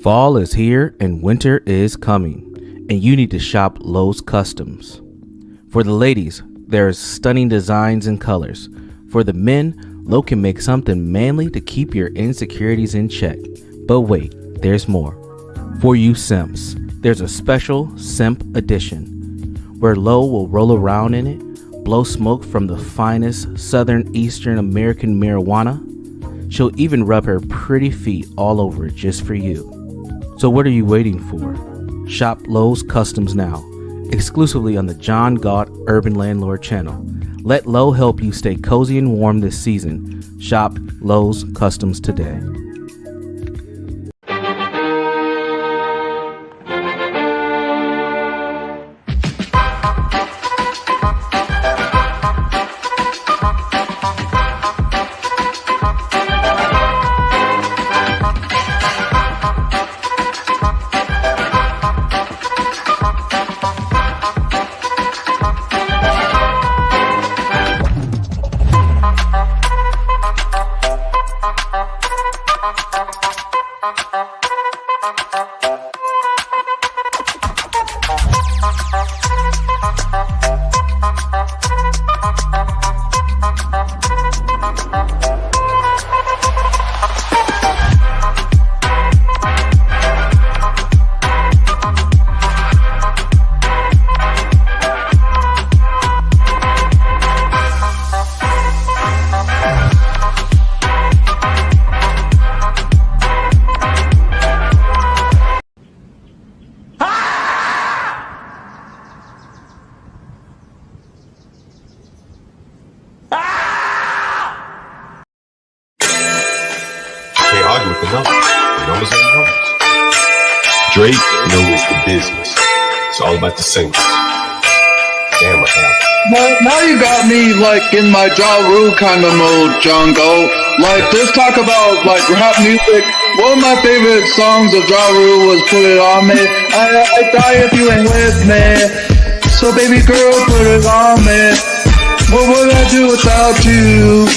Fall is here and winter is coming, and you need to shop Lowe's Customs. For the ladies, there's stunning designs and colors. For the men, Lowe can make something manly to keep your insecurities in check. But wait, there's more. For you simps, there's a special simp edition, where Lowe will roll around in it, blow smoke from the finest Southern Eastern American marijuana. She'll even rub her pretty feet all over it just for you. So what are you waiting for? Shop Lowe's Customs now, exclusively on the John Galt Urban Landlord channel. Let Lowe help you stay cozy and warm this season. Shop Lowe's Customs today. Drake knows the business. It's all about the singles. Damn, what happened? Now you got me like in my Ja Rule kind of mode, John Go. Like just talk about like rap music. One of my favorite songs of Ja Rule was "Put It On Me." I die if you ain't with me. So baby girl, put it on me. What would I do without you?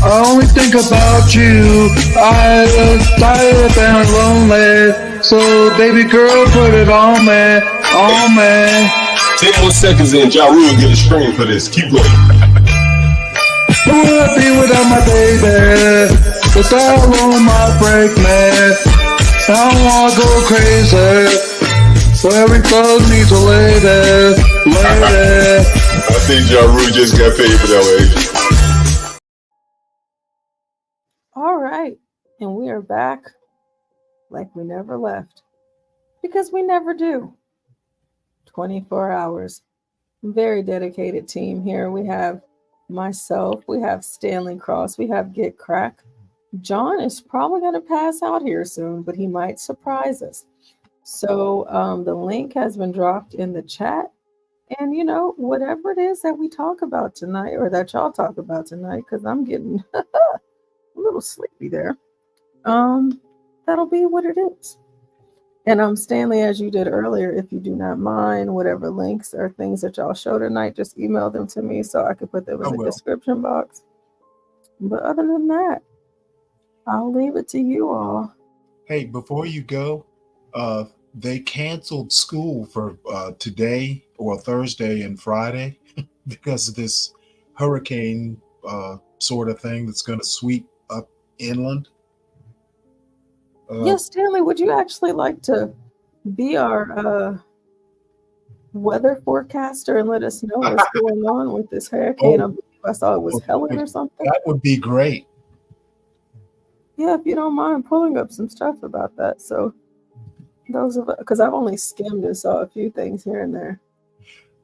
I only think about you. I was tired and lonely. So baby girl, put it on me, on me. 10 more seconds in, Ja Rule get a screen for this. Keep going. Who would I be without my baby? Without alone my break, man. I don't wanna go crazy. So every thug needs a lady, lady. I think Ja Rule just got paid for that way. All right, and we are back like we never left, because we never do. 24 hours. Very dedicated team here. We have myself, we have Stanley Cross, we have Get Crack. John is probably going to pass out here soon, but he might surprise us. So the link has been dropped in the chat. And, you know, whatever it is that we talk about tonight, or that y'all talk about tonight, because I'm getting a little sleepy there. That'll be what it is. And Stanley, as you did earlier, if you do not mind, whatever links or things that y'all show tonight, just email them to me so I could put them in the description box. But other than that, I'll leave it to you all. Hey, before you go, they canceled school for today or Thursday and Friday because of this hurricane sort of thing that's going to sweep up inland. Yes, Stanley, would you actually like to be our weather forecaster and let us know what's going on with this hurricane? I saw it was Helen or something. That would be great. Yeah, if you don't mind pulling up some stuff about that. So those of because I've only skimmed and saw a few things here and there.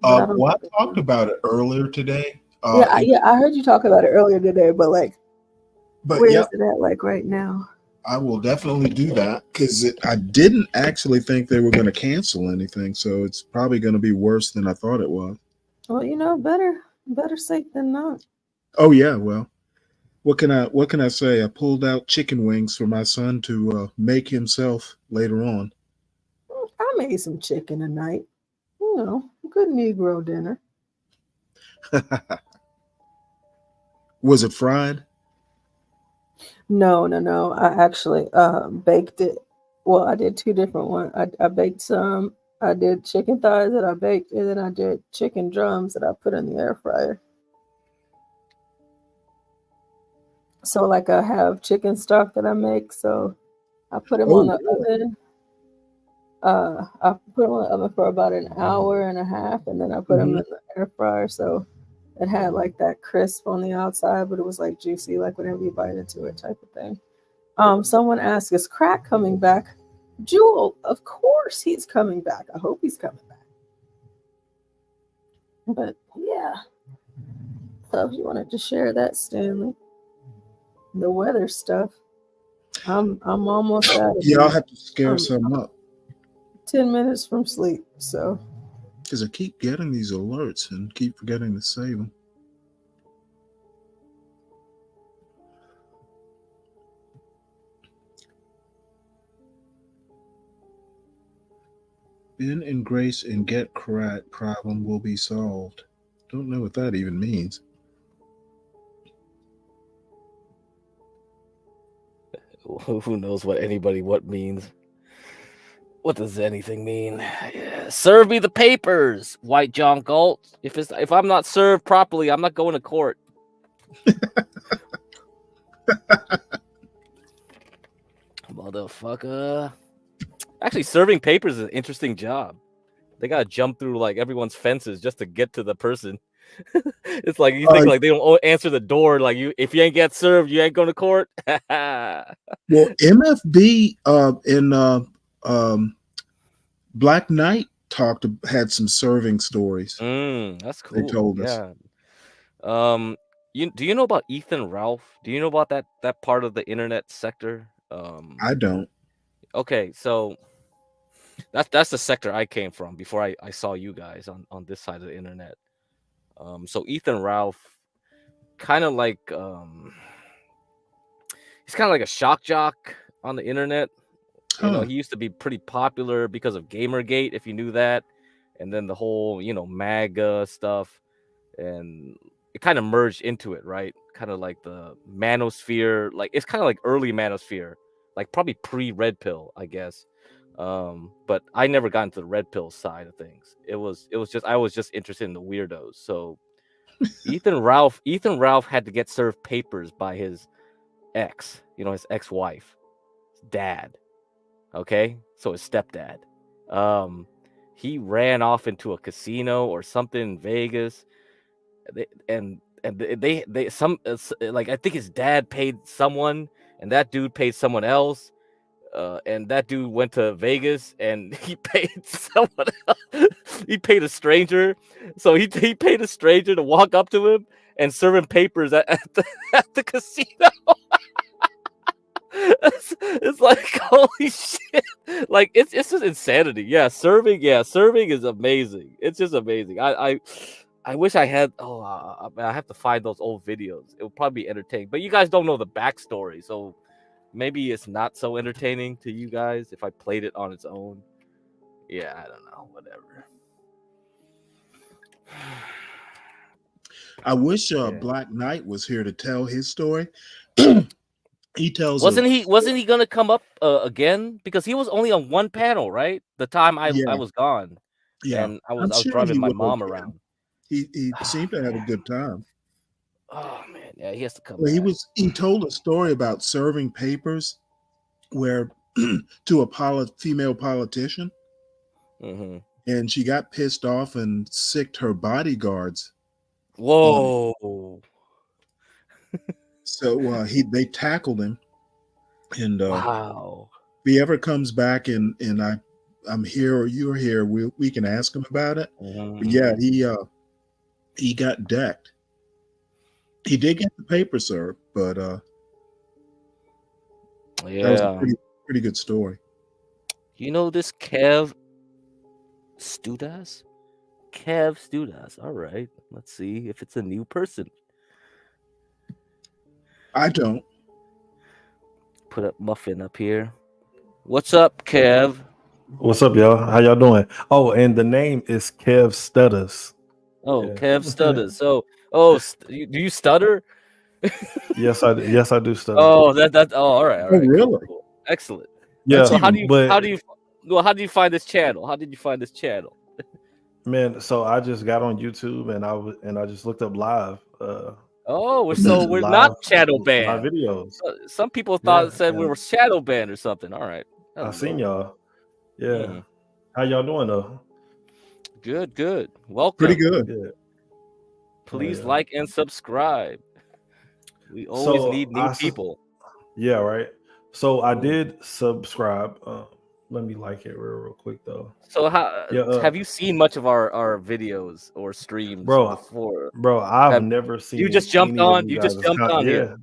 I talked about it earlier today. I heard you talk about it earlier today, but where is it at like right now? I will definitely do that because I didn't actually think they were going to cancel anything, so it's probably going to be worse than I thought it was. Well, you know, better safe than not. Oh yeah, well, what can I say? I pulled out chicken wings for my son to make himself later on. I made some chicken tonight. You know, good Negro dinner. Was it fried? No. I actually baked it Well, I did two different ones. I baked some. I did chicken thighs that I baked, and then I did chicken drums that I put in the air fryer. So, like, I have chicken stock that I make. So, I put them on the oven. I put them on the oven for about an hour and a half, and then I put them in the air fryer. So, it had like that crisp on the outside, but it was like juicy, like whenever you bite into it, type of thing. Someone asked, "Is Crack coming back?" Jewel, of course he's coming back. I hope he's coming back. But yeah. So if you wanted to share that, Stanley, the weather stuff, I'm almost out of Yeah, I'll have to scare some up 10 minutes from sleep. So because I keep getting these alerts and keep forgetting to save them. Ben and Grace and Get Crack problem will be solved. Don't know what that even means. Who knows what means? What does anything mean? Yeah. Serve me the papers, White John Galt. If I'm not served properly, I'm not going to court. Motherfucker. Actually, serving papers is an interesting job. They gotta jump through like everyone's fences just to get to the person. It's like you think like they don't answer the door. Like if you ain't get served, you ain't going to court. Well, MFB in Black Knight had some serving stories. That's cool. They told us. Yeah. Do you know about Ethan Ralph? Do you know about that part of the internet sector? I don't. Okay, so that's the sector I came from before I saw you guys on this side of the internet. So Ethan Ralph, kind of like he's kind of like a shock jock on the internet. You know, he used to be pretty popular because of Gamergate, if you knew that, and then the whole MAGA stuff, and it kind of merged into it, right? Kind of like the manosphere, like it's kind of like early manosphere, like probably pre-Red Pill, I guess. But I never got into the Red Pill side of things. It was just I was just interested in the weirdos. So Ethan Ralph had to get served papers by his ex, his ex-wife, his dad. Okay, so his stepdad. He ran off into a casino or something in Vegas, and they like I think his dad paid someone, and that dude paid someone else. And that dude went to Vegas and he paid someone else. He paid a stranger. So he paid a stranger to walk up to him and serve him papers at the casino. It's like, holy shit. Like it's just insanity. Yeah, serving is amazing. It's just amazing. I wish I had I have to find those old videos. It would probably be entertaining. But you guys don't know the backstory, so maybe it's not so entertaining to you guys if I played it on its own. Yeah, I don't know. Whatever. I wish Black Knight was here to tell his story. He tells. Wasn't he gonna come up again? Because he was only on one panel, right? The time I was gone. Yeah, and I was driving my mom around. He seemed to have a good time. Oh man, yeah, he has to come. Well, he told a story about serving papers where to a female politician, and she got pissed off and sicked her bodyguards. Whoa! So they tackled him, and wow. If he ever comes back and I'm here or you're here, we can ask him about it. But yeah, he got decked. He did get the paper served, but that was a pretty good story. You know this Kev Studas? Kev Studas. All right, let's see if it's a new person. I don't. Put up Muffin up here. What's up, Kev? What's up, y'all? How y'all doing? Oh, and the name is Kev Stutters. Oh, yeah. Kev Stutters. So, do you stutter? Yes, I do stutter. Oh, that. Oh, all right. Really? Cool. Excellent. Yeah, That's So how even- do you find this channel? How did you find this channel? man, so I just got on YouTube and I just looked up live. Oh, so we're live, not shadow live banned. videos. Some people Yeah, said we yeah. were shadow banned or something. All right. I seen Hello. y'all. Yeah. Mhm. How y'all doing though? Good. Welcome. pretty good. Good. Please yeah. like and subscribe. We always So need new people. Yeah, right. So I Mm. did subscribe. Let me like it real quick though. So how Yeah, have you seen much of our videos or streams Bro, before? Bro, I've Have- never seen You just jumped any of on. You just guys' jumped on yeah. here.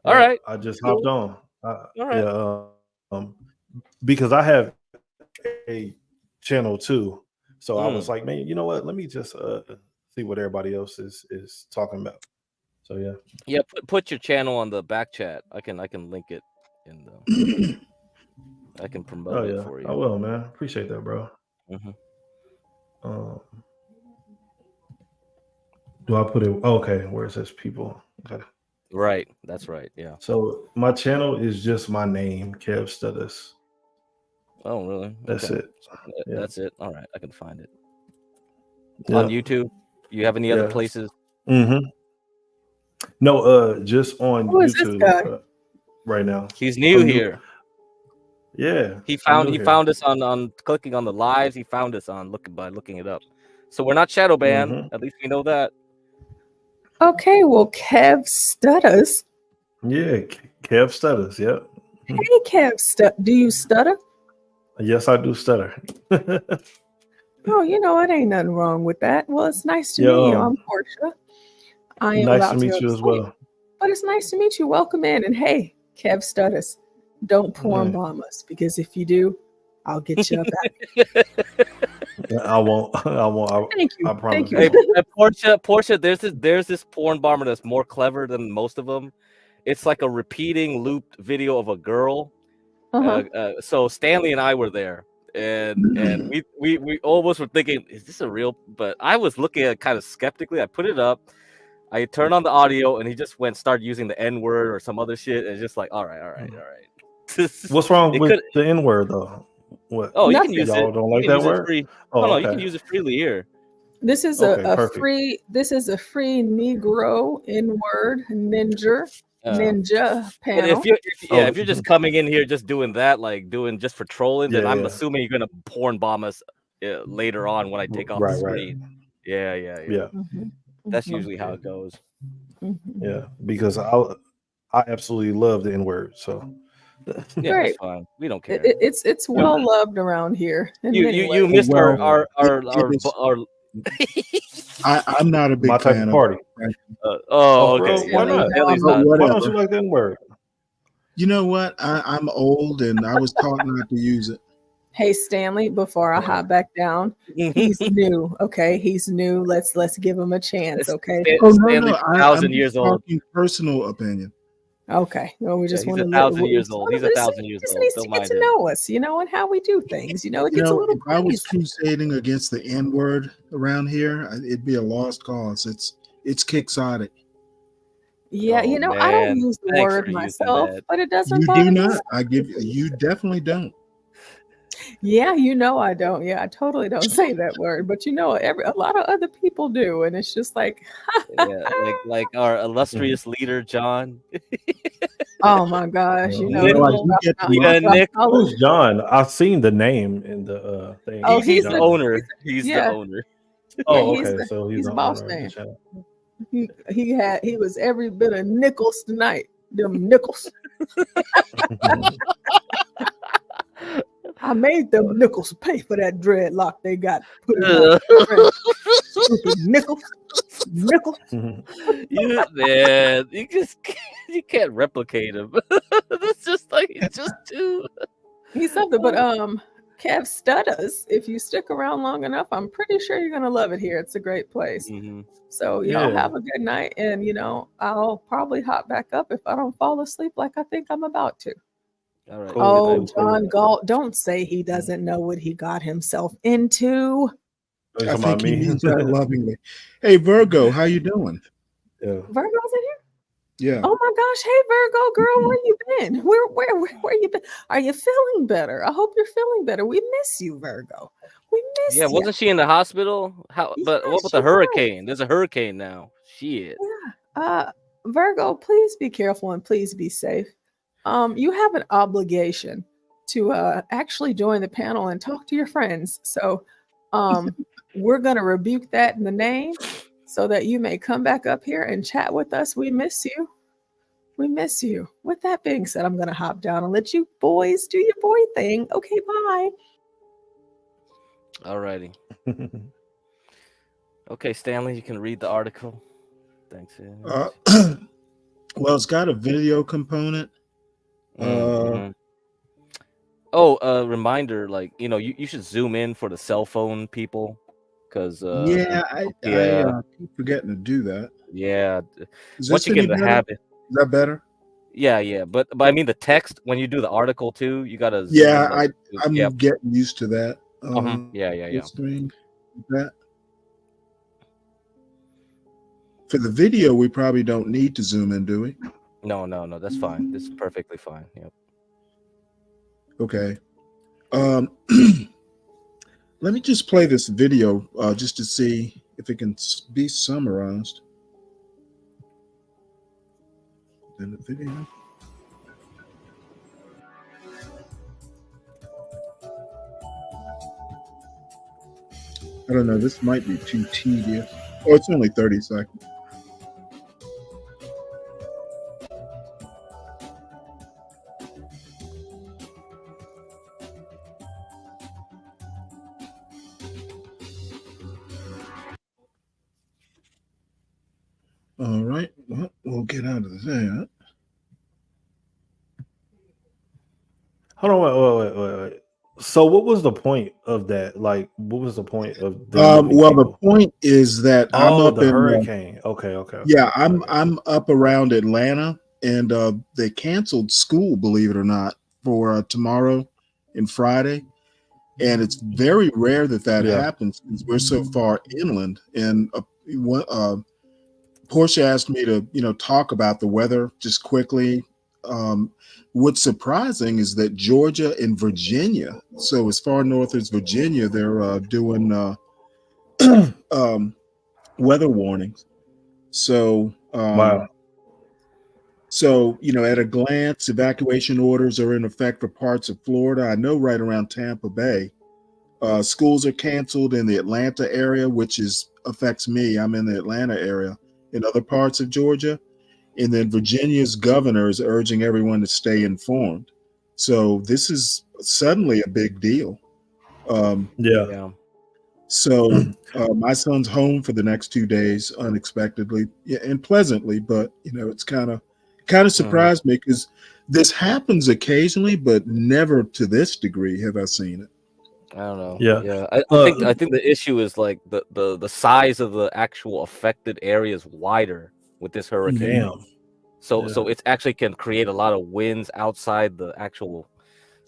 All right. I just Cool. hopped on. All right. Yeah, because I have a channel too. So I was like, man, you know what? Let me just see what everybody else is talking about. So yeah. Yeah, put your channel on the back chat. I can link it in the I can promote it for you. I will, man. Appreciate that, bro. Mhm. Do I put it? Okay, where it says people. Okay. Right. That's right. Yeah. So my channel is just my name, Kev Studders. Oh, really? That's Okay. it. Yeah. That's it. All right. I can find it. Yeah. On YouTube? You have any other Yes. places? Mm-hmm. No, just on Who is this YouTube guy? right now. He's new here. Yeah. He I'm found new here. us on clicking on the lives. He found us on looking it up. So we're not shadow banned. Mhm. At least we know that. Okay, well, Kev Stutters. Yeah, Kev Studders. Yep. Hey, Kev, do you stutter? Yes, I do stutter. Oh, you know, it ain't nothing wrong with that. Well, it's nice to Yeah, meet you. I'm Portia. I am nice about to meet go you as sleep, well. but it's nice to meet you. Welcome in. And hey, Kev Stutters, don't porn Hey. bomb us, because if you do, I'll get you up out. I won't. Thank you. I promise. Thank you. Hey, Portia, there's this porn bomber that's more clever than most of them. It's like a repeating looped video of a girl. So Stanley and I were there, and we almost were thinking, is this a real? But I was looking at it kind of skeptically. I put it up, I turned on the audio, and he just started using the N word or some other shit. And it's just like, all right. What's wrong with the N word though? What? Oh, you Nothing. can use Y'all it. don't You like can that use it word? free. Oh, no, okay. you can use it freely here. This is Okay, a perfect. free. This is a free Negro N-word ninja But panel. if you're just coming in here just doing that, like doing just for trolling, then I'm assuming you're gonna porn bomb us later on when I take off the screen. Yeah. Mhm. That's usually how it goes. Mhm. Yeah, because I absolutely love the N word. So Yeah, Great. that's fine. We don't care. It's well loved around here. in many You ways. missed Well, our I'm not a big my type fan of party. okay. Bro, why not? Stanley's But not. Why don't whatever. you like the N word? You know what? I'm old and I was taught not to use it. Hey Stanley, before I hop back down, he's new. Okay, he's new. Let's give him a chance. Okay. Stanley's I'm 1,000 years old. talking personal opinion. Okay. Well, we just he's want to 1,000 years old. He's 1,000 years Just old. needs Don't to get mind to him. know us, and how we do things. It gets a little If I was crazy. crusading against the N word around here, it'd be a lost cause. It's quixotic. Yeah, Oh, I don't man. use the Thanks word for using myself, that. but it doesn't You bother do me. not. You definitely don't. Yeah, I don't. Yeah, I totally don't say that word, but a lot of other people do, and it's just like, Yeah, like our illustrious leader, John. oh my gosh, Who's John? I've seen the name in the thing. Oh, he's the the owner. He's the yeah. owner. Oh, he's okay. the- So he's he's a the boss owner of the man. channel. He was every bit of nickels tonight. Them nickels. I made them nickels pay for that dreadlock they got put in my stupid nickels. Man, you can't replicate him. It's just like it's just too. He's something, but Kev Studders, if you stick around long enough, I'm pretty sure you're gonna love it here. It's a great place. Mm-hmm. So y'all have a good night, and I'll probably hop back up if I don't fall asleep like I think I'm about to. All right. Oh, John Galt, don't say he doesn't know what he got himself into. I think he means that lovingly. Hey, Virgo, how you doing? Yeah. Virgo's in here? Yeah. Oh my gosh, hey Virgo girl, where you been? Where you been? Are you feeling better? I hope you're feeling better. We miss you, Virgo. We Yeah, miss you. wasn't she in the hospital? How? But Yeah, what about she the was. hurricane? There's a hurricane now. Shit. Yeah. Virgo, please be careful and please be safe. You have an obligation to actually join the panel and talk to your friends. So we're gonna rebuke that in the name so that you may come back up here and chat with us. We miss you. We miss you. With that being said, I'm gonna hop down and let you boys do your boy thing. Okay, bye. Alrighty. Okay, Stanley, you can read the article. Thanks. Well, it's got a video component. Mhm. Oh, reminder, like, you know, you should zoom in for the cell phone people, because Yeah, I keep forgetting to do that. yeah. Is Once this you get any in the better? habit, Is that better? yeah, but I mean the text when you do the article too, you gotta zoom Yeah, in like I'm getting used to that. yeah. Screen that. For the video, we probably don't need to zoom in, do we? No, that's fine. This is perfectly fine. Yep. Okay. Let me just play this video just to see if it can be summarized. In the video. I don't know. This might be too tedious. Oh, it's only 30 seconds. All right. Well, we'll get out of that. Hold on, wait. So, what was the point of that? Like, what was the point of them moving Well, the people? point is that I'm up the in hurricane. Okay. yeah, I'm up around Atlanta, and they canceled school, believe it or not, for tomorrow and Friday. And it's very rare that Yeah. happens because we're so far inland. And Portia asked me to, talk about the weather just quickly. What's surprising is that Georgia and Virginia, so as far north as Virginia, they're doing weather warnings. So, Wow. So, at a glance, evacuation orders are in effect for parts of Florida. I know right around Tampa Bay, schools are canceled in the Atlanta area, which affects me. I'm in the Atlanta area. In other parts of Georgia, and then Virginia's governor is urging everyone to stay informed. So this is suddenly a big deal. Yeah. So my son's home for the next 2 days unexpectedly, and pleasantly, but it's kind of surprised me because this happens occasionally, but never to this degree have I seen it. I don't know. Yeah. Yeah. I think the issue is like the size of the actual affected area is wider with this hurricane. Damn. So it actually can create a lot of winds outside the actual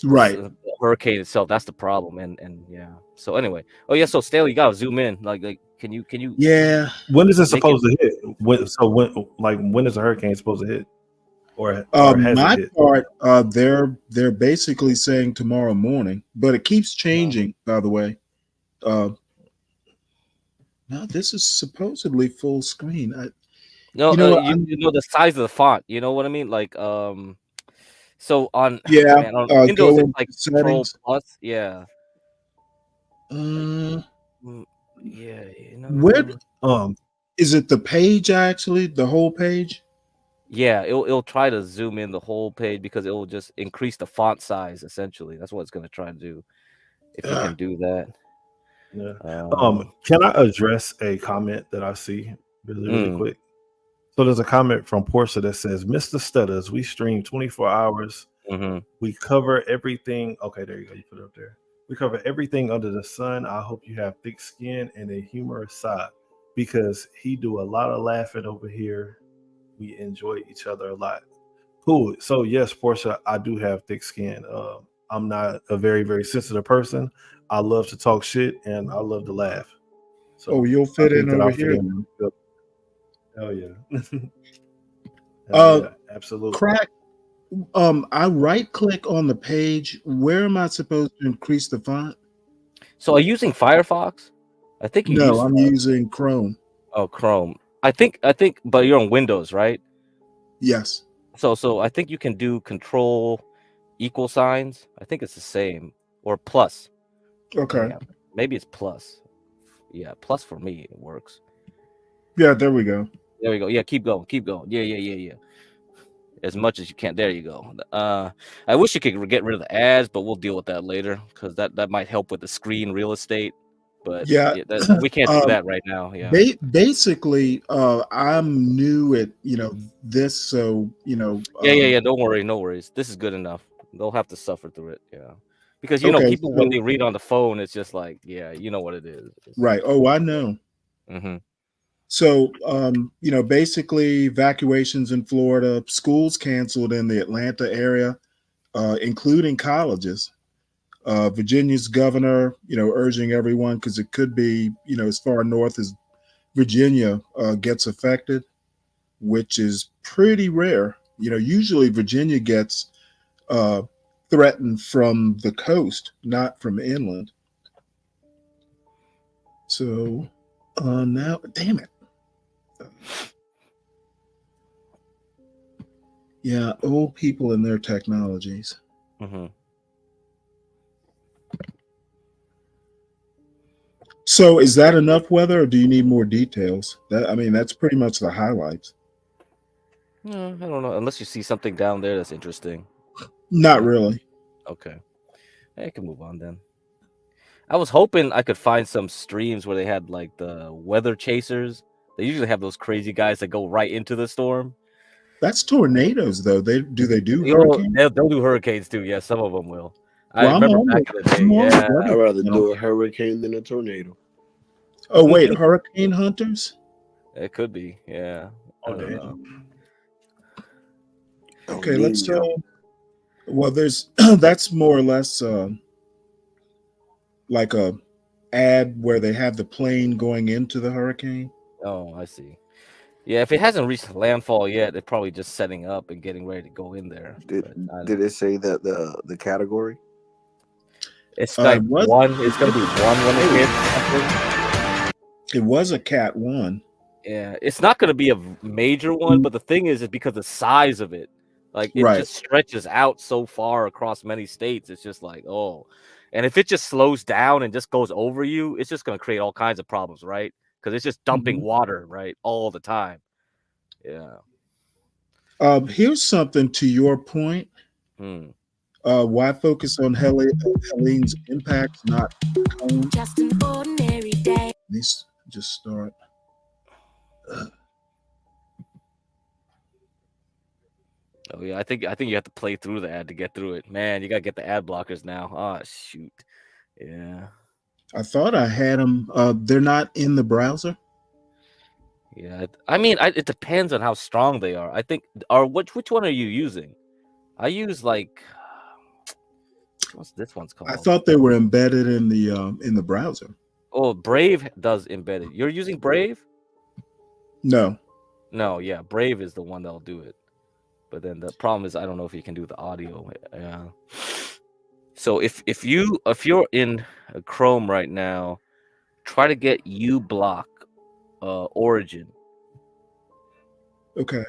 Right. hurricane itself. That's the problem. And yeah. So anyway. Oh yeah. So Stanley, you gotta zoom in. Like can you? Yeah. When is it supposed to hit? When is the hurricane supposed to hit? Or has my it hit? part, they're basically saying tomorrow morning, but it keeps changing. By the way, now this is supposedly full screen. No, you know what? you know the size of the font. You know what I mean? Like so on man, on Windows go it's into like Control settings. Plus. Yeah. Yeah, You know. where is it? The page actually, the whole page. Yeah, it'll try to zoom in the whole page because it will just increase the font size. Essentially, that's what it's going to try to do. If you can do that. Yeah. Can I address a comment that I see really quick? So there's a comment from Portia that says, "Mr. Stutters, we stream 24 hours. We cover everything." Okay, there you go. You put it up there. We cover everything under the sun. I hope you have thick skin and a humorous side because he do a lot of laughing over here. We enjoy each other a lot. Cool. So yes, Portia, I do have thick skin. I'm not a very, very sensitive person. I love to talk shit and I love to laugh. So you'll fit in over here. Oh yeah. Yeah, absolutely. Crack. I right click on the page. Where am I supposed to increase the font? So are you using Firefox? I think you No, use I'm using Chrome. Chrome. I think, but you're on Windows, right? Yes. So I think you can do Control equal signs. I think it's the same, or plus. Okay. Yeah, maybe it's plus. Yeah, plus for me it works. Yeah, there we go. There we go. Yeah, keep going. Yeah. As much as you can. There you go. I wish you could get rid of the ads, but we'll deal with that later because that might help with the screen real estate. But Yeah. we can't do that right now. Yeah. Basically, I'm new at this, so Yeah. Don't worry, no worries. This is good enough. They'll have to suffer through it. Yeah, because Okay, people when they read on the phone, it's just like, yeah, you know what it is. Right. Oh, I know. Mm-hmm. So, basically, evacuations in Florida, schools canceled in the Atlanta area, including colleges. Virginia's governor, urging everyone because it could be, as far north as Virginia gets affected, which is pretty rare. Usually Virginia gets threatened from the coast, not from inland. So now, damn it. Yeah, old people and their technologies. Mm-hmm. So is that enough weather, or do you need more details? That's pretty much the highlights. I don't know. Unless you see something down there that's interesting. Not really. Okay. I can move on then. I was hoping I could find some streams where they had like the weather chasers. They usually have those crazy guys that go right into the storm. That's tornadoes, though. They do hurricanes? They'll do hurricanes too. Yeah, some of them will. I Well, remember back in the day. Yeah. I'd rather do a hurricane than a tornado. Oh, wait, hurricane hunters? It could be. Yeah. I don't know. Okay, let's well, there's that's more or less like a ad where they have the plane going into the hurricane. Oh, I see. Yeah, if it hasn't reached landfall yet, they're probably just setting up and getting ready to go in there. Did it say that the category? It's like one. It's gonna be one when it hits. I think. It was a Cat 1. Yeah, it's not gonna be a major one, but the thing is because the size of it, like it just stretches out so far across many states. It's just like, oh, and if it just slows down and just goes over you, it's just gonna create all kinds of problems, right? Because it's just dumping water, right, all the time. Yeah. Here's something to your point. Why focus on Helene's impacts, not Cone? Just an ordinary day. Let's just start. Oh yeah, I think you have to play through the ad to get through it. Man, you gotta get the ad blockers now. Oh shoot. Yeah. I thought I had them. They're not in the browser. Yeah, it depends on how strong they are. I think. Which one are you using? I use like, what's this one's called? I thought they were embedded in the browser. Oh, Brave does embed it. You're using Brave? No. No, yeah, Brave is the one that'll do it. But then the problem is I don't know if you can do the audio. Yeah. So if you're in Chrome right now, try to get uBlock origin. Okay.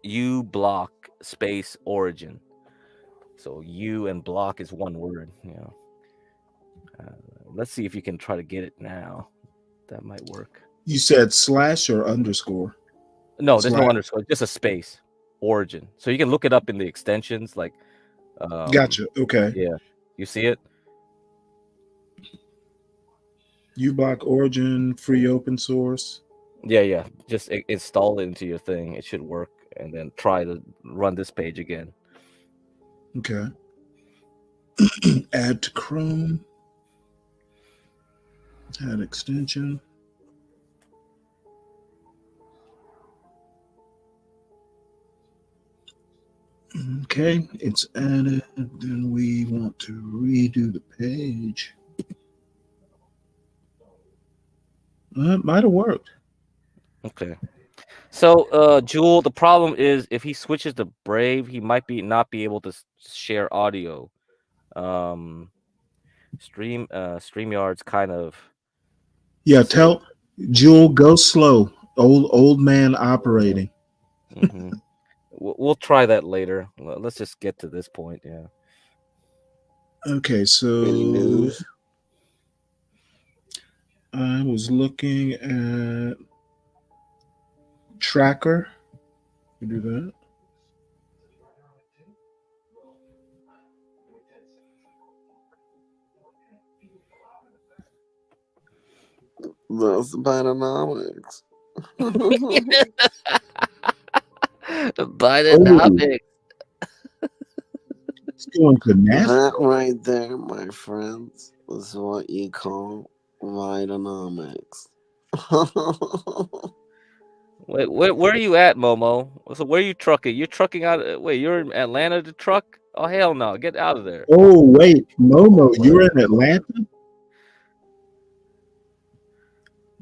uBlock space origin. So U and block is one word. Yeah. Let's see if you can try to get it now. That might work. You said slash or underscore? No, there's no underscore. Just a space. Origin. So you can look it up in the extensions. Like. Gotcha. Okay. Yeah. You see it? uBlock origin, free open source. Yeah. Just install it into your thing. It should work. And then try to run this page again. Okay. Add to Chrome. Add extension. Okay, it's added. Then we want to redo the page. It might have worked. Okay. So, Jewel, the problem is if he switches to Brave, he might not be able to share audio. StreamYard's kind of Yeah, say. tell Jewel go slow. Old man operating. Mm-hmm. We'll try that later. Let's just get to this point. Yeah. Okay, so Any news? I was looking at Tracker. You do that. Those Bidenomics. Bidenomics. It's going to That right there, my friends, is what you call Bidenomics. Wait, where are you at, Momo? So where are you trucking? You're trucking out. Wait, you're in Atlanta to truck? Oh hell no! Get out of there. Oh wait, Momo, you're in Atlanta?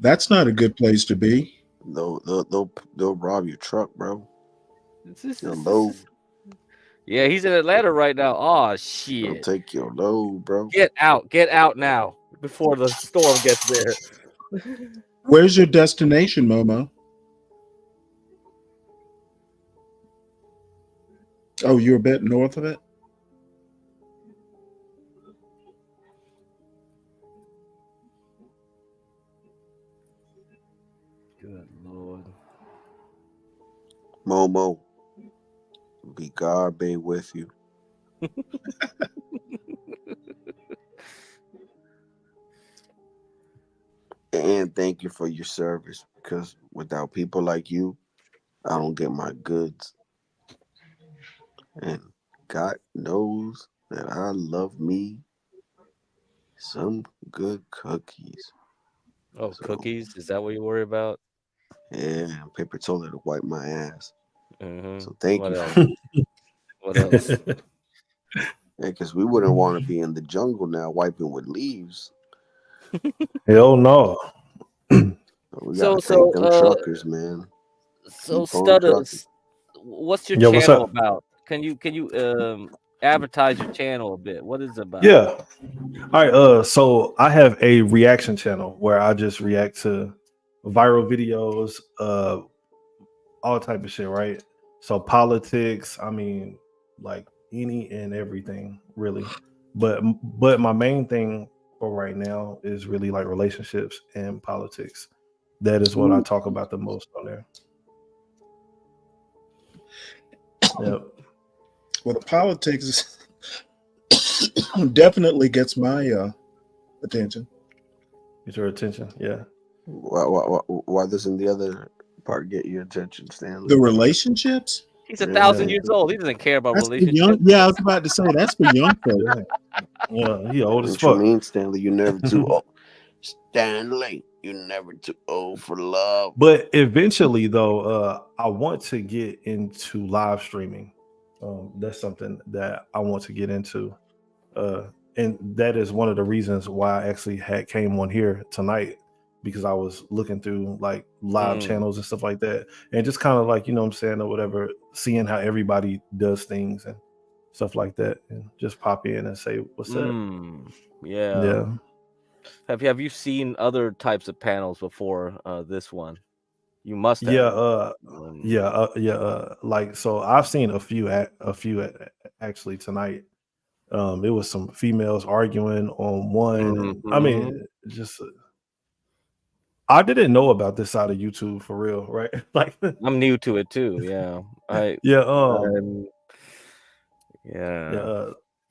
That's not a good place to be. They'll rob your truck, bro. Your load. Yeah, he's in Atlanta right now. Oh shit! They'll take your load, bro. Get out now before the storm gets there. Where's your destination, Momo? Oh, you're a bit north of it? Good Lord. Momo, be God be with you. And thank you for your service, because without people like you, I don't get my goods. And God knows that I love me some good cookies. Oh, so, cookies? Is that what you worry about? Yeah, paper toilet to wipe my ass. Mm-hmm. So thank what you. Else? What else? Yeah, because we wouldn't want to be in the jungle now wiping with leaves. Hell no. We gotta thank them truckers, man. So Stutters, what's your channel about? Can you advertise your channel a bit? What is it about? Yeah. All right. So I have a reaction channel where I just react to viral videos, all type of shit, right? So politics, I mean, like any and everything, really. But my main thing for right now is really like relationships and politics. That is what I talk about the most on there. Yep. Well, the politics definitely gets my attention. Get your attention, yeah. Why doesn't the other part get your attention, Stanley? The relationships? He's 1,000 years old. He doesn't care about relationships. Yeah, I was about to say that's for young folks. Yeah, he old as fuck. What you mean, Stanley? You're never too old. Stanley, you're never too old for love. But eventually, though, I want to get into live streaming. That's something that I want to get into. And that is one of the reasons why I actually came on here tonight, because I was looking through like live channels and stuff like that, and just kind of like, you know what I'm saying, or whatever, seeing how everybody does things and stuff like that, and just pop in and say what's up. Yeah. Have you seen other types of panels before this one? You must have. Like, so I've seen a few actually tonight. It was some females arguing on one. Mm-hmm. I mean, just I didn't know about this side of YouTube for real, right? Like, I'm new to it too. Yeah.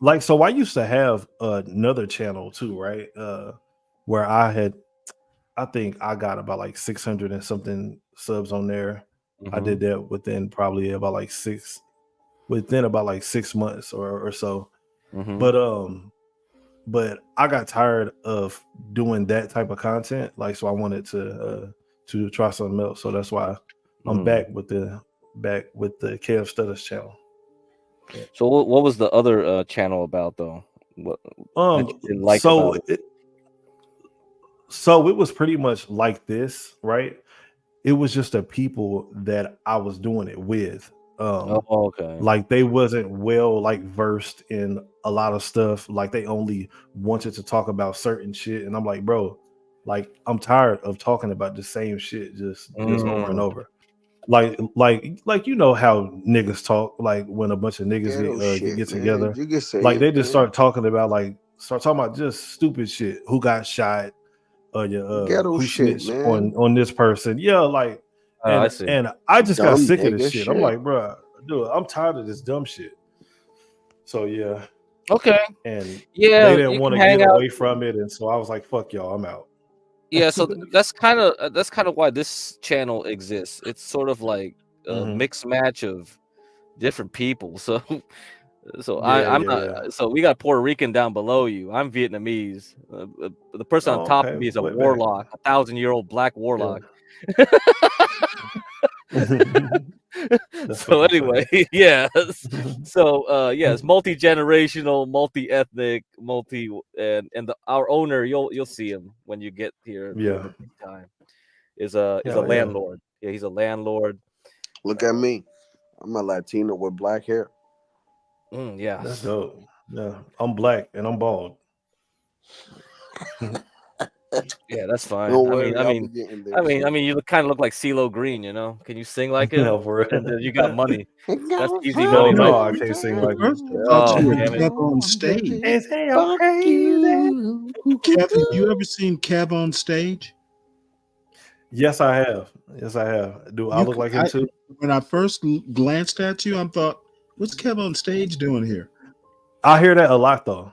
Like, so I used to have another channel too, right? Where I think I got about like 600 and something subs on there. Mm-hmm. I did that within probably about like 6 months or so. Mm-hmm. But I got tired of doing that type of content, like, so I wanted to try something else. So that's why I'm back with the KF Stutters channel. Yeah. So what was the other channel about though? What didn't like about it? So it was pretty much like this, right? it was just the people that I was doing it with. Okay. Like they wasn't well like versed in a lot of stuff. Like they only wanted to talk about certain shit, and I'm like, bro, like I'm tired of talking about the same shit just over and over. Like you know how niggas talk, like when a bunch of niggas get together, You can say like it, they just man. start talking about just stupid shit. Who got shot? Ghetto Who shit, snitched man. on this person? Yeah, like I see. and I just got Dumb sick of this nigga shit. I'm shit. like, bro, dude, I'm tired of this dumb shit. So yeah, Okay. and Yeah, they didn't you want can to get hang out. away from it, and so I was like, fuck y'all, I'm out. Yeah, so that's kind of why this channel exists. It's sort of like a mixed match of different people. So I'm not. Yeah. So we got Puerto Rican down below you. I'm Vietnamese. The person on Oh, top of okay, me is a way back. warlock, 1,000-year-old black warlock. That's So fucking anyway, funny. yes. So yes, multi-generational, multi-ethnic, and our owner, you'll see him when you get here during the peak time. Is a Hell yeah. landlord. Yeah, he's a landlord. Look at me. I'm a Latino with black hair. Yes. That's dope. Yeah, I'm black and I'm bald. Yeah, that's fine. Don't worry, I'll be getting there. You kind of look like CeeLo Green, you know? Can you sing like him? No, for real. And you got money. That's easy Oh money, right? no, I can't sing like First, him. I thought you Oh, were damn it. Kev on stage. They say I'm crazy. Kev, have you ever seen Kev on stage? Yes, I have. Do I look like him too? When I first glanced at you, I thought, what's Kev on stage doing here? I hear that a lot though.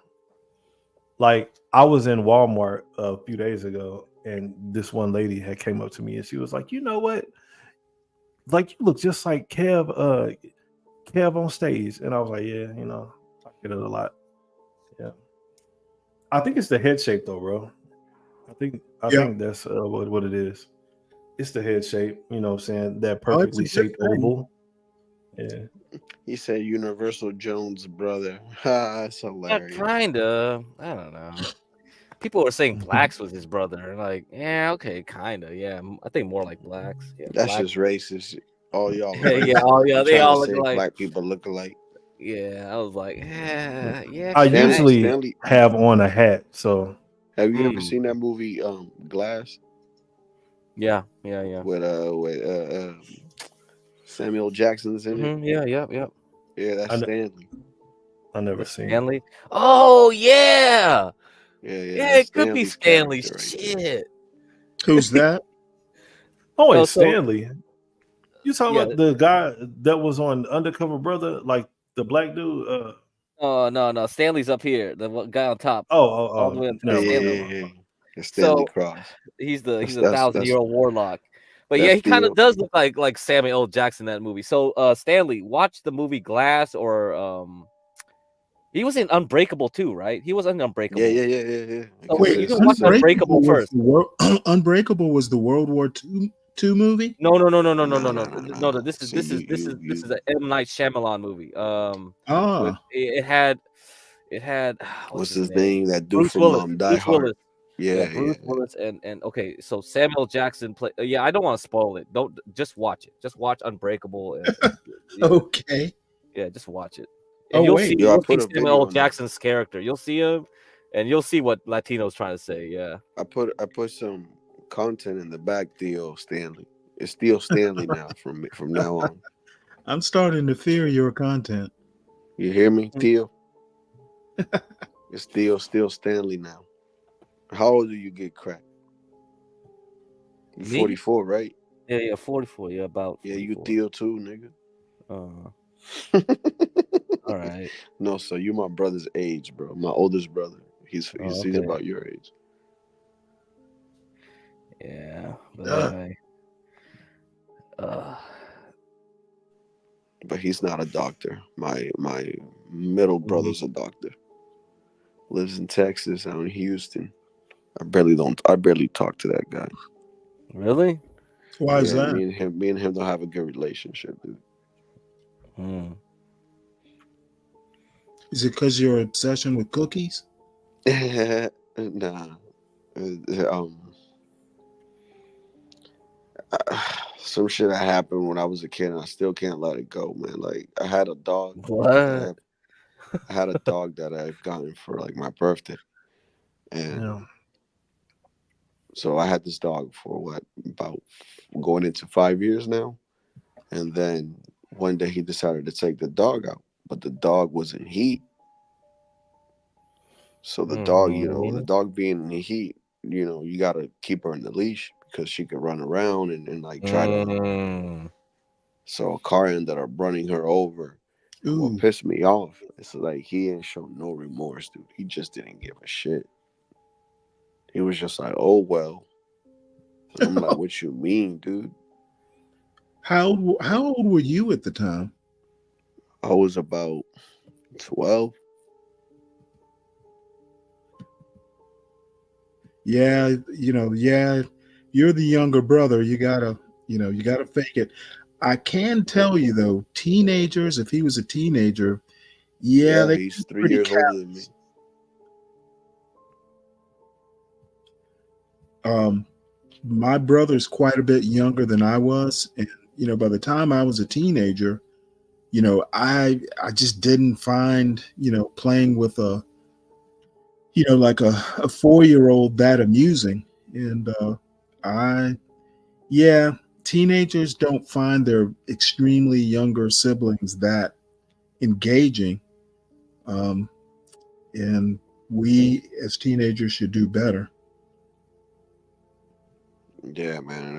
Like I was in Walmart a few days ago, and this one lady had came up to me and she was like, "You know what? Like you look just like Kev on stage." And I was like, "Yeah, you know, I get it a lot." Yeah, I think it's the head shape though, bro. I think that's what it is. It's the head shape. You know what I'm saying? That perfectly shaped oval. Yeah. He said Universal Jones' brother. That's hilarious. Yeah, kinda. I don't know. People were saying Blacks was his brother. Like, yeah, okay, kinda. Yeah, I think more like Blacks. Yeah, That's just racist. All y'all. Yeah, they all look like black people look alike. Yeah, I was like, yeah. I usually have on a hat. So, have you ever seen that movie, Glass? Yeah. With Samuel Jackson's in it. Yeah. Yeah, that's Stanley. I never seen Stanley. Oh yeah. Yeah. It could be Stanley. Shit. Who's that? It's Stanley. You talking about the guy that was on Undercover Brother, like the black dude? Oh no, Stanley's up here. The guy on top. All the way up no, yeah. Stanley Cross. He's a 1,000-year-old warlock. But yeah, he kind of does look like Samuel L. Jackson in that movie. So Stanley, watch the movie Glass, or he was in Unbreakable too, right? He was in Unbreakable. Yeah. So wait, you can watch Unbreakable first. Unbreakable was the World War II movie? No. This is an M. Night Shyamalan movie. It had what's his name? That dude Bruce from Willis. Die Bruce Hard. Willis. Yeah, Bruce Willis and okay, so Samuel Jackson play. Yeah, I don't want to spoil it. Don't just watch it. Just watch Unbreakable. Okay. Yeah, just watch it. And you'll see Samuel L. Jackson's character. You'll see him, and you'll see what Latino's trying to say. Yeah. I put some content in the back, Theo Stanley. It's still Stanley now from now on. I'm starting to fear your content. You hear me, Theo? It's still Stanley now. How old do you get cracked? You're 44, right? Yeah, 44. Yeah, about 44. Yeah, you Theo too, nigga. All right. No, so you my brother's age, bro. My oldest brother. He's about your age. Yeah, but anyway. But he's not a doctor. My middle brother's a doctor. Lives in Texas, out in Houston. I barely talk to that guy. Really? Why is that? Me and him don't have a good relationship, dude. Is it because your obsession with cookies? Nah. some shit that happened when I was a kid, and I still can't let it go, man. Like I had a dog. What? I had a dog that I've gotten for like my birthday, and so I had this dog for about going into 5 years now, and then one day he decided to take the dog out, but the dog was in heat. So the dog, the dog being in the heat, you gotta keep her in the leash because she could run around and like try to. So a car ended up running her over. And what pissed me off is like he ain't show no remorse, dude. He just didn't give a shit. He was just like, "Oh well." And I'm like, "What you mean, dude?" How old were you at the time? I was about 12. Yeah, you're the younger brother. You gotta fake it. I can tell you though, teenagers, if he was a teenager, he's 3 years older than me. My brother's quite a bit younger than I was, and by the time I was a teenager, I just didn't find playing with like a 4-year-old that amusing. And teenagers don't find their extremely younger siblings that engaging. And we as teenagers should do better. Yeah, man.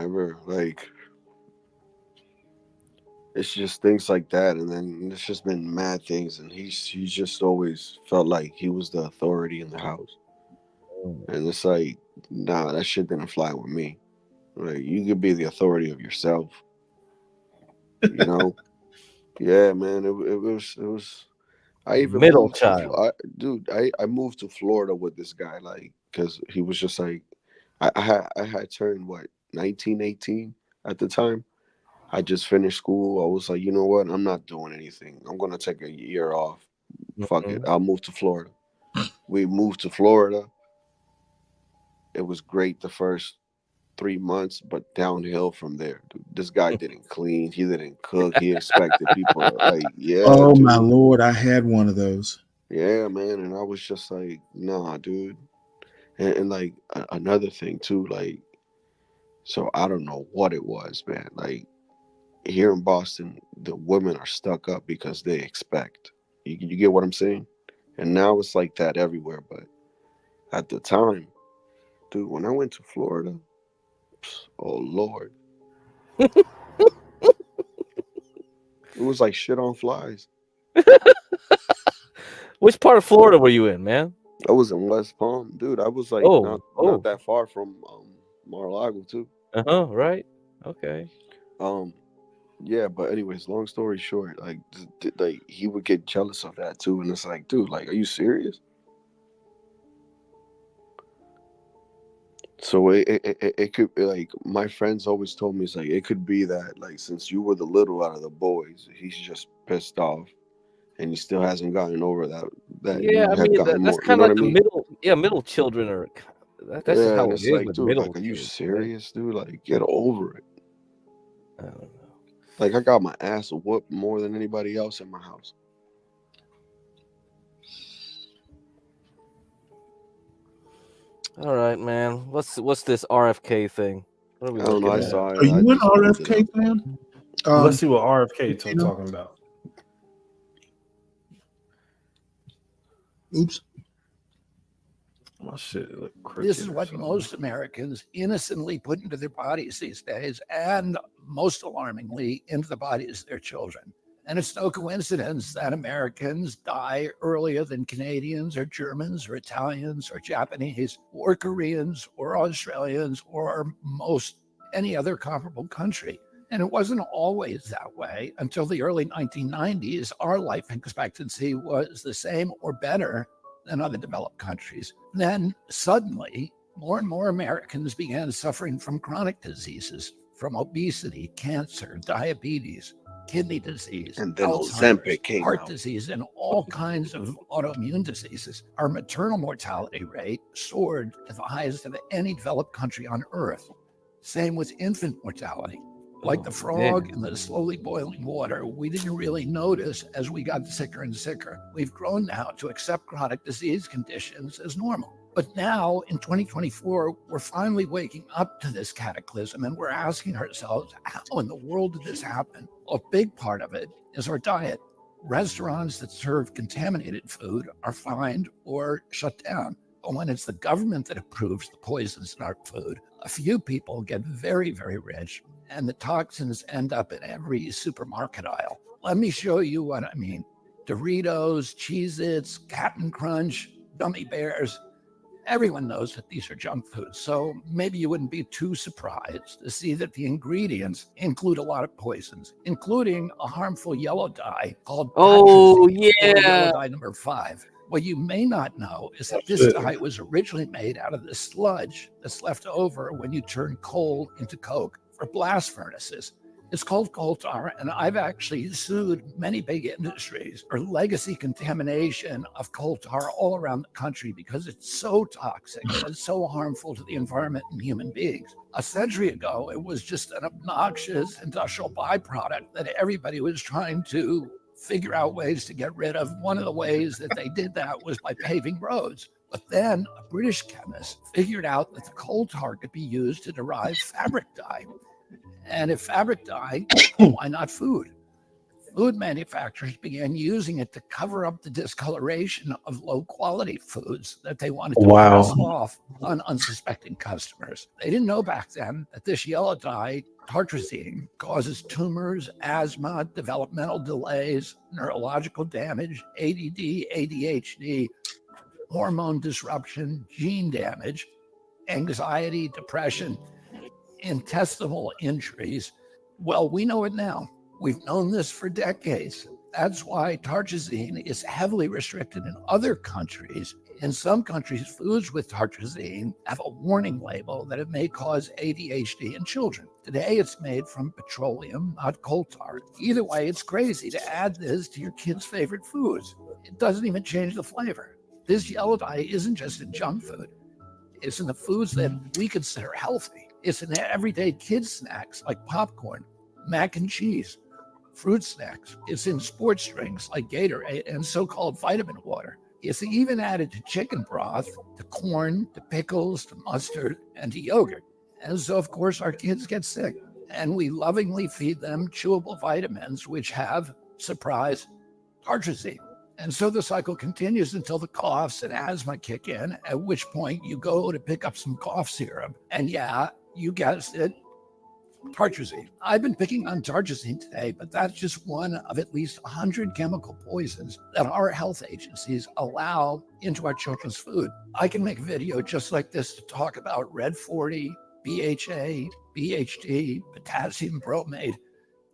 It's just things like that, and then it's just been mad things, and he's just always felt like he was the authority in the house, and it's like, nah, that shit didn't fly with me. Like you could be the authority of yourself, Yeah, man. It was. I even Middle moved child. I moved to Florida with this guy, like, because he was just like, I had turned 19, 18 at the time. I just finished school. I was like, you know what? I'm not doing anything. I'm gonna take a year off. Fuck it. I'll move to Florida. We moved to Florida. It was great the first 3 months, but downhill from there. Dude, this guy didn't clean. He didn't cook. He expected people to Oh dude. my Lord, I had one of those. Yeah, man. And I was just like, nah, dude. And like another thing too, like, so I don't know what it was, man. Like, here in Boston, the women are stuck up because they expect. You get what I'm saying? And now it's like that everywhere. But at the time, dude, when I went to Florida, oh Lord, it was like shit on flies. Which part of Florida were you in, man? I was in West Palm, dude. I was like not that far from Mar-a-Lago too. Right. Okay. Yeah, but anyways, long story short, like he would get jealous of that too, and it's like, dude, like, are you serious? So it could, like, my friends always told me, it's like, it could be that, like, since you were the little out of the boys, he's just pissed off, and he still hasn't gotten over that Yeah, you have gotten that's more. You kind know of what like I the mean? middle children are. That's just Yeah, how and it it's is like, with dude, middle like, are you kids. serious, dude? Like, get over it. I don't know. Like, I got my ass whooped more than anybody else in my house. All right, man. What's this RFK thing? What are we I don't know. looking I at? saw it. Are you I an just pulled it RFK up. fan? Let's see what RFK talking about. Oops. My shit look This is what most Americans innocently put into their bodies these days, and most alarmingly, into the bodies of their children. And it's no coincidence that Americans die earlier than Canadians or Germans or Italians or Japanese or Koreans or Australians or most any other comparable country. And it wasn't always that way until the early 1990s. Our life expectancy was the same or better than other developed countries. Then suddenly, more and more Americans began suffering from chronic diseases, from obesity, cancer, diabetes, kidney disease, and then Alzheimer's, came heart out. disease, and all kinds of autoimmune diseases. Our maternal mortality rate soared to the highest of any developed country on earth. Same with infant mortality. Like the frog in the slowly boiling water, we didn't really notice as we got sicker and sicker. We've grown now to accept chronic disease conditions as normal. But now, in 2024, we're finally waking up to this cataclysm, and we're asking ourselves, how in the world did this happen? A big part of it is our diet. Restaurants that serve contaminated food are fined or shut down. But when it's the government that approves the poisons in our food, a few people get very, very rich, and the toxins end up in every supermarket aisle. Let me show you what I mean. Doritos, Cheez-Its, Captain Crunch, Gummy Bears. Everyone knows that these are junk foods, so maybe you wouldn't be too surprised to see that the ingredients include a lot of poisons, including a harmful yellow dye called yellow dye number 5. What you may not know is that this dye was originally made out of the sludge that's left over when you turn coal into coke for blast furnaces. It's called coal tar, and I've actually sued many big industries for legacy contamination of coal tar all around the country because it's so toxic and it's so harmful to the environment and human beings. A century ago, it was just an obnoxious industrial byproduct that everybody was trying to figure out ways to get rid of. One of the ways that they did that was by paving roads. But then a British chemist figured out that the coal tar could be used to derive fabric dye. And if fabric dye, why not food? Food manufacturers began using it to cover up the discoloration of low-quality foods that they wanted to pass off on unsuspecting customers. They didn't know back then that this yellow dye, tartrazine, causes tumors, asthma, developmental delays, neurological damage, ADD, ADHD, hormone disruption, gene damage, anxiety, depression, intestinal injuries. Well, we know it now. We've known this for decades. That's why tartrazine is heavily restricted in other countries. In some countries, foods with tartrazine have a warning label that it may cause ADHD in children. Today, it's made from petroleum, not coal tar. Either way, it's crazy to add this to your kids' favorite foods. It doesn't even change the flavor. This yellow dye isn't just in junk food. It's in the foods that we consider healthy. It's in everyday kids' snacks like popcorn, mac and cheese, fruit snacks. It's in sports drinks like Gatorade and so-called vitamin water. It's even added to chicken broth, to corn, to pickles, to mustard, and to yogurt. And so, of course, our kids get sick. And we lovingly feed them chewable vitamins, which have, surprise, tartrazine. And so the cycle continues until the coughs and asthma kick in, at which point you go to pick up some cough syrup. And yeah, you guessed it, tartrazine. I've been picking on tartrazine today, but that's just one of at least 100 chemical poisons that our health agencies allow into our children's food. I can make a video just like this to talk about Red 40, BHA, BHD, potassium bromate,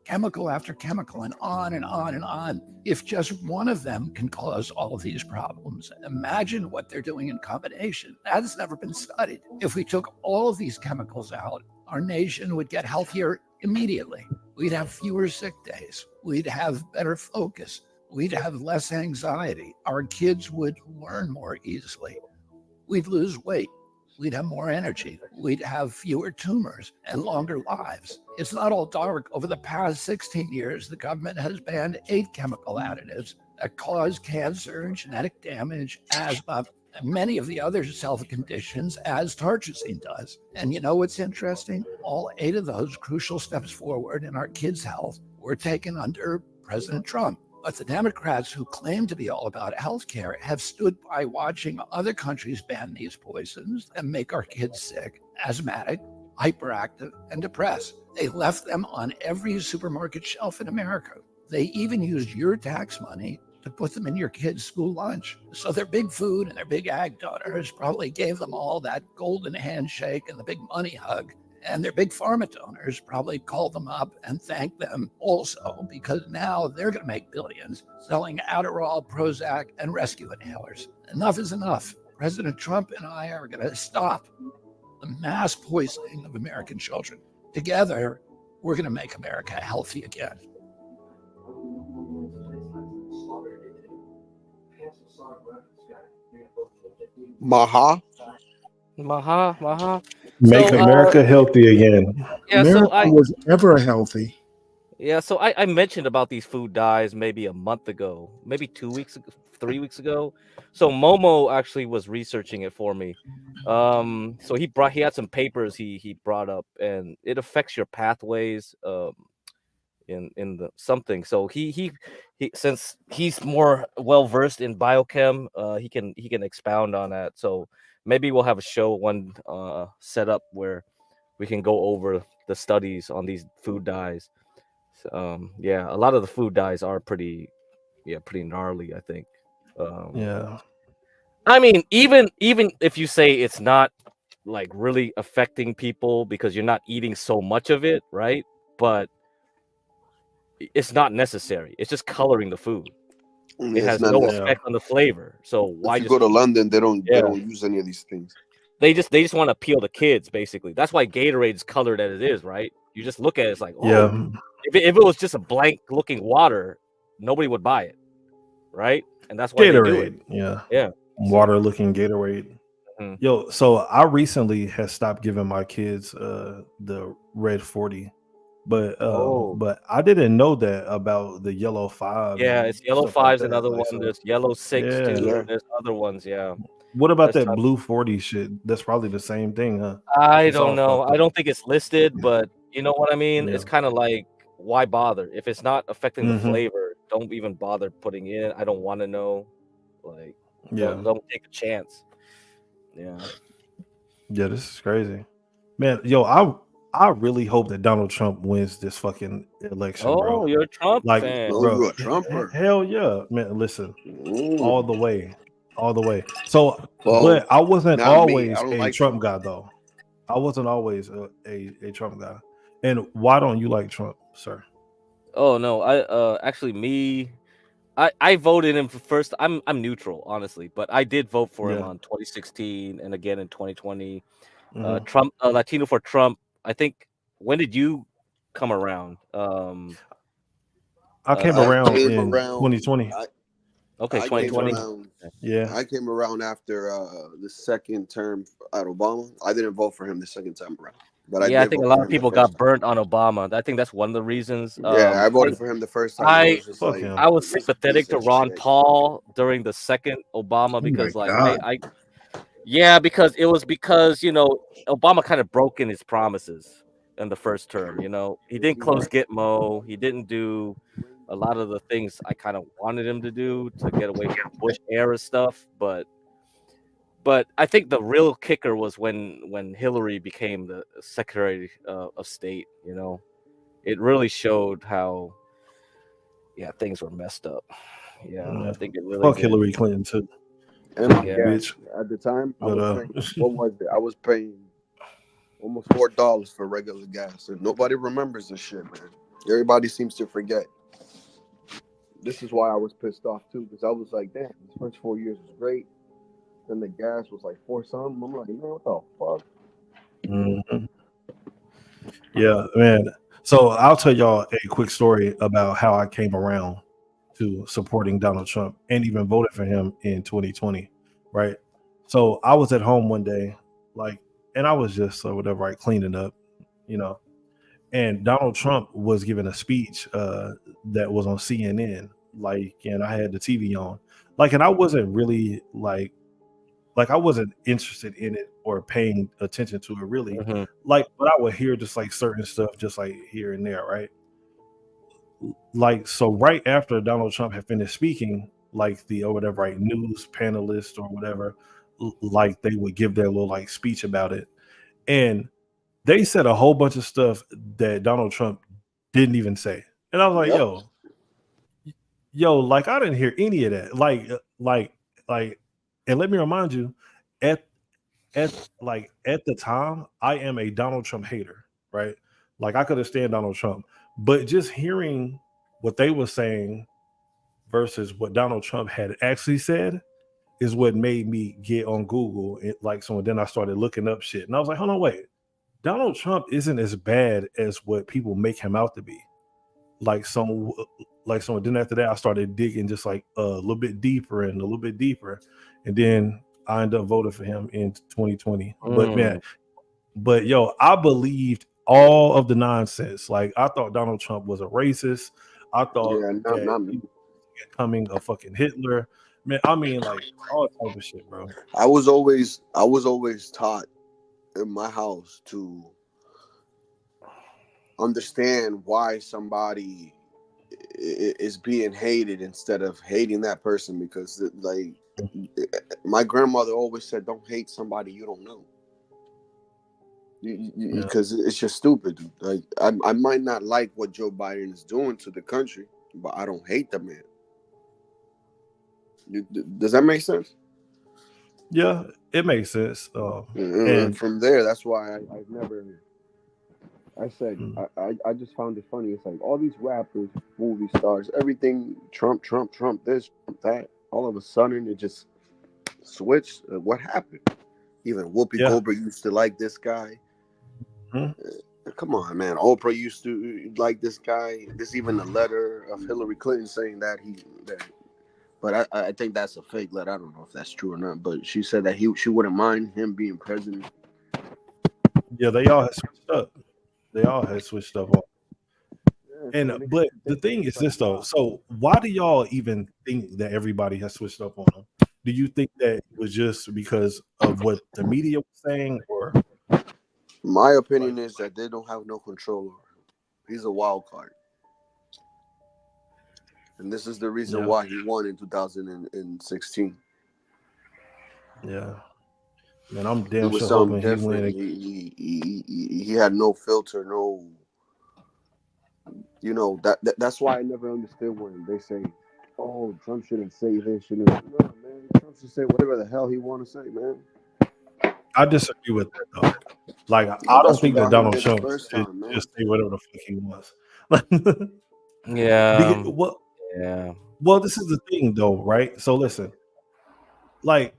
chemical after chemical, and on and on and on. If just one of them can cause all of these problems, imagine what they're doing in combination. That's never been studied. If we took all of these chemicals out, our nation would get healthier immediately. We'd have fewer sick days. We'd have better focus. We'd have less anxiety. Our kids would learn more easily. We'd lose weight. We'd have more energy. We'd have fewer tumors and longer lives. It's not all dark. Over the past 16 years, the government has banned 8 chemical additives that cause cancer, genetic damage, asthma, and many of the other health conditions as tartrazine does. And you know what's interesting? All 8 of those crucial steps forward in our kids' health were taken under President Trump. But the Democrats who claim to be all about healthcare have stood by watching other countries ban these poisons and make our kids sick, asthmatic, hyperactive, and depressed. They left them on every supermarket shelf in America. They even used your tax money to put them in your kids' school lunch. So their big food and their big ag donors probably gave them all that golden handshake and the big money hug. And their big pharma donors probably called them up and thanked them also, because now they're going to make billions selling Adderall, Prozac, and rescue inhalers. Enough is enough. President Trump and I are going to stop the mass poisoning of American children. Together, we're going to make America healthy again. Maha. Maha. Make America healthy again. Yeah, America was ever healthy. Yeah, so I mentioned about these food dyes maybe a month ago, maybe 2 weeks ago, 3 weeks ago. So Momo actually was researching it for me. So he had some papers he brought up, and it affects your pathways in the something. So he since he's more well versed in biochem, he can expound on that. So maybe we'll have a show one set up where we can go over the studies on these food dyes. Yeah, a lot of the food dyes are pretty gnarly, I think. Yeah. I mean, even if you say it's not like really affecting people because you're not eating so much of it, right? But it's not necessary. It's just coloring the food. It It's has not no necessary. effect on the flavor. So why If you just go to London, they don't use any of these things. They just want to appeal to kids, basically. That's why Gatorade's colored as it is, right? You just look at it, it's like, oh, Yeah. if it was just a blank looking water, nobody would buy it, right? And that's why they do it. Yeah. Yeah. Water looking Gatorade. Mhm. Yo, so I recently has stopped giving my kids the red 40. But I didn't know that about the yellow 5. Yeah, and it's yellow stuff like 5's another that. Like, one. so, There's yellow 6 yeah. too. And there's other ones, yeah. What about That's that tough. blue 40 shit? That's probably the same thing, huh? I It's all don't know. fucked I up. don't think it's listed, but you know what I mean? Yeah. It's kind of like, why bother? If it's not affecting the Mhm. flavor, don't even bother putting it in. I don't want to know. Like, Yeah. don't take a chance. Yeah. Yeah, this is crazy. Man, yo, I really hope that Donald Trump wins this fucking election, bro. Oh, you're a Trump Like, fan. Oh, bro, you a Trumper? hell yeah, man. Listen, Mm. all the way, all the way. So, Well, but I wasn't not me. always I don't a like Trump guy, though. I wasn't always a Trump guy. And why don't you like Trump, sir? Oh no, actually me, I voted him for first. I'm neutral, honestly, but I did vote for him Yeah. on 2016 and again in 2020. Mhm. Trump, Latino for Trump. I think, when did you come around? I came I around came in around. 2020. Okay, I came 2020. around. Yeah. I came around after the second term at Obama. I didn't vote for him the second time around, but Yeah, I did think a vote lot for of him the people first got time. burnt on Obama. I think that's one of the reasons. Yeah, I voted for him the first time. I was just Fuck like, him. I was this sympathetic piece to of Ron shit. Paul during the second Obama because, my like, God. yeah, because it was because Obama kind of broke in his promises in the first term. He didn't close Gitmo. He didn't do a lot of the things I kind of wanted him to do to get away from Bush era stuff. But I think the real kicker was when Hillary became the Secretary of State. It really showed how things were messed up. Yeah, Yeah. I think it really Fuck did. Hillary Clinton too. And my Yeah. gas at the time, I But was paying. What was it? I was paying almost $4 for regular gas, and nobody remembers this shit, man. Everybody seems to forget. This is why I was pissed off too, because I was like, damn, this first 4 years was great. Then the gas was like 4 something. I'm like, man, what the fuck? Mhm. Yeah, man. So I'll tell y'all a quick story about how I came around to supporting Donald Trump and even voted for him in 2020. Right. So I was at home one day, and I was just whatever, right, cleaning up, and Donald Trump was giving a speech that was on CNN, and I had the TV on, and I wasn't really I wasn't interested in it or paying attention to it really. Mhm. But I would hear just certain stuff just here and there, right? So right after Donald Trump had finished speaking, the or whatever, right, news panelists or whatever, they would give their little speech about it. And they said a whole bunch of stuff that Donald Trump didn't even say. And I was like, yo, I didn't hear any of that. And let me remind you, at the time, I am a Donald Trump hater, right? I could stand Donald Trump, but just hearing what they were saying versus what Donald Trump had actually said is what made me get on Google. And then I started looking up shit, and I was like, hold on, wait, Donald Trump isn't as bad as what people make him out to be. So then after that, I started digging just a little bit deeper and a little bit deeper, and then I ended up voting for him in 2020. But man, But yo, I believed all of the nonsense. Like I thought Donald Trump was a racist. I thought that he was becoming a fucking Hitler. Man, I mean, like all type of shit, bro. I was always taught in my house to understand why somebody is being hated instead of hating that person, because like my grandmother always said, don't hate somebody you don't know, because it's just stupid. Like I might not like what Joe Biden is doing to the country, but I don't hate the man. Does that make sense? Yeah, it makes sense. And from there, that's why I've never. I said I just found it funny. It's like all these rappers, movie stars, everything Trump, this, Trump that. All of a sudden, it just switched. What happened? Even Whoopi Goldberg used to like this guy. Come on, man. Oprah used to like this guy. There's even a letter of Hillary Clinton saying that but I think that's a fake letter. I don't know if that's true or not. But she said that she wouldn't mind him being president. Yeah, they all had switched up. They all had switched up. But the thing is this though. So why do y'all even think that everybody has switched up on him? Do you think that it was just because of what the media was saying, or? My opinion is that they don't have no control over him. He's a wild card. And this is the reason why he won in 2016. Yeah. Man, I'm damn sure hoping he win. He had no filter, no. You know, that's why I never understood when they say, "Oh, Trump shouldn't say this, shouldn't." No, man, Trump should say whatever the hell he want to say, man. I disagree with that though. Like, I don't think that Donald Trump should just say whatever the fuck he wants. Yeah. Well, this is the thing though, right? So listen, like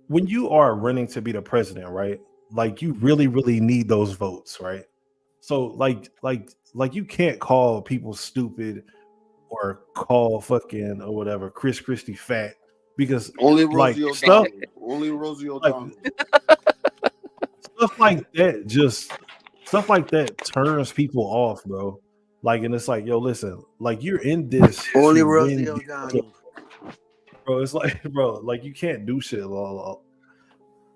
when you are running to be the president, right? Like you really, really need those votes, right? So like you can't call people stupid or call fucking or whatever Chris Christie fat because only like Rosie stuff, only Rosie O'Donnell. Stuff like that turns people off, bro. Like, and it's like, yo, listen, like you're in this only Rosie O'Donnell. Bro, it's like, bro, like you can't do shit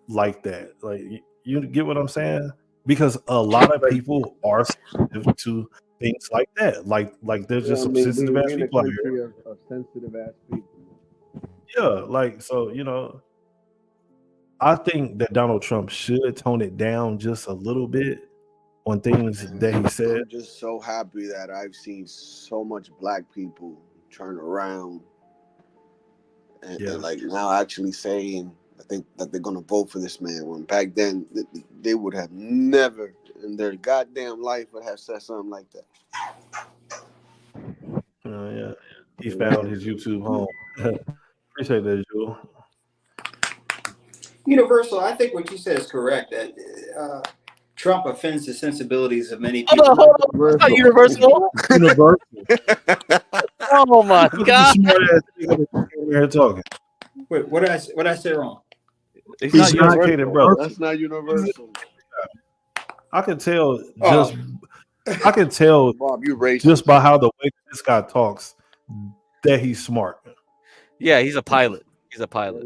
like that. Like, you get what I'm saying? Because a lot of people are sensitive to things like that. Like there's just some sensitive ass people out here. Of sensitive ass people. Yeah, like so, you know. I think that Donald Trump should tone it down just a little bit on things that he said. I'm just so happy that I've seen so much black people turn around and like now actually saying I think that they're gonna vote for this man. When back then they would have never in their goddamn life would have said something like that. Yeah, he found his YouTube home. Appreciate that, Jewel. Universal, I think what you said is correct. That Trump offends the sensibilities of many people. Hold on. It's not Universal. Oh my God! Talking. Wait, what did I say wrong? He's not Universal, bro. That's not Universal. I can tell I can tell Bob, you racist. Just by how the way this guy talks that he's smart. Yeah, he's a pilot. He's a pilot.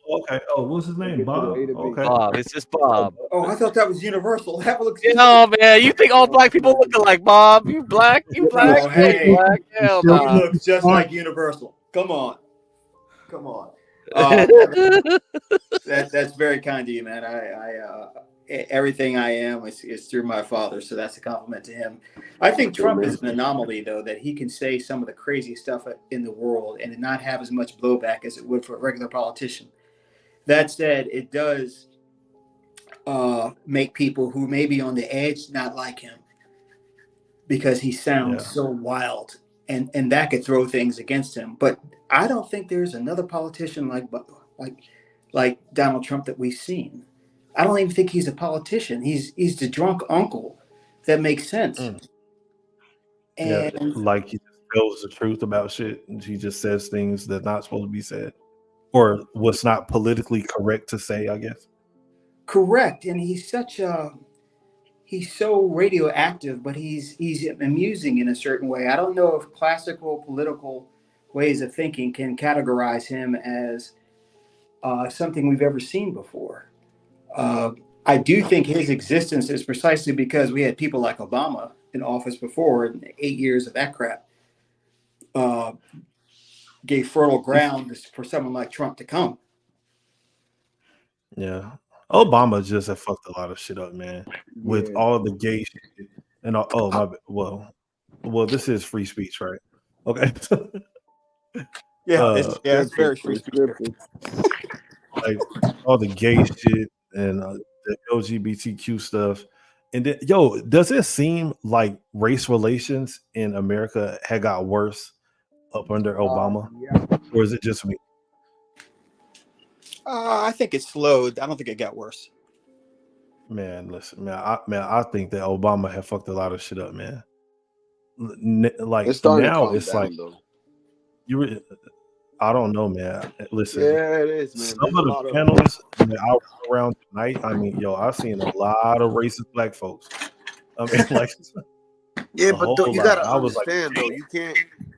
Okay. Oh, what's his name? Bob. Okay. Bob. It's just Bob. Oh, I thought that was Universal. That looks. No, man. You think all black people look like Bob? You black? You black? Oh, hey, you black? Hell he no. looks just like Universal. Come on. That's very kind of you, man. I everything I am is through my father, so that's a compliment to him. I think Trump is an anomaly, though, that he can say some of the crazy stuff in the world and not have as much blowback as it would for a regular politician. That said, it does make people who may be on the edge not like him because he sounds so wild, and that could throw things against him. But I don't think there's another politician like Donald Trump that we've seen. I don't even think he's a politician. He's the drunk uncle that makes sense. And like he tells the truth about shit, and he just says things that's not supposed to be said, or what's not politically correct to say, I guess. Correct, and he's so radioactive, but he's amusing in a certain way. I don't know if classical political ways of thinking can categorize him as something we've ever seen before. I do think his existence is precisely because we had people like Obama in office before, and 8 years of that crap gave fertile ground for someone like Trump to come. Yeah. Obama just had fucked a lot of shit up, man. With all the gay shit and all, my well, this is free speech, right? Okay. It's very free speech. Like all the gay shit and the LGBTQ stuff. And then, does it seem like race relations in America had got worse up under Obama? Or is it just me? I think it slowed. I don't think it got worse. Man, listen, I think that Obama had fucked a lot of shit up, man. Like now, it's down, like though. I don't know, man. Listen, yeah, it is, man. Some of the panels that I was around tonight, I mean, I've seen a lot of racist black folks. I mean, like, yeah, but you gotta understand, like, though,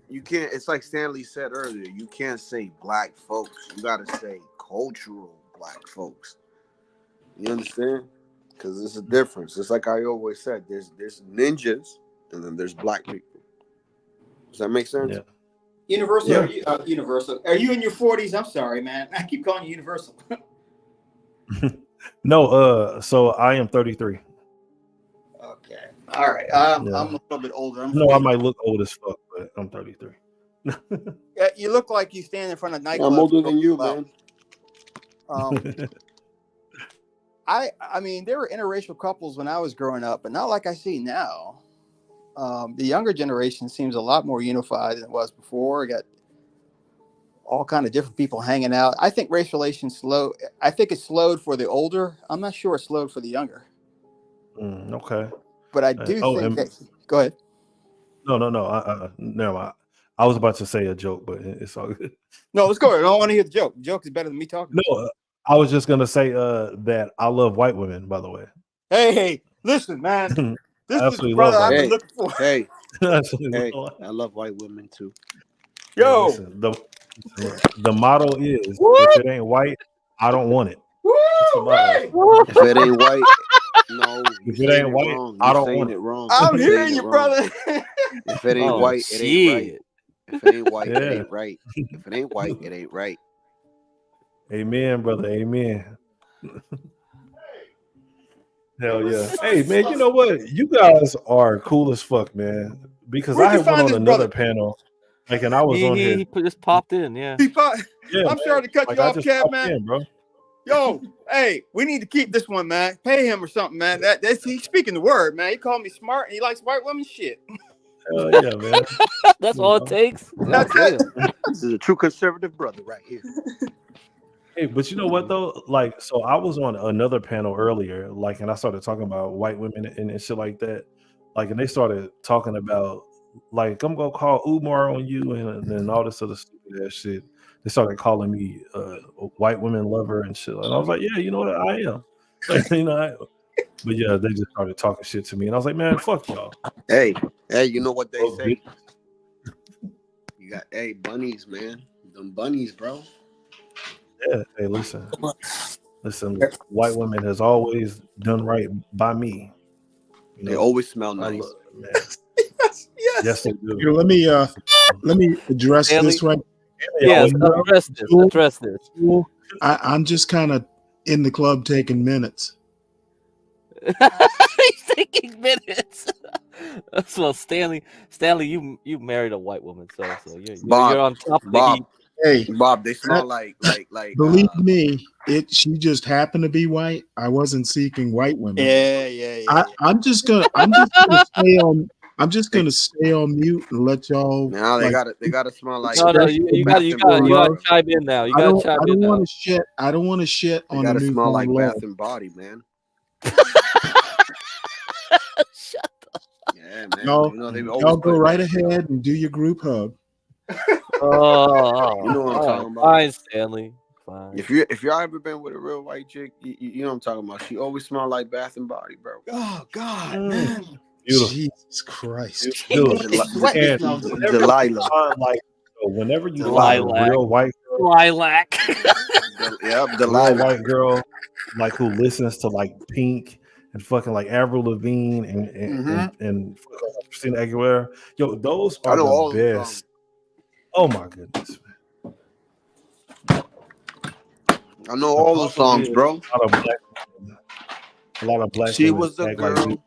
you can't. It's like Stanley said earlier. You can't say black folks. You gotta say cultural black folks. You understand? Because there's a difference. It's like I always said. There's ninjas, and then there's black people. Does that make sense? Yeah. Universal, yeah. Universal. Are you in your 40s? I'm sorry, man. I keep calling you Universal. No, so I am 33. Okay. All right. I'm a little bit older. I might look old as fuck, but I'm 33. Yeah, you look like you stand in front of nightclubs. I'm older than you, man. I mean, there were interracial couples when I was growing up, but not like I see now. The younger generation seems a lot more unified than it was before. You got all kind of different people hanging out. I think race relations slow. I think it slowed for the older. I'm not sure it slowed for the younger. Okay. But I do think that. Go ahead. No. Never mind. I was about to say a joke, but it's all good. No, let's go ahead. I don't want to hear the joke. The joke is better than me talking. No, I was just gonna say that I love white women. By the way. Hey, listen, man. This is the brother I've been looking for. Hey, I love white women too. Yo, listen, the motto is if it ain't white, I don't want it. If it ain't white, no. If it ain't white, I don't want it. Wrong. I'm hearing you, brother. If it ain't white, it ain't right. If it ain't white, it ain't right. If it ain't white, it ain't right. Amen, brother. Amen. Hell yeah. Hey, man, you know what? You guys are cool as fuck, man. Because I had went on another panel. Like, and I was on here. He just popped in, yeah. I'm sorry to cut you off, Kev, man. Bro. Yo, hey, we need to keep this one, man. Pay him or something, man. He's speaking the word, man. He called me smart and he likes white women shit. Hell yeah, man. That's all it takes. That's it. This is a true conservative brother right here. Hey, but you know what though? Like, so I was on another panel earlier, like, and I started talking about white women and shit like that. Like, and they started talking about, like, I'm gonna call Umar on you and all this other stupid ass shit. They started calling me a white women lover and shit. And I was like, yeah, you know what? I am. Like, you know, but yeah, they just started talking shit to me. And I was like, man, fuck y'all. Hey, you know what they say? You got, bunnies, man. Them bunnies, bro. Yeah, hey, listen. White women has always done right by me. You know, they always smell nice. Yes, they do. Here, let me address this right. Yes, address this. I'm just kind of in the club taking minutes. He's taking minutes. So Stanley, you married a white woman, so you're on top of Bob. Hey, Bob, they smell like. Believe me, she just happened to be white. I wasn't seeking white women. Yeah. I'm just gonna stay on mute and let y'all. Now they gotta smell like. No, you gotta chime in now. You gotta chime in now. I don't want to shit on the new. Gotta smell like Bath and Body, man. Shut up. Yeah, man. No, y'all go right that ahead and do your group hug. Oh, you know what I'm talking about. Fine, Stanley. 5. If y'all ever been with a real white chick, you know what I'm talking about. She always smell like Bath and Body, bro. Oh God, man. Beautiful. Jesus Christ. Dude, Sweat and smells. Delilah. like whenever you Delilah. find a real white girl, Lilac. Yep, real Delilah. white girl, like who listens to like Pink and fucking like Avril Lavigne and Christina Aguilera. Yo, those I are know all the those best. songs. Oh my goodness, man. I know all the songs, bro. A lot of black She women was the act like girl. dudes.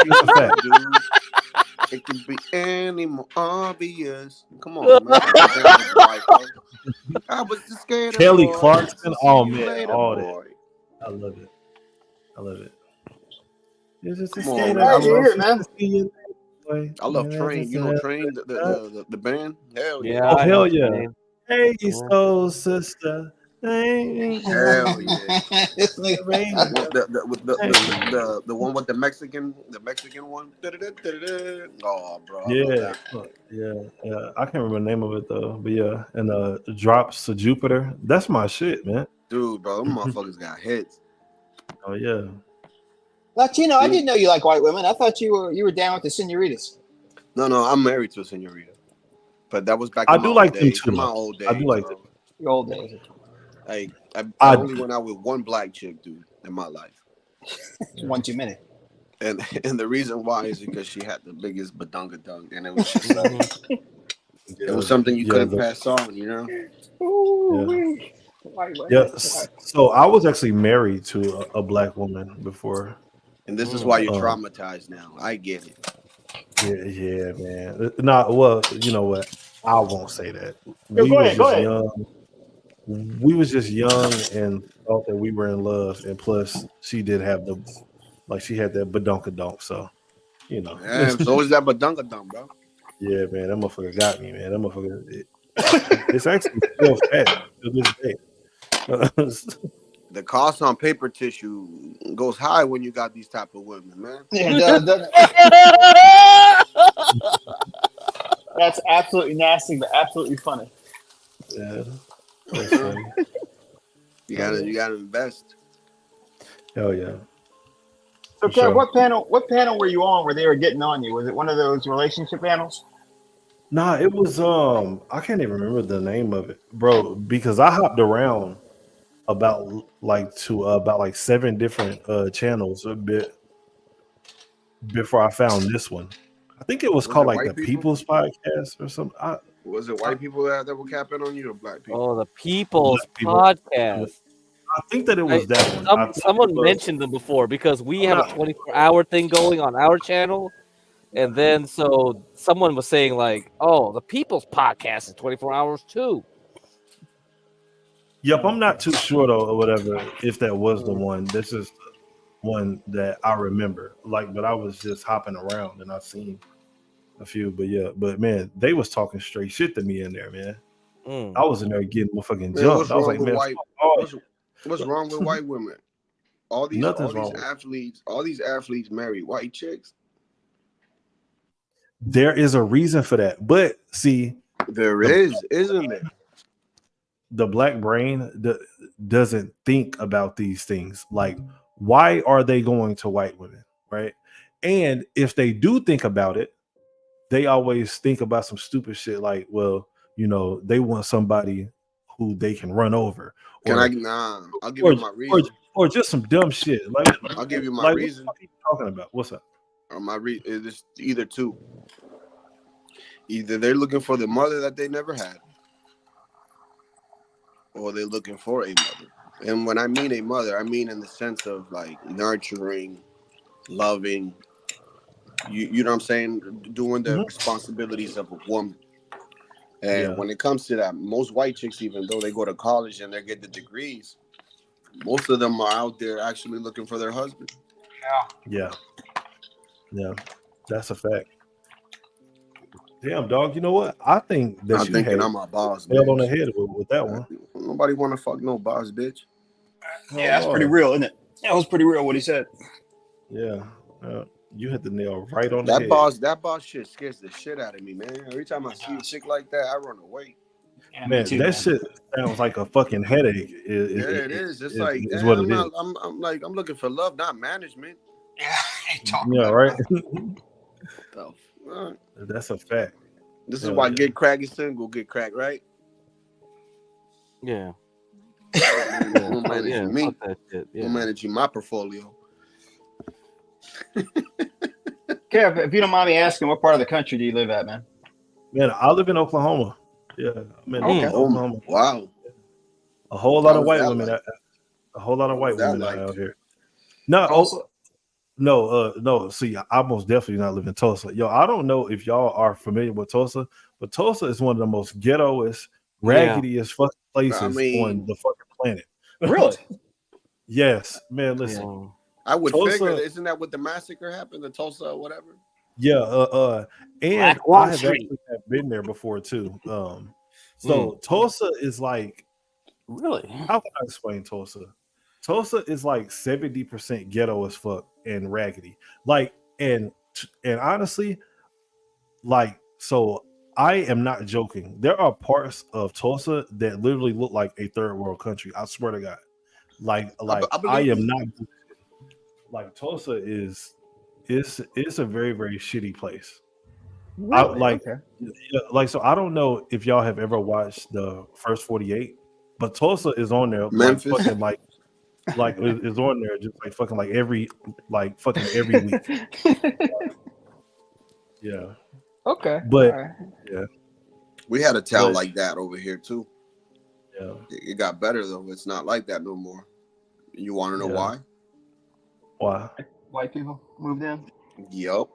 She was the dude. It could be any more obvious. Come on, man. I was down with the white folks. I was just scared. Kelly boy. Clarkson. See Oh you man, later, all boy. that. I love it. I love it. You're just a Come on, skater. man. I Glad you're love here, man. you. I love Train. You know Train, the band. Hell yeah. Yeah, Oh I hell know yeah! Train. Hey, Yeah. soul sister. Hey, Hell yeah. This nigga- The one with the Mexican one. Oh, bro, I love yeah, that. yeah. I can't remember the name of it though, but yeah, and drops to Jupiter. That's my shit, man. Dude, bro, them motherfuckers got hits. Oh yeah. Latino, I didn't know you like white women. I thought you were down with the senoritas. No, I'm married to a senorita. But that was back I in my do old like them days. too. In my old days, I do like bro. them. The old days. I I only went out with one black chick, dude, in my life. It's one too many. And the reason why is because she had the biggest badunga dung, and it was just like it was something you couldn't pass on, you know. Ooh, Yeah. So I was actually married to a black woman before. And this is why you're traumatized now. I get it. Yeah, man. Well, you know what? I won't say that. Go ahead. Young. We was just young and thought that we were in love, and plus she did have she had that badunkadunk, so you know. Yeah, so is that badunga dung, bro. Yeah, man, that motherfucker got me, man. That motherfucker. It's actually still fat to this day. The cost on paper tissue goes high when you got these type of women, man. Yeah, that's absolutely nasty, but absolutely funny. Yeah, that's funny. You gotta invest. Hell yeah. So, Kev, what panel were you on where they were getting on you? Was it one of those relationship panels? Nah, it was I can't even remember the name of it, bro, because I hopped around about 7 different channels a bit before I found this one. I think it was called like the People's Podcast or something. Was it white people that were capping on you or black people? Oh, the People's Podcast. I think that it was that one. Someone mentioned them before because we have a 24-hour thing going on our channel. And then so someone was saying like, oh, the People's Podcast is 24 hours too. Yep, I'm not too sure though or whatever if that was the one. This is the one that I remember. But I was just hopping around and I seen a few. But yeah, man, they was talking straight shit to me in there, man. I was in there getting fucking jumped. I was like, man, what's wrong with white women? All these athletes marry white chicks. There is a reason for that, but see, isn't there? The black brain doesn't think about these things. Like, why are they going to white women, right? And if they do think about it, they always think about some stupid shit like, well, you know, they want somebody who they can run over. I'll give you my reason. Or just some dumb shit. I'll give you my reason. What are you talking about? What's up? My reason is either two. Either they're looking for the mother that they never had, or they're looking for a mother. And when I mean a mother, I mean in the sense of like nurturing, loving, you know what I'm saying? Doing the responsibilities of a woman. And when it comes to that, most white chicks, even though they go to college and they get the degrees, most of them are out there actually looking for their husband. Yeah. That's a fact. Damn, dog. You know what? I think that you had I'm a boss. Nailed on the head with that one. Nobody want to fuck no boss, bitch. Yeah, that's pretty real, isn't it? That was pretty real what he said. Yeah. You hit the nail right on the head. That boss shit scares the shit out of me, man. Every time I see a chick like that, I run away. Yeah, Man, too, that man. shit sounds like a fucking headache. It is. It's like, is damn, what it is. I'm like, I'm looking for love, not management. Yeah, right. That's a fact. This is why Get Crack is single. Get Crack, right? Yeah. Who's managing me? Yeah. Who's managing my portfolio? Kev, if you don't mind me asking, what part of the country do you live at, man? Man, I live in Oklahoma. Yeah, I'm in Oklahoma. Wow. A whole lot of white women. A whole lot of white women out here. No, no. See, I most definitely not live in Tulsa. Yo, I don't know if y'all are familiar with Tulsa, but Tulsa is one of the most ghettoest, raggediest fucking places on the fucking planet. Really? Yes, man. Listen, I would Tulsa, figure, isn't that what the massacre happened in Tulsa or whatever? Yeah, and I have actually been there before too. So Tulsa is like, really? How can I explain Tulsa? Tulsa is like 70% ghetto as fuck and raggedy. Like, and honestly, like, so I am not joking. There are parts of Tulsa that literally look like a third world country. I swear to God. Like I am not like Tulsa is it's a very, very shitty place. Really? So I don't know if y'all have ever watched the First 48, but Tulsa is on there Memphis. like is on there just like fucking like every week. Yeah. Okay. But right. We had a town like that over here too. Yeah. It got better though. It's not like that no more. You want to know why? Why? White people moved in? Yep.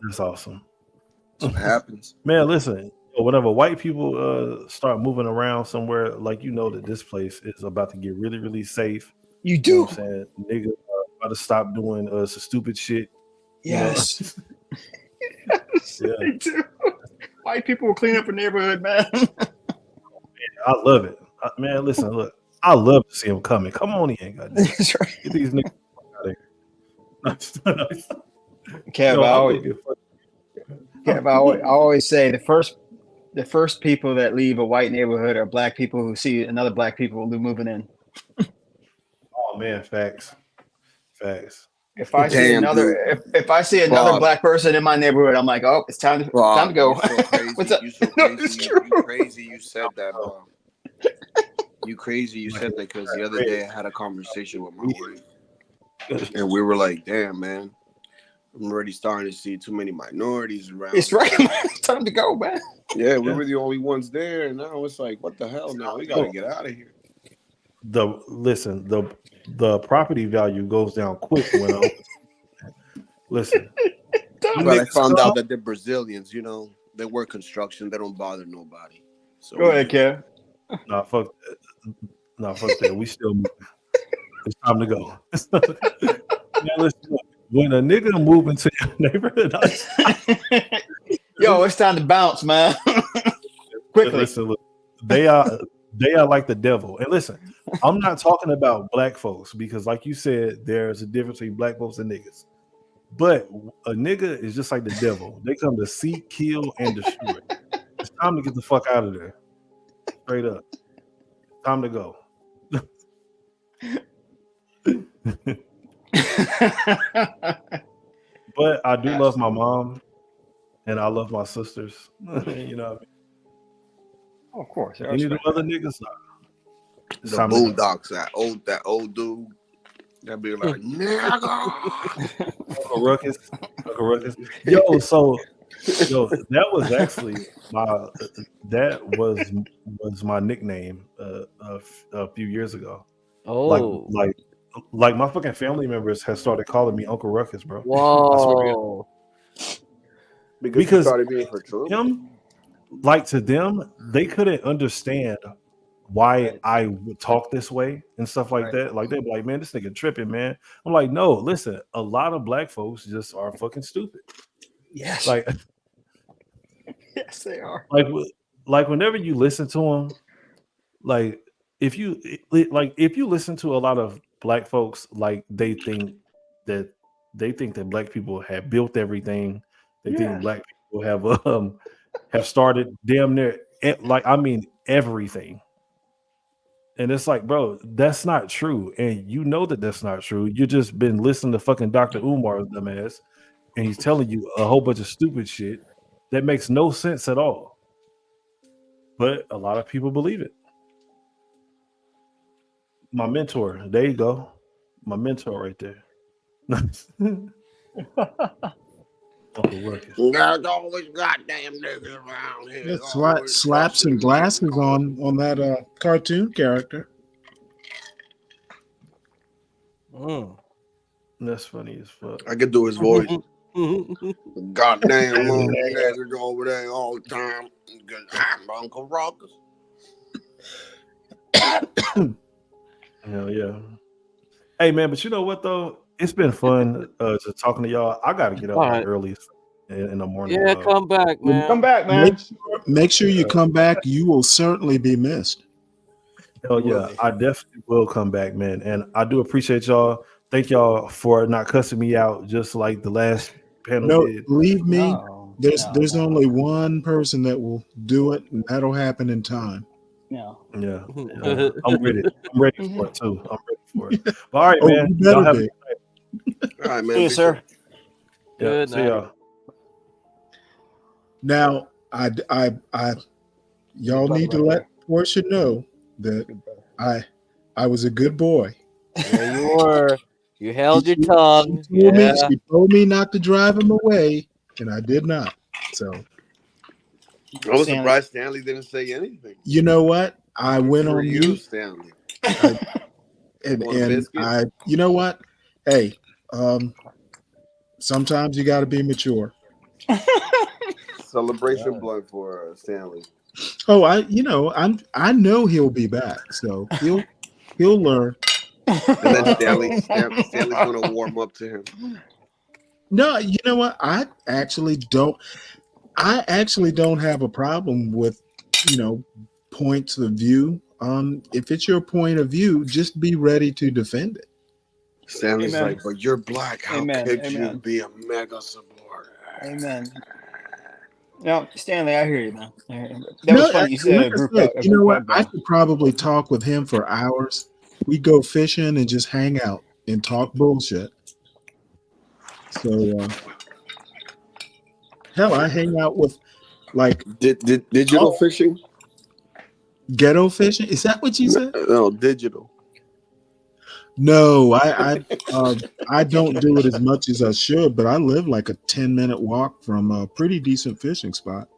That's awesome. That's what happens. Man, listen, whenever white people start moving around somewhere, like, you know that this place is about to get really, really safe. You do. You know what I'm saying? Niggas are about to stop doing some stupid shit. Yes. Yes, they do. White people will clean up a neighborhood, man. I love it. Man, listen, look, I love to see them coming. Come on in, goddamn. That's right. Get these niggas out of here. Kev, I always say the first people that leave a white neighborhood are black people who see another black people moving in. Oh man, facts. If I see another black person in my neighborhood, I'm like, oh, it's time to go. What's up? You're so crazy. You crazy. You said that. You crazy. You said that because the other day I had a conversation with my wife, and we were like, "Damn, man, I'm already starting to see too many minorities around." It's right. It's time to go, man. Yeah, we were the only ones there, and now it's like, what the hell? Now we gotta get out of here. The property value goes down quick when I listen. But I found out that they're Brazilians. You know, they work construction. They don't bother nobody. So go ahead, Kev. Nah, fuck that. We still moving. It's time to go. Now, listen, when a nigga move into your neighborhood, yo, it's time to bounce, man. Quickly. Listen, look, they are like the devil. And listen, I'm not talking about black folks because, like you said, there's a difference between black folks and niggas. But a nigga is just like the devil. They come to seek, kill, and destroy. It's time to get the fuck out of there. Straight up. Time to go. But I do love my mom and I love my sisters. You know what I mean? Oh, of course. Any of the other niggas? The Boondocks, that old dude. That'd be like, nigga. Uncle Ruckus. Yo, so that was actually my nickname a few years ago. Oh, like my fucking family members have started calling me Uncle Ruckus, bro. Whoa. Because you started being for true. Like to them, they couldn't understand why I would talk this way and stuff like that. Like they'd be like, man, this nigga tripping, man. I'm like, no, listen, a lot of black folks just are fucking stupid. Yes. Like, yes, they are. Like whenever you listen to them, like if you listen to a lot of black folks, like they think that black people have built everything. They think black people have started damn near like I mean everything. And it's like, bro, that's not true. And you know that that's not true. You just been listening to fucking Dr. Umar, dumbass, and he's telling you a whole bunch of stupid shit that makes no sense at all. But a lot of people believe it. My mentor, there you go. My mentor right there. Uncle Ruckus. There's always goddamn niggas around here. Slaps and glasses on that cartoon character. That's funny as fuck. I could do his voice. Goddamn niggas over there all the time. I'm Uncle Ruckus. Hell yeah. Hey man, but you know what though? It's been fun just talking to y'all. I gotta get up early in the morning. Yeah, come back, man. Come back, man. Make sure you come back. You will certainly be missed. Hell yeah, I definitely will come back, man. And I do appreciate y'all. Thank y'all for not cussing me out just like the last panel did. Believe me, there's only one person that will do it, and that'll happen in time. Yeah. I'm ready. I'm ready for it too. I'm ready for it. But all right, man. You Y'all have better be. All right, man. See you, sir. Yeah, see y'all. Now, y'all need to let Portia know that I was a good boy. Yeah, you were. You held your tongue. She told me not to drive him away, and I did not. So I was surprised Stanley didn't say anything. you know what? I went For on you, mute, Stanley. and I. You know what? Hey, sometimes you got to be mature. Celebration blood for Stanley. Oh, I know he'll be back, so he'll learn. And then Stanley's going to warm up to him. No, you know what? I actually don't have a problem with, points of view. If it's your point of view, just be ready to defend it. Stanley's Amen. like, but you're black. How could you be a mega supporter? Amen. No, Stanley, I hear you, man. That was funny. You said you know what? I could probably talk with him for hours. We go fishing and just hang out and talk bullshit. So, hell, I hang out with like digital fishing. Ghetto fishing? Is that what you said? No, digital. No, I don't do it as much as I should, but I live like a 10-minute walk from a pretty decent fishing spot.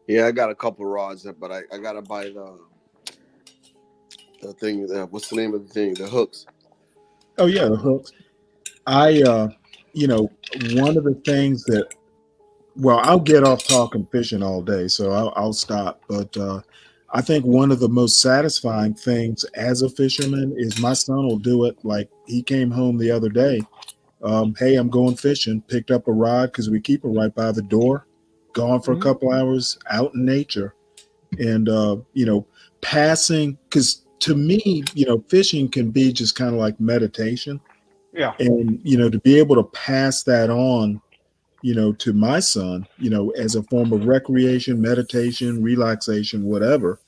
Yeah, I got a couple rods, but I gotta buy the thing. What's the name of the thing? The hooks. Oh yeah, the hooks. One of the things that, well, I'll get off talking fishing all day, so I'll stop. But I think one of the most satisfying things as a fisherman is my son will do it. Like he came home the other day. Hey, I'm going fishing. Picked up a rod because we keep it right by the door. Gone for a couple hours out in nature, and passing, because to me, fishing can be just kind of like meditation. Yeah. And to be able to pass that on, to my son, as a form of recreation, meditation, relaxation, whatever.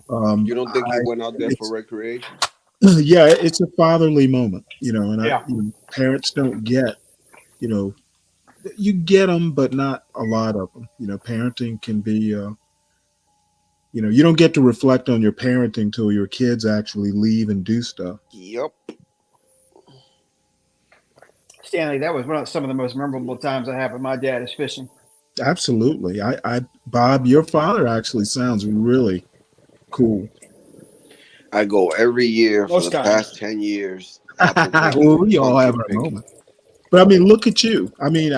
You don't think he went out there for recreation? Yeah, it's a fatherly moment, and parents don't get, you get them, but not a lot of them. Parenting can be, you don't get to reflect on your parenting till your kids actually leave and do stuff. Yep. Stanley, that was some of the most memorable times I had with my dad is fishing. Absolutely. Bob, your father actually sounds really cool. I go every year for the past 10 years. Well, we all have our moment. But I mean, look at you. I mean,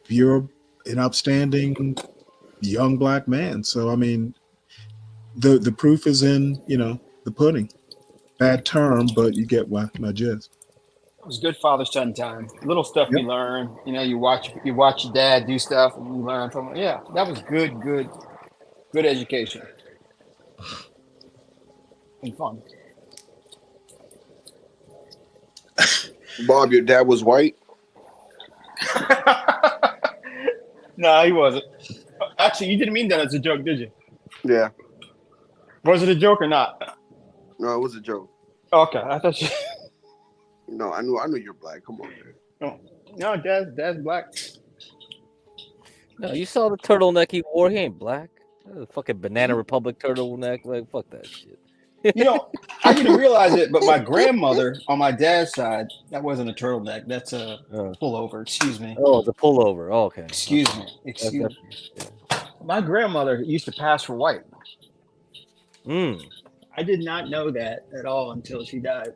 you're an upstanding young black man. So I mean, the proof is in, the pudding. Bad term, but you get my gist. It was good father-son time. Little stuff you learn. You watch your dad do stuff and you learn from it. Yeah, that was good education. And fun. Bob, your dad was white? No, he wasn't. Actually, you didn't mean that as a joke, did you? Yeah. Was it a joke or not? No, it was a joke. Okay, I thought you. No, I knew you're black. Come on, man. No, Dad's black. No, you saw the turtleneck he wore. He ain't black. That was a fucking Banana Republic turtleneck. Like, fuck that shit. You know, I didn't realize it, but my grandmother on my dad's side, that wasn't a turtleneck. That's a pullover. Excuse me. Oh, it's a pullover. Oh, okay. Excuse me. Excuse me. My grandmother used to pass for white. I did not know that at all until she died.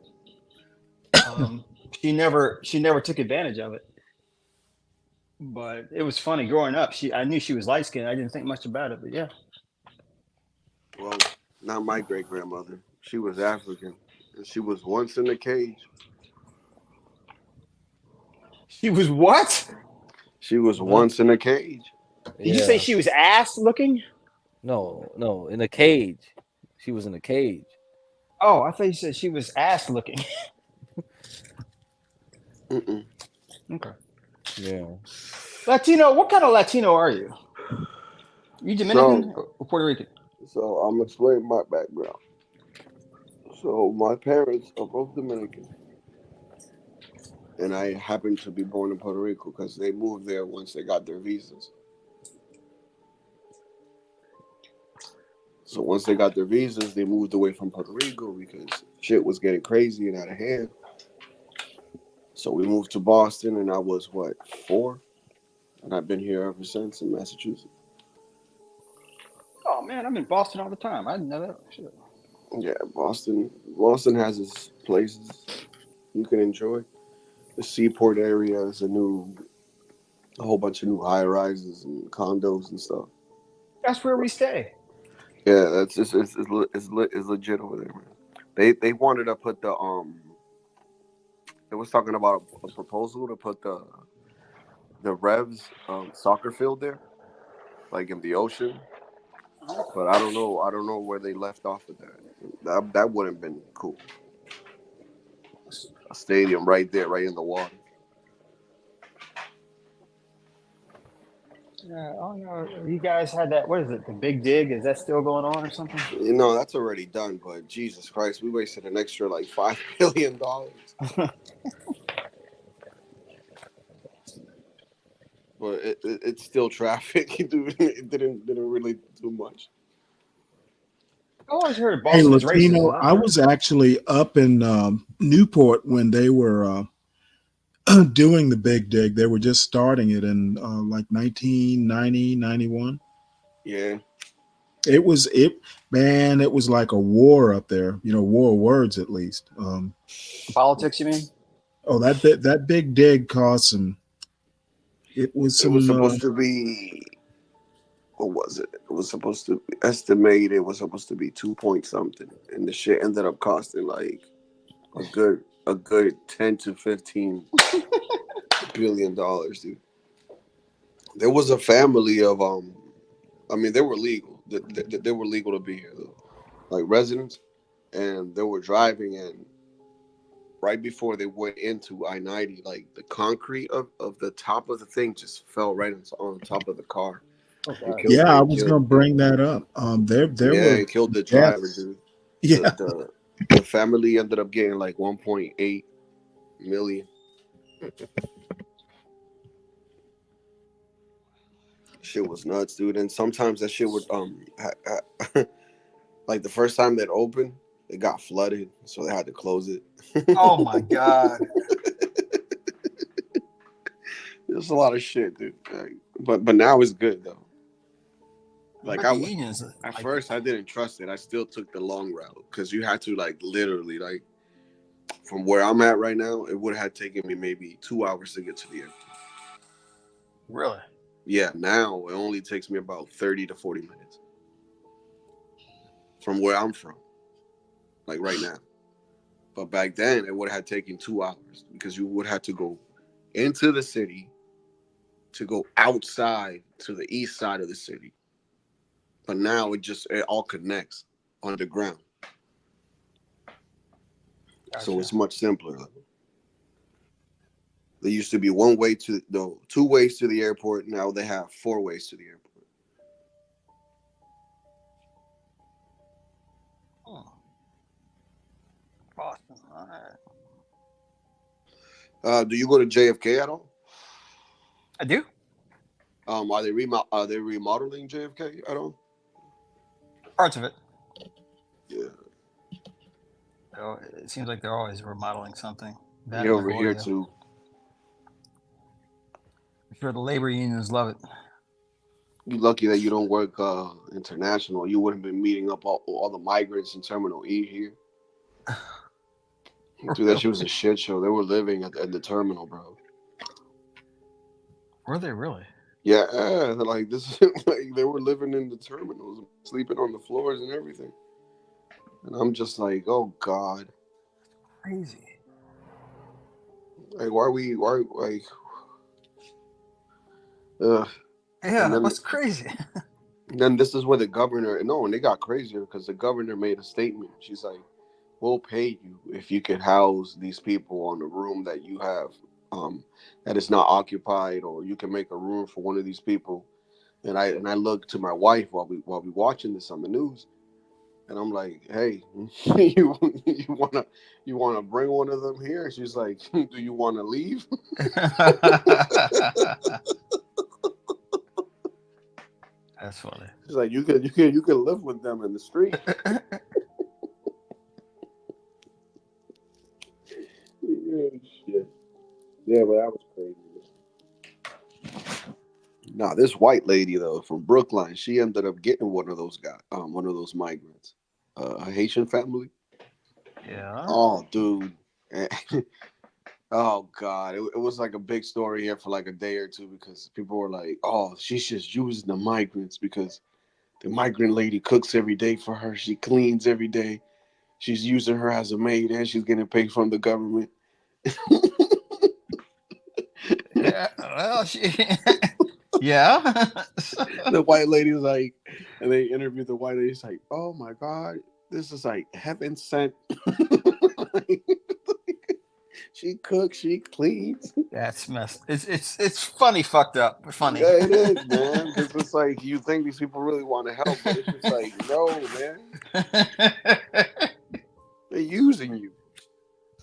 She never took advantage of it. But it was funny growing up. I knew she was light skinned. I didn't think much about it, but yeah. Well, not my great grandmother. She was African, and she was once in a cage. She was what? She was once in a cage. Did you say she was ass looking? No, in a cage. She was in a cage. Oh, I thought you said she was ass looking. Mm-mm. Okay. Yeah. Latino, what kind of Latino are you? You Dominican or Puerto Rican? So I'm explaining my background. So my parents are both Dominican, and I happened to be born in Puerto Rico because they moved there once they got their visas. So once they got their visas, they moved away from Puerto Rico because shit was getting crazy and out of hand. So we moved to Boston, and I was, 4? And I've been here ever since in Massachusetts. Oh, man, I'm in Boston all the time. I didn't know that. Shit. Yeah, Boston has its places you can enjoy. The Seaport area is a whole bunch of new high-rises and condos and stuff. That's where we stay. Yeah, it's legit over there, man. They wanted to put the They was talking about a proposal to put the Revs soccer field there, like in the ocean. But I don't know where they left off with that. That wouldn't have been cool. A stadium right there, right in the water. Oh no, you guys had that. What is it? The Big Dig? Is that still going on or something? You know, that's already done. But Jesus Christ, we wasted an extra like $5 billion. But it's still traffic, dude. It didn't really do much. I always heard Hey, Boston's Latino, racist. I was actually up in Newport when they were doing the Big Dig. They were just starting it in like 1990, 91. Yeah. It was like a war up there, war of words at least. Politics, you mean? Oh, that Big Dig cost some. It was supposed to be. What was it? It was supposed to be estimated. It was supposed to be 2 point something, and the shit ended up costing like a good 10 to 15 billion dollars, dude. There was a family of I mean, they were legal. They were legal to be here, though, like residents, and they were driving in. Right before they went into I-90, like the concrete of the top of the thing just fell right on top of the car. I was gonna bring that up. It killed the driver, dude. Yeah, the family ended up getting like 1.8 million. Shit was nuts, dude. And sometimes that shit would like the first time that opened, it got flooded, so they had to close it. Oh my god! There's a lot of shit, dude. But now it's good though. Like at first I didn't trust it. I still took the long route because you had to like literally like from where I'm at right now, it would have taken me maybe 2 hours to get to the airport. Really? Yeah. Now it only takes me about 30 to 40 minutes from where I'm from. Like right now. But back then, it would have taken 2 hours because you would have to go into the city to go outside to the east side of the city. But now it all connects underground. Gotcha. So it's much simpler. There used to be 2 ways to the airport. Now they have 4 ways to the airport. Boston. All right. Do you go to JFK at all? I do. Are they remodeling JFK at all? Parts of it. Yeah. Oh, it seems like they're always remodeling something. That Yeah, over here too. I'm sure the labor unions love it. You're lucky that you don't work international. You wouldn't have been meeting up all the migrants in Terminal E here. Dude, that shit was a shit show. They were living at the terminal, bro. Were they really? Yeah, like this, like they were living in the terminals, sleeping on the floors and everything. And I'm just like, oh God, crazy. Like, why, like, yeah, that's crazy. Then this is where the governor, and they got crazier because the governor made a statement. She's like, we'll pay you if you could house these people on the room that you have, that is not occupied, or you can make a room for one of these people. And I look to my wife while we watching this on the news, and I'm like, hey, you wanna bring one of them here? And she's like, do you want to leave? That's funny. She's like, you can live with them in the street. Yeah, shit. Yeah, but that was crazy. Nah, this white lady though from Brookline, she ended up getting one of those migrants, a Haitian family. Yeah. Oh, dude. Oh God, it was like a big story here for like a day or two because people were like, "Oh, she's just using the migrants because the migrant lady cooks every day for her. She cleans every day. She's using her as a maid, and she's getting paid from the government." Yeah, well, yeah. The white lady was like, and they interviewed the white lady. She's like, "Oh my God, this is like heaven sent." She cooks, she cleans. That's messed. It's funny, fucked up, but funny. Yeah, it is, man. Because it's like you think these people really want to help, but it's just like, no, man. They're using you.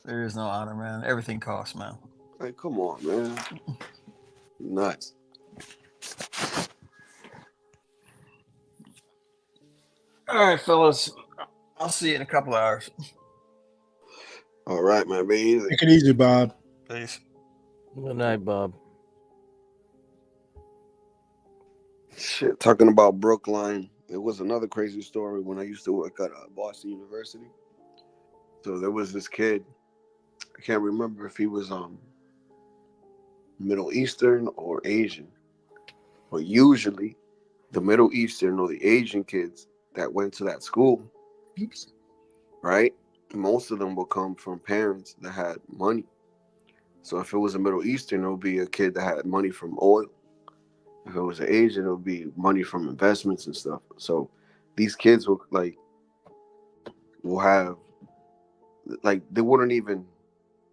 There is no honor, man. Everything costs, man. Like, come on, man. Nuts. All right, fellas. I'll see you in a couple hours. All right, man. Be easy. Take it easy, Bob. Peace. Good night, Bob. Shit, talking about Brookline, it was another crazy story when I used to work at Boston University. So there was this kid. I can't remember if he was Middle Eastern or Asian, but usually the Middle Eastern or the Asian kids that went to that school, right? Most of them will come from parents that had money. So if it was a Middle Eastern, it would be a kid that had money from oil. If it was an Asian, it would be money from investments and stuff. So these kids will have, like, they wouldn't even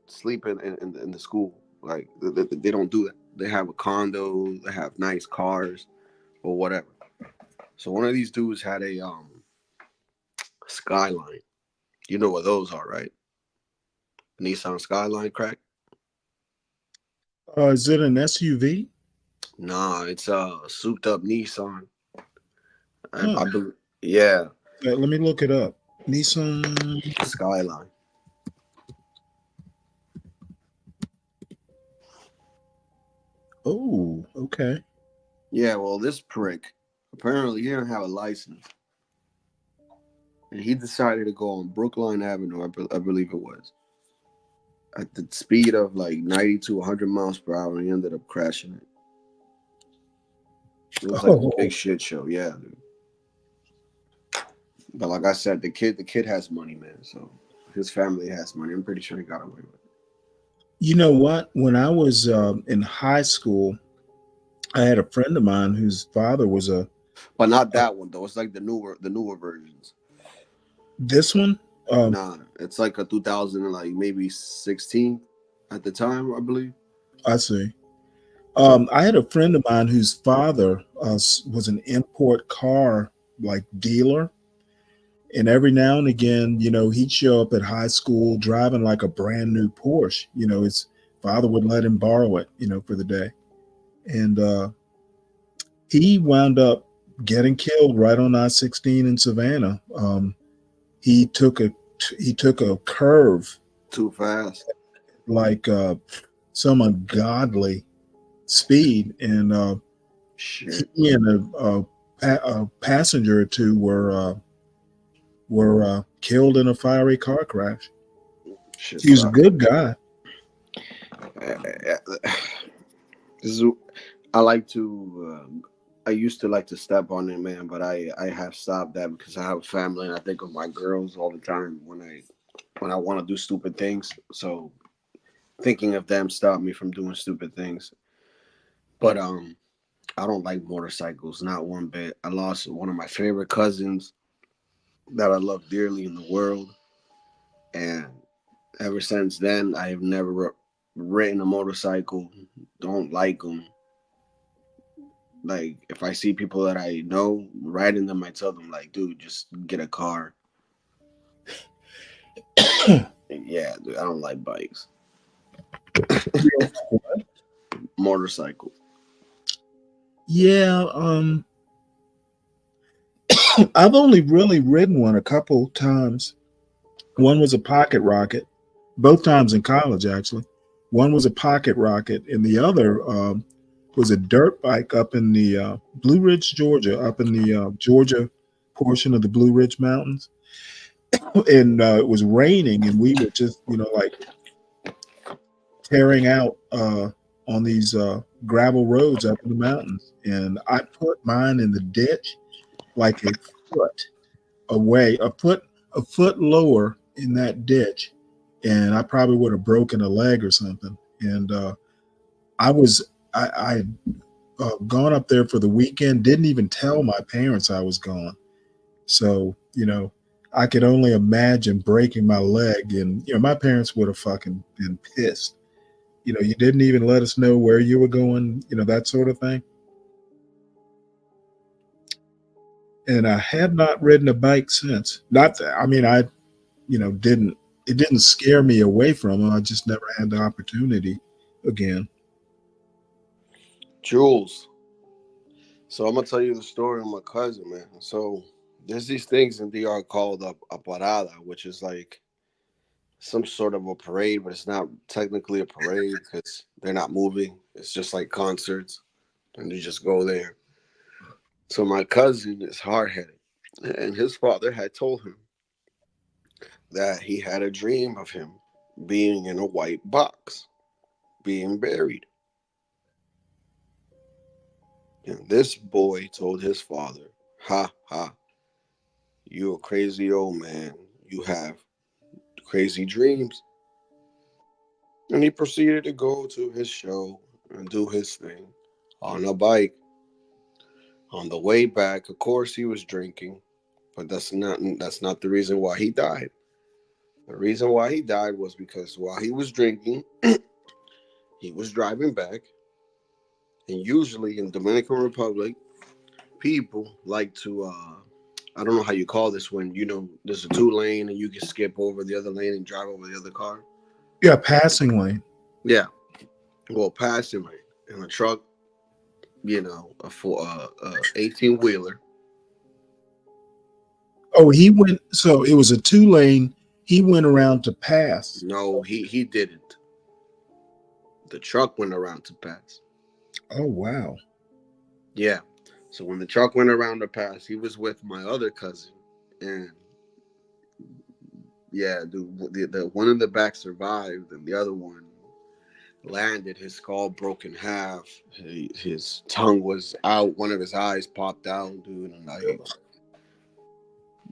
sleep in the school. Like, they don't do that. They have a condo, they have nice cars or whatever. So one of these dudes had a Skyline. You know what those are, right? Nissan Skyline, crack? Is it an SUV? Nah, it's a souped up Nissan. I believe, yeah. Let me look it up. Nissan Skyline. Oh, okay. Yeah, well, this prick, apparently he didn't have a license. And he decided to go on Brookline Avenue, I believe it was, at the speed of like 90 to 100 miles per hour, and he ended up crashing it. It was like a big shit show, yeah, dude. But like I said, the kid has money, man. So his family has money. I'm pretty sure he got away with it. You know what? When I was in high school, I had a friend of mine whose father was but not that one though. It's like the newer versions. This one? Nah, it's like a 2000 and like maybe 16 at the time, I believe. I see. I had a friend of mine whose father was an import car like dealer, And every now and again, he'd show up at high school driving like a brand new Porsche. His father would let him borrow it, for the day. And he wound up getting killed right on I-16 in Savannah. He took a curve too fast, like some ungodly speed, and he and a passenger or two were killed in a fiery car crash. He was a good guy. I used to like to step on it, man, but I have stopped that because I have a family and I think of my girls all the time when I want to do stupid things. So thinking of them stopped me from doing stupid things. But I don't like motorcycles, not one bit. I lost one of my favorite cousins that I love dearly in the world, and ever since then, I have never ridden a motorcycle. Don't like them. Like, if I see people that I know riding them, I tell them, like, dude, just get a car. Yeah, dude, I don't like bikes. Motorcycle. Yeah, I've only really ridden one a couple times. One was a pocket rocket, both times in college, actually. One was a pocket rocket, and the other was a dirt bike up in the Blue Ridge, Georgia, up in the Georgia portion of the Blue Ridge Mountains. And it was raining, and we were just, like tearing out on these gravel roads up in the mountains. And I put mine in the ditch like a foot away, a foot lower in that ditch, and I probably would have broken a leg or something. And I had gone up there for the weekend, didn't even tell my parents I was gone. So, I could only imagine breaking my leg, and my parents would have fucking been pissed. You didn't even let us know where you were going, that sort of thing. And I have not ridden a bike since. Not that, I mean, I, it didn't scare me away from them. I just never had the opportunity again. Jules. So I'm gonna tell you the story of my cousin, man. So there's these things in DR called a parada, which is like some sort of a parade, but it's not technically a parade because they're not moving. It's just like concerts, and you just go there. So my cousin is hard-headed, and his father had told him that he had a dream of him being in a white box, being buried. And this boy told his father, "Ha ha, you a crazy old man. You have crazy dreams." And he proceeded to go to his show and do his thing on a bike. On the way back, of course, he was drinking, but that's not the reason why he died. The reason why he died was because while he was drinking, he was driving back. And usually in Dominican Republic, people like to I don't know how you call this when there's a 2-lane and you can skip over the other lane and drive over the other car. Yeah, passing lane. Yeah, well, passing lane in a truck, a 18-wheeler. Oh, he went. So it was a 2-lane. He went around to pass. No, he didn't. The truck went around to pass. Oh wow. Yeah. So when the truck went around to pass, he was with my other cousin, and yeah, the one in the back survived, and the other one landed. His skull broke in half. His tongue was out. One of his eyes popped out, dude. And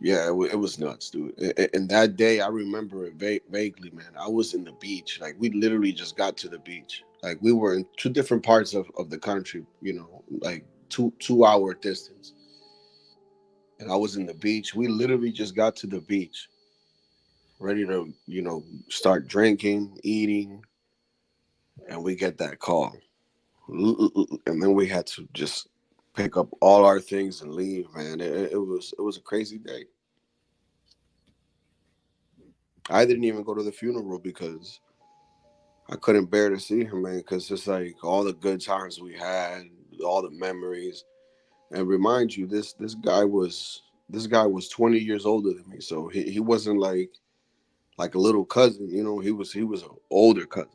it was nuts, dude. And that day, I remember it vaguely, man. I was in the beach. Like, we literally just got to the beach. Like, we were in two different parts of the country, like two-hour distance. And I was in the beach. We literally just got to the beach, ready to, start drinking, eating. And we get that call. And then we had to just pick up all our things and leave, man. It was a crazy day. I didn't even go to the funeral because I couldn't bear to see him, man. Because it's like all the good times we had, all the memories, and remind you, this guy was 20 years older than me, so he wasn't like a little cousin, you know. He was an older cousin.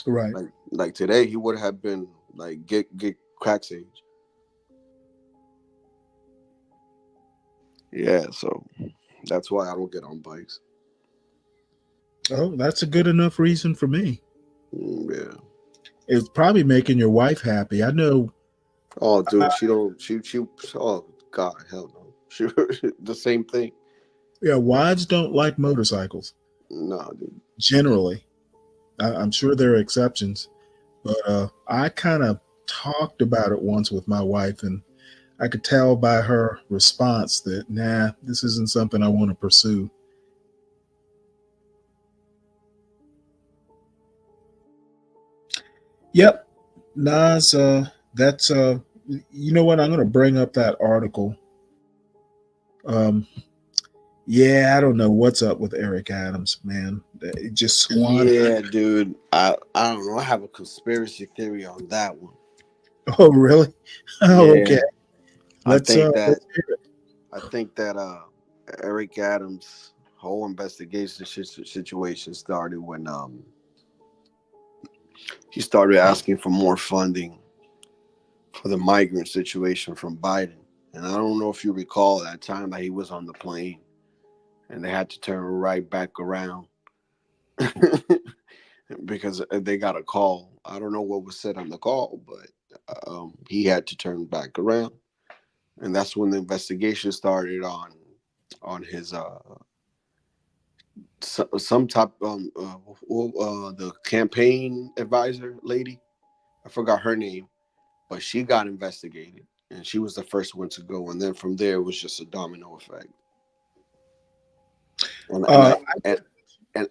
Right. Like today, he would have been like get crack's age. Yeah, so that's why I don't get on bikes. Oh, that's a good enough reason for me. Yeah. It's probably making your wife happy. I know. Oh, dude, she oh God, hell no. She the same thing. Yeah, wives don't like motorcycles. No, dude. Generally. I'm sure there are exceptions, but I kind of talked about it once with my wife, and I could tell by her response that, nah, this isn't something I want to pursue. Yep. Nas, that's, you know what? I'm going to bring up that article. Yeah, I don't know what's up with Eric Adams, man. It just squandered. Yeah, dude. I don't know. I have a conspiracy theory on that one. Oh, really? Oh, Yeah. okay. I think that Eric Adams' whole investigation situation started when he started asking for more funding for the migrant situation from Biden. And I don't know if you recall that time that he was on the plane and they had to turn right back around because they got a call. I don't know what was said on the call, but he had to turn back around. And that's when the investigation started on his some type the campaign advisor lady. I forgot her name, but she got investigated, and she was the first one to go. And then from there, it was just a domino effect. And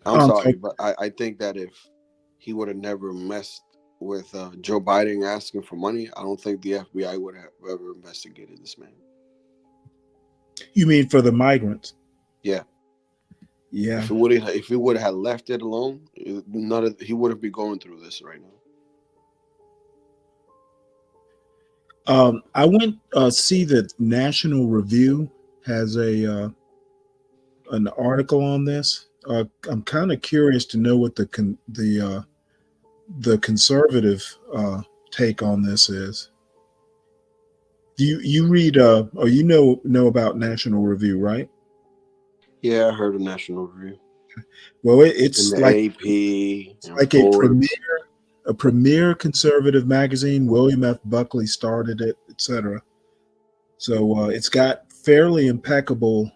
I'm sorry, but I think that if he would have never messed with Joe Biden asking for money, I don't think the FBI would have ever investigated this man. You mean for the migrants? Yeah. Yeah. If he would have left it alone, he wouldn't be going through this right now. I went see that National Review has an article on this. I'm kind of curious to know what the conservative take on this is. Do you read or you know about National Review, right? Yeah, I heard of National Review. Well, it's like AP, it's like a premier conservative magazine. William F. Buckley started it, etc. So it's got fairly impeccable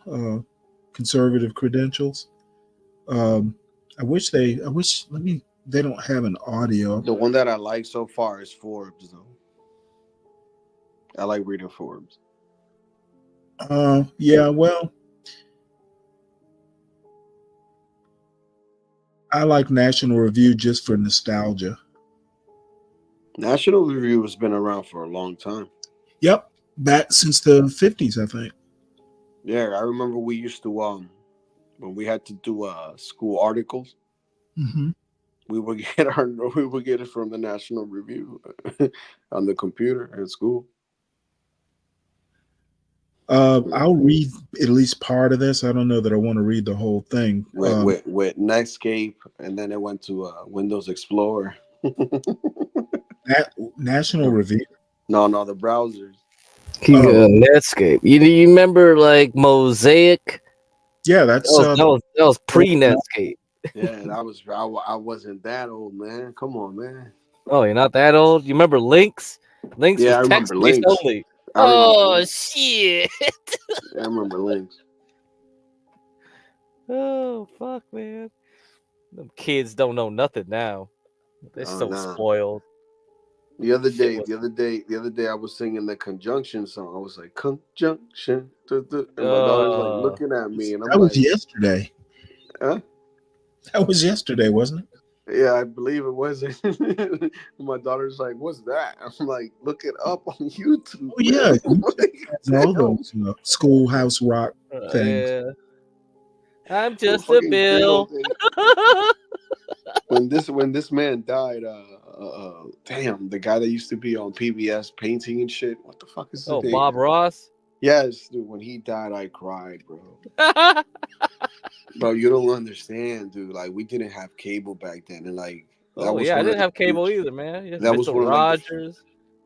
conservative credentials. I wish they don't have an audio. The one that I like so far is Forbes, though. I like reading Forbes. Yeah, well, I like National Review just for nostalgia. National Review has been around for a long time. Yep, back since the 50s, I think. Yeah, I remember we used to when we had to do school articles. Mm-hmm. We would get it from the National Review on the computer at school. I'll read at least part of this. I don't know that I want to read the whole thing. With Netscape, and then it went to Windows Explorer. National Review? No, the browsers. Netscape. You remember like Mosaic? Yeah, that was pre-Netscape. Yeah, and I wasn't that old, man. Come on, man. Oh, you're not that old? You remember Lynx? Lynx Yeah, was I remember text-based Lynx. only. Shit. I remember Lynx. Oh, fuck, man. Them kids don't know nothing now. They're so spoiled. The other day, I was singing the conjunction song. I was like, conjunction. And my daughter's like looking at me, and that was yesterday. Huh? That was yesterday, wasn't it? Yeah, I believe it was. My daughter's like, "What's that?" I'm like, "Look it up on YouTube." Oh yeah, all those Schoolhouse Rock things. Yeah. I'm just a bill. When this man died, damn, the guy that used to be on PBS painting and shit. What the fuck is his name? Bob Ross. Yes, dude. When he died, I cried, bro. Bro, you don't understand, dude. Like, we didn't have cable back then, and like that was I one of didn't the have cable either, man. that Mr. was one of Rogers.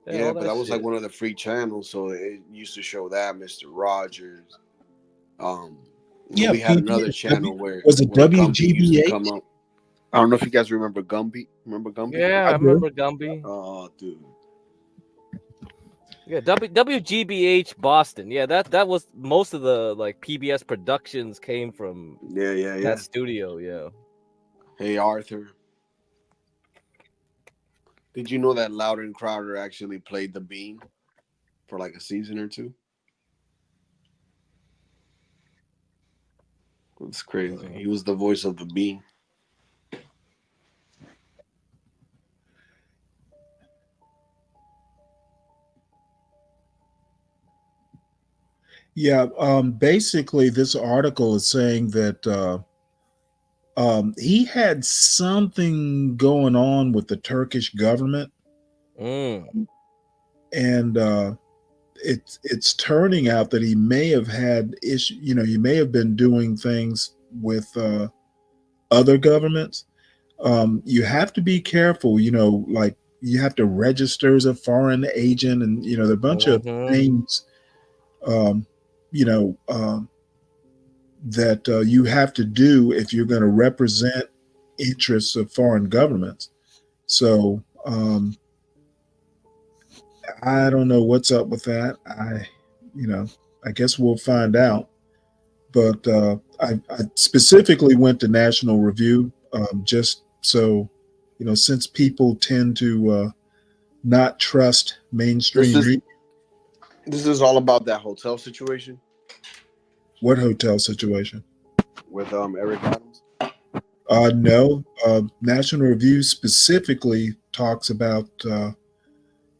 yeah, but that was like one of the free channels, so it used to show that Mr. Rogers. Yeah, we had another PBS. channel where Was it Gumby used to WGBH? come up. I don't know if you guys remember Gumby. Remember Gumby? Yeah, I remember Gumby. Oh, dude. Yeah, WGBH Boston. Yeah, that was most of the like PBS productions came from that studio. Yeah. Hey Arthur. Did you know that Louder and Crowder actually played the Bean for like a season or two? It's crazy. He was the voice of the Bean. Yeah, basically, this article is saying that he had something going on with the Turkish government, and it's turning out that he may have had issue. You know, he may have been doing things with other governments. You have to be careful. You know, like you have to register as a foreign agent, and you know, there are a bunch of things. You know. That you have to do if you're going to represent interests of foreign governments. So I don't know what's up with that. I guess we'll find out. But I specifically went to National Review just so, you know, since people tend to not trust mainstream media. This is all about that hotel situation. What hotel situation? With Eric Adams? No. National Review specifically talks about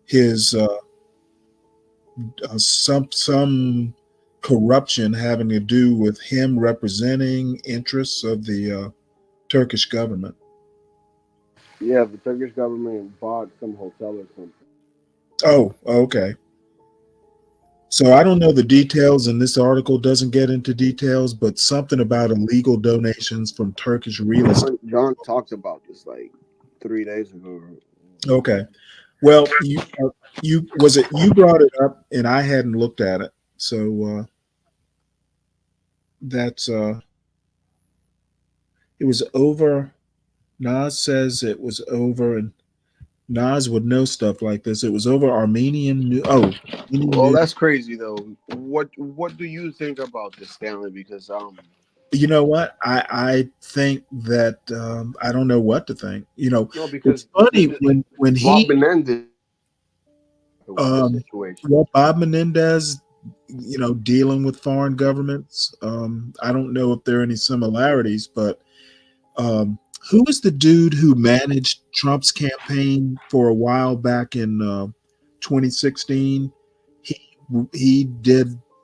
his some corruption having to do with him representing interests of the Turkish government. Yeah, the Turkish government bought some hotel or something. Oh, okay. So I don't know the details, and this article doesn't get into details, but something about illegal donations from Turkish real estate. John talked about this like 3 days ago. Okay. Well, you brought it up, and I hadn't looked at it, so that's it was over. Nas says it was over, and Nas would know stuff like this. It was over Armenian. Well, that's crazy though. What do you think about this, Stanley? Because you know what, I think that I don't know what to think. You know, it's funny when he Bob Menendez. Well, Bob Menendez, you know, dealing with foreign governments. I don't know if there are any similarities, but who was the dude who managed Trump's campaign for a while back in 2016?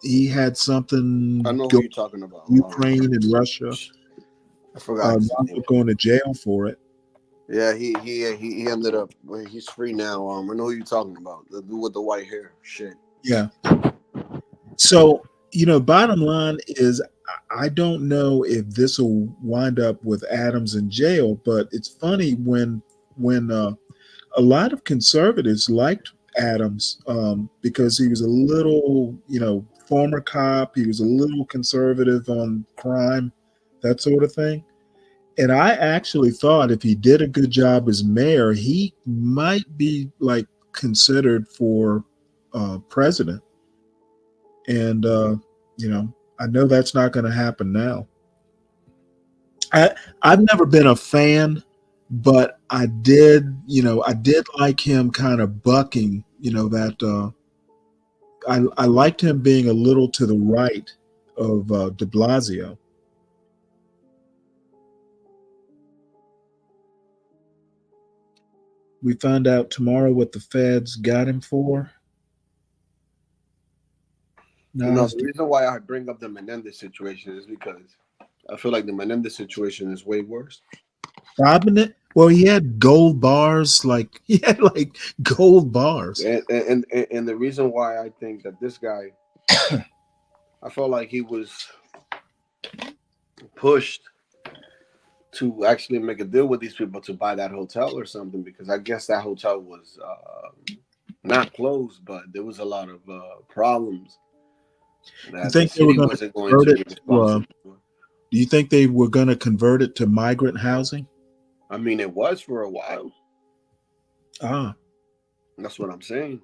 He had something. I know who you're talking about. Ukraine and Russia. I forgot. Going to jail for it. Yeah, he ended up. He's free now. I know who you're talking about. The dude with the white hair. Shit. Yeah. So, you know, bottom line is, I don't know if this will wind up with Adams in jail, but it's funny when a lot of conservatives liked Adams because he was a little, you know, former cop. He was a little conservative on crime, that sort of thing. And I actually thought if he did a good job as mayor, he might be like considered for president. And, you know, I know that's not going to happen now. I've never been a fan, but I did like him kind of bucking, you know, that I liked him being a little to the right of de Blasio. We find out tomorrow what the feds got him for. No, the reason why I bring up the Menendez situation is because I feel like the Menendez situation is way worse. Well, he had gold bars, like he had like gold bars. And the reason why I think that this guy, I felt like he was pushed to actually make a deal with these people to buy that hotel or something, because I guess that hotel was not closed, but there was a lot of problems that You think the city wasn't going to be responsible for. Do you think they were going to convert it to migrant housing? I mean, it was for a while. That's what I'm saying.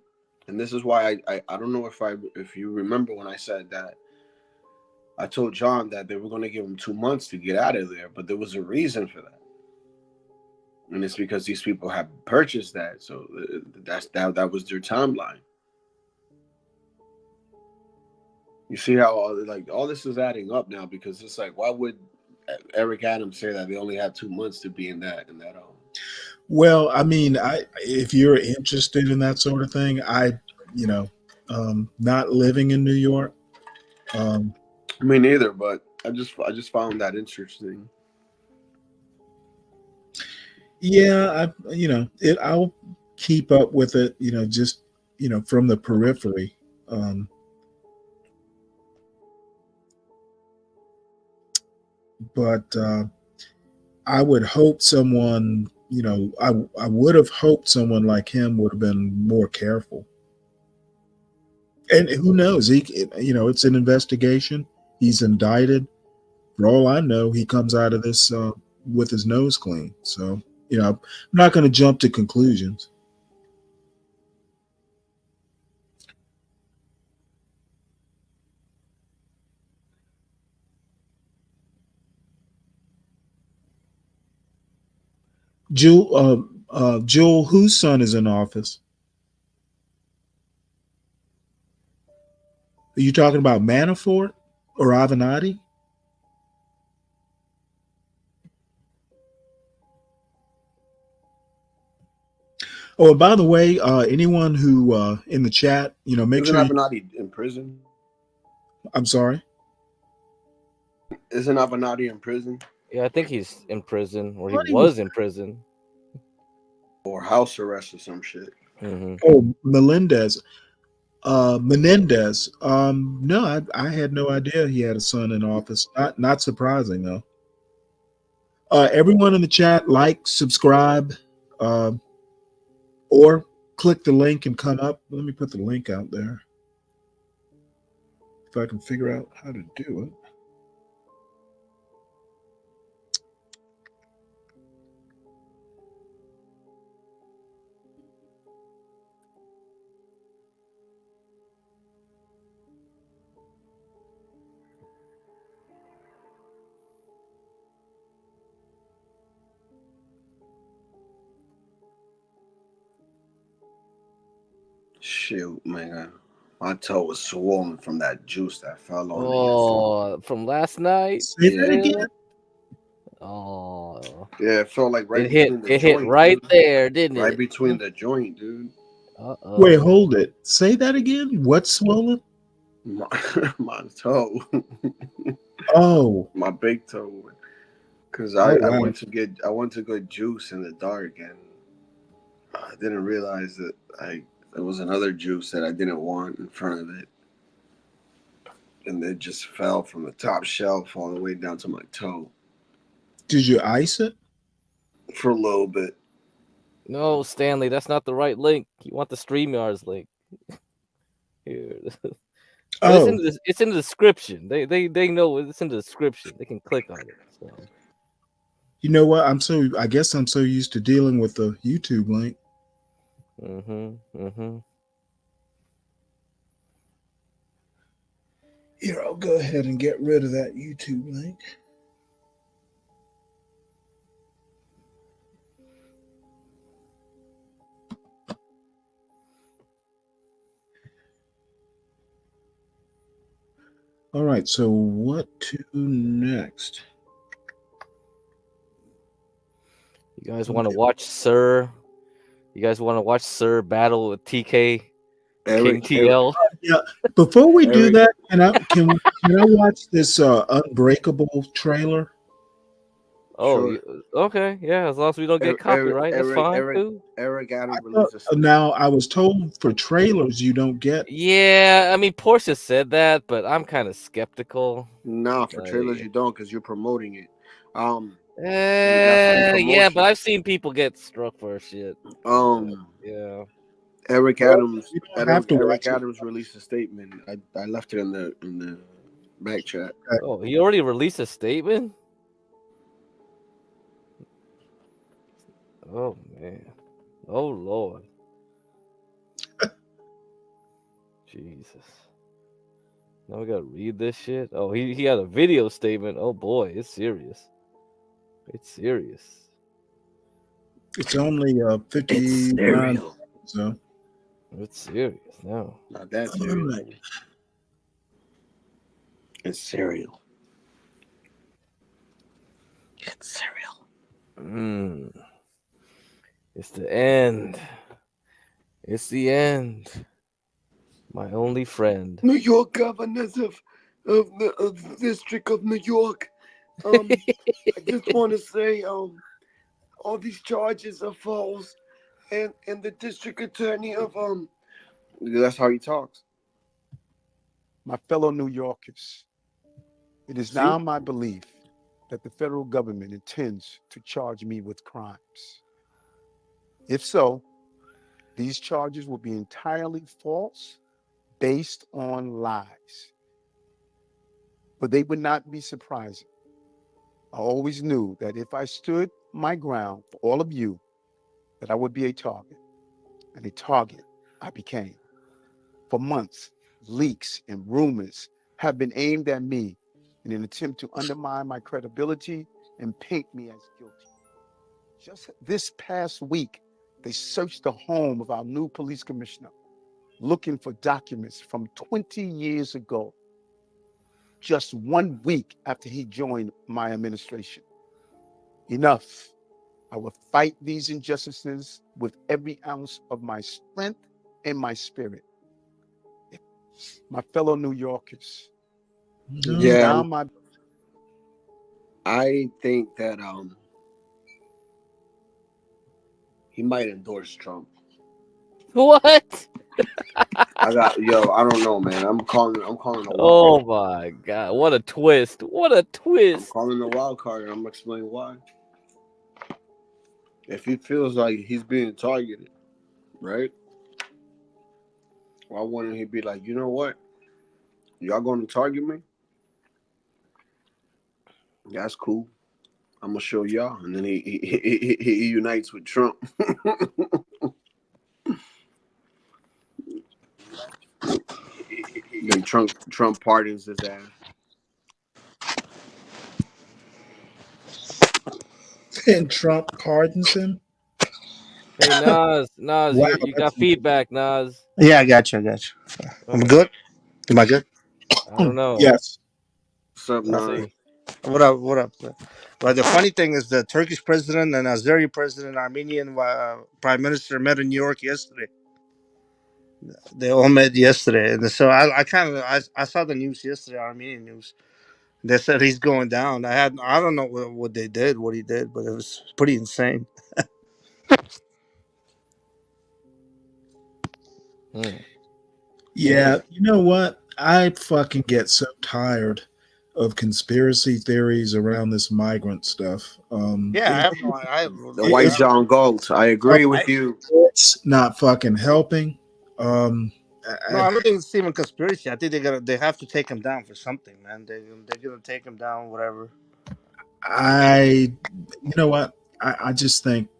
And this is why I don't know if you remember when I said that I told John that they were going to give him 2 months to get out of there, but there was a reason for that. And it's because these people have purchased that. So that was their timeline. You see how all this is adding up now, because it's like, why would Eric Adams say that they only have 2 months to be in that Well, I mean, if you're interested in that sort of thing, not living in New York. Me neither, but I just found that interesting. Yeah, I'll keep up with it, just from the periphery. But I would hope someone, I would have hoped someone like him would have been more careful. And who knows? It's an investigation. He's indicted. For all I know, he comes out of this with his nose clean. So, I'm not going to jump to conclusions. Joel, whose son is in office? Are you talking about Manafort or Avenatti? Oh, and by the way, anyone who in the chat, make sure. Isn't Avenatti in prison? I'm sorry. Isn't Avenatti in prison? Yeah, I think he's in prison, or he was in prison, or house arrest or some shit. Mm-hmm. Oh, Menendez. No, I had no idea he had a son in office. Not surprising though. Everyone in the chat, like, subscribe, or click the link and come up. Let me put the link out there if I can figure out how to do it. Shoot, man. My toe was swollen from that juice that fell on me. Oh, from last night? Say that again? Oh. Yeah, it felt like right it between the joint. It hit right there, didn't it? Right between the joint, dude. Uh-oh. Wait, hold it. Say that again. What's swollen? My toe. Oh. My big toe. Because I went to get juice in the dark, and I didn't realize that there was another juice that I didn't want in front of it. And it just fell from the top shelf all the way down to my toe. Did you ice it? For a little bit. No, Stanley, that's not the right link. You want the StreamYards link. Here. It's in the description. They know it's in the description. They can click on it. So. You know what? I guess I'm so used to dealing with the YouTube link. Here, I'll go ahead and get rid of that YouTube link. All right, so what to next? You guys want to watch Sir? You guys want to watch Sir battle with TK King TL? Yeah. Before we do that, can Can I watch this Unbreakable trailer? Oh, Sure. okay, yeah. As long as we don't get copyright, that's fine too. Eric Adams released a statement. Now I was told for trailers you don't get. Yeah, I mean Portia said that, but I'm kind of skeptical. Nah, for trailers you don't, because you're promoting it. Yeah, but I've seen people get struck for shit. Yeah. Eric Well, Adams. you don't have to Eric watch it. Adams released a statement. I left it in the back chat. Oh, he already released a statement? Oh man. Oh Lord. Jesus. Now we gotta read this shit. Oh, he had a video statement. Oh boy, it's serious. It's serious. It's only 59. So it's serious now. Not that serious. It's cereal. It's cereal. It's the end. It's the end. My only friend. New York governors of the District of New York. I just want to say, all these charges are false, and the district attorney of That's how he talks. My fellow New Yorkers, it is now my belief that the federal government intends to charge me with crimes. If so, these charges will be entirely false, based on lies. But they would not be surprising. I always knew that if I stood my ground for all of you, that I would be a target. And a target I became. For months, leaks and rumors have been aimed at me in an attempt to undermine my credibility and paint me as guilty. Just this past week, they searched the home of our new police commissioner, looking for documents from 20 years ago, just 1 week after he joined my administration. Enough. I will fight these injustices with every ounce of my strength and my spirit. My fellow New Yorkers. Yeah. I think that he might endorse Trump. What? I don't know, man. I'm calling a wild Oh card. my god, what a twist. What a twist. I'm calling a wild card, and I'm gonna explain why. If he feels like he's being targeted, right? Why wouldn't he be like, you know what? Y'all gonna target me? That's cool. I'm gonna show y'all, and then he unites with Trump. Then Trump pardons his ass. And Trump pardons him. Hey Nas, Wow, you got feedback, Nas. Yeah, I got you. I'm good. Am I good? I don't know. Yes. What's up, Nas? What up? Well, the funny thing is the Turkish president and Azeri president, Armenian prime minister met in New York yesterday. They all met yesterday, and so I saw the news yesterday, Armenian news. They said he's going down. I don't know what he did, but it was pretty insane. Yeah, you know what? I fucking get so tired of conspiracy theories around this migrant stuff. The white John Galt. I agree with you. It's not fucking helping. No, I don't think it's even conspiracy. I think they have to take him down for something, man. They're gonna take him down, whatever. You know what? I just think,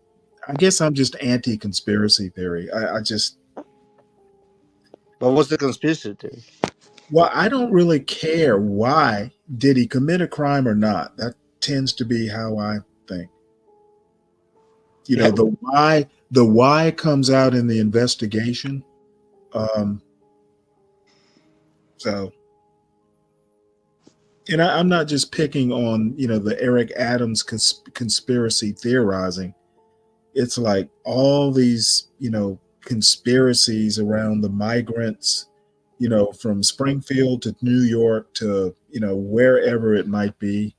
I guess I'm just anti-conspiracy theory. But what's the conspiracy theory? Well, I don't really care why. Did he commit a crime or not? That tends to be how I think. You know, the why comes out in the investigation. So, and I'm not just picking on, the Eric Adams conspiracy theorizing. It's like all these, conspiracies around the migrants, from Springfield to New York to, wherever it might be.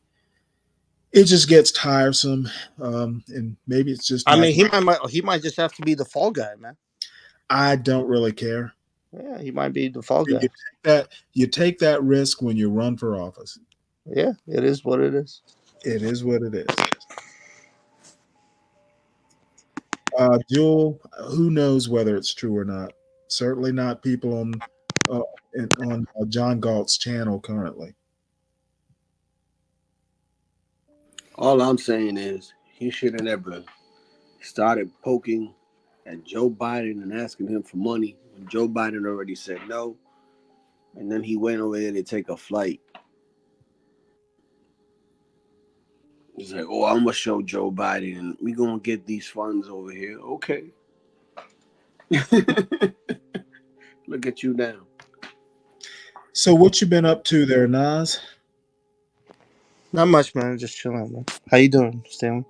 It just gets tiresome. And maybe it's just I not. mean, he might just have to be the fall guy, man. I don't really care. Yeah, he might be the fall You guy. take that risk when you run for office. Yeah, it is what it is. It is what it is. Jewel, who knows whether it's true or not? Certainly not people on John Galt's channel currently. All I'm saying is he should have never started poking at Joe Biden and asking him for money when Joe Biden already said no, and then he went over there to take a flight. He's like, "Oh, I'm gonna show Joe Biden, and we gonna get these funds over here." Okay, look at you now. So, what you been up to there, Nas? Not much, man. Just chilling, man. How you doing, Stanley?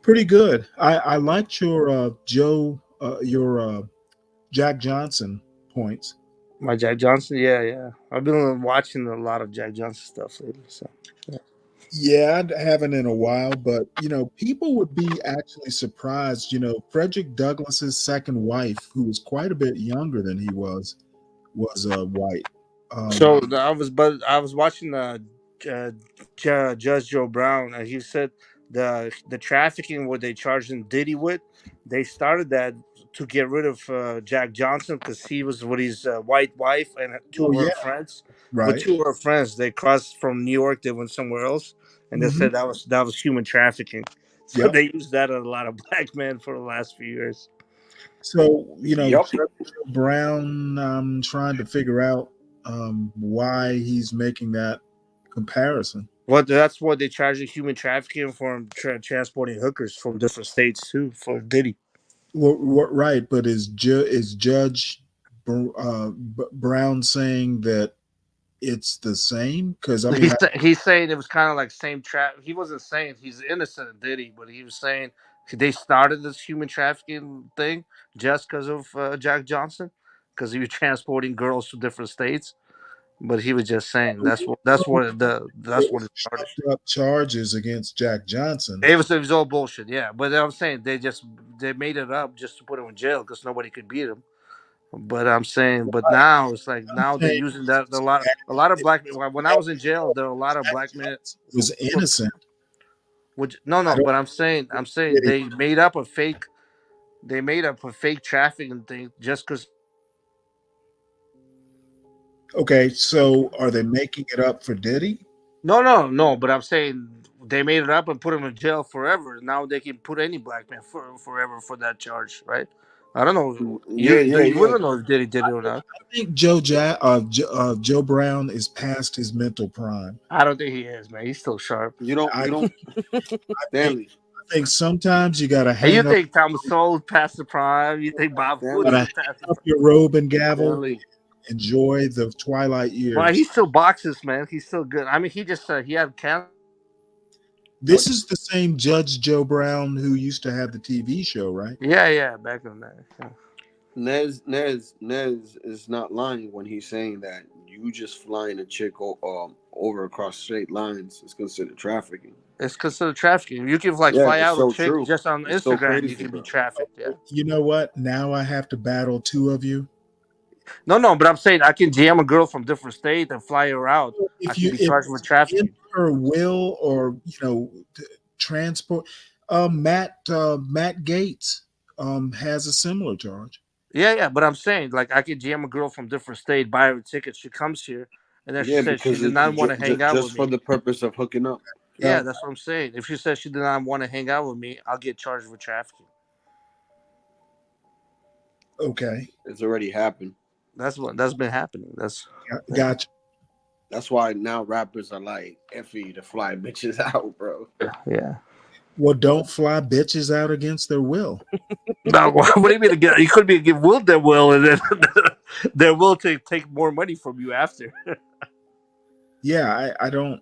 Pretty good. I liked your Jack Johnson points. My Jack Johnson, yeah. I've been watching a lot of Jack Johnson stuff lately. So, yeah. Yeah, I haven't in a while, but people would be actually surprised. Frederick Douglass's second wife, who was quite a bit younger than he was white. So I was watching Judge Joe Brown, and he said the trafficking what they charged in Diddy with, they started that to get rid of Jack Johnson because he was with his white wife and two Oh of her yeah, friends. With right. two of her friends, they crossed from New York, they went somewhere else, and they Mm-hmm. said that was human trafficking. So Yep. they used that on a lot of black men for the last few years. So Yep. Judge Brown, I'm trying to figure out why he's making that comparison. Well, that's what they charge human trafficking for transporting hookers from different states too for Diddy. Right, but is Judge Brown saying that it's the same? Because I mean, He's saying it was kind of like same trap. He wasn't saying he's innocent of Diddy, but he was saying they started this human trafficking thing just because of Jack Johnson, because he was transporting girls to different states. But he was just saying that's what it started. up charges against Jack Johnson. It was all bullshit, yeah. But I'm saying they made it up just to put him in jail because nobody could beat him. But I'm saying, but now it's like now they're using that a lot of black men. When I was in jail, there were a lot of black men Was innocent. Which no, but I'm saying they made up a fake trafficking thing just because. Okay, so are they making it up for Diddy? No. But I'm saying they made it up and put him in jail forever. Now they can put any black man forever for that charge, right? I don't know. Yeah. You wouldn't know if Diddy did it or not. I think Joe Brown is past his mental prime. I don't think he is, man. He's still sharp. You don't. Stanley. I think sometimes you gotta Hey, you hang up. think Thomas Sowell past the prime? You think Bob Wood is past up your robe and gavel? Stanley. Enjoy the twilight years. Well, he still boxes, man. He's still good. I mean, he just he had cancer. This is the same Judge Joe Brown who used to have the TV show, right? Yeah, back in the day. Nez is not lying when he's saying that you just flying a chick over across straight lines is considered trafficking. It's considered trafficking. You can fly out a chick just on it's Instagram. So crazy, you can bro. be trafficked. Yeah. You know what? Now I have to battle two of you. No, but I'm saying I can jam a girl from different state and fly her out. I can be charged with trafficking. Her will or transport. Matt Gates has a similar charge. Yeah, but I'm saying I can jam a girl from different state, buy her a ticket. She comes here, and then she says she did not want to hang out with me. Just for the purpose of hooking up. Yeah, that's what I'm saying. If she says she did not want to hang out with me, I'll get charged with trafficking. Okay, it's already happened. That's been happening. Gotcha. That's why now rappers are like, "F you to fly bitches out, bro." Yeah. Well, don't fly bitches out against their will. No, what do you mean? You could be give will their will, and then their will to take more money from you after. Yeah, I don't.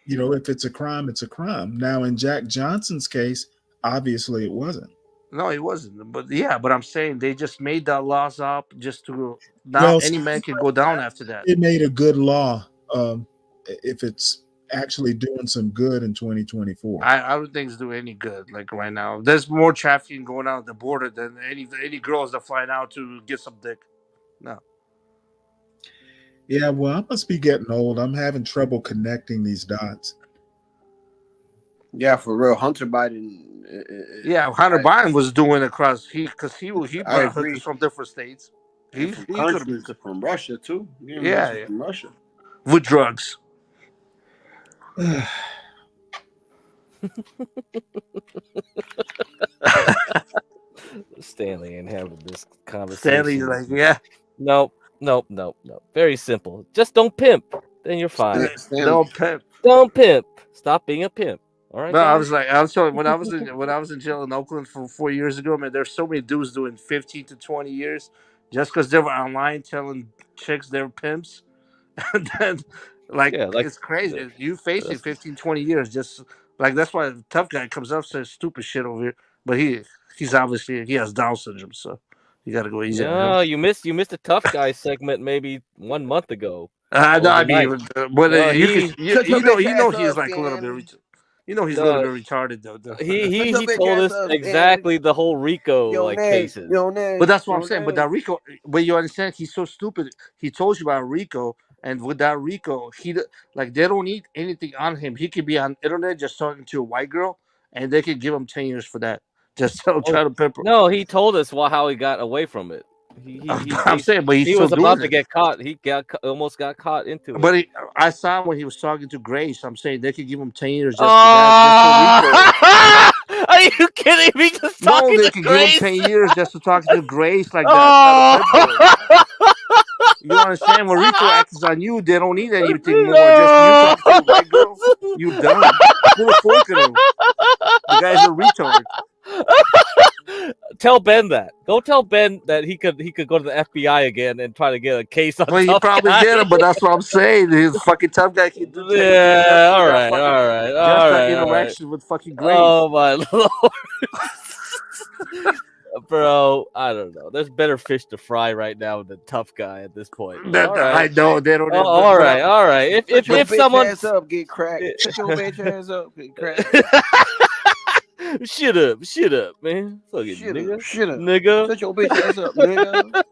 If it's a crime, it's a crime. Now, in Jack Johnson's case, obviously it wasn't. No, he wasn't. But yeah, but I'm saying they just made that laws up just to now Well, any man can go down after that. it made a good law if it's actually doing some good in 2024. I don't think it's doing any good. Like right now, there's more trafficking going on at the border than any girls that flying out to get some dick. No. Yeah, well, I must be getting old. I'm having trouble connecting these dots. Yeah, for real. Hunter Biden. Yeah, Hunter Biden was doing across because he I brought agree. hookers from different states. And He from he could have been countries, from Russia too. Yeah, yeah, message yeah from Russia. with drugs. Stanley ain't having this conversation. Stanley's like, yeah. Nope. Very simple. Just don't pimp. Then you're fine. Don't pimp. Don't pimp. Stop being a pimp. All right, No, I guys? was like, I was telling when I was in jail in Oakland for 4 years ago, man. There's so many dudes doing 15 to 20 years just because they were online telling chicks they're pimps, and then like Yeah, like it's crazy. You facing 15, 20 years just like that's why the tough guy comes up and says stupid shit over here, but he's obviously he has Down syndrome, so you got to go easy on him. No, you missed a tough guy segment maybe 1 month ago. No, I mean, Overnight. but No, you can he you know he's like a little bit. You know he's a little no, bit retarded though. he told us exactly the whole Rico like cases. But that's what I'm saying. But that Rico, but you understand, he's so stupid. He told you about Rico, and with that Rico, like they don't need anything on him. He could be on internet just talking to a white girl, and they could give him 10 years for that. Just try to pimp her. No, he told us how he got away from it. I'm saying, but he's he still was about doing to it. get caught. He almost got caught into it. But I saw when he was talking to Grace. I'm saying they could give him 10 years just for that. Just for Rico. Are you kidding me? Just talking they to could Grace? give him 10 years just to talk to Grace like that. You understand? When Rico acts on you, they don't need anything more. Just you talk to a white girl, you done. Put a fork in him. The guy's a retard. Tell Ben that. Go tell Ben that he could go to the FBI again and try to get a case on. Well, you probably get him, but that's what I'm saying. His fucking tough guy can do 10 years. Yeah, all right. Just that interaction with fucking Grace. Oh my lord. Bro, I don't know. There's better fish to fry right now than tough guy at this point. I know they don't. All right. If someone ass up, get cracked. Shut your bitch ass up, get cracked. Shut up, man. Shut up, nigga. Shut your bitch ass up, nigga.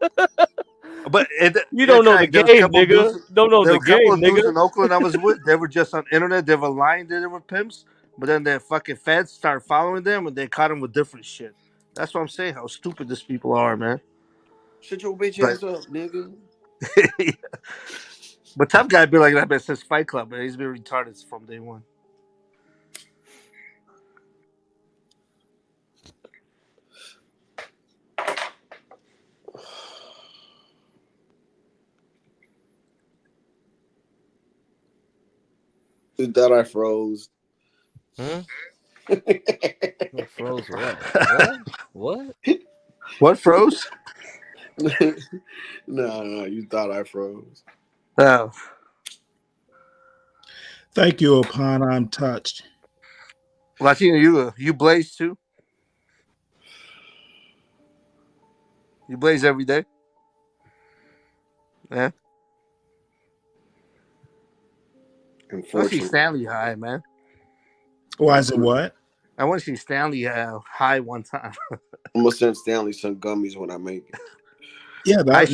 But you don't know the game, nigga. Don't know the game, nigga. Dudes nigga. in Oakland I was with, they were just on internet. They were lying that they were pimps, but then the fucking feds started following them and they caught them with different shit. That's what I'm saying. How stupid these people are, man. Shut your bitch ass up, nigga. Yeah. But tough guy be like that, man, since Fight Club, man. He's been retarded from day one. You thought I froze. Froze what? What? What froze? No, you thought I froze. Oh. Thank you, Upon. I'm touched. Latino, you blaze too? You blaze every day? Yeah. I want to see Stanley high, man. Why is it what? I want to see Stanley high one time. I'm gonna send Stanley some gummies when I make it. Yeah, I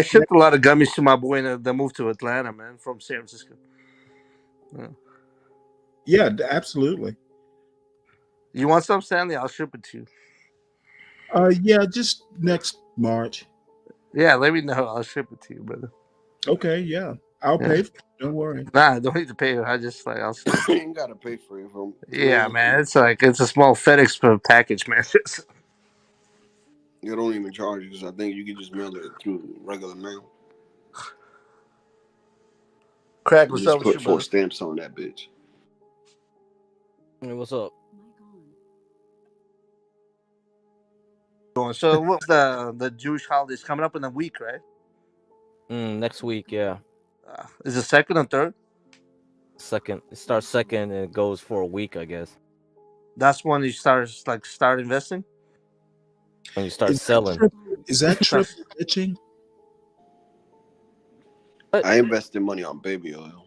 shipped a lot of gummies to my boy that moved to Atlanta, man, from San Francisco. Yeah, absolutely. You want some, Stanley? I'll ship it to you. Yeah, just next March. Yeah, let me know. I'll ship it to you, brother. Okay, yeah. I'll pay for it. Don't worry. Nah, don't need to pay. I just I'll ship it. You ain't gotta pay for it. Yeah, man. It's a small FedEx package, man. You don't even charge you, so I think you can just mail it through regular mail. Crack, what's just up? Put 4 stamps on that bitch. Hey, what's up? So what's the Jewish holidays coming up in a week, right? Next week, yeah. Is it second or third? Second. It starts second and it goes for a week, I guess. That's when you start investing. When you start Is that selling. triple bitching? I invested money on baby oil.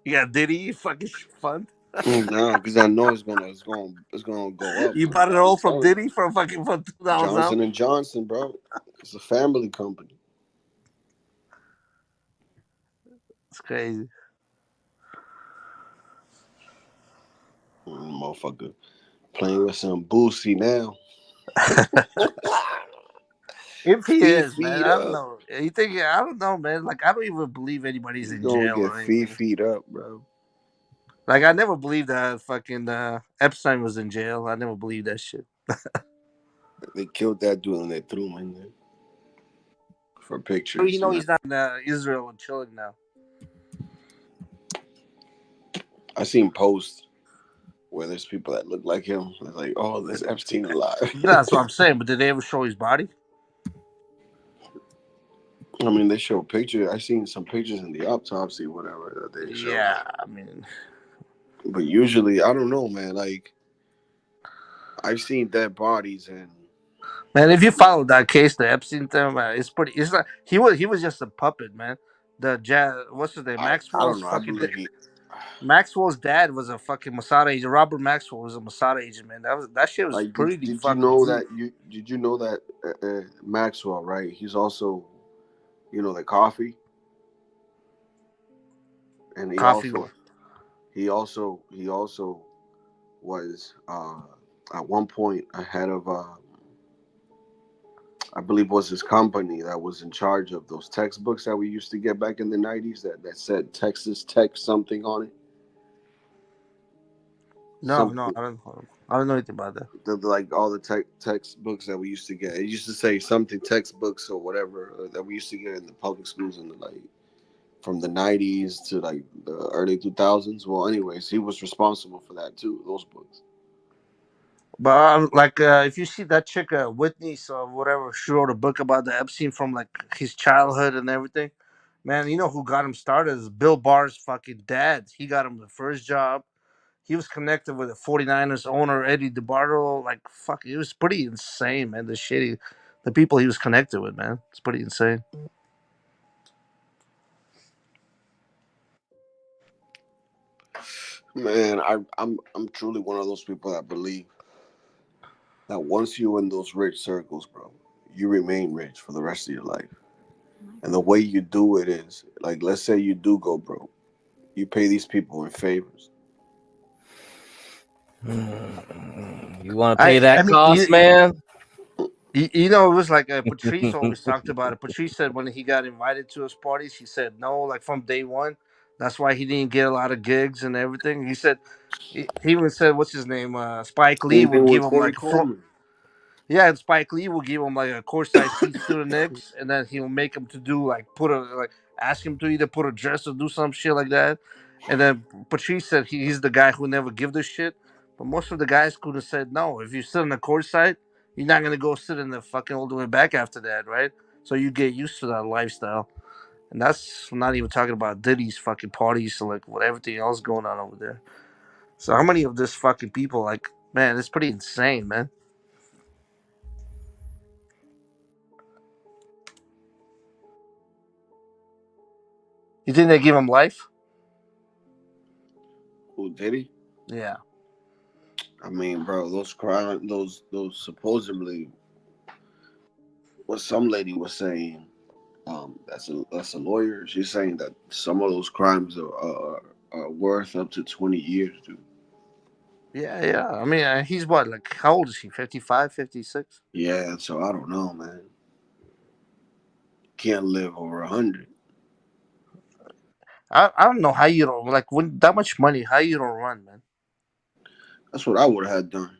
You got Diddy fucking fund. No, because I know it's gonna go up. You Man. bought it I'm all from telling you. Diddy for $2 now. Johnson and Johnson, bro. It's a family company. It's crazy. Motherfucker playing with some Boosie now. If he is, man, Feet I don't up. know. You think? I don't know, man. Like, I don't even believe anybody's He's in gonna jail get or anything. feet up, bro. Like, I never believed that fucking Epstein was in jail. I never believed that shit. They killed that dude and they threw him in there for You pictures. know, he's not in Israel and chilling now. I seen posts where there's people that look like him. It's like, oh, there's Epstein alive. That's what I'm saying. But did they ever show his body? I mean, they show pictures. I seen some pictures in the autopsy, whatever that they show. Yeah, I mean, but usually, I don't know, man. Like, I've seen dead bodies, and man, if you follow that case, the Epstein thing, man, it's pretty. It's not. He was just a puppet, man. What's his name? I Maxwell's don't know. I fucking. believe he. Maxwell's dad was a fucking Mossad agent. Robert Maxwell was a Mossad agent, man. That shit was Like, pretty did you fucking know deep. that did you know that Maxwell, right? He's also, the coffee, and Coffee war. he also was at one point ahead of I believe was his company that was in charge of those textbooks that we used to get back in the 90s that said Texas Tech something on it. No, I don't know anything about that. Like all the textbooks that we used to get. It used to say something textbooks or whatever that we used to get in the public schools in the from the 90s to like the early 2000s. Well, anyways, he was responsible for that too. Those books. But if you see that chick, Whitney, so whatever, she wrote a book about the Epstein from like his childhood and everything. Man, you know who got him started is Bill Barr's fucking dad. He got him the first job. He was connected with the 49ers owner, Eddie DeBartolo. Like, fuck, it was pretty insane, man. The people he was connected with, man. It's pretty insane. Man, I'm truly one of those people that believe that once you're in those rich circles, bro, you remain rich for the rest of your life. And the way you do it is, like, let's say you do go broke, you pay these people in favors. You want to pay that cost, man? You know, it was like Patrice always talked about it. Patrice said when he got invited to his parties, he said no, like from day one. That's why he didn't get a lot of gigs and everything. He said, he even said, what's his name? Spike Lee Same would thing give with him Corey like Coleman. yeah, and Spike Lee will give him like a courtside seats to the Knicks, and then he'll make him to do ask him to either put a dress or do some shit like that. And then Patrice said he's the guy who never give the shit, but most of the guys could have said no. If you sit on the courtside, you're not gonna go sit in the fucking all the way back after that, right? So you get used to that lifestyle, and that's not even talking about Diddy's fucking parties and like what everything else going on over there. So how many of this fucking people like, man, it's pretty insane, man. You think they give him life? Who did he? Yeah. I mean, bro, those supposedly, what some lady was saying, that's a lawyer. She's saying that some of those crimes are worth up to 20 years, dude. Yeah, yeah. I mean, he's what, like, how old is he? 55, 56? Yeah, so I don't know, man. Can't live over 100. I don't know how you don't, like, when that much money, how you don't run, man. That's what I would have had done.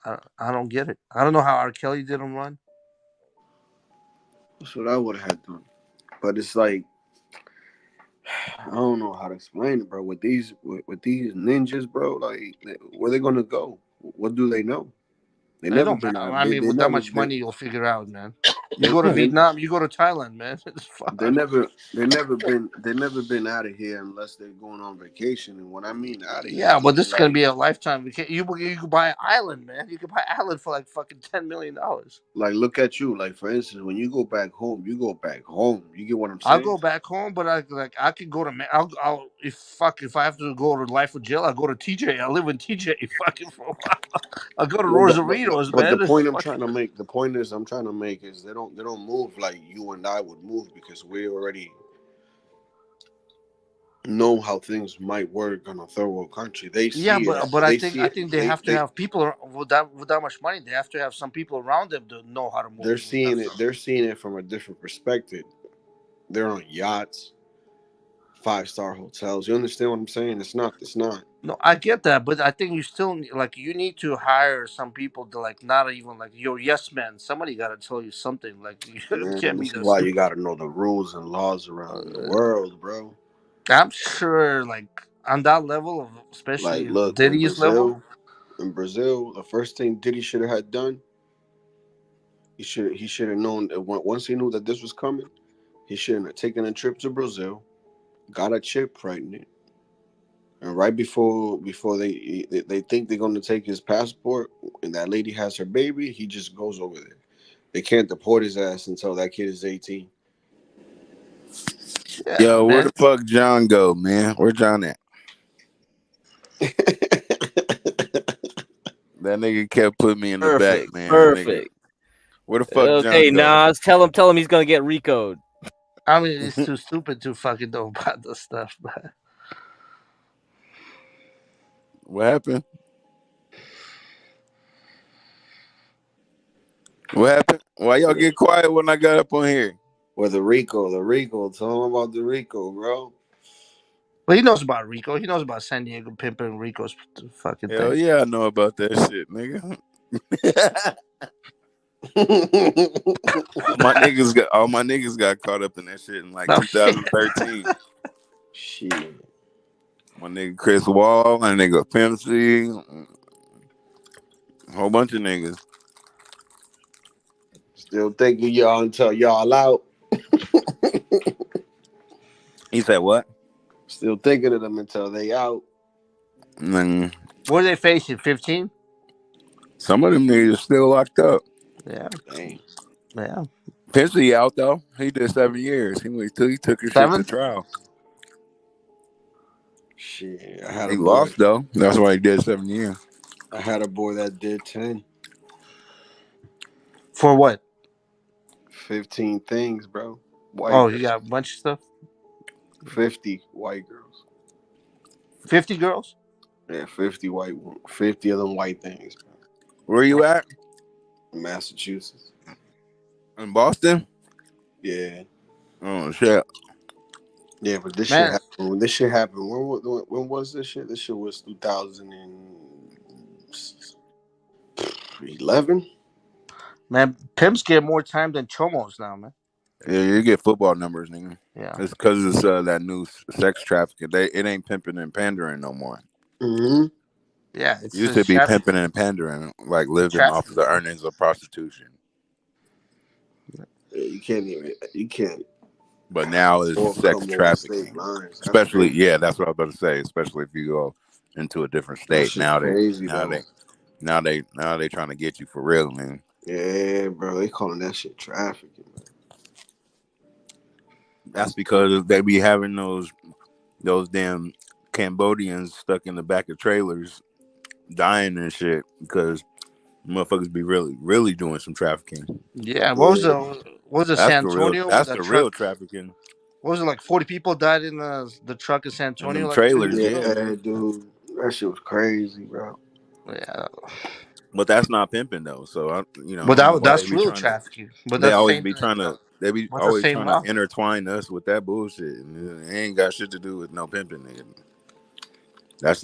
I don't get it. I don't know how R. Kelly didn't run. That's what I would have had done. But it's like, I don't know how to explain it, bro. With these ninjas, bro, like, where they gonna go? What do they know? They They never don't been matter. out. I They mean, with that never much been. money, you'll figure out, man. You go to Vietnam, you go to Thailand, man. They never been out of here unless they're going on vacation. And when I mean out of here, Yeah, I but mean this is gonna like be a lifetime. You could buy an island, man. You could buy an island for like fucking $10 million. look at you. Like for instance, when you go back home, you go back home. You get what I'm I'll saying? go back home, but I could go to I'll if I have to go to Life with Jail, I'll go to TJ. I live in TJ fucking for a while. I'll go to No, Rosaritos, but the man. point I'm trying to make, is they don't move like you and I would move because we already know how things might work on a third world country. They Yeah, see it. but I They think see it. they have to have people with that much money. They have to have some people around them to know how to move they're and stuff. seeing it. They're seeing it from a different perspective. They're on yachts, 5-star hotels. You understand what I'm saying? It's not. No, I get that, but I think you still you need to hire some people to not even your yes man. Somebody got to tell you something. You Man, can't be this is this. why you got to know the rules and laws around the world, bro. I'm sure, on that level of Like, especially look, Diddy's level. in Brazil, the first thing Diddy should have had done, he should have known that once he knew that this was coming, he shouldn't have taken a trip to Brazil, got a chick pregnant, and right before they think they're going to take his passport, and that lady has her baby, he just goes over there. They can't deport his ass until that kid is 18. Yeah, Yo, where man. the fuck John go, man? Where John at? That nigga kept putting me in the back, man. Perfect. Where the fuck Okay, John go? Nas, tell him he's gonna get RICO'd. I mean, it's too stupid to fucking know about this stuff, man. What happened? What happened? Why y'all get quiet when I got up on here? Well, the Rico. Tell him about the Rico, bro. Well, he knows about Rico. He knows about San Diego pimping Rico's fucking Hell thing. yeah, I know about that shit, nigga. all my niggas got caught up in that shit in 2013. Shit. My nigga Chris Wall, my nigga Pimp C, a whole bunch of niggas. Still thinking y'all until y'all out. He said what? Still thinking of them until they out. What are they facing? 15? Some of them niggas still locked up. Yeah. Dang. Yeah. Pimp C out though. He did 7 years. He took his shit to trial. Shit, He lost though. That's why he did 7 years. I had a boy that did 10. For what? 15 things, bro. White Oh, girls. you got a bunch of stuff? 50 white girls. 50 girls? Yeah, 50 of them white things, bro. Where you at? Massachusetts. In Boston? Yeah. Oh shit. Yeah, but this shit happened. When this shit happened, when was this shit? This shit was 2011. Man, pimps get more time than chomos now, man. Yeah, you get football numbers, nigga. Yeah. It's because it's that new sex trafficking. It ain't pimping and pandering no more. Mm-hmm. Yeah, it's used to be pimping and pandering, like living off the earnings of prostitution. Yeah, you can't. But now it's sex trafficking. Especially, that's what I was about to say. Especially if you go into a different state. Now they trying to get you for real, man. Yeah, bro, they calling that shit trafficking, man. That's because they be having those damn Cambodians stuck in the back of trailers dying and shit because motherfuckers be really doing some trafficking. Yeah, what was the San Antonio? That's the real trafficking. What was it, 40 people died in the truck in San Antonio? In them trailers, yeah, dude. That shit was crazy, bro. Yeah. But that's not pimping though. So But that's real trafficking. But they that's always be trying to law. intertwine us with that bullshit. And it ain't got shit to do with no pimping, nigga. That's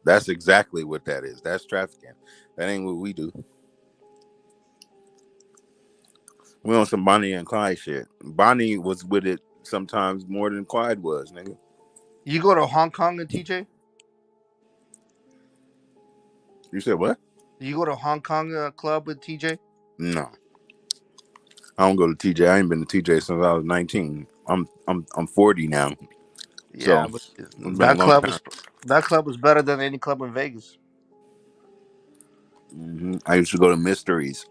that's exactly what that is. That's trafficking. That ain't what we do. We on some Bonnie and Clyde shit. Bonnie was with it sometimes more than Clyde was, nigga. You go to Hong Kong and TJ? You said what? You go to Hong Kong club with TJ? No. I don't go to TJ. I ain't been to TJ since I was 19. I'm 40 now. Yeah, So but it's been a that long club time. was better than any club in Vegas. I used to go to Mysteries.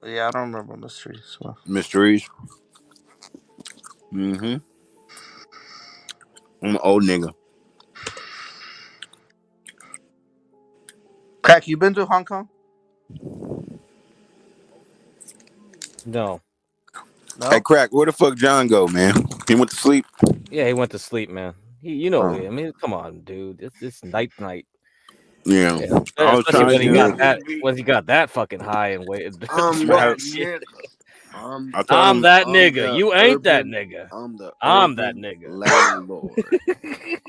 Yeah, I don't remember Mysteries. Well. Mysteries. I'm an old nigga. Crack, you been to Hong Kong? No. Hey, Crack, where the fuck John go, man? He went to sleep. Yeah, he went to sleep, man. You know, Oh. I mean, come on, dude. It's night. Yeah, Yeah, I was especially trying when he got that fucking high and waited. I'm that that shit. I told I'm him that I'm nigga. the You ain't that nigga. I'm that urban nigga. landlord.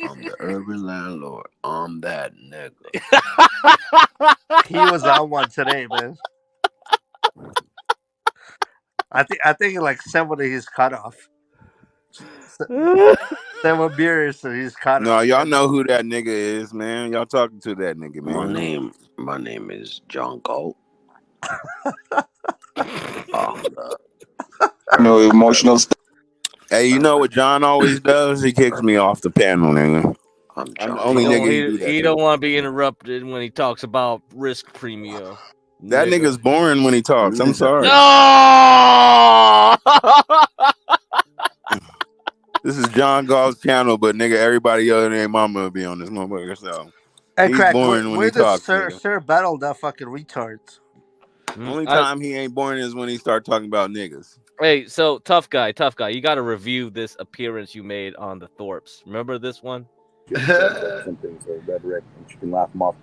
I'm the urban landlord. I'm that nigga. He was on one today, man. I think like 7 of his cutoff. 7 beers and he's cut No, off. y'all know who that nigga is, man. Y'all talking to that nigga, man. My name is John Galt. No emotional stuff. Hey, you know what John always does? He kicks me off the panel, nigga. I'm the only nigga he do that He to. don't want to be interrupted when he talks about risk premium. That nigga. nigga's boring when he talks. I'm sorry. No! This is John Galt's channel, but nigga, everybody other than their mama will be on this motherfucker. So Hey, he's Crack, boring when where he does talks, Sir nigga. battle that fucking retard? Only time he ain't boring is when he start talking about niggas. Hey, so tough guy. You got to review this appearance you made on the Thorpes. Remember this one? Some things are rhetoric, and you can laugh them off.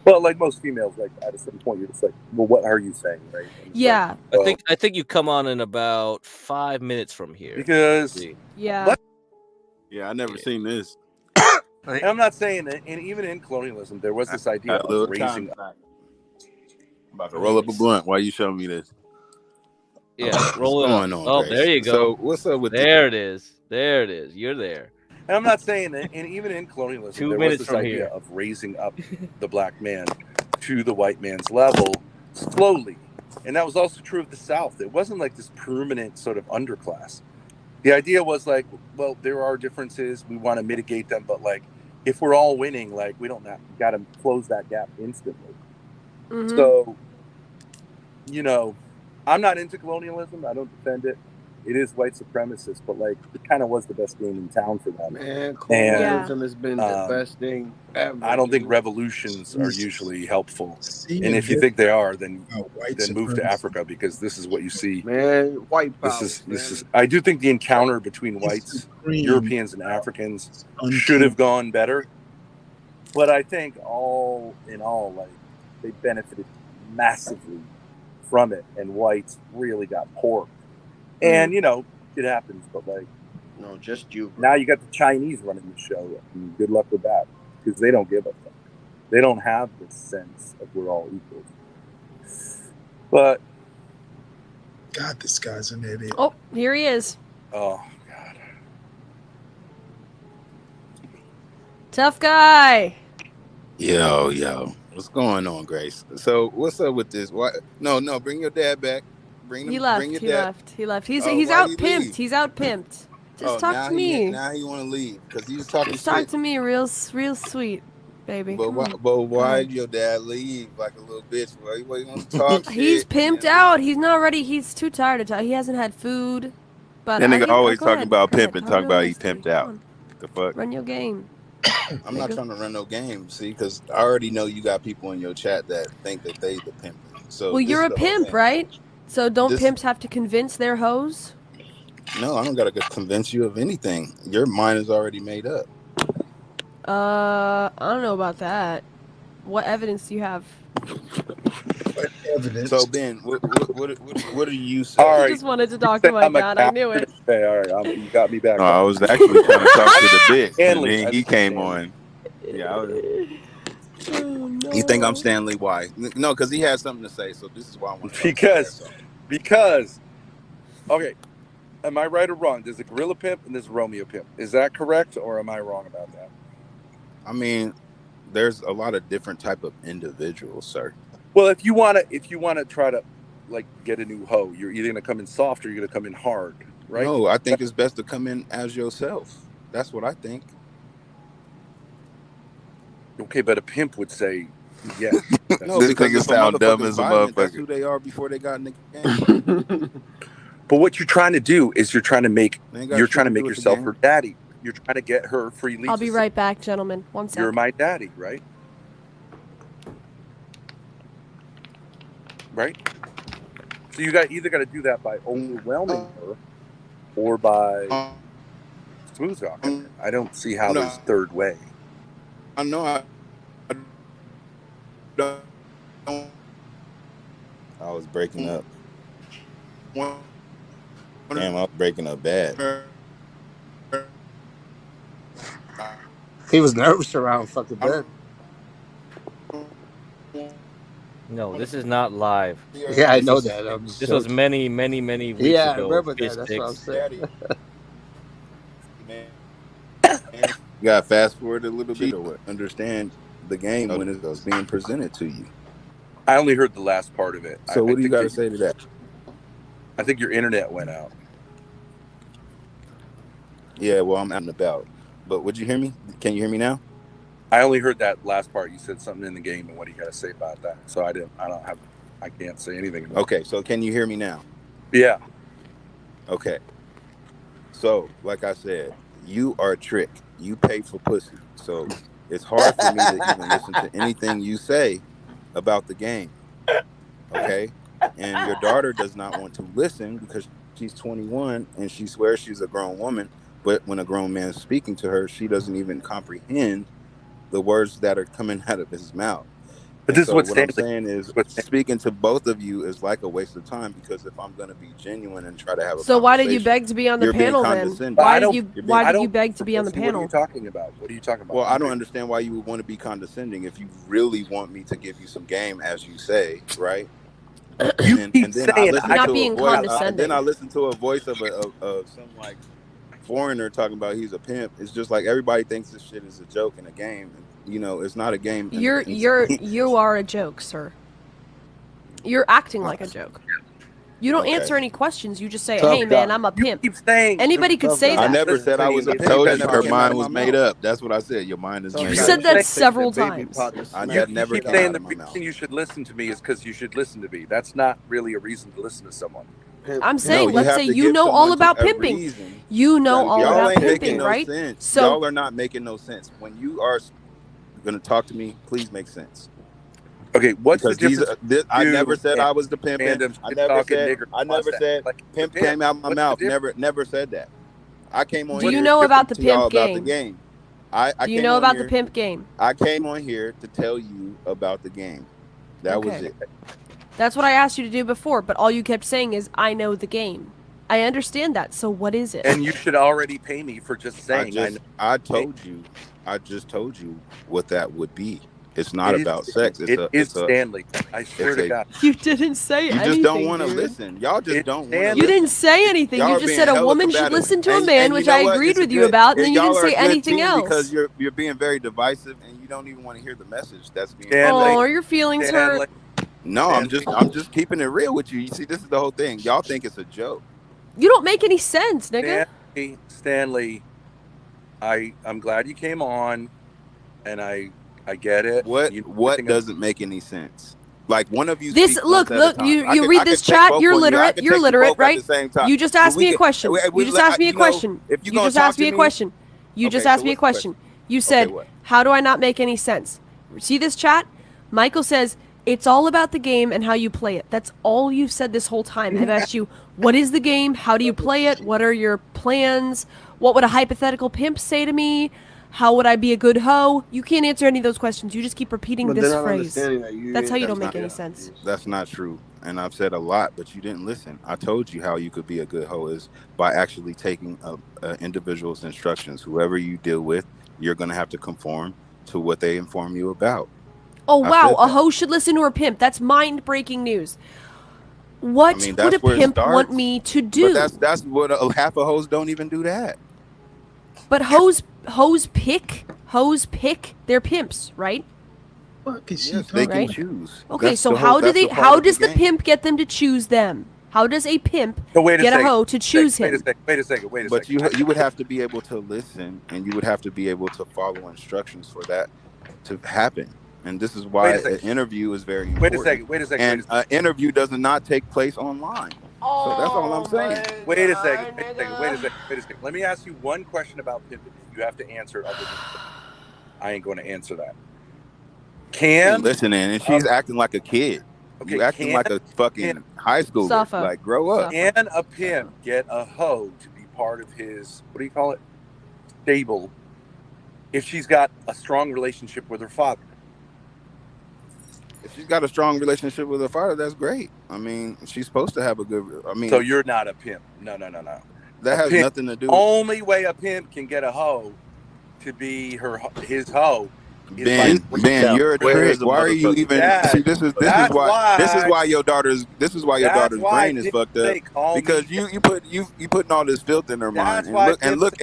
But like most females, like at a certain point, you're just like, well, what are you saying, right? Yeah. Like, I think you come on in about 5 minutes from here. because Yeah. Yeah, I never seen this. And I'm not saying that, and even in colonialism, there was this idea Got a little of raising. time. I'm about to roll up a blunt. Why you showing me this? Yeah, What's roll it up. going on, Oh, Grace? there you go. So what's up with there it is. There it is. You're there. And I'm not saying that, and even in colonialism, 2 there was minutes this from idea here. of raising up the black man to the white man's level slowly. And that was also true of the South. It wasn't like this permanent sort of underclass. The idea was like, well, there are differences. We want to mitigate them. But like, if we're all winning, like, we don't got to close that gap instantly. Mm-hmm. So, you know, I'm not into colonialism. I don't defend it. It is white supremacist, but like it kind of was the best game in town for them. Man, colonialism has been the best thing ever. I don't think revolutions are usually helpful. And if you think they are, then move to Africa, because this is what you see. Man, white power. This is. I do think the encounter between whites, Europeans, and Africans should have gone better. But I think all in all, like they benefited massively from it, and whites really got porked. And you know, it happens, but like, no, just you. Now you got the Chinese running the show, and good luck with that, because they don't give a fuck. They don't have this sense of we're all equal. But God, this guy's an idiot. Oh, here he is. Oh God. Tough guy. Yo, what's going on, Grace? So what's up with this? Why? No, bring your dad back. Bring He your dad. He left. He's why out he pimped. leave? He's out pimped. Just talk to me. Now he want to leave because he's talking Just shit. talk to me, real sweet, baby. But why did your dad leave like a little bitch? Why he wants to talk shit? He's pimped out. He's not ready. He's too tired to talk. He hasn't had food. But that nigga always go talking ahead. about Go ahead. pimping, Talk talking about he realistically. pimped out. The fuck? Run your game. I'm not trying to run no game, see, because I already know you got people in your chat that think that they the pimping. So Well, you're a pimp, right? So don't pimps have to convince their hoes? No, I don't gotta convince you of anything. Your mind is already made up. I don't know about that. What evidence do you have? What evidence? So Ben, what are you saying? All right. You just wanted to talk to my dad. I knew it. Okay, all right. You got me back. No, I was actually trying to talk to the bitch, and then he came on. Yeah. You think I'm Stanley? Why? No, because he has something to say. So this is why I want to. Because. Okay. Am I right or wrong? There's a gorilla pimp and there's a Romeo pimp. Is that correct, or am I wrong about that? I mean, there's a lot of different type of individuals, sir. Well, if you want to try to like get a new hoe. You're either gonna come in soft or you're gonna come in hard, right? No, I think it's best to come in as yourself. That's what I think. Okay, but a pimp would say, yeah. No, This because nigga if a sound dumb motherfucker's as a violent, that's motherfucker. who they are before they got in the game. But what you're trying to do is you're trying to make They ain't got shit to do with the yourself game. her daddy. You're trying to get her free leases. I'll be right back, gentlemen. One second. You're my daddy, right? Right? So you either got to do that by overwhelming her or by smooth talking her. I don't see how there's a third way. I know. I was breaking up. Damn, I was breaking up bad. He was nervous around fucking bed. No, this is not live. Yeah, I know that. I'm This was many weeks yeah, ago. I remember Fish that. That's what I'm sticks. saying. You got to fast forward a little bit or understand the game when it's being presented to you. I only heard the last part of it. So what do you got to think say to that? I think your internet went out. Yeah, well, I'm out and about. But would you hear me? Can you hear me now? I only heard that last part. You said something in the game, and what do you got to say about that? So I can't say anything about Okay, so can you hear me now? Yeah. Okay. So, like I said, you are a trick. You pay for pussy. So it's hard for me to even listen to anything you say about the game. Okay? And your daughter does not want to listen because she's 21 and she swears she's a grown woman. But when a grown man is speaking to her, she doesn't even comprehend the words that are coming out of his mouth. But And this is so what what I'm saying is speaking to both of you is like a waste of time, because if I'm going to be genuine and try to have a So why did you conversation, beg to be on the you're being panel then? condescending. Why did you beg to be on the panel? What are you talking about? What are you talking about? Well, I don't understand why you would want to be condescending if you really want me to give you some game, as you say, right? And then I listen not to being a voice, condescending. and then I listen to a voice of some like foreigner talking about he's a pimp. It's just like everybody thinks this shit is a joke and a game. You know, it's not a game. You are a joke, sir. You're acting like a joke. You don't answer any questions. You just say, Tough "Hey, guy. man, I'm a pimp." Anybody could say that. I never said I was a pimp. told That you never her came mind out of was my made mouth. That's what I said. Your mind is made up. You said that several times. I You never keep came saying out the of my mouth. reason you should listen to me is because you should listen to me. That's not really a reason to listen to someone. I'm saying, you let's have say to you give know all someone about a pimping. reason. You know all Y'all about ain't making pimping, no right? sense. So Y'all are not making no sense. When you are going to talk to me, please make sense. Okay, what's because the difference? I never said I was the pimping. Random I shit never talking said. nigger I never said like pimp the pimp. came out my What's the mouth. difference? Never said that. I came on. Do you here know about the to y'all pimp about the game? game. I do you came know on about here- the pimp game? I came on here to tell you about the game. That was Okay. it. That's what I asked you to do before, but all you kept saying is, "I know the game." I understand that. So what is it? And you should already pay me for just saying. I just told you what that would be. It's not It is- about sex. it is Stanley. I swear to God. You didn't say You anything. just don't want to dude. listen. Y'all just don't want to. You didn't say anything. Y'all You are just being said a hella woman should combative. listen to a And man, you which know I what? agreed It's with you good. about, and then you Y'all didn't are say a good anything team else. because you're being very divisive and you don't even want to hear the message that's being. Oh, are your feelings hurt? No, I'm just keeping it real with you. You see, this is the whole thing. Y'all think it's a joke. You don't make any sense, nigga. Stanley, I'm glad you came on, and I get it. What doesn't make any sense? Like one of you. This speak look, once at a look. time. You I could- I read could this take chat. both You're of you. I literate. could You're take you literate, both at right? the same time. You just But asked we me a could- question. we- You just let- asked me a you know, question. if You gonna just talk asked me to a me- question. You Okay, just so asked me a what's the question. You said, what? "How do I not make any sense?" See this chat? Michael says, "It's all about the game and how you play it." That's all you've said this whole time. I've asked you, what is the game? How do you play it? What are your plans? What would a hypothetical pimp say to me? How would I be a good hoe? You can't answer any of those questions. You just keep repeating But this they're not phrase. understanding that you That's how you ain't- don't that's make not- any sense. That's not true. And I've said a lot, but you didn't listen. I told you how you could be a good hoe is by actually taking a individual's instructions. Whoever you deal with, you're going to have to conform to what they inform you about. Oh, I wow. said A that. hoe should listen to her pimp. That's mind-breaking news. What I mean, would a that's where it pimp want starts. me to do? But that's what half of hoes don't even do that. But hoes pick their pimps, right? fuck is she Yes, they talking can about? choose. Okay, That's so the how whole, do that's they? a part How of the does the game. pimp get them to choose them? How does a pimp So wait a get a second. hoe to choose him? Wait a second. But you would have to be able to listen, and you would have to be able to follow instructions for that to happen. And this is why Wait a an second. interview is very Wait important. a second. And an interview does not take place online. So that's all I'm saying. Wait a second. Let me ask you one question about pimping. You have to answer it other than I ain't going to answer that. Can listening, and she's acting like a kid. Okay, you acting like a fucking high schooler. Suffer. Like, grow up. Can a pimp get a hoe to be part of his, what do you call it, stable, if she's got a strong relationship with her father? If she's got a strong relationship with her father, that's great. I mean, she's supposed to have a good. I mean, So you're not a pimp. No. That has pimp, nothing to do. Only way a pimp can get a hoe to be his hoe. Ben, you're a trick. Why are you even? See, this is why your daughter's brain is fucked up, because you putting all this filth in her mind, and look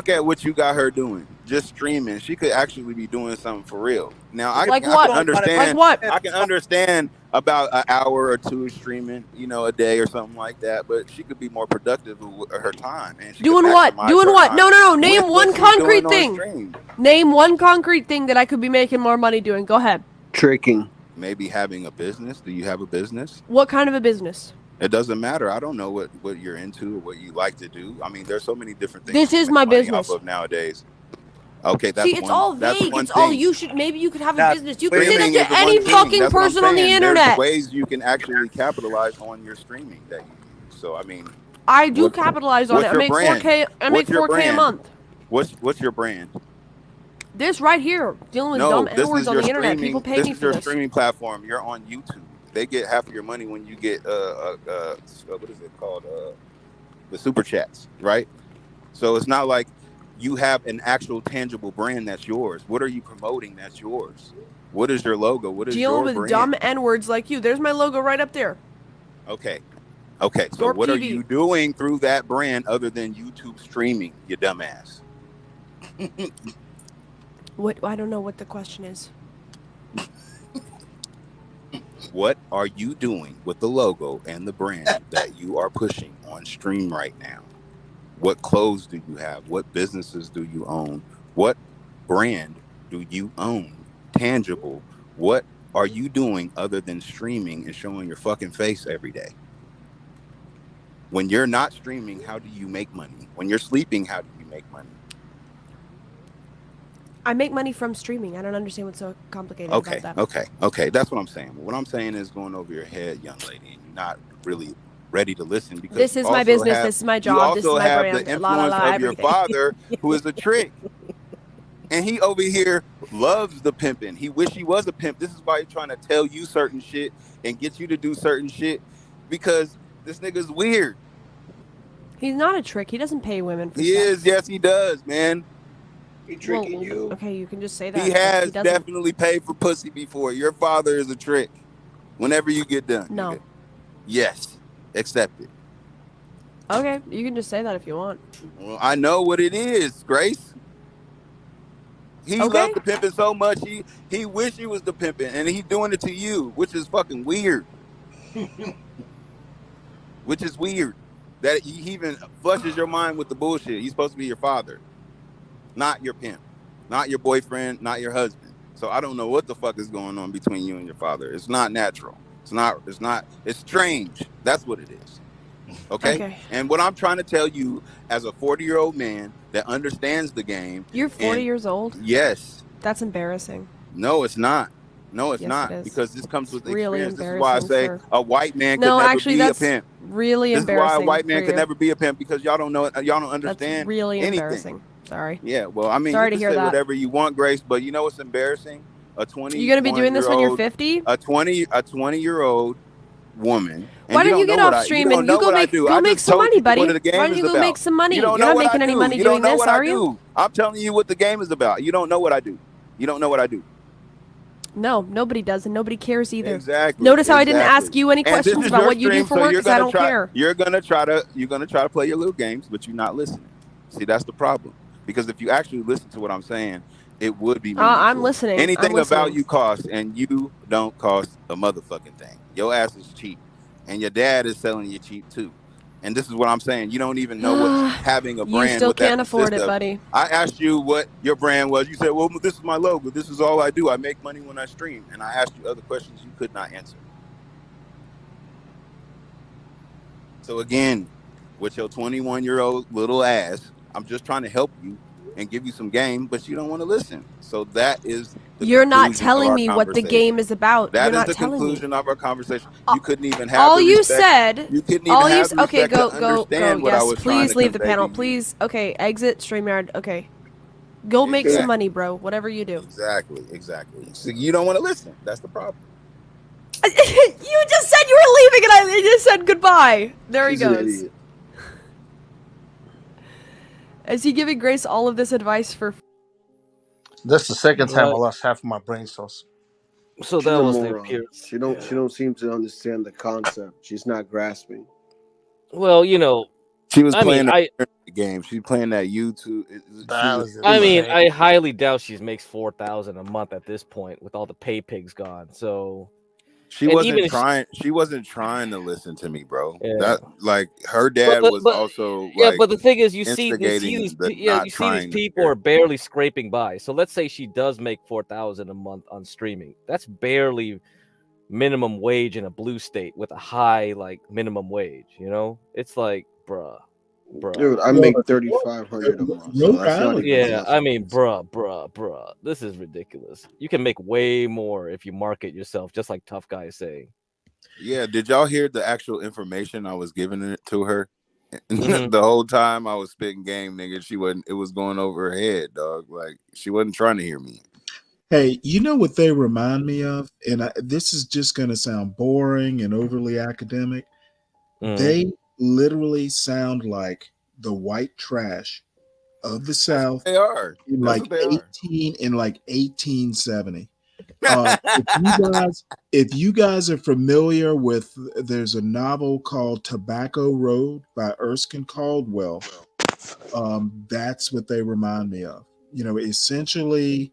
at what you got her doing. Just streaming. She could actually be doing something for real. Now I can understand. Like what? I can understand about an hour or two of streaming, a day or something like that. But she could be more productive with her time. And she Doing could what? maximize Doing her what? time No. Name with one what she's concrete doing on thing. stream. Name one concrete thing that I could be making more money doing. Go ahead. Tricking. Maybe having a business. Do you have a business? What kind of a business? It doesn't matter. I don't know what you're into or what you like to do. I mean, there's so many different things. This you is can my make money business. off of nowadays. Okay, that's See, it's all vague. one It's all thing. you should. Maybe you could have a business. You can say Streaming that is to any one thing. fucking That's what I'm person on the saying. internet. There's ways you can actually capitalize on your streaming that you use. So I mean, I do capitalize on it. I make 4K. I make 4K a month. What's your brand? This right here, dealing with dumb N-words on the internet. People pay me for This is your this. streaming platform. You're on YouTube. They get half of your money when you get what is it called? The super chats, right? So it's not like you have an actual tangible brand that's yours. What are you promoting that's yours? What is your logo? What is Dealing your with brand? dumb N-words like you. There's my logo right up there. Okay. So Dorp what are TV. you doing through that brand other than YouTube streaming, you dumbass? What? I don't know what the question is. What are you doing with the logo and the brand that you are pushing on stream right now? What clothes do you have? What businesses do you own? What brand do you own? Tangible. What are you doing other than streaming and showing your fucking face every day? When you're not streaming, how do you make money? When you're sleeping, how do you make money? I make money from streaming. I don't understand what's so complicated about that. Okay. That's what I'm saying. What I'm saying is going over your head, young lady, and you're not really ready to listen, because This is my business. This is my job. This is my have brand. the influence of your everything. father, who is a trick, and he over here loves the pimping. He wish he was a pimp. This is why he's trying to tell you certain shit and get you to do certain shit, because this nigga's weird. He's not a trick. He doesn't pay women for He sex. is. Yes, he does, man. He tricking you. Okay, you can just say that. He but has doesn't. definitely paid for pussy before. Your father is a trick. Whenever you get done. No. Nigga. Yes. Accept it. Okay, you can just say that if you want. Well, I know what it is, Grace. He loved the pimping so much, he wish he was the pimping, and he's doing it to you, which is fucking weird. Which is weird. That he even flushes your mind with the bullshit. He's supposed to be your father, not your pimp, not your boyfriend, not your husband. So I don't know what the fuck is going on between you and your father. It's not natural. It's strange. That's what it is. Okay? And what I'm trying to tell you as a 40-year-old man that understands the game. You're 40 years old? Yes. That's embarrassing. No, it's not. No, it's Yes, not. it is. Because this comes with Really experience. This is why I say embarrassing a white man could No, never actually, be a that's pimp. really This is why embarrassing a white man for could you. never be a pimp, because y'all don't know, y'all don't understand That's really anything. embarrassing. Sorry. Yeah, well, I mean, Sorry you to can hear say that. whatever you want, Grace, but you know what's embarrassing? A 20. You gonna be doing this when you're 50? A 20-year-old woman. And Why don't you get know what off I- stream don't and know you go what I make do. go I make just some told money, you buddy? what the game Why don't is you go about. make some money? You You're don't know not what making I any do. money You doing don't know this, what I are you? do. I'm telling you what the game is about. You don't know what I do. You don't know what I do. No, nobody does, and nobody cares either. Exactly. Notice how I didn't exactly. ask you any And this questions is about your what you do stream, for so work you're because I gonna don't try- care. You're gonna try to play your little games, but you're not listening. See, that's the problem. Because if you actually listen to what I'm saying, It would be meaningful. I'm listening. Anything I'm listening. about you costs, and you don't cost a motherfucking thing. Your ass is cheap, and your dad is selling you cheap too. And this is what I'm saying. You don't even know what having a You brand still what that can't afford consists it, of. buddy. I asked you what your brand was. You said, "Well, this is my logo. This is all I do. I make money when I stream." And I asked you other questions you could not answer. So again, with your 21-year-old little ass, I'm just trying to help you and give you some game, but you don't want to listen. So that is the You're not conclusion telling of our me what the conversation. game is about. That You're is not the telling conclusion me. of our conversation. You couldn't even have All the you respect. said. You couldn't even have the Okay, respect go, to go, understand go. what I Yes, was trying please to leave the convey panel. to you. Please. Okay, exit StreamYard. Okay. Go make some money, bro. Whatever you do. Exactly. So you don't want to listen. That's the problem. You just said you were leaving and I just said goodbye. There he goes. Is he giving Grace all of this advice for? That's the second time I lost half of my brain cells. So She's that a was the moron. appearance. She don't seem to understand the concept. She's not grasping. Well, she was I mean, playing the game. She's playing that YouTube. I highly doubt she makes 4,000 a month at this point with all the pay pigs gone. So she wasn't trying. She wasn't trying to listen to me, bro. Yeah. That like her dad was also like. But the thing is, you see instigating these the you not see these trying to people hear. are barely scraping by. So let's say she does make 4,000 a month on streaming. That's barely minimum wage in a blue state with a high like minimum wage. It's like, bruh. Dude, I make 3,500 a month, so that's not even Yeah, much. I mean, bruh. This is ridiculous. You can make way more if you market yourself, just like Tough Guy is saying. Yeah, did y'all hear the actual information I was giving it to her? Mhm. The whole time I was spitting game, nigga. She wasn't. It was going over her head, dog. Like she wasn't trying to hear me. Hey, you know what they remind me of? And this is just going to sound boring and overly academic. They literally sound like the white trash of the South. They are. In That's like what they are. 1870. If you guys are familiar with, there's a novel called Tobacco Road by Erskine Caldwell. That's what they remind me of. Essentially,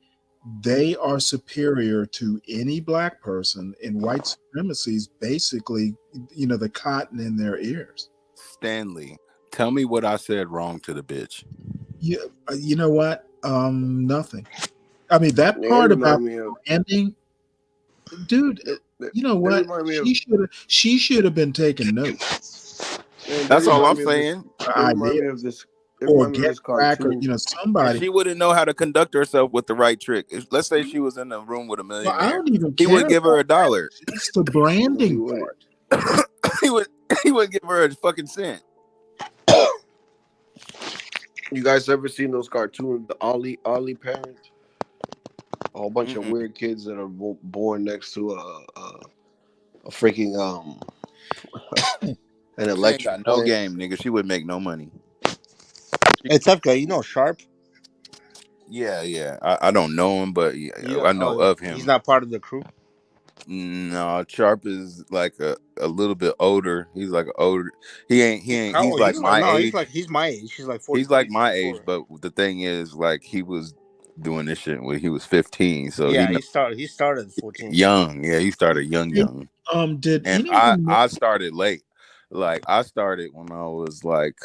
they are superior to any black person, and white supremacy is basically, the cotton in their ears. Stanley, tell me what I said wrong to the bitch. You know what? Nothing. I mean, that part about ending, dude. You know what? She should have been taking notes. That's all I'm saying. Or get back, or somebody. And she wouldn't know how to conduct herself with the right trick. Let's say she was in a room with a millionaire. Well, I don't even he care. would give her $1. It's the branding part. he wouldn't give her a fucking cent. You guys ever seen those cartoons, the Ollie parents? A whole bunch of weird kids that are born next to a freaking an electric. Ain't got no game, nigga. She would make no money. Hey, Tough Guy, you know Sharp? Yeah. I don't know him, but I know of him. He's not part of the crew. No, Sharp is like a little bit older. He's like older. He ain't. He's like my age. He's my age. He's like 40. He's like my age, but the thing is, like, he was doing this shit when he was 15. So yeah, he started 14. Young. Yeah, he started young. Did and I started late. Like I started when I was like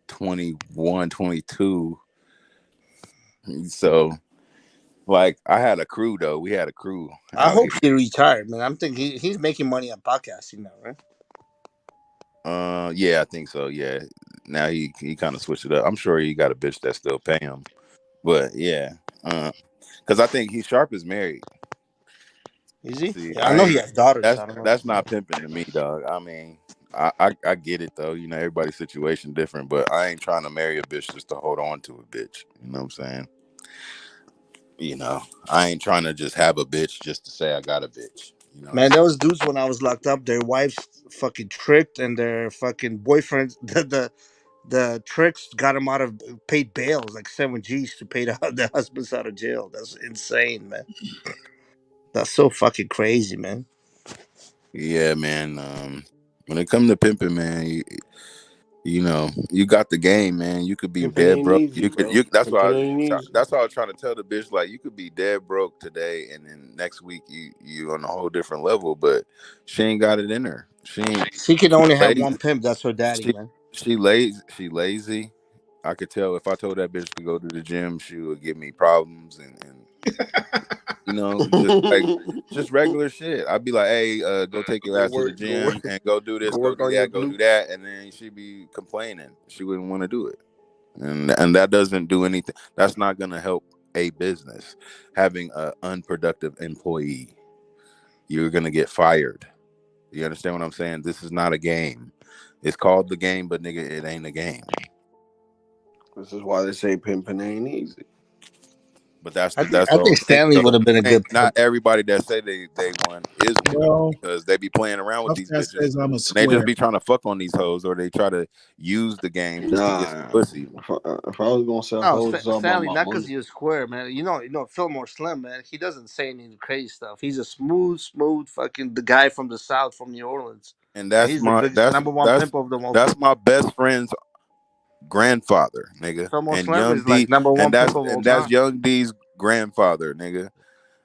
21, 22. So like I had a crew though. We had a crew. I hope he retired, man. I'm thinking he's making money on podcasting now, right? Yeah, I think so. Yeah. Now he kind of switched it up. I'm sure he got a bitch that still pay him. But yeah. Because I think Sharp is married. Is he? See, I know he has daughters. That's not pimping to me, dog. I mean, I get it though. Everybody's situation different, but I ain't trying to marry a bitch just to hold on to a bitch. You know what I'm saying? I ain't trying to just have a bitch just to say I got a bitch. Man, those dudes when I was locked up, their wives fucking tricked, and their fucking boyfriends, the tricks got them out of paid bails, like 7 G's to pay the husbands out of jail. That's insane, man. That's so fucking crazy, man. Yeah, man. When it comes to pimping, man, You know, you got the game, man. You could be dead Pimpin' broke. ain't easy, You could. bro. You. That's what Pimpin' ain't easy. That's what I was trying to tell the bitch. Like, you could be dead broke today, and then next week you on a whole different level. But she ain't got it in her. She ain't. She can only have Lazy. one pimp. That's her daddy, She man. she lazy. She lazy. I could tell if I told that bitch to go to the gym, she would give me problems and you know, just regular shit. I'd be like, hey, go take your Go ass to the work. Go work. gym and go do this, Go go work do on your that, go do glutes. that, and then she'd be complaining. She wouldn't want to do it, and that doesn't do anything. That's not gonna help a business. Having an unproductive employee, you're gonna get fired. You understand what I'm saying? This is not a game. It's called the game, but nigga, it ain't a game. This is why they say pimping ain't easy. But that's I the think whole thing. Stanley Though. would have been a good Not pimp. everybody that say they won is one Well, because they be playing around with tough these that bitches says I'm a and they just square. be trying to fuck on these hoes or they try to use the game just to get some Nah, pussy. if I was gonna sell No, hoes, it's all about Stanley, my not because money. you're square, man. Fillmore Slim, man. He doesn't say any crazy stuff. He's a smooth fucking the guy from the South, from New Orleans, And and that's he's the my big number one pimp of them all. that's my best friend's grandfather, nigga, Fillmore and Slim Young is like D, number one pimp of all and that's time. Young D's grandfather, nigga.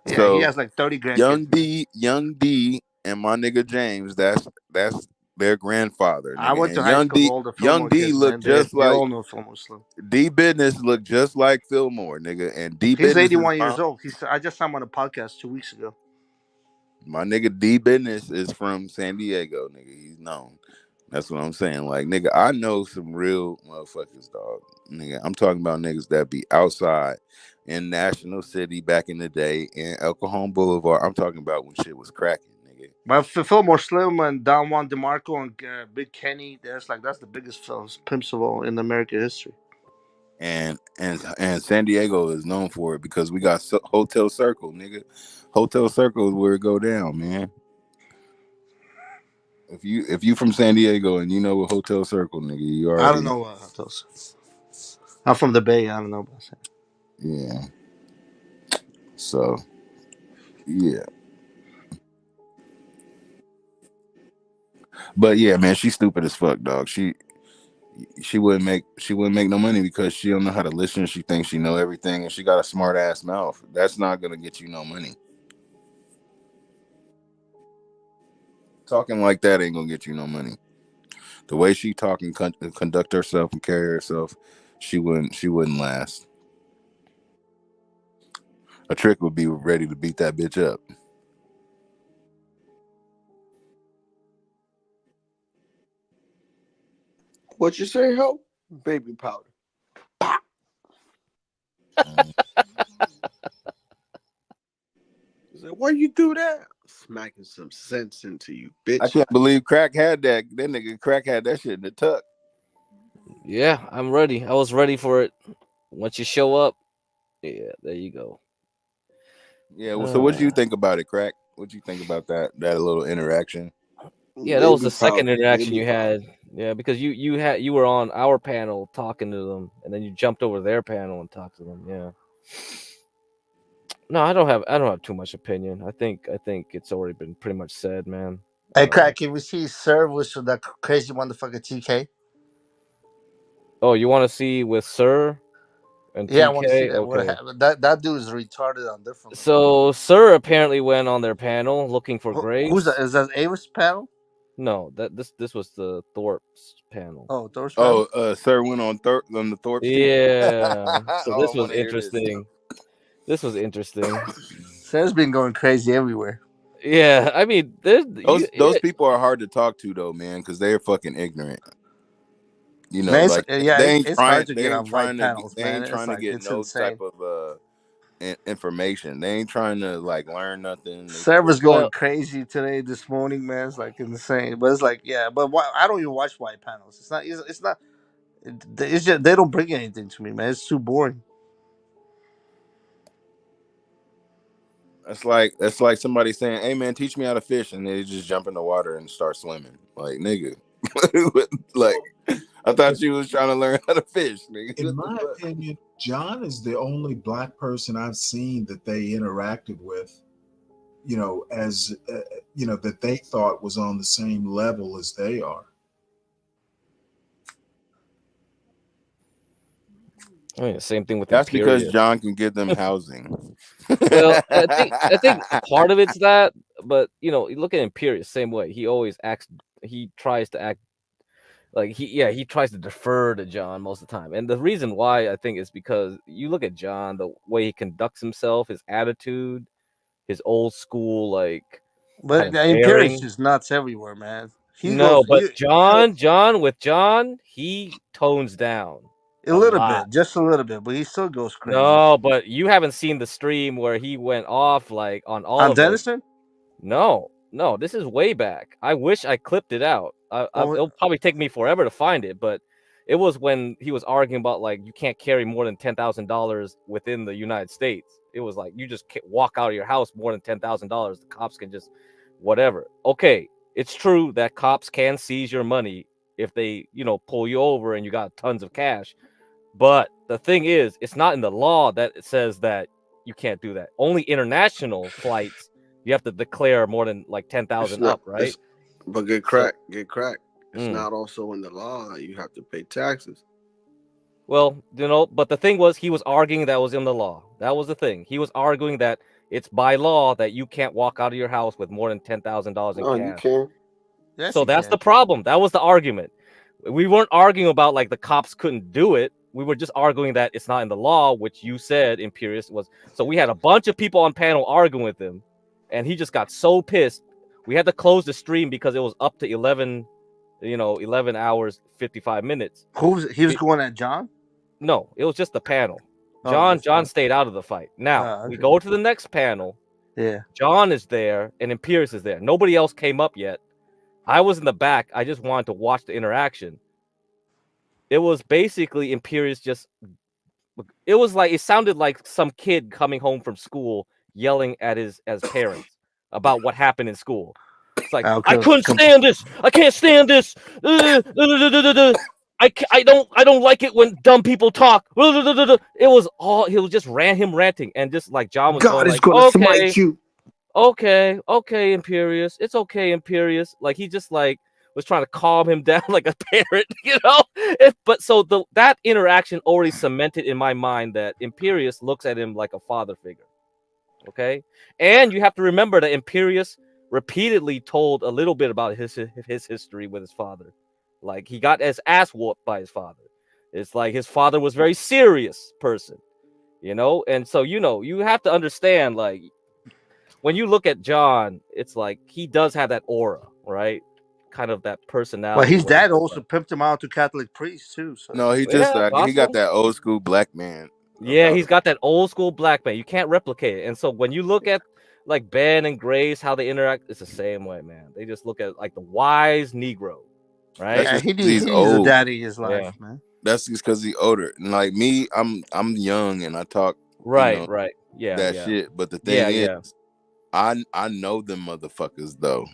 Yeah, he So has like 30 grandkids, man. Young D, and my nigga James, that's their grandfather, I nigga. went to And high school with all the Young Fillmore D kids, looked man. They just they like all know Fillmore Slim. D Business looked just like Fillmore, nigga. And D He's Business's 81 mom, years old. I just saw him on a podcast 2 weeks ago. my nigga D Business is from San Diego, nigga. He's known. That's what I'm saying. Like, nigga, I know some real motherfuckers, dog. Nigga, I'm talking about niggas that be outside in National City back in the day in El Cajon Boulevard. I'm talking about when shit was cracking, nigga. But for Fillmore Slim and Don Juan DeMarco and Big Kenny, that's the biggest pimps of all in American history. And San Diego is known for it because we got Hotel Circle, nigga. Hotel Circle is where it go down, man. If you from San Diego and you know what Hotel Circle, nigga, you I already don't know. know what hotels. I'm from the Bay. I don't know about that. Yeah. So yeah. But yeah, man, she's stupid as fuck, dog. She wouldn't make no money because she don't know how to listen. She thinks she know everything and she got a smart ass mouth. That's not gonna get you no money. Talking like that ain't gonna get you no money. The way she talk and conduct herself and carry herself, she wouldn't last. A trick would be ready to beat that bitch up. What you say, ho? Baby powder. Why you do that? Smacking some sense into you, bitch. I can't believe Crack had that. That nigga Crack had that shit in the tuck. Yeah, I'm ready. I was ready for it. Once you show up, yeah, there you go. Yeah. Well, so what do you think about it, Crack? What do you think about that little interaction? Yeah, that was Baby the second powder. interaction Baby you powder. had. Yeah, because you were on our panel talking to them, and then you jumped over their panel and talked to them. Yeah. No, I don't have too much opinion. I think it's already been pretty much said, man. Hey, Crack, can we see service with that crazy motherfucker TK? Oh, you want to see with Sir and Yeah, I want to see TK? that. Okay. That dude is retarded on different level. So Sir apparently went on their panel looking for Who's that? grapes. Is that Avis panel? No, this was the Thorpe's panel. Oh, Thorpe's panel. Sir went on the Thorpe's team. Yeah. So Oh, this I was want to hear this. interesting. This was interesting. Sarah's been going crazy everywhere. Yeah, I mean, Those people are hard to talk to though, man, because they're fucking ignorant. You know, Man, like it's hard to get on white panels, they man. ain't It's trying to like get it's no type insane. of information. They ain't trying to like learn nothing. They Server's going well, crazy today, this morning, man. It's like insane. But it's like, yeah, but I don't even watch white panels. It's not. It's just they don't bring anything to me, man. It's too boring. that's like somebody saying, "Hey man, teach me how to fish," and they just jump in the water and start swimming. Like nigga, like I thought you was trying to learn how to fish, nigga. In What the my fuck? opinion, John is the only black person I've seen that they interacted with, as that they thought was on the same level as they are. I mean, same thing with That's because Imperius. John can give them housing. Well, I think part of it's that, but you look at Imperius same way. He always acts. He tries to act like he tries to defer to John most of the time, and the reason why I think is because you look at John, the way he conducts himself, his attitude, his old school kind But of the Imperius bearing. is nuts everywhere, man. He No, goes but John, he tones down a a little lot. bit, just a little bit, but he still goes crazy. No, but you haven't seen the stream where he went off on all On of us. Denison? No, this is way back. I wish I clipped it out. Oh, It'll probably take me forever to find it, but it was when he was arguing about you can't carry more than $10,000 within the United States. It was like you just can't walk out of your house more than $10,000. The cops can just whatever. Okay, it's true that cops can seize your money if they pull you over and you got tons of cash. But the thing is, it's not in the law that it says that you can't do that. Only international flights you have to declare more than It's 10,000 not. up, right? But get So, crack. It's not also in the law that you have to pay taxes. well, but the thing was, he was arguing that was in the law. That was the thing. He was arguing that it's by law that you can't walk out of your house with more than $10,000 in No, you cash. can. yes, So you that's can. the problem. That was the argument. We weren't arguing about the cops couldn't do it. We were just arguing that it's not in the law, which you said Imperius was. So we had a bunch of people on panel arguing with him, and he just got so pissed. We had to close the stream because it was up to 11 hours 55 minutes. He was going at John? No, it was just the panel. Oh, John stayed out of the fight. Now we okay. go to the next panel. Yeah. John is there and Imperius is there. Nobody else came up yet. I was in the back. I just wanted to watch the interaction. It was basically Imperius it sounded like some kid coming home from school yelling at his parents about what happened in school. It's like, I couldn't stand this. I can't stand this. I don't like it when dumb people talk. It was all he was just ranting, and just John was God is going gonna smite you. okay, Imperius, it's okay, Imperius. He just was trying to calm him down like a parent, but so that interaction already cemented in my mind that Imperius looks at him like a father figure. Okay, and you have to remember that Imperius repeatedly told a little bit about his history with his father. He got his ass whooped by his father. It's like his father was a very serious person, and so you have to understand when you look at John, it's like he does have that aura, right? Kind of that personality. Well, his dad also pimped him out to Catholic priests too. So No, he just he got that old school black man. Yeah, he's got that old school black man. You can't replicate it. And so when you look at Ben and Grace, how they interact, it's the same way, man. They just look at the wise Negro, right? Yeah, he needs a daddy in his life, man. That's just because he's older. And like me, I'm young and I talk right. Yeah, that shit. But the thing is, I know them motherfuckers though.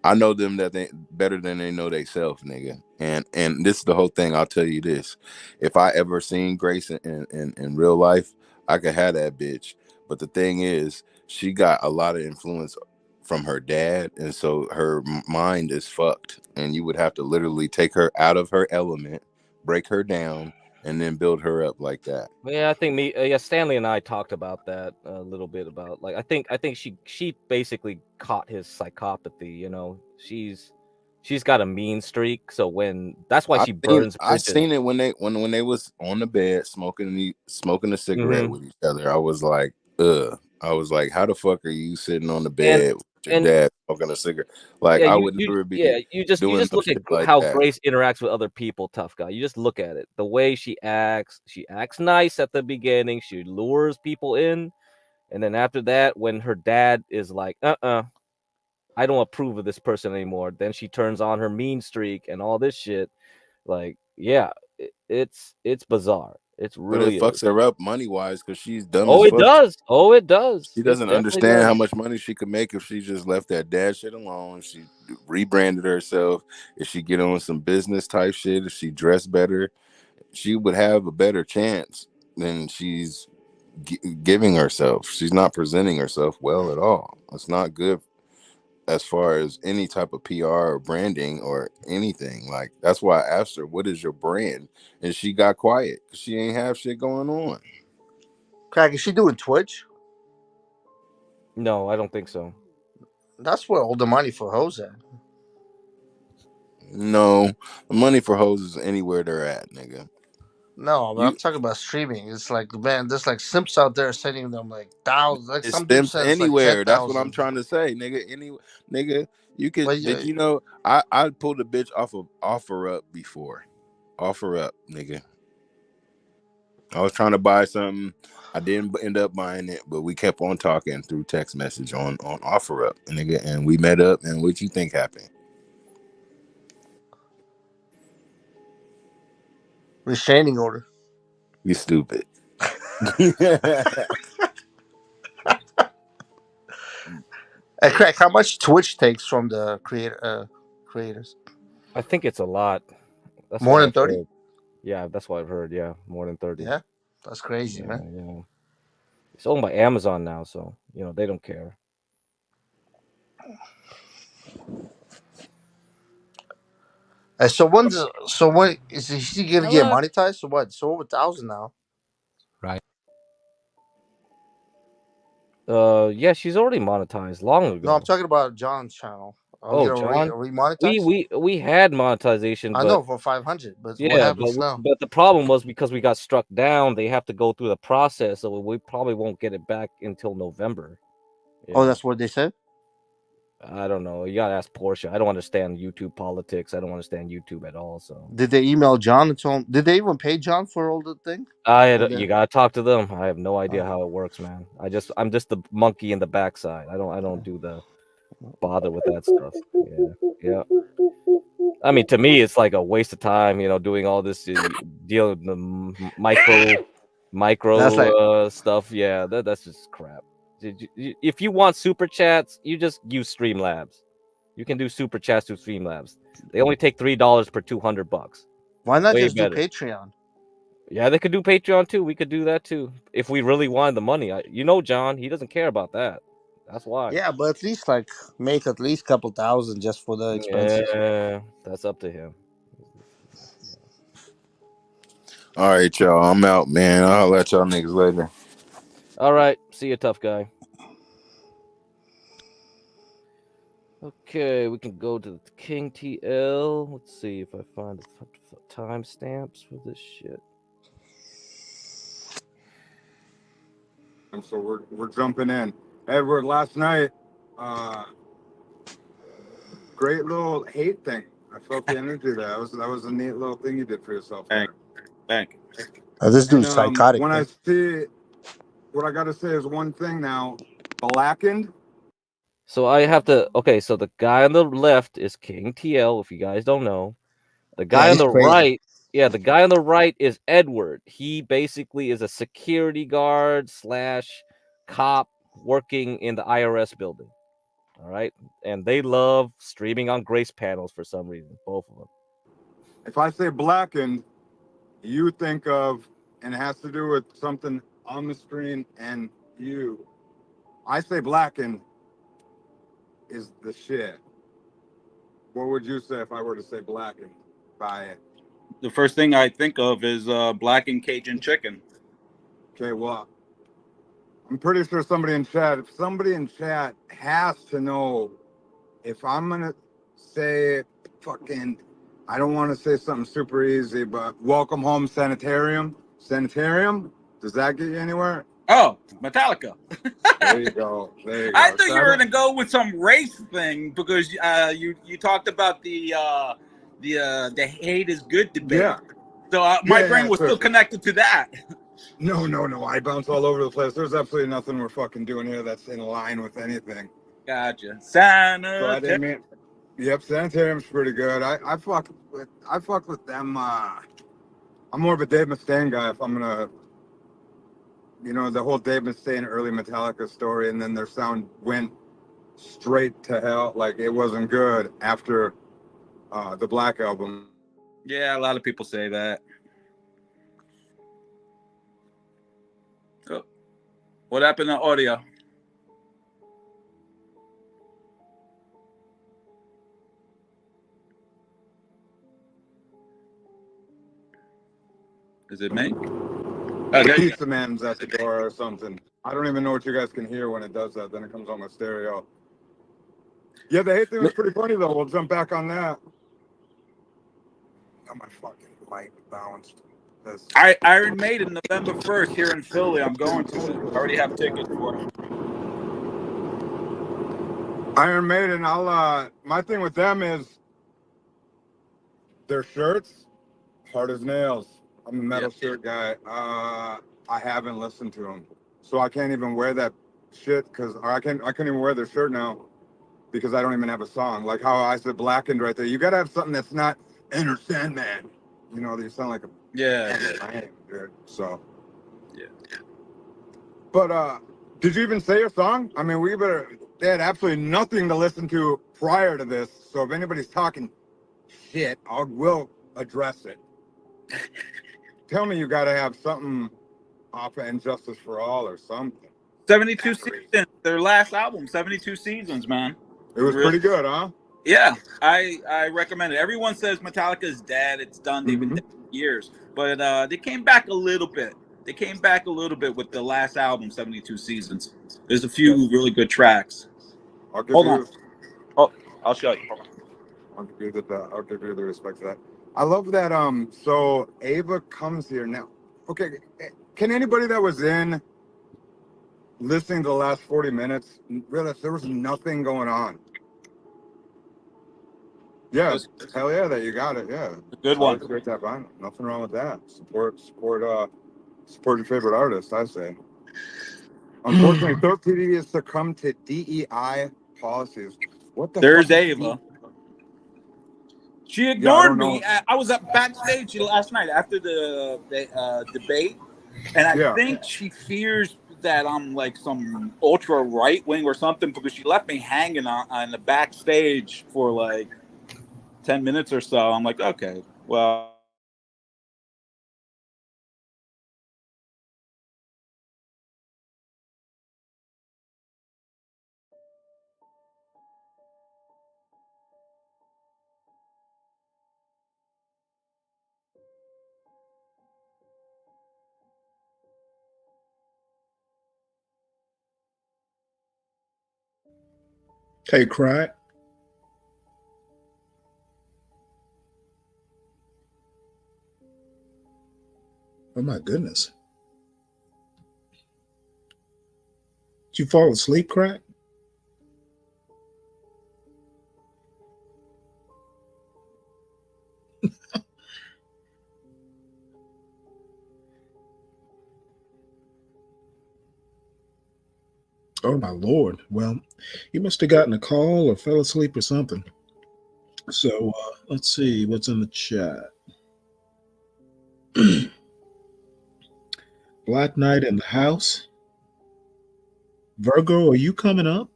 I know them that they better than they know themselves, nigga. And this is the whole thing. I'll tell you this: if I ever seen Grace in real life, I could have that bitch. But the thing is, she got a lot of influence from her dad, and so her mind is fucked. And you would have to literally take her out of her element, break her down, and then build her up like that. Yeah, I think Stanley and I talked about that a little bit about I think she basically caught his psychopathy. She's got a mean streak, so that's why she burns bridges. I seen it when they was on the bed smoking a cigarette with each other. I was like, ugh. I was like, how the fuck are you sitting on the bed with your dad smoking a cigarette? I would never be. You just look at how Grace interacts with other people. Tough guy. You just look at it. The way she acts nice at the beginning. She lures people in, and then after that, when her dad is like, I don't approve of this person anymore, then she turns on her mean streak and all this shit. It's bizarre. It's really. But it fucks her up money wise because she's dumb. It does. It does. She doesn't understand how much money she could make if she just left that dad shit alone. If she rebranded herself, if she get on some business type shit, if she dressed better, she would have a better chance than she's giving herself. She's not presenting herself well at all. It's not good. as far as any type of PR or branding or anything. Like that's why I asked her, "What is your brand?" And she got quiet because she ain't have shit going on. Crack, is she doing Twitch? No, I don't think so. That's where all the money for hoes at. No, the money for hoes is anywhere they're at, nigga. No, but I'm You talking about streaming. It's like, man, there's like simps out there sending them like thousands. Like It's some dude stems sends like ten anywhere. That's what I'm thousand. trying to say, nigga. Nigga, you could. But Did you know I pulled a bitch off of Offer Up before? Offer Up, nigga. I was trying to buy something. I didn't end up buying it, but we kept on talking through text message on Offer Up, nigga, and we met up. And what you think happened? restraining order. You stupid. Hey, Crack, how much Twitch takes from the creators? I think it's a lot. That's More why than I've 30? heard. Yeah, that's what I've heard. Yeah, more than 30. Yeah, that's crazy, Yeah, man. yeah. It's owned by Amazon now, so they don't care. So when is he gonna get Hello. monetized? So what? So over 1,000 now. Right. Yeah, she's already monetized long No, I'm ago. talking about John's channel. Are we Oh, gonna John, we remonetize? we we had monetization, I but know for 500, but what yeah, happens now? but the problem was because we got struck down, they have to go through the process, so we probably won't get it back until November. Oh, Yeah, that's what they said. I don't know. You gotta ask Portia. I don't understand YouTube politics. I don't understand YouTube at all. So Did they email John and tell him? Did they even pay John for all the thing? And you then, gotta talk to them. I have no idea uh, how it works, man. I'm just the monkey in the backside. I don't do the bother with that stuff. Yeah, yeah. I mean, to me, it's like a waste of time, doing all this deal with the that's like, micro stuff. Yeah, that's just crap. If you want super chats, you just use Streamlabs. You can do super chats through Streamlabs. They only take $3 per $200. why not Way just do better. Patreon? Yeah, they could do Patreon too. We could do that too if we really wanted the money. John, he doesn't care about that. That's why. Yeah, but at least like make at least couple thousand just for the expenses. Yeah, that's up to him. All right, y'all. I'm out, man. I'll let y'all niggas later. All right, see you, tough guy. Okay, we can go to the King TL. Let's see if I find the timestamps for this shit. And so we're jumping in. Edward, last night, great little hate thing. I felt the energy there. That was a neat little thing you did for yourself. Thank you. This dude's psychotic. When I see, what I gotta say is one thing now. Blackened. So I have to. Okay, so the guy on the left is King TL. If you guys don't know, the guy on he's the crazy. right, the guy on the right is Edward. He basically is a security guard / cop working in the IRS building. All right, and they love streaming on Grace panels for some reason. Both of them. If I say blackened, you think of, and it has to do with something on the screen and you. I say blackened is the shit. What would you say if I were to say blackened by it? The first thing I think of is black and Cajun chicken. Okay, well, I'm pretty sure somebody in chat has to know if I'm gonna say fucking, I don't want to say something super easy, but welcome home sanitarium. Does that get you anywhere? Oh, Metallica. There you go. There you go. I thought you were gonna go with some race thing because you talked about the hate is good debate. Yeah. So my brain was still connected to that. No. I bounce all over the place. There's absolutely nothing we're fucking doing here that's in line with anything. Gotcha. Sanitarium. Yep, sanitarium's pretty good. I fuck with them. I'm more of a Dave Mustaine guy. If I'm gonna, the whole Dave Mustaine early Metallica story, and then their sound went straight to hell. Like it wasn't good after the Black Album. Yeah, a lot of people say that. Cool. What happened to audio? Is it me? Oh, there you Pizza man's at the door or something. I don't even know what you guys can hear when it does that. Then it comes on my stereo. Yeah, the hate thing was pretty funny though. We'll jump back on that. Got my fucking mic bounced. Iron Maiden, November 1st here in Philly. I'm going to it. I already have tickets for it. Iron Maiden, my thing with them is their shirts, hard as nails. I'm a metal shirt guy. I haven't listened to them, so I can't even wear that shit because I couldn't even wear their shirt now because I don't even have a song. Like how I said Blackened right there. You gotta have something that's not Enter Sandman. You know, they sound like a dude. So yeah. But did you even say your song? I mean, they had absolutely nothing to listen to prior to this. So if anybody's talking shit, we'll address it. Tell me you got to have something off of Injustice for All or something. 72 Seasons, their last album, 72 Seasons, man. It was pretty good, huh? Yeah, I recommend it. Everyone says Metallica's dead. It's done. They've been dead for years. But they came back a little bit. They came back a little bit with the last album, 72 Seasons. There's a few really good tracks. Hold on. Oh, I'll show you. Hold on. I'll give you the respect for that. I love that. So Ava comes here now. Okay, can anybody that was in listening to the last 40 minutes realize there was nothing going on? Yeah, hell yeah, that you got it. Yeah, good one. Great to have on. Nothing wrong with that. Support your favorite artist. I say. Unfortunately, Third TV has succumbed to DEI policies. What the There's fuck? Ava. She ignored me. I was up backstage last night after the debate, and I think she fears that I'm like some ultra right wing or something because she left me hanging on the backstage for like 10 minutes or so. I'm like, okay, well. Hey, Crack. Oh my goodness. Did you fall asleep, Crack? Oh my Lord. Well, you must have gotten a call or fell asleep or something. So let's see what's in the chat. Black Knight in the house. Virgo, are you coming up?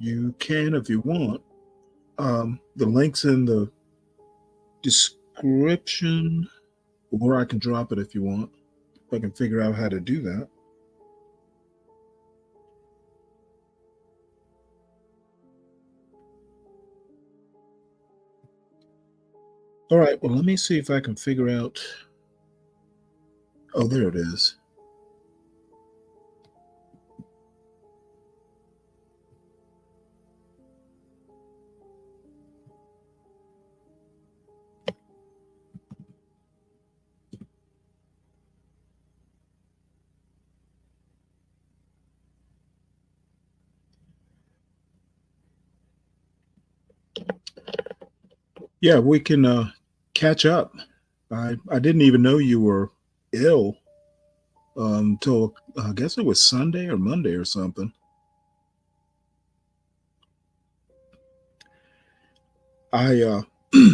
You can if you want. The link's in the description, or I can drop it if you want. If I can figure out how to do that. All right, well, let me see if I can figure out. Oh, there it is. Yeah, we can catch up. I didn't even know you were ill until I guess it was Sunday or Monday or something. I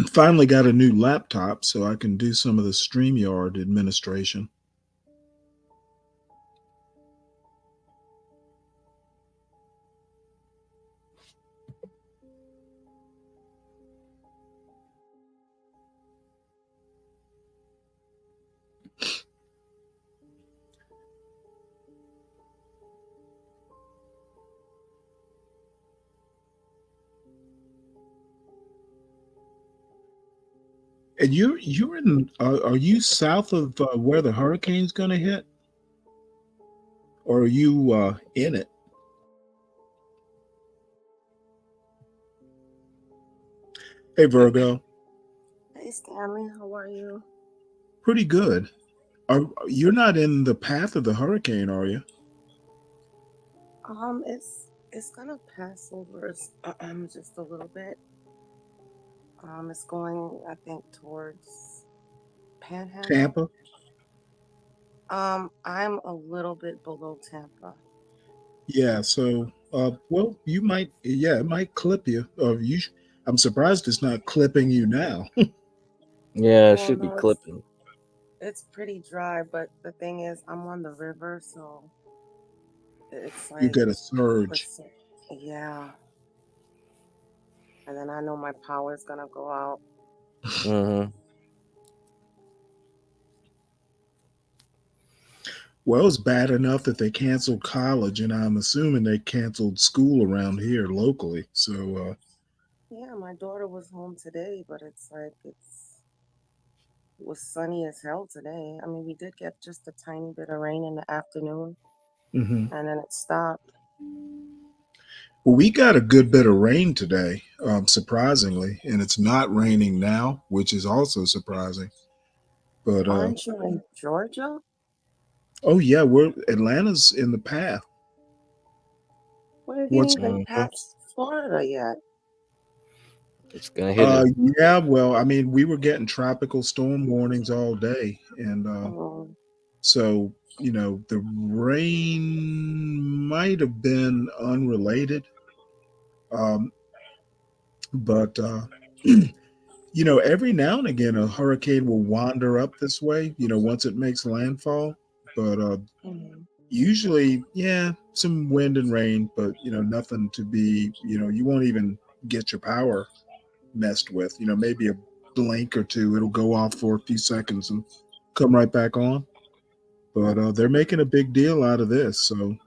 finally got a new laptop so I can do some of the StreamYard administration. And you're in? Are you south of where the hurricane's going to hit, or are you in it? Hey, Virgo. Hey, Stanley, how are you? Pretty good. You're not in the path of the hurricane, are you? It's gonna pass over us, just a little bit. It's going, I think, towards Panhandle. Tampa. I'm a little bit below Tampa. Yeah. So, well, you might. Yeah, it might clip you. I'm surprised it's not clipping you now. Yeah, it Well, should be no, clipping. it's pretty dry, but the thing is, I'm on the river, so it's You like, get a surge. yeah. And then I know my power's gonna go out. Mm-hmm. Well, it's bad enough that they canceled college, and I'm assuming they canceled school around here locally. So, Yeah, my daughter was home today, but it's like it was sunny as hell today. I mean, we did get just a tiny bit of rain in the afternoon, mhm. and then it stopped. Well, we got a good bit of rain today, surprisingly, and it's not raining now, which is also surprising. But Aren't you in Georgia? oh yeah, Atlanta's in the path. We didn't What's even pass Florida yet. It's gonna hit it. yeah, well, I mean, we were getting tropical storm warnings all day, and Oh, so the rain might have been unrelated, um, but every now and again a hurricane will wander up this way. Once it makes landfall, but usually, yeah, some wind and rain, but nothing to be. You won't even get your power messed with. Maybe a blink or two, it'll go off for a few seconds and come right back on. But they're making a big deal out of this, so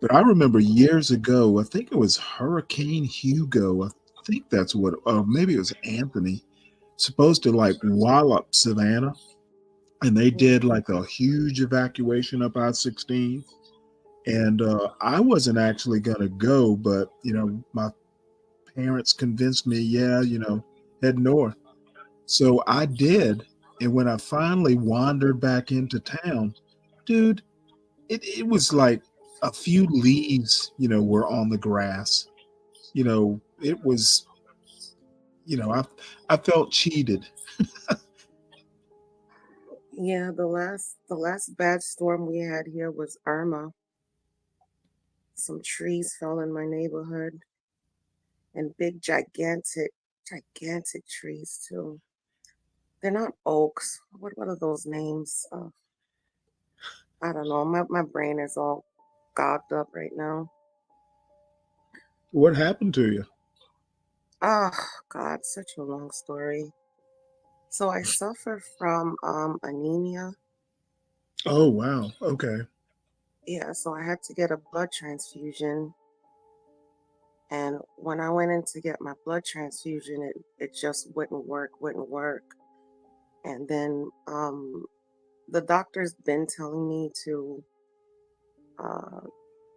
But I remember years ago, I think it was Hurricane Hugo. I think that's what, maybe it was Anthony, supposed to like wallop Savannah, and they did like a huge evacuation up I-16. And I wasn't actually going to go, but my parents convinced me, yeah, head north. So I did. And when I finally wandered back into town, dude, it was like a few leaves, were on the grass. It was, I felt cheated. yeah. The last bad storm we had here was Irma. Some trees fell in my neighborhood, and big, gigantic trees too. They're not oaks. What are those names? I don't know. My brain is all gogged up right now. What happened to you? Oh God, such a long story. So I suffer from anemia. Oh, wow. Okay. Yeah, so I had to get a blood transfusion. And when I went in to get my blood transfusion, it just wouldn't work. And then the doctor's been telling me uh,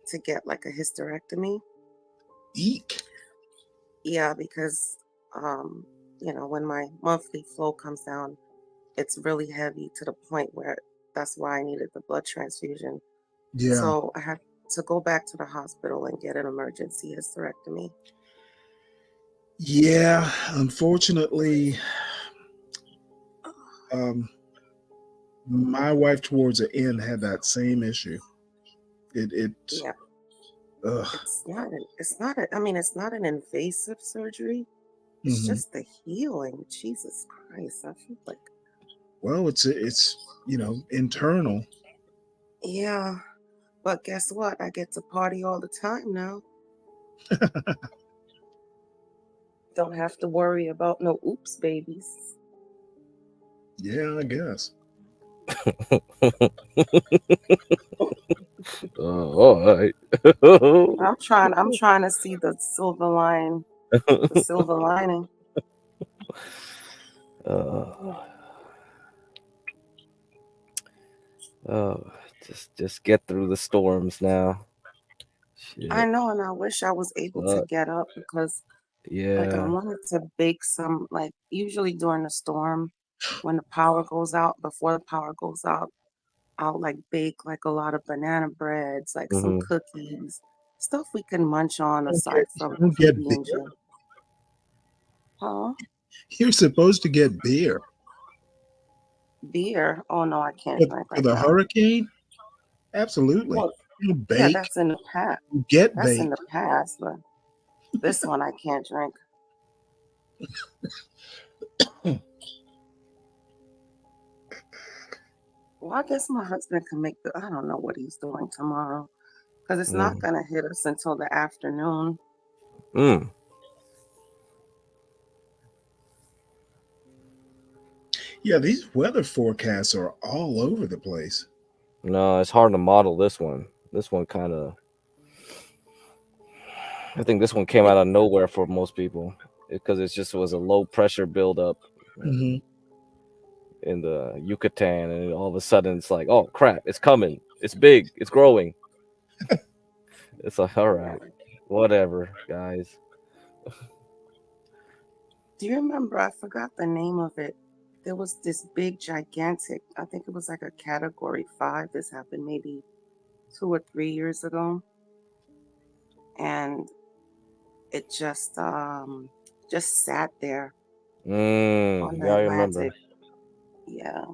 to get like a hysterectomy. Eek. Yeah, because when my monthly flow comes down, it's really heavy to the point where that's why I needed the blood transfusion. Yeah. So I had to go back to the hospital and get an emergency hysterectomy. Yeah, unfortunately, my wife towards the end had that same issue. Yeah. Ugh. It's not an invasive surgery. It's just the healing. Jesus Christ. I feel like, well, it's internal. yeah. But guess what? I get to party all the time now. Don't have to worry about no oops babies. Yeah, I guess. All right. I'm trying to see the silver lining. Oh, just get through the storms now. Shit. I know, and I wish I was able to get up because, like, I Yeah. wanted to bake some, like, usually during the storm, when the power goes out, before the power goes out, I'll like bake like a lot of banana breads, like some Mhm. cookies, stuff we can munch on You aside from don't get PB beer. and J. Huh? You're supposed to get beer. Beer? Oh no, I can't For, drink for right the now. hurricane? Absolutely. Well, You yeah, bake, that's in the past. you get That's in the baked. past, but this one I can't drink. Well, I guess my husband can make the. I don't know what he's doing tomorrow because it's not gonna hit us until the afternoon. Mm. Yeah, these weather forecasts are all over the place. No, it's hard to model this one. This one kind of. I think this one came out of nowhere for most people because it just was a low pressure buildup Mhm. in the Yucatan, and all of a sudden it's like, oh crap, it's coming, it's big, it's growing. It's like, all right, whatever, guys. Do you remember? I forgot the name of it. There was this big, gigantic. I think it was like a Category 5. This happened maybe 2 or 3 years ago, and it just sat there on the Yeah, I remember. Atlantic. Yeah,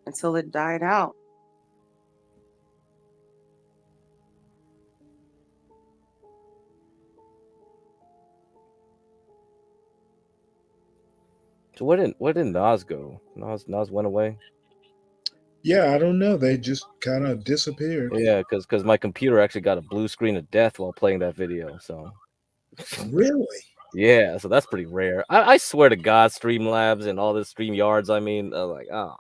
until it died out. So where did Nas go? Nas went away. Yeah, I don't know. They just kind of disappeared. Yeah, because my computer actually got a blue screen of death while playing that video. So Really? yeah, so that's pretty rare. I swear to God, Streamlabs and all this StreamYards. I mean, like, oh,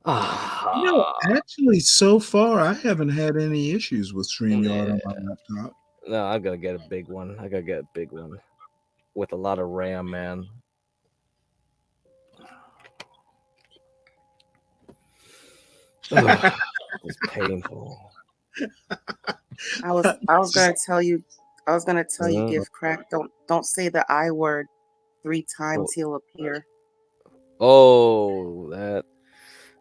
No, actually, so far I haven't had any issues with StreamYard on my laptop. no, I gotta get a big one. I gotta get a big one with a lot of RAM, man. It's painful. I was gonna tell you. I was gonna tell you, Mhm. Gift Crack. Don't say the I word 3 times. He'll appear. Oh, that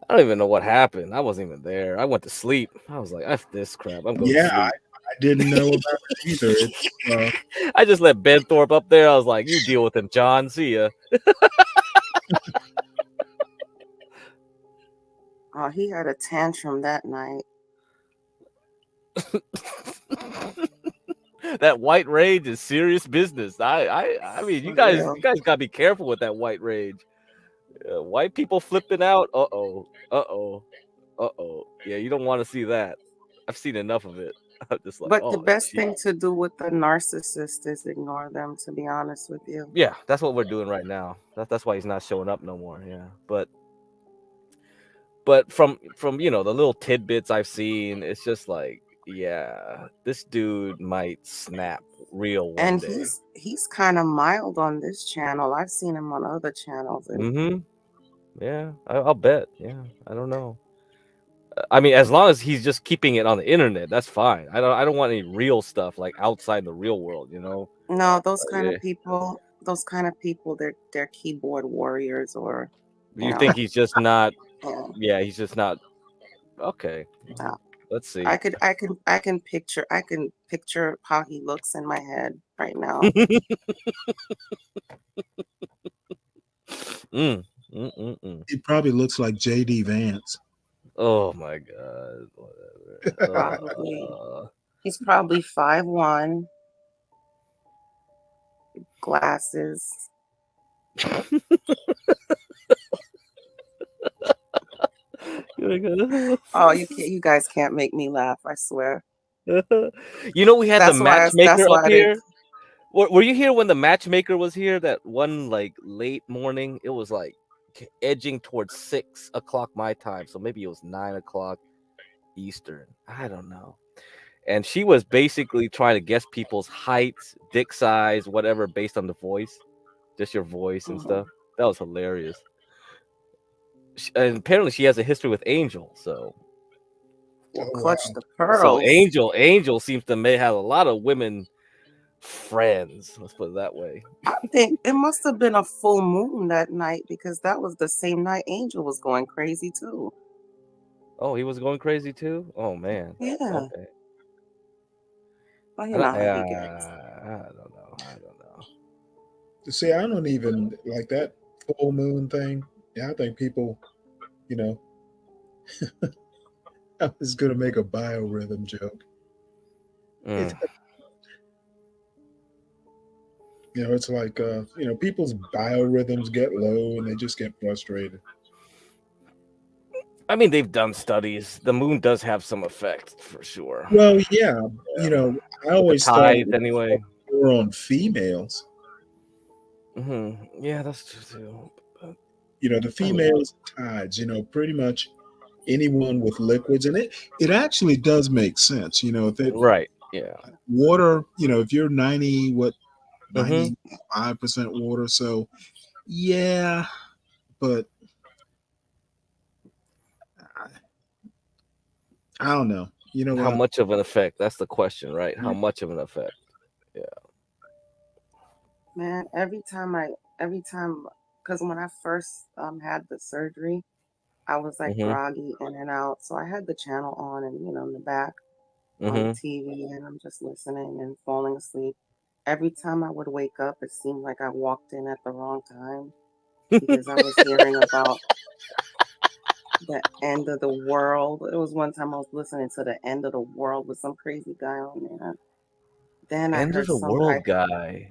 I don't even know what happened. I wasn't even there. I went to sleep. I was like, "F this crap. I'm going to Yeah, I sleep." didn't know about it either. It's, I just let Ben Thorpe up there. I was like, "You deal with him, John. See ya." Oh, he had a tantrum that night. That white rage is serious business. I mean, you For guys real. gotta be careful with that white rage. White people flipping out. Uh oh. Yeah, you don't want to see that. I've seen enough of it. I'm just like, But the oh best shit. thing to do with the narcissist is ignore them. To be honest with you. Yeah, that's what we're doing right now. That's why he's not showing up no more. Yeah, but from the little tidbits I've seen, it's just like, yeah, this dude might snap real one And day. he's kind of mild on this channel. I've seen him on other channels, and Mm-hmm. Yeah, I'll bet. Yeah, I don't know. I mean, as long as he's just keeping it on the internet, that's fine. I don't want any real stuff like outside the real world. no, those kind Yeah. of people, they're keyboard warriors, or You think he's just not? yeah. Yeah, he's just not. Okay, No. let's see. I can picture how he looks in my head right now. He probably looks like JD Vance. Oh my god! Whatever. Probably. He's probably 5'1", glasses. Oh, you guys can't make me laugh. I swear. We had the matchmaker That's up why I didn't. here. Were you here when the matchmaker was here? That one like late morning. It was like edging towards 6 o'clock my time, so maybe it was 9 o'clock Eastern. I don't know. And she was basically trying to guess people's heights, dick size, whatever, based on the voice, just your voice and stuff. That was hilarious. And apparently she has a history with Angel, so Well, Oh, clutch wow. the so pearls. Angel seems to may have a lot of women friends. Let's put it that way. I think it must have been a full moon that night because that was the same night Angel was going crazy too. Oh, he was going crazy too? Oh man. Yeah. Okay. Well, I you don't, know how he gets. I don't know. I don't know. See, I don't even like that full moon thing. Yeah, I think people, you know, I was going to make a biorhythm joke. It's, it's like, people's biorhythms get low and they just get frustrated. I mean, they've done studies. The moon does have some effect for sure. Well, yeah, I always thought tides it anyway. was more on females. Yeah, that's true too. But, The females tides, pretty much anyone with liquids, and it actually does make sense. If it right. Yeah. water, if you're 95% water, so yeah, but I don't know. You know How what? much of an effect? That's the question, right? How much of an effect? Yeah. Man, every time, because when I first had the surgery, I was like groggy in and out. So I had the channel on and, in the back on the TV, and I'm just listening and falling asleep. Every time I would wake up, it seemed like I walked in at the wrong time because I was hearing about the end of the world. It was one time I was listening to the end of the world with some crazy guy on there. Then I End of heard the some guy. world guy.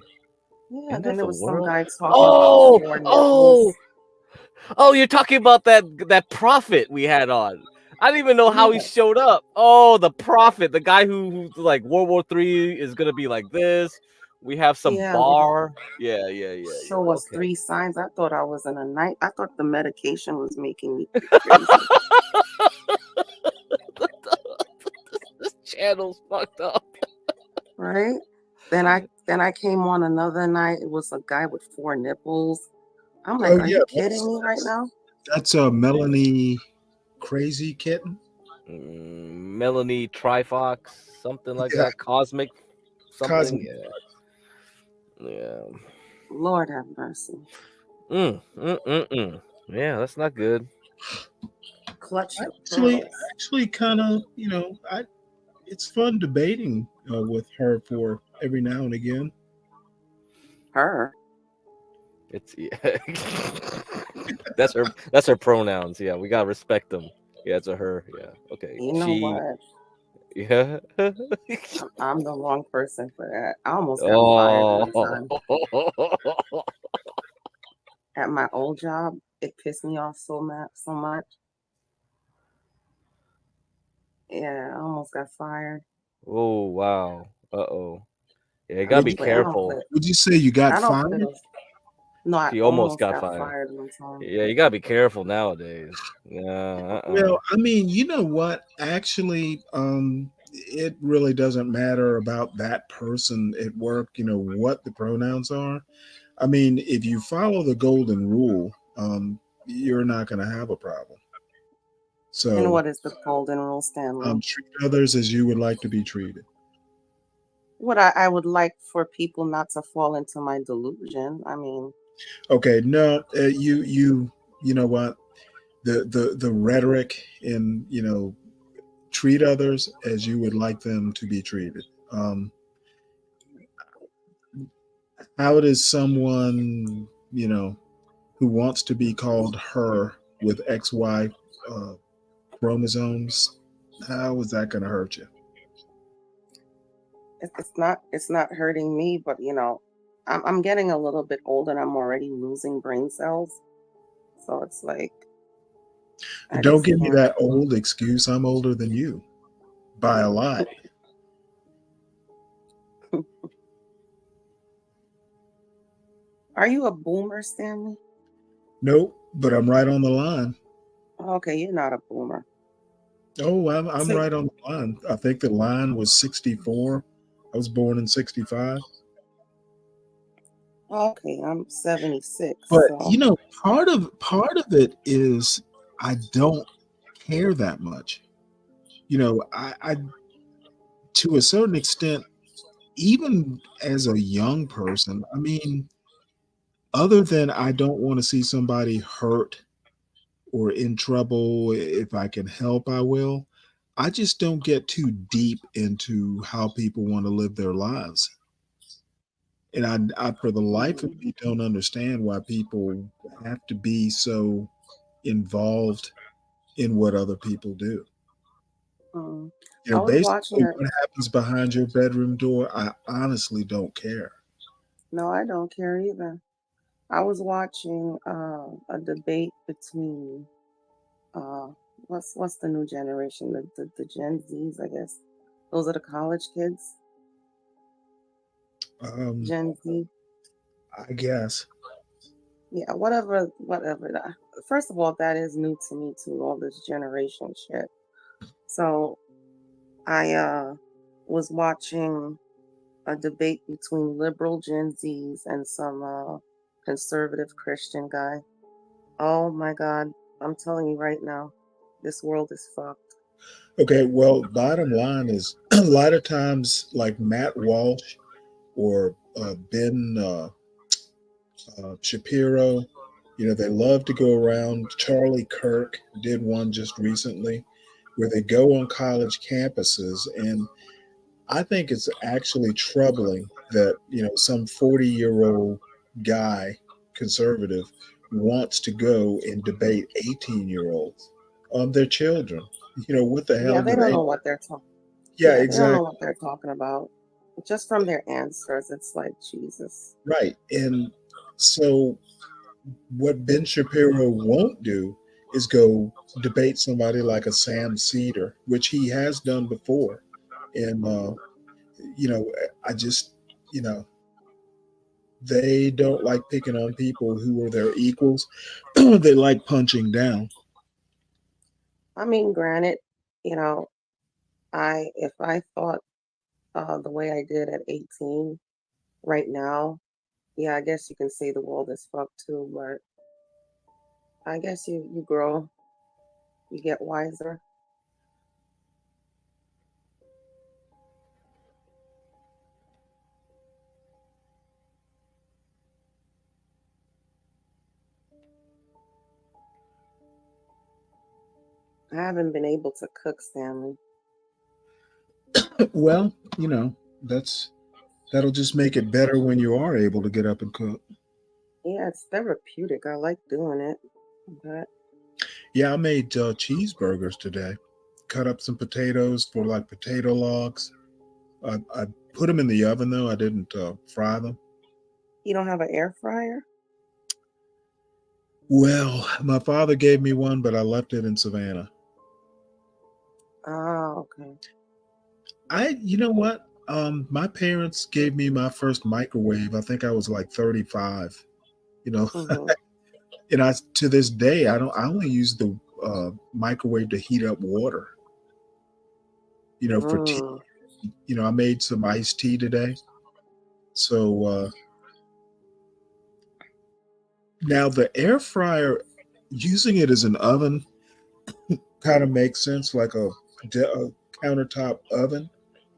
Yeah, End then of there the was some world. guy talking about Oh, four nipples. oh! You're talking about that prophet we had on. I didn't even know how he Yeah. showed up. Oh, the prophet, the guy who's like World War III is gonna be like this. We have some Yeah, they bar. Yeah. show us Okay. 3 signs. I thought I was in a night. I thought the medication was making me crazy. This channel's fucked up. Right? Then I came on another night. It was a guy with 4 nipples. I'm like, Oh are yeah, you kidding me right now? that's Melanie Crazy Kitten. Melanie Trifox, something like Yeah, that. Cosmic, something. Cosmic. Yeah. Lord have mercy. Yeah, that's not good. Clutch the Actually, pearls. actually, kind of, it's fun debating with her for every now and again. Her. It's yeah. That's her pronouns. Yeah, we gotta respect them. Yeah, it's a her. Yeah. Okay. You know She. what? Yeah. I'm the wrong person for that. I almost got fired Oh. one time. At my old job, it pissed me off so much. Yeah, I almost got fired. Oh wow. Oh. Yeah, you I gotta don't be play. I don't careful. play. Would you say you got I don't fired? play those. No, I She almost almost got got fired. fired one time. Yeah, you gotta be careful nowadays. Yeah. Well, I mean, you know what? Actually, it really doesn't matter about that person at work, what the pronouns are. I mean, if you follow the golden rule, you're not going to have a problem. And So, what is the golden rule, Stanley? treat others as you would like to be treated. What I would like for people not to fall into my delusion. I mean, Okay, no, you know what? The rhetoric in treat others as you would like them to be treated. How does someone who wants to be called her with XY chromosomes, how is that going to hurt you? it's not hurting me, but I'm getting a little bit old and I'm already losing brain cells. So it's like I Don't just give me can't. that old excuse. I'm older than you by a lot. Are you a boomer, Stanley? Nope, but I'm right on the line. Okay, you're not a boomer. Oh, I'm So, right on the line. I think the line was 64. I was born in 65. Okay, I'm 76, But so part of it is I don't care that much. I to a certain extent, even as a young person, I mean, other than I don't want to see somebody hurt or in trouble, if I can help, I will. I just don't get too deep into how people want to live their lives. And I for the life of me, don't understand why people have to be so involved in what other people do. I was watching Basically, it. what happens behind your bedroom door, I honestly don't care. No, I don't care either. I was watching a debate between uh, what's the new generation, the Gen Zs, I guess. Those are the college kids. Gen Z. I guess. Yeah, whatever. First of all, that is new to me too, all this generation shit. So I was watching a debate between liberal Gen Zs and some conservative Christian guy. Oh my God, I'm telling you right now, this world is fucked. Okay, well, bottom line is a lot of times, like Matt Walsh or Ben Shapiro, they love to go around. Charlie Kirk did one just recently where they go on college campuses. And I think it's actually troubling that, some 40-year-old guy, conservative, wants to go and debate 18-year-olds on their children. What the Yeah, hell they do don't they? know what they're talking. Yeah, Yeah, they don't know exactly. what they're talking about. Just from their answers, it's like Jesus. Right. And so what Ben Shapiro won't do is go debate somebody like a Sam Cedar, which he has done before. And, you know, I just, you know, they don't like picking on people who are their equals. They like punching down. I mean, granted, you know, if I thought the way I did at 18 right now, yeah, I guess you can say the world is fucked too, but I guess you grow, you get wiser. I haven't been able to cook, Stanley. Well, that'll just make it better when you are able to get up and cook. Yeah, it's therapeutic. I like doing it. But Yeah, I made cheeseburgers today. Cut up some potatoes for like potato logs. I put them in the oven though. I didn't fry them. you don't have an air fryer? Well, my father gave me one, but I left it in Savannah. Oh, okay. You know what? My parents gave me my first microwave. I think I was like 35. You know, Mm-hmm. and to this day I don't. I only use the microwave to heat up water. For tea. Mm. I made some iced tea today. So now the air fryer, using it as an oven, kind of makes sense. Like a countertop oven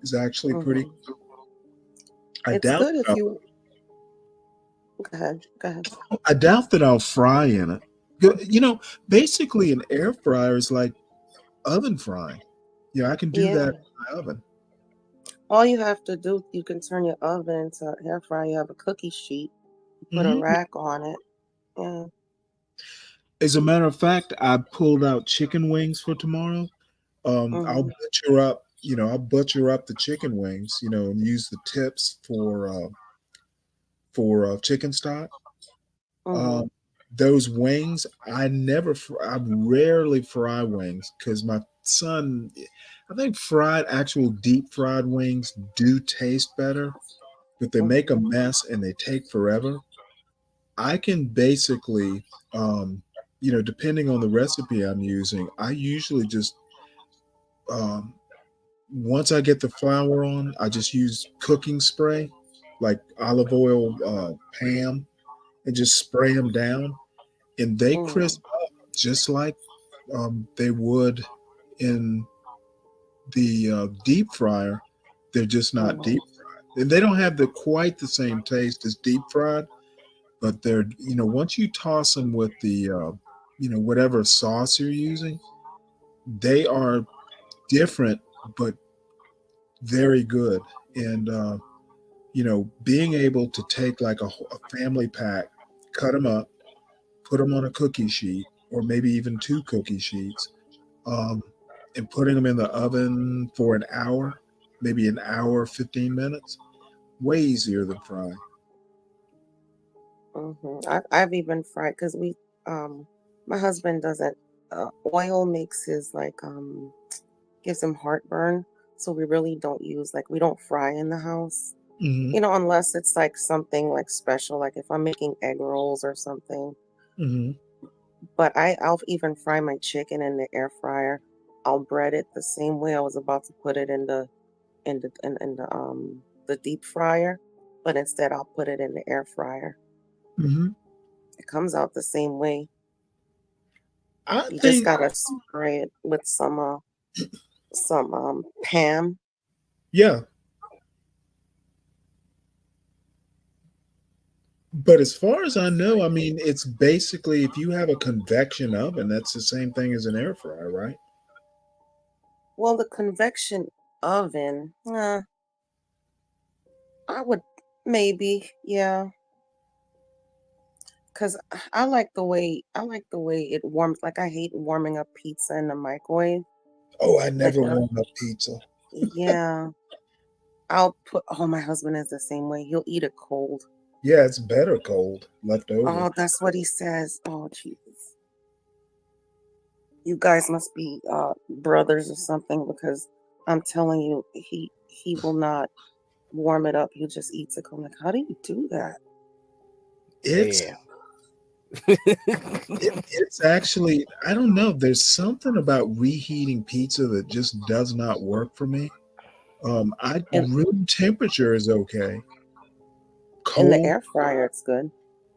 is actually pretty. Mm-hmm. I It's doubt. good if you. Go ahead. Go ahead. I doubt that I'll fry in it. Basically, an air fryer is like oven frying. Yeah, I can do Yeah. that in my oven. All you have to do, you can turn your oven into an air fryer. You have a cookie sheet. You put a Mhm. rack on it. Yeah. As a matter of fact, I pulled out chicken wings for tomorrow. I'll Mm-hmm. butcher up. I'll butcher up the chicken wings. And use the tips for chicken stock. Mm-hmm. Um, those wings, I rarely fry wings because my son, I think actual deep fried wings do taste better, but they make a Mm-hmm. mess and they take forever. I can basically, depending on the recipe I'm using, I usually just, um, once I get the flour on, I just use cooking spray like olive oil Pam, and just spray them down, and they crisp up just like they would in the deep fryer. They're just not deep fried, and they don't have quite the same taste as deep fried. But they're, once you toss them with the whatever sauce you're using, they are different but very good. And being able to take like a family pack, cut them up, put them on a cookie sheet, or maybe even two cookie sheets, um, and putting them in the oven for an hour, maybe an hour, 15 minutes, way easier than frying. I've even fried because my husband doesn't. Oil makes his gives him heartburn, so we really don't use we don't fry in the house. Mm-hmm. Unless it's like something like special, like if I'm making egg rolls or something. Mm-hmm. But I'll even fry my chicken in the air fryer. I'll bread it the same way I was about to put it in the deep fryer, but instead I'll put it in the air fryer. Mm-hmm. It comes out the same way. You think just gotta spray it with some Pam. Yeah. But as far as I know, I mean, it's basically if you have a convection oven, that's the same thing as an air fryer, right? Well, the convection oven, I would maybe, yeah. Because I like the way it warms. Like I hate warming up pizza in the microwave. Oh, I never warm up pizza. Yeah. My husband is the same way. He'll eat it cold. Yeah, it's better cold, left over. Oh, that's what he says. Oh, Jesus. You guys must be brothers or something, because I'm telling you, he will not warm it up. He just eats it cold. Like, how do you do that? It's actually, I don't know. There's something about reheating pizza that just does not work for me. Room temperature is okay. In the air fryer, it's good.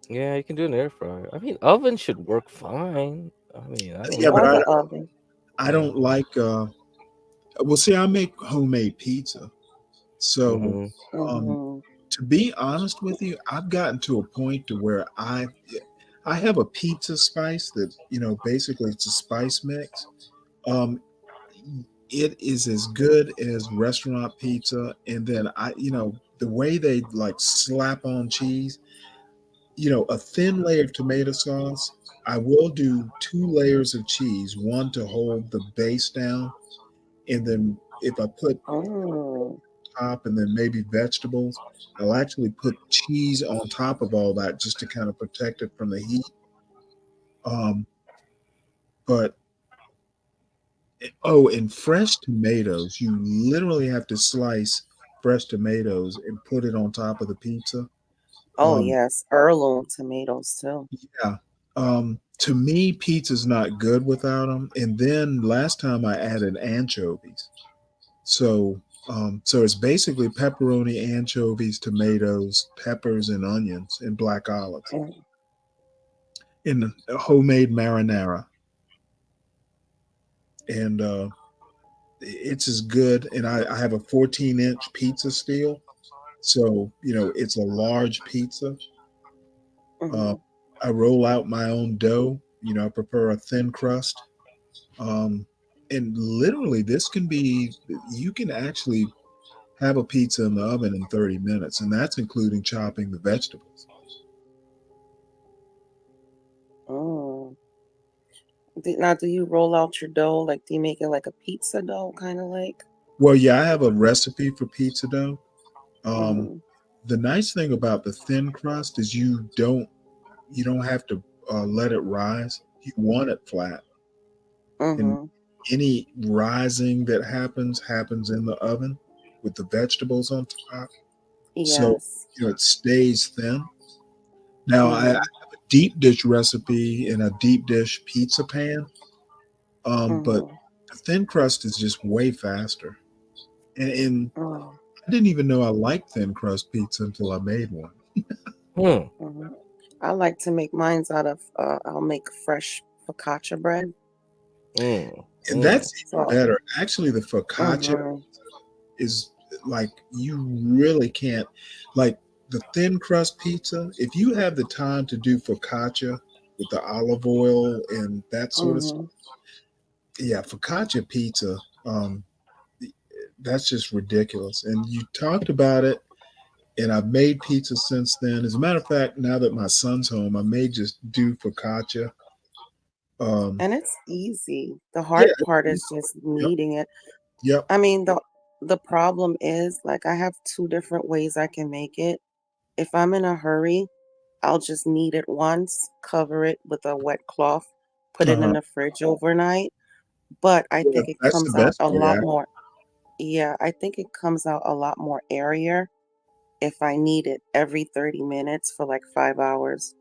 Yeah, you can do an air fryer. I mean, oven should work fine. I mean, I don't Yeah, know. but I don't like. Well, see, I make homemade pizza, so to be honest with you, I've gotten to a point to where I have a pizza spice that basically it's a spice mix. It is as good as restaurant pizza, and then the way they like slap on cheese, a thin layer of tomato sauce. I will do 2 layers of cheese, one to hold the base down, and then if I put top and then maybe vegetables, I'll actually put cheese on top of all that just to kind of protect it from the heat. But and fresh tomatoes, you literally have to slice fresh tomatoes and put it on top of the pizza. Oh yes, heirloom tomatoes too. Yeah. To me, pizza's not good without them. And then last time I added anchovies. So it's basically pepperoni, anchovies, tomatoes, peppers, and onions, and black olives in a homemade marinara. And it's as good. And I have a 14-inch pizza steel. So, it's a large pizza. I roll out my own dough. I prefer a thin crust. And literally, you can actually have a pizza in the oven in 30 minutes, and that's including chopping the vegetables. Oh. Now, do you roll out your dough? Like, do you make it like a pizza dough, kind of like? Well, yeah, I have a recipe for pizza dough. The nice thing about the thin crust is you don't have to let it rise. You want it flat. And any rising that happens in the oven with the vegetables on top. Yes. So, it stays thin. Now, I have a deep dish recipe in a deep dish pizza pan. But the thin crust is just way faster. And I didn't even know I liked thin crust pizza until I made one. Mhm. I like to make mines out of. I'll make fresh focaccia bread. And that's even So, better. Actually, the focaccia mhm. is like you really can't like the thin crust pizza. If you have the time to do focaccia with the olive oil and that sort of stuff, Mhm. yeah, focaccia pizza. That's just ridiculous. And you talked about it, and I've made pizza since then. As a matter of fact, now that my son's home, I may just do focaccia. And it's easy. The Yeah. hard part is just Yep. kneading it. Yep. I mean, the problem is like I have two different ways I can make it. If I'm in a hurry, I'll just knead it once, cover it with a wet cloth, put it in Uh-huh. the fridge overnight. But I Yeah, think it that's the comes out best a way. lot more. Yeah, I think it comes out a lot more airier if I knead it every 30 minutes for like 5 hours.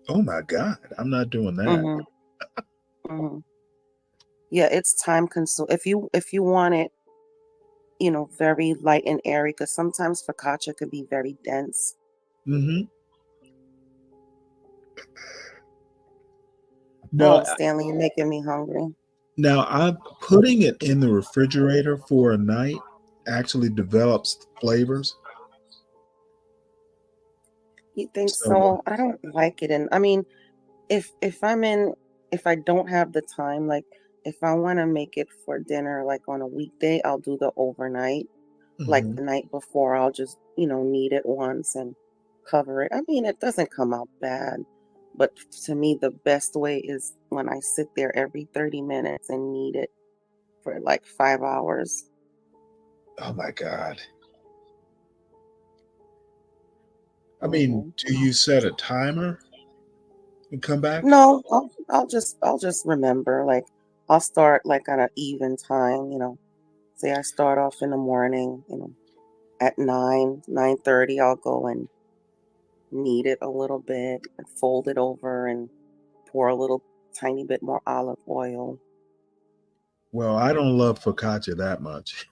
Oh my God, I'm not doing that. Mm-hmm. Mm-hmm. Yeah, it's time consuming. If you want it, very light and airy, because sometimes focaccia could be very dense. Mm-hmm. No, Oh, Stanley, you're making me hungry. now I'm putting it in the refrigerator for a night actually develops flavors. You think So so? I don't like it. And I mean, if I'm in, if I don't have the time, like if I want to make it for dinner, like on a weekday, I'll do the overnight. Like mhm. the night before, I'll just, knead it once and cover it. I mean, it doesn't come out bad. But to me, the best way is when I sit there every 30 minutes and knead it for like 5 hours. Oh my God. I mean, Hmm. do you set a timer and come back? No, I'll just remember. Like I'll start like at an even time. Say I start off in the morning. At 9:30, I'll go and knead it a little bit and fold it over and pour a little tiny bit more olive oil. Well, I don't love focaccia that much.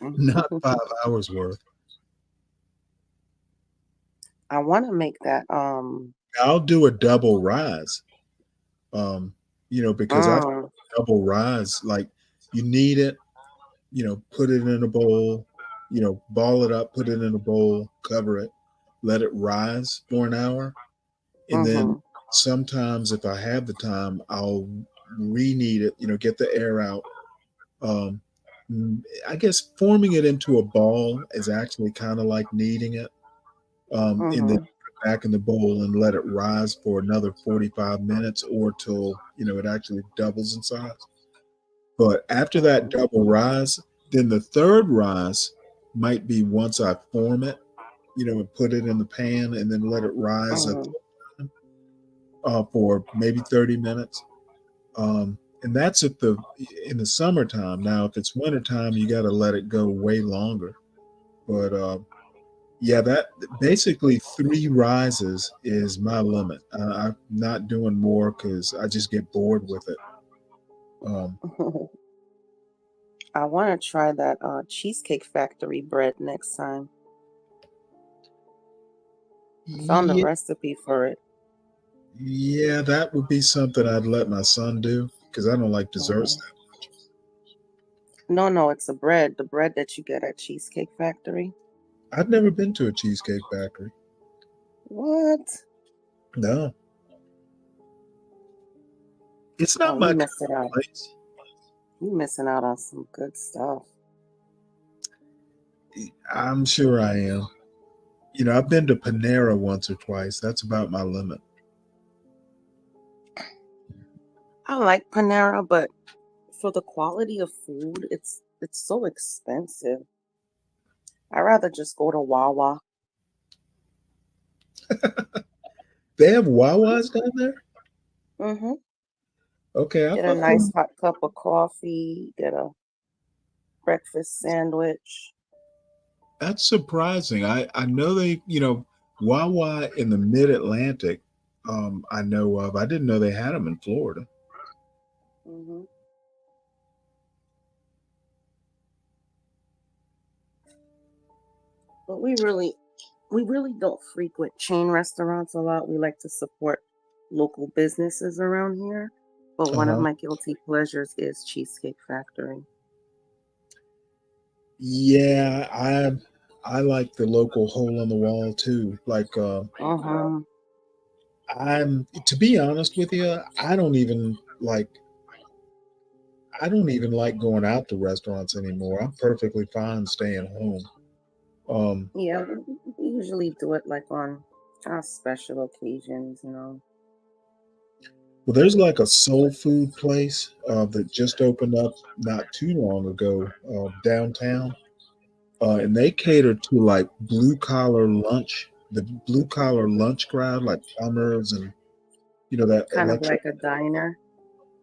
Not 5 hours worth. I want to make that. I'll do a double rise. Because I Mm, double rise, like you need it, put it in a bowl, ball it up, put it in a bowl, cover it, let it rise for an hour. And then mm-hmm, sometimes if I have the time, I'll re-knead it, get the air out. Um, I guess forming it into a ball is actually kind of like kneading it. And then mm-hmm, put it back in the bowl and let it rise for another 45 minutes or till, it actually doubles in size. But after that mm-hmm, double rise, then the third rise might be once I form it, and put it in the pan and then let it rise a mm-hmm, for maybe 30 minutes. And that's in the summertime. Now, if it's wintertime, you got to let it go way longer. But yeah, that basically 3 rises is my limit. I'm not doing more because I just get bored with it. I want to try that Cheesecake Factory bread next time. I found a Yeah, recipe for it. yeah, that would be something I'd let my son do because I don't like desserts Hmm. that much. No, no, it's a bread. The bread that you get at Cheesecake Factory. I've never been to a cheesecake factory. What? No, it's Oh, not you my kind missing of out. place. You missing out on some good stuff. I'm sure I am. I've been to Panera once or twice. That's about my limit. I like Panera, but for the quality of food, it's so expensive. I'd rather just go to Wawa. They have Wawas down there? Mm-hmm. Okay, I Get a fuck nice with. hot cup of coffee, get a breakfast sandwich. That's surprising. I know they, Wawa in the Mid Atlantic. I know of. I didn't know they had them in Florida. Hmm. But we really don't frequent chain restaurants a lot. We like to support local businesses around here. But one of my guilty pleasures is Cheesecake Factory. Yeah, I like the local hole in the wall too. Like I'm to be honest with you, I don't even like going out to restaurants anymore. I'm perfectly fine staying home. Yeah, we usually do it like on special occasions, Well, there's like a soul food place that just opened up not too long ago downtown, and they cater to like the blue collar lunch crowd, like plumbers and that Kind of electric. like a diner.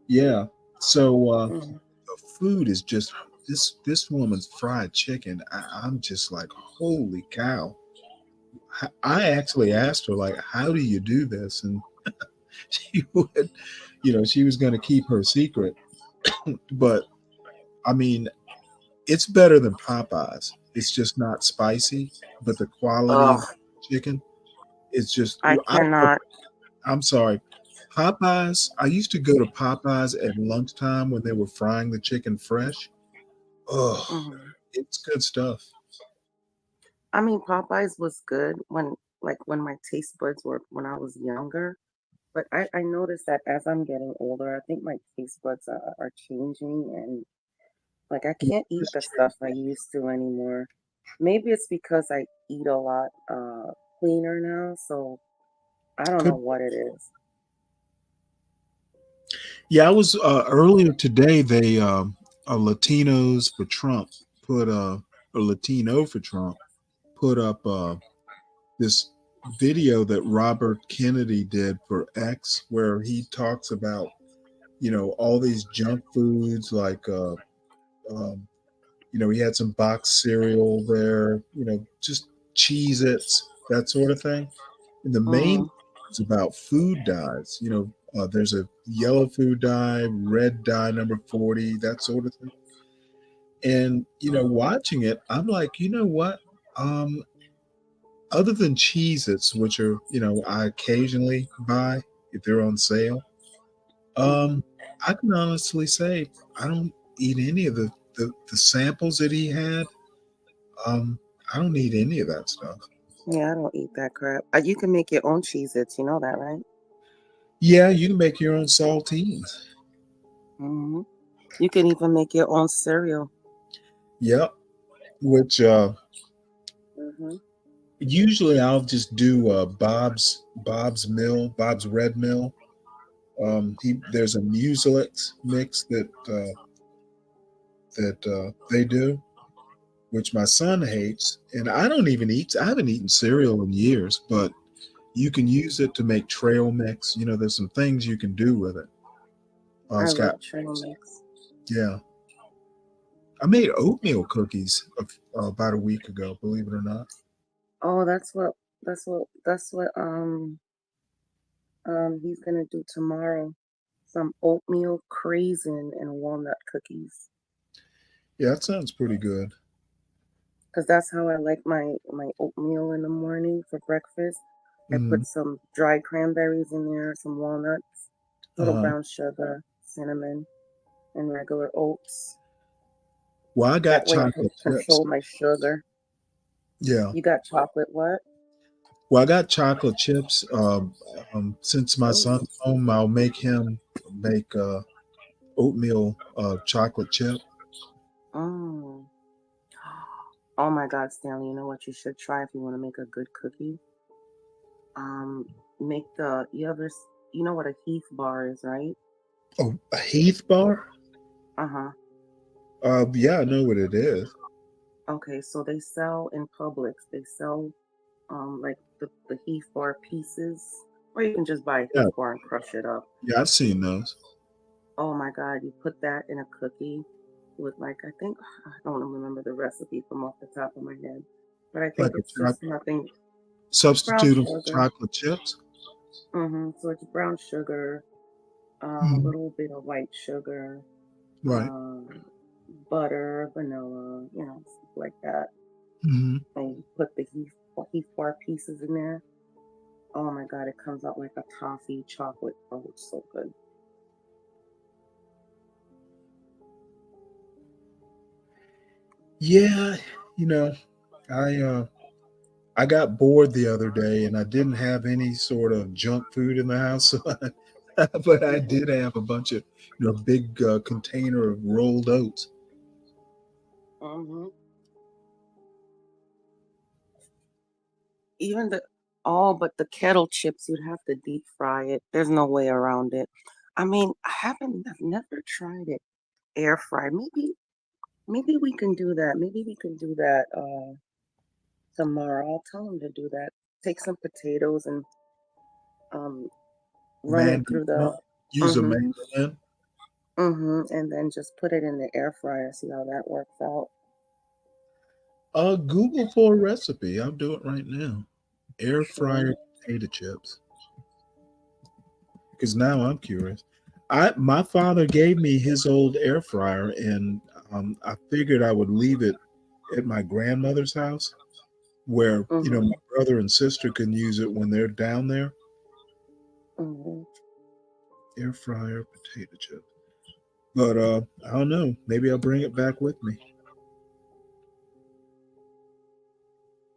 Yeah. So Mhm. the food is just this woman's fried chicken. I'm just like, holy cow! I actually asked her like, how do you do this? And she would, she was going to keep her secret, but I mean, it's better than Popeyes. It's just not spicy, but the quality of Ugh, chicken is just. I cannot. I'm sorry. Popeyes. I used to go to Popeyes at lunchtime when they were frying the chicken fresh. Oh, Mhm. it's good stuff. I mean, Popeyes was good when my taste buds were when I was younger. But I noticed that as I'm getting older, I think my taste buds are changing, and like I Yeah, can't eat it's the true. stuff I used to anymore. Maybe it's because I eat a lot cleaner now, so I don't know Could what it is. Yeah, I was earlier today. They Latinos for Trump put a Latino for Trump put up this video that Robert Kennedy did for X, where he talks about all these junk foods like um, he had some box cereal there, just Cheez-Its, that sort of thing. And the main Hmm. thing is about food dyes. There's a yellow food dye, red dye number 40, that sort of thing. And watching it, I'm like, you know what? Um, Other than Cheez-Its, which are I occasionally buy if they're on sale, Hmm. um, I can honestly say I don't eat any of the samples that he had. Um, I don't eat any of that stuff. Yeah, I don't eat that crap. You can make your own Cheez-Its, you know that, right? Yeah, you can make your own saltines. Hmm. You can even make your own cereal. Yep. Which Hmm. usually I'll just do Bob's Red Mill. There's a Mucilex mix that they do, which my son hates, and I don't even eat. I haven't eaten cereal in years, but you can use it to make trail mix. There's some things you can do with it. I It's got love trail mix. Yeah. I made oatmeal cookies about a week ago. Believe it or not. Oh, that's what he's gonna do tomorrow. Some oatmeal craisin and walnut cookies. Yeah, that sounds pretty good. Because that's how I like my oatmeal in the morning for breakfast. I Hmm. put some dried cranberries in there, some walnuts, little Uh-huh. brown sugar, cinnamon, and regular oats. Well, I got That way I can chocolate chips. control my sugar. Yeah. You got chocolate what? Well, I got chocolate chips. Since my Oh. son's home, I'll make him make oatmeal chocolate chip. Mm. Oh my God, Stanley, you know what you should try if you want to make a good cookie? Um, make the you know what a Heath bar is, right? Oh, a Heath bar? Uh-huh. Yeah, I know what it is. Okay, so they sell in Publix. They sell like the Heath bar pieces, or you can just buy a Yeah, Heath bar and crush it up. yeah, I've seen those. Oh my God, you put that in a cookie with like I think I don't remember the recipe from off the top of my head, but I think Like a it's just nothing brown substitute of sugar. chocolate chips. So it's brown sugar, a Mhm. little bit of white sugar, Right. um, butter, vanilla, stuff like that. And you put the heath bar pieces in there. Oh my God, it comes out like a toffee chocolate. Oh, it's so good. Yeah, I got bored the other day and I didn't have any sort of junk food in the house, but I did have a bunch of big container of rolled oats. Mm-hmm. Even but the kettle chips, you'd have to deep fry it. There's no way around it. I mean, I've never tried it air fry. Maybe we can do that. Maybe we can do that tomorrow. I'll tell him to do that. Take some potatoes and run it through the Use a mandolin. and then just put it in the air fryer. See how that works out. Google for a recipe. I'll do it right now. Air fryer potato chips. Because now I'm curious. My father gave me his old air fryer, and I figured I would leave it at my grandmother's house, where my brother and sister can use it when they're down there. Air fryer potato chip. But I don't know. Maybe I'll bring it back with me.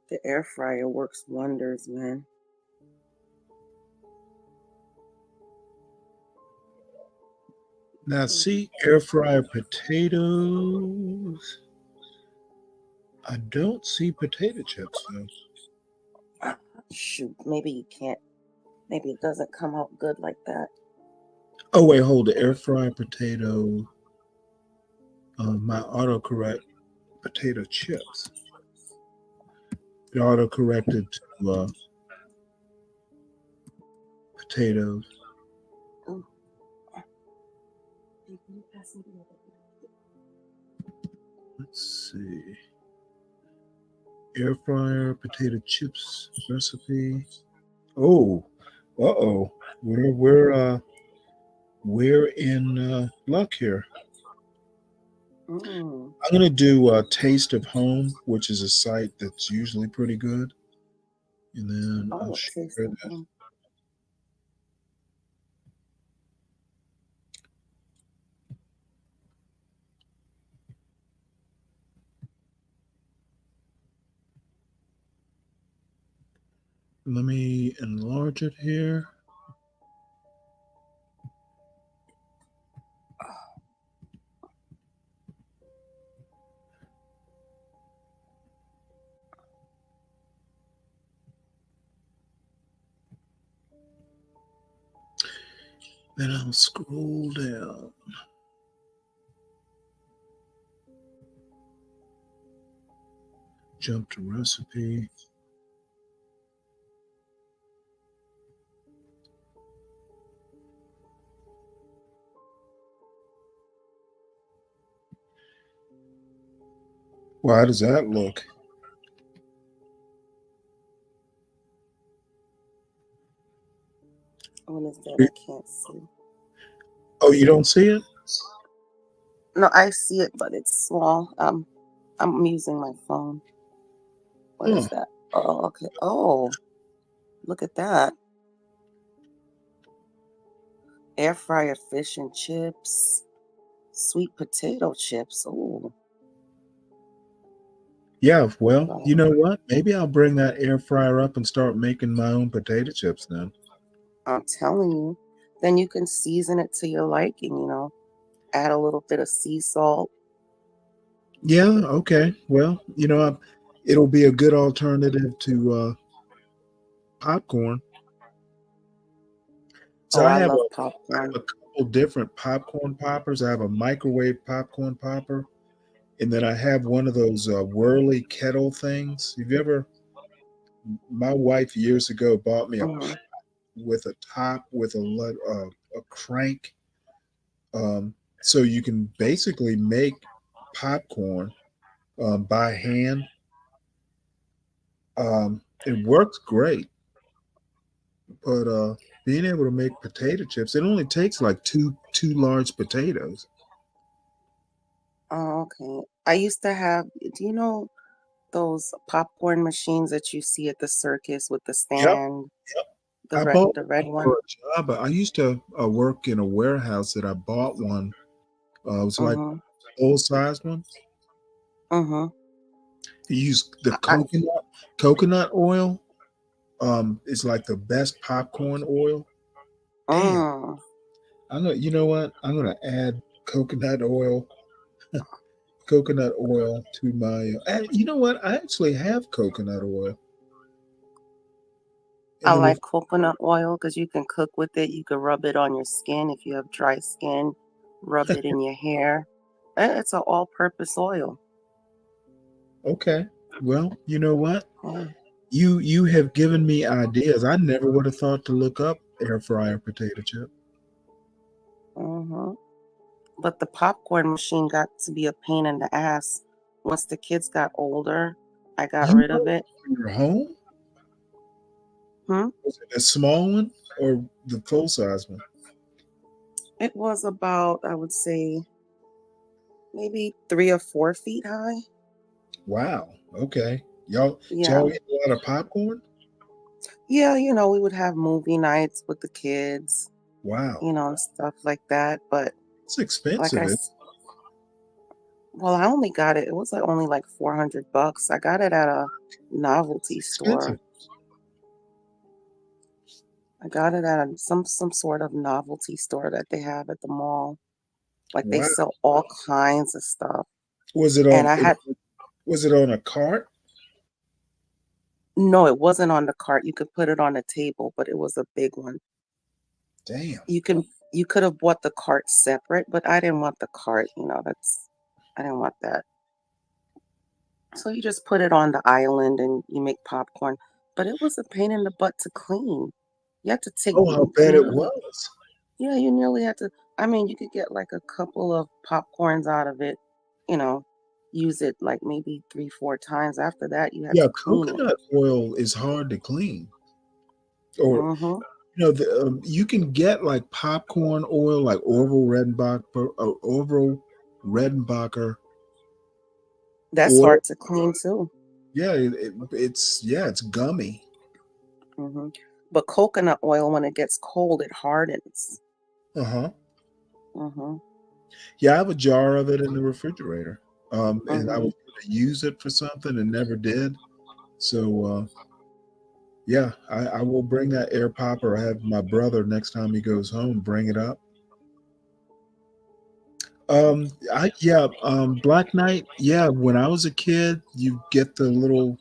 The air fryer works wonders, man. Now, see, air fryer potatoes. I don't see potato chips though. Shoot, maybe you can't. Maybe it doesn't come out good like that. Oh wait, hold the air fryer potato. My autocorrect potato chips. It autocorrected to potatoes. Let's see. Air fryer potato chips recipe. Oh, uh-oh. We're in luck here. I'm gonna do Taste of Home, which is a site that's usually pretty good. And then I'll share that. Let me enlarge it here. Then I'll scroll down. Jump to recipe. Well, how does that look? What is that? I can't see. Oh, you don't see it? No, I see it, but it's small. I'm using my phone. What is that? Oh, okay. Oh, look at that. Air fryer fish and chips. Sweet potato chips. Oh. Yeah, well, you know what? Maybe I'll bring that air fryer up and start making my own potato chips then. I'm telling you. Then you can season it to your liking, add a little bit of sea salt. Yeah, okay. Well, it'll be a good alternative to popcorn. So I love have popcorn. a couple different popcorn poppers. I have a microwave popcorn popper, and then I have one of those whirly kettle things. My wife years ago bought me a pot with a top with a crank. So you can basically make popcorn by hand. It works great, but being able to make potato chips, it only takes like two large potatoes. Oh, okay. I used to have, do you know those popcorn machines that you see at the circus with the Yep. stand, I bought the red one one. for a job. I used to work in a warehouse that I bought one. It was like Mm-hmm. full size one. Mm-hmm. You use the coconut oil. It's like the best popcorn oil. Damn. I'm gonna, you know what? I'm gonna add coconut oil to my. You know what? I actually have coconut oil. I like coconut oil because you can cook with it. You can rub it on your skin if you have dry skin. Rub it in your hair. It's an all-purpose oil. Okay. Well, you know what? You have given me ideas. I never would have thought to look up air fryer potato chip. Mm-hmm. But the popcorn machine got to be a pain in the ass. Once the kids got older, I got rid of it. Your home? Hmm? Was it a small one or the full size one? It was about, I would say, maybe 3 or 4 feet high. Wow. Okay. Y'all eat Yeah. a lot of popcorn? Yeah, we would have movie nights with the kids. Wow. And stuff like that. But it's expensive. Well, I only got it. It was only like $400. I got it at a novelty store. I got it at some sort of novelty store that they have at the mall. Like they sell all kinds of stuff. Was it on a cart? No, it wasn't on the cart. You could put it on a table, but it was a big one. Damn. You could have bought the cart separate, but I didn't want the cart. I didn't want that. So you just put it on the island and you make popcorn. But it was a pain in the butt to clean. You had to take. Oh, how bad it was. Yeah, you nearly had to. I mean, you could get like a couple of popcorns out of it, use it like maybe 3-4 times. After that, you had to clean coconut oil is hard to clean. Or you can get like popcorn oil, like Orville Redenbacher. That's hard to clean too. Yeah, it's gummy. Mm-hmm. But coconut oil, when it gets cold, it hardens. Uh-huh. Mm-hmm. Yeah, I have a jar of it in the refrigerator. And I was going to use it for something and never did. So, I will bring that air popper. I have my brother next time he goes home, bring it up. Black Knight. Yeah, when I was a kid, you get the little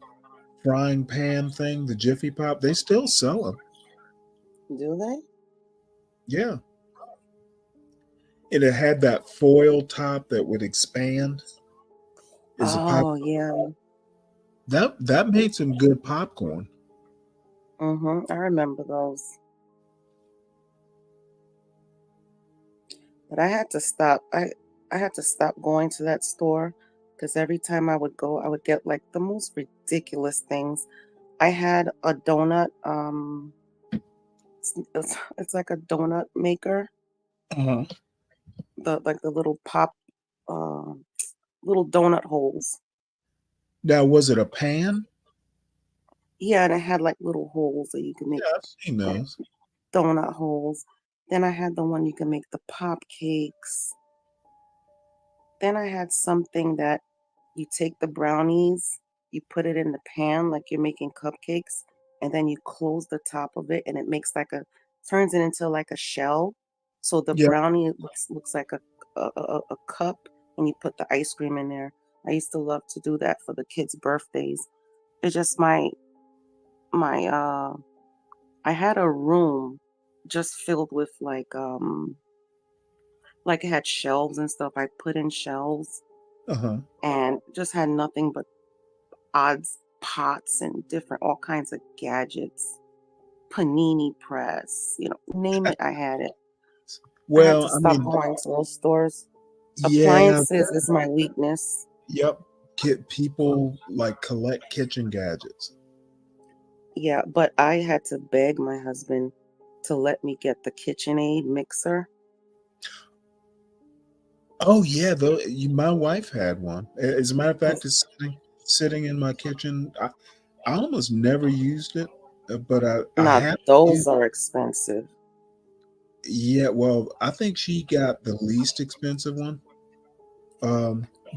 frying pan thing, the Jiffy Pop. They still sell them. Do they? Yeah. And it had that foil top that would expand. Yeah. That made some good popcorn. I remember those. But I had to stop. I had to stop going to that store because every time I would go, I would get like the most ridiculous things. I had a donut. It's like a donut maker. Uh-huh. The little pop, little donut holes. Now, was it a pan? Yeah, and it had like little holes that you can make. Yeah, I've seen those. Donut holes. Then I had the one you can make the pop cakes. Then I had something that you take the brownies, you put it in the pan like you're making cupcakes, and then you close the top of it, and it makes turns it into like a shell. So the brownie looks like a cup, and you put the ice cream in there. I used to love to do that for the kids' birthdays. It's just I had a room just filled with like it had shelves and stuff. I put in shelves and just had nothing but odds pots and all kinds of gadgets. Panini press, name it, I had it. I had to stop going to those stores. Appliances is my weakness. Yep. People like collect kitchen gadgets. Yeah, but I had to beg my husband to let me get the KitchenAid mixer. Oh yeah, my wife had one. As a matter of fact, it's sitting in my kitchen. I almost never used it, but I Now have those used. are expensive. Yeah, well, I think she got the least expensive one.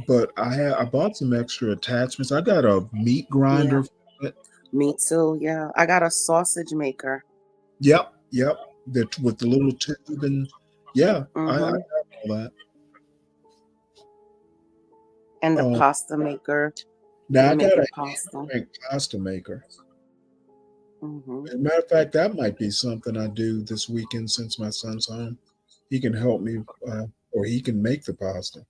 But I bought some extra attachments. I got a meat Yeah, grinder for it. me too. Yeah, I got a sausage maker. Yep, yep. With the little tube and yeah, I Mm-hmm. got all that. And the Um, pasta maker Now to I make got your a pasta. hand pasta maker. Mm-hmm. As a matter of fact, that might be something I do this weekend since my son's home. He can help me, or he can make the pasta.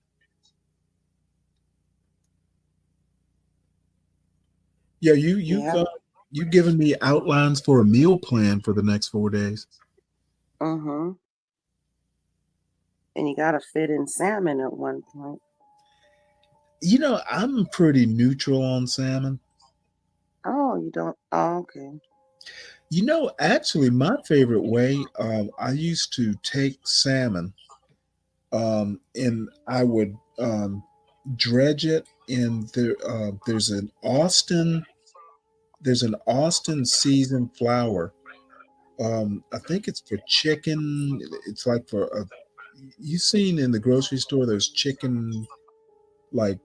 Yeah, Yeah. you've given me outlines for a meal plan for the next 4 days. Mm-hmm. And you gotta fit in salmon at one point. I'm pretty neutral on salmon. Oh, you don't. Oh, okay. Actually, my favorite way, I used to take salmon, and I would dredge it in there. There's an Austin seasoned flour. I think it's for chicken. It's like for you seen in the grocery store those chicken like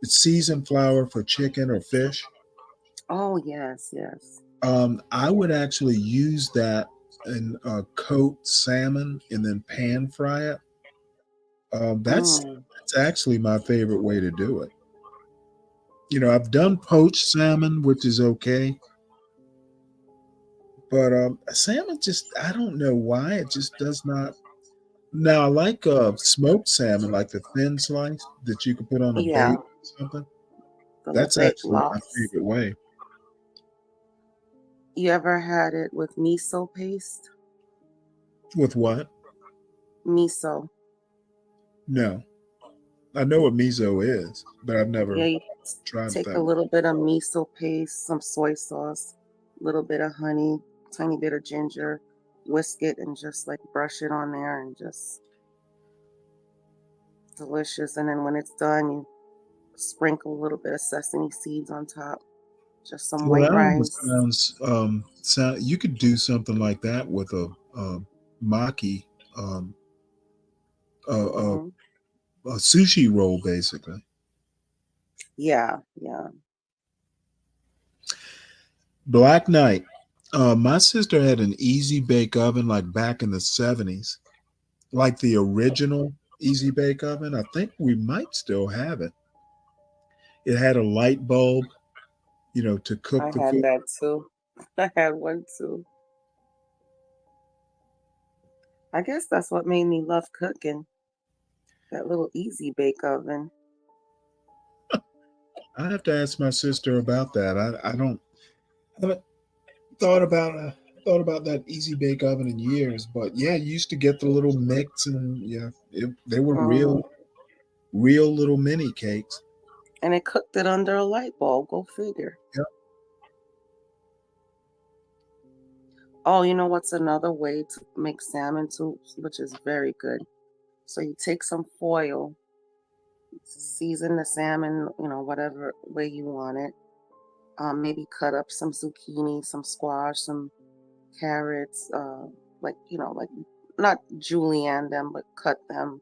it's seasoned flour for chicken or fish. Oh, yes, yes. I would actually use that and coat salmon and then pan fry it. Mm. That's actually my favorite way to do it. I've done poached salmon, which is okay, but salmon just I don't know why it just does not. Now I like smoked salmon, like the thin slice that you could put on a Yeah, bake or something. the little That's baked actually my lox. favorite way. You ever had it with miso paste? With what? Miso. No, I know what miso is, but I've Yeah, never you tried it take that a way. little bit of miso paste, some soy sauce, a little bit of honey, tiny bit of ginger, whisk it and just like brush it on there and just delicious. And then when it's done, you sprinkle a little bit of sesame seeds on top, just some Well, white that almost rice. sounds. You could do something like that with a maki, um, Hmm. a sushi roll, basically. Yeah, yeah. Black Knight. My sister had an easy bake oven like back in the 70s, like the original easy bake oven. I think we might still have it. It had a light bulb, to I cook the had food. that too. I had one too. I guess that's what made me love cooking. That little easy bake oven. I have to ask my sister about that. I haven't thought about that easy bake oven in years, but yeah, you used to get the little mix, and yeah, they were Hmm. real little mini cakes. And it cooked it under a light bulb. Go figure. Yep. Oh, you know what's another way to make salmon soups, which is very good. So you take some foil, season the salmon, whatever way you want it. Maybe cut up some zucchini, some squash, some carrots, like not julienne them, but cut them,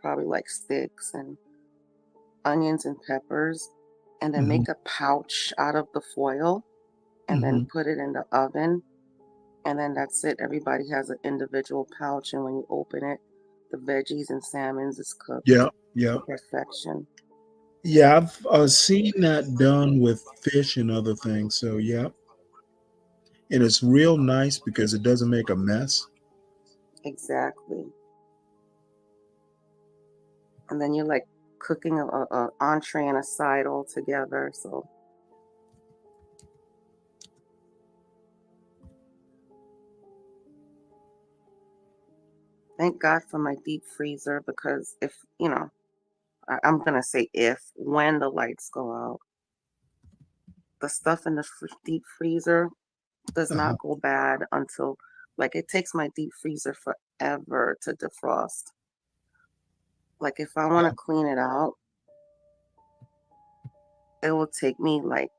probably like sticks and onions and peppers, and then Hmm. make a pouch out of the foil and then Hmm. put it in the oven. And then that's it. Everybody has an individual pouch, and when you open it, the veggies and salmons is cooked Yeah, yeah, to perfection. yeah. I've seen that done with fish and other things. So yeah, and it's real nice because it doesn't make a mess. Exactly. And then you're like cooking a entree and a side all together. So thank God for my deep freezer because if, I'm going to say when the lights go out, the stuff in the deep freezer does Uh-huh. not go bad until, like, it takes my deep freezer forever to defrost. Like, if I want to clean it out, it will take me like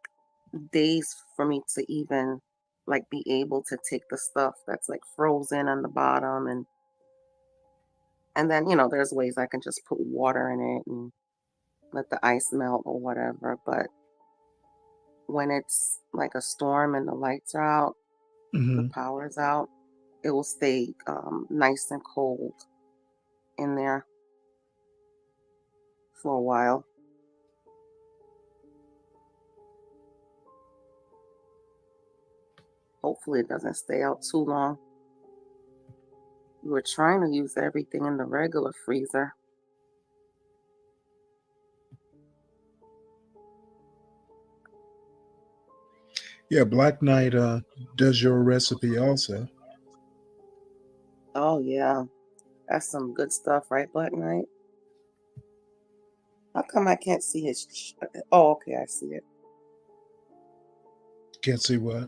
days for me to even like be able to take the stuff that's like frozen on the bottom, and then there's ways I can just put water in it and let the ice melt or whatever. But when it's like a storm and the lights are out, the power's out, it will stay nice and cold in there for a while. Hopefully it doesn't stay out too long. We were trying to use everything in the regular freezer. Yeah, Black Knight does your recipe also. Oh yeah, that's some good stuff, right, Black Knight? How come I can't see his? Oh, okay, I see it. Can't see what?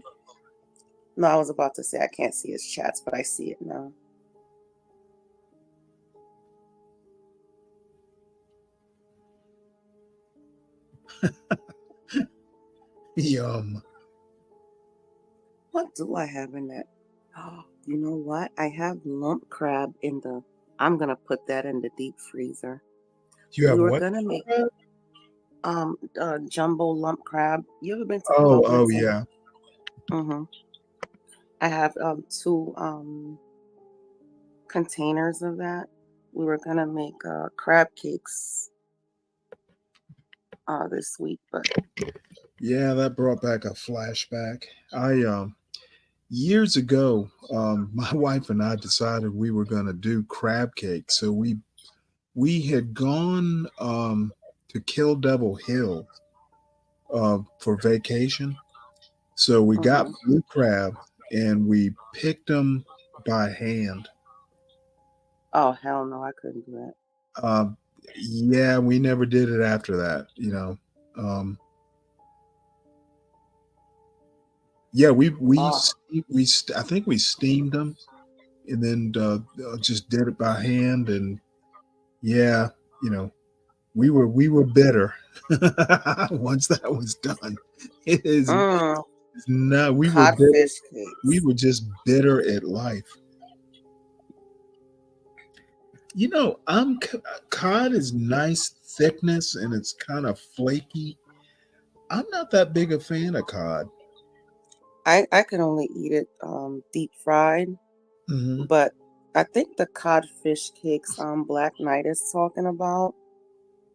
No, I was about to say I can't see his chats, but I see it now. Yum. What do I have in that? Oh, you know what? I have lump crab in the. I'm gonna put that in the deep freezer. You have We were what? gonna make jumbo lump crab. You ever been to Oh Publix? yeah. Mm-hmm. I have 2 containers of that. We were gonna make crab cakes this week, but Yeah, that brought back a flashback. I years ago, my wife and I decided we were going to do crab cake. So we had gone to Kill Devil Hill for vacation. So we got blue crab and we picked them by hand. oh hell no, I couldn't do that. Yeah, we never did it after that. Yeah, I think we steamed them and then just did it by hand. And yeah, we were bitter once that was done. It is not. We were bitter. Codfish cakes. We were just bitter at life. Cod is nice thickness and it's kind of flaky. I'm not that big a fan of cod. I can only eat it deep fried, but I think the codfish cakes Black Knight is talking about.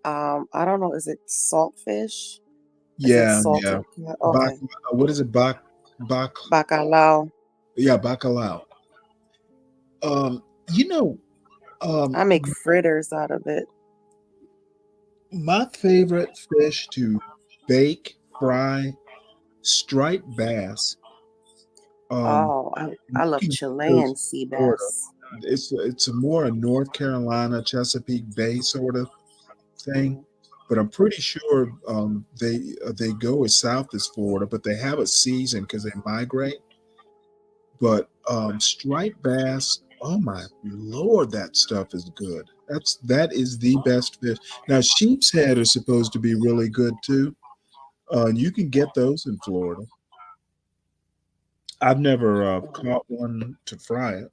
I don't know. Is it saltfish? Is it Yeah, yeah. salted? Okay. What is it? Bacalao. Yeah, bacalao. You know, I make fritters out of it. My favorite fish to bake, fry, striped bass. I love Chilean sea bass. It's a more a North Carolina, Chesapeake Bay sort of thing, but I'm pretty sure they go as south as Florida, but they have a season because they migrate. But striped bass, oh my Lord, that stuff is good. That is the best fish. Now sheep's head are supposed to be really good too. You can get those in Florida. I've never caught one to fry it.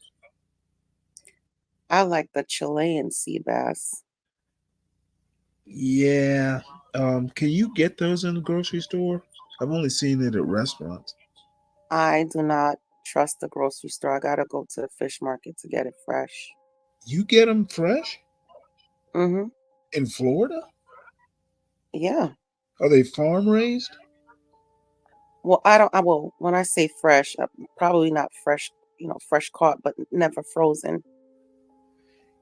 I like the Chilean sea bass. Yeah. Can you get those in the grocery store? I've only seen it at restaurants. I do not trust the grocery store. I gotta go to the fish market to get it fresh. You get them fresh? Mm-hmm. In Florida? Yeah. Are they farm raised? Well, when I say fresh, probably not fresh, fresh caught, but never frozen.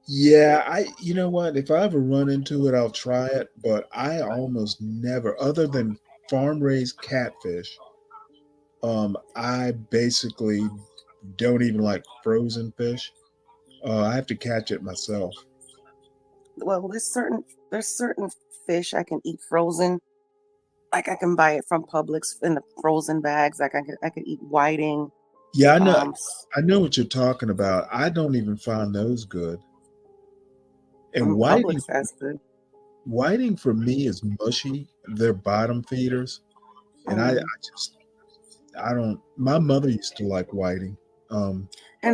Yeah, you know what? If I ever run into it, I'll try it, but I almost never, other than farm raised catfish, I basically don't even like frozen fish. I have to catch it myself. Well, there's certain fish I can eat frozen. Like I can buy it from Publix in the frozen bags. Like I could eat whiting. Yeah, I know what you're talking about. I don't even find those good. And whiting, Publix has good. Whiting for me is mushy. They're bottom feeders, and I don't. My mother used to like whiting. And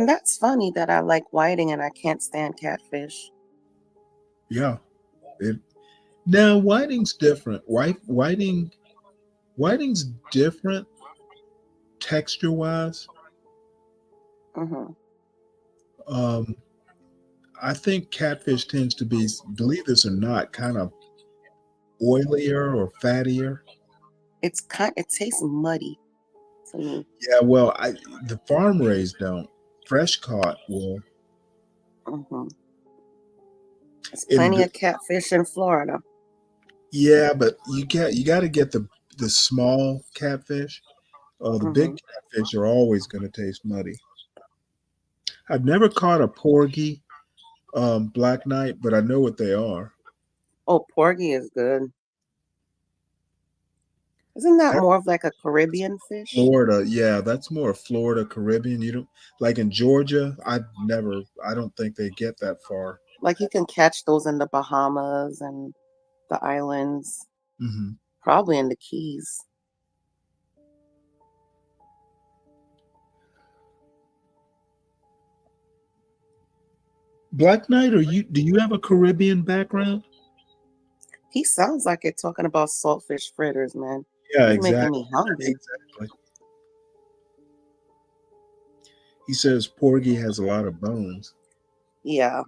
that's funny that I like whiting and I can't stand catfish. Yeah. Now whiting's different. Whiting's different texture wise. Mm-hmm. I think catfish tends to be, believe this or not, kind of oilier or fattier. It tastes muddy to me. Yeah, well, the farm raised don't. Fresh caught will. Mm-hmm. There's And plenty of catfish in Florida. yeah, but you got to get the small catfish. The big catfish are always going to taste muddy. I've never caught a porgy black knight, but I know what they are. Oh, porgy is good. Isn't that more of like a Caribbean fish? Florida, yeah, that's more Florida Caribbean. You don't like in Georgia. I don't think they get that far. Like you can catch those in the Bahamas and the islands, Mm-hmm. probably in the Keys. Black Knight, do you have a Caribbean background? He sounds like it talking about saltfish fritters, man. Yeah, He's exactly. making me hungry. Exactly. He says porgy has a lot of bones. Yeah.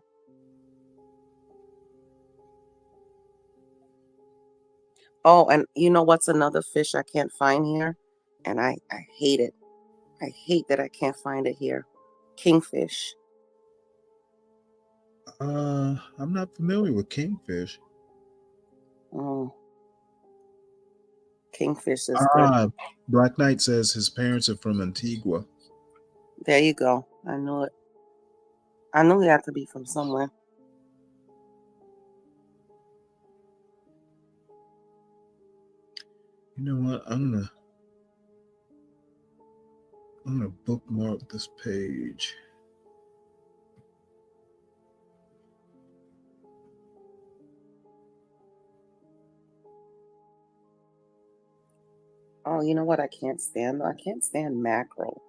Oh, and you know what's another fish I can't find here? And I hate it. I hate that I can't find it here. Kingfish. I'm not familiar with kingfish. Oh. Kingfish is good. Black Knight says his parents are from Antigua. There you go. I knew it. I knew he had to be from somewhere. You know what? I'm gonna bookmark this page. Oh, you know what I can't stand? I can't stand mackerel.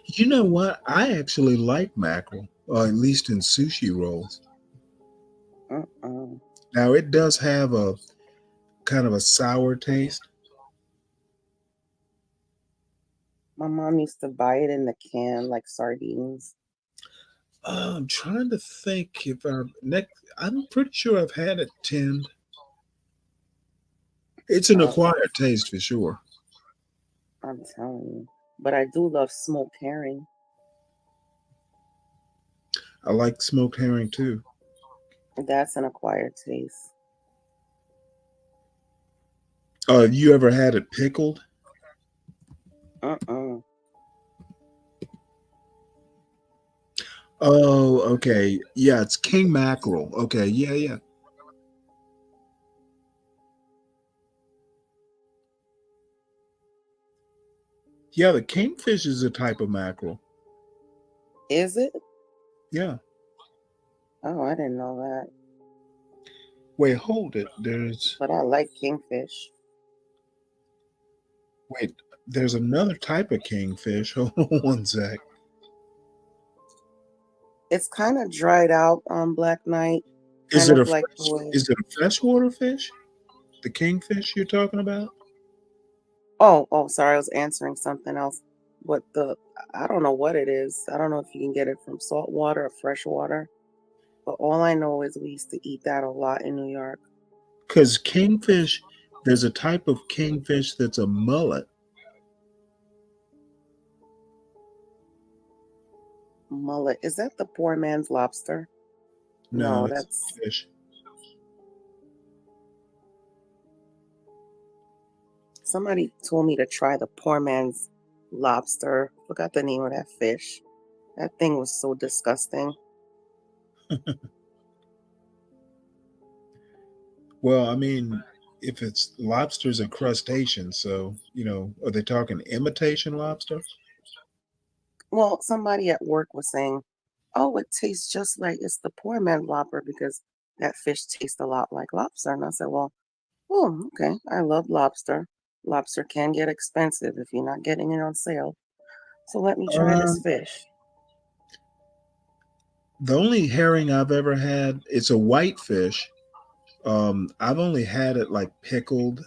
You know what? I actually like mackerel, at least in sushi rolls. Now it does have a kind of a sour taste. My mom used to buy it in the can like sardines. I'm trying to think if I'm pretty sure I've had it tinned. It's an acquired taste for sure. I'm telling you. But I do love smoked herring. I like smoked herring too. That's an acquired taste. Have you ever had it pickled? Oh, okay. Yeah, it's king mackerel. Okay, yeah. Yeah, the kingfish is a type of mackerel. Is it? Yeah. Oh, I didn't know that. Wait, hold it. But I like kingfish. Wait, there's another type of kingfish. Hold on one sec. It's kind of dried out on Black Knight. Is it a freshwater fish? The kingfish you're talking about? Oh, sorry, I was answering something else. But I don't know what it is. I don't know if you can get it from salt water or fresh water. But all I know is we used to eat that a lot in New York. Because kingfish, there's a type of kingfish that's a mullet. Mullet. Is that the poor man's lobster? No, that's fish. Somebody told me to try the poor man's lobster. Forgot the name of that fish. That thing was so disgusting. Well, I mean, if it's lobsters and crustaceans, so, are they talking imitation lobster? Well, somebody at work was saying, oh, it tastes just like it's the poor man's lobster because that fish tastes a lot like lobster. And I said, well, oh, okay, I love lobster. Lobster can get expensive if you're not getting it on sale. So let me try this fish. The only herring I've ever had, it's a white fish. I've only had it like pickled,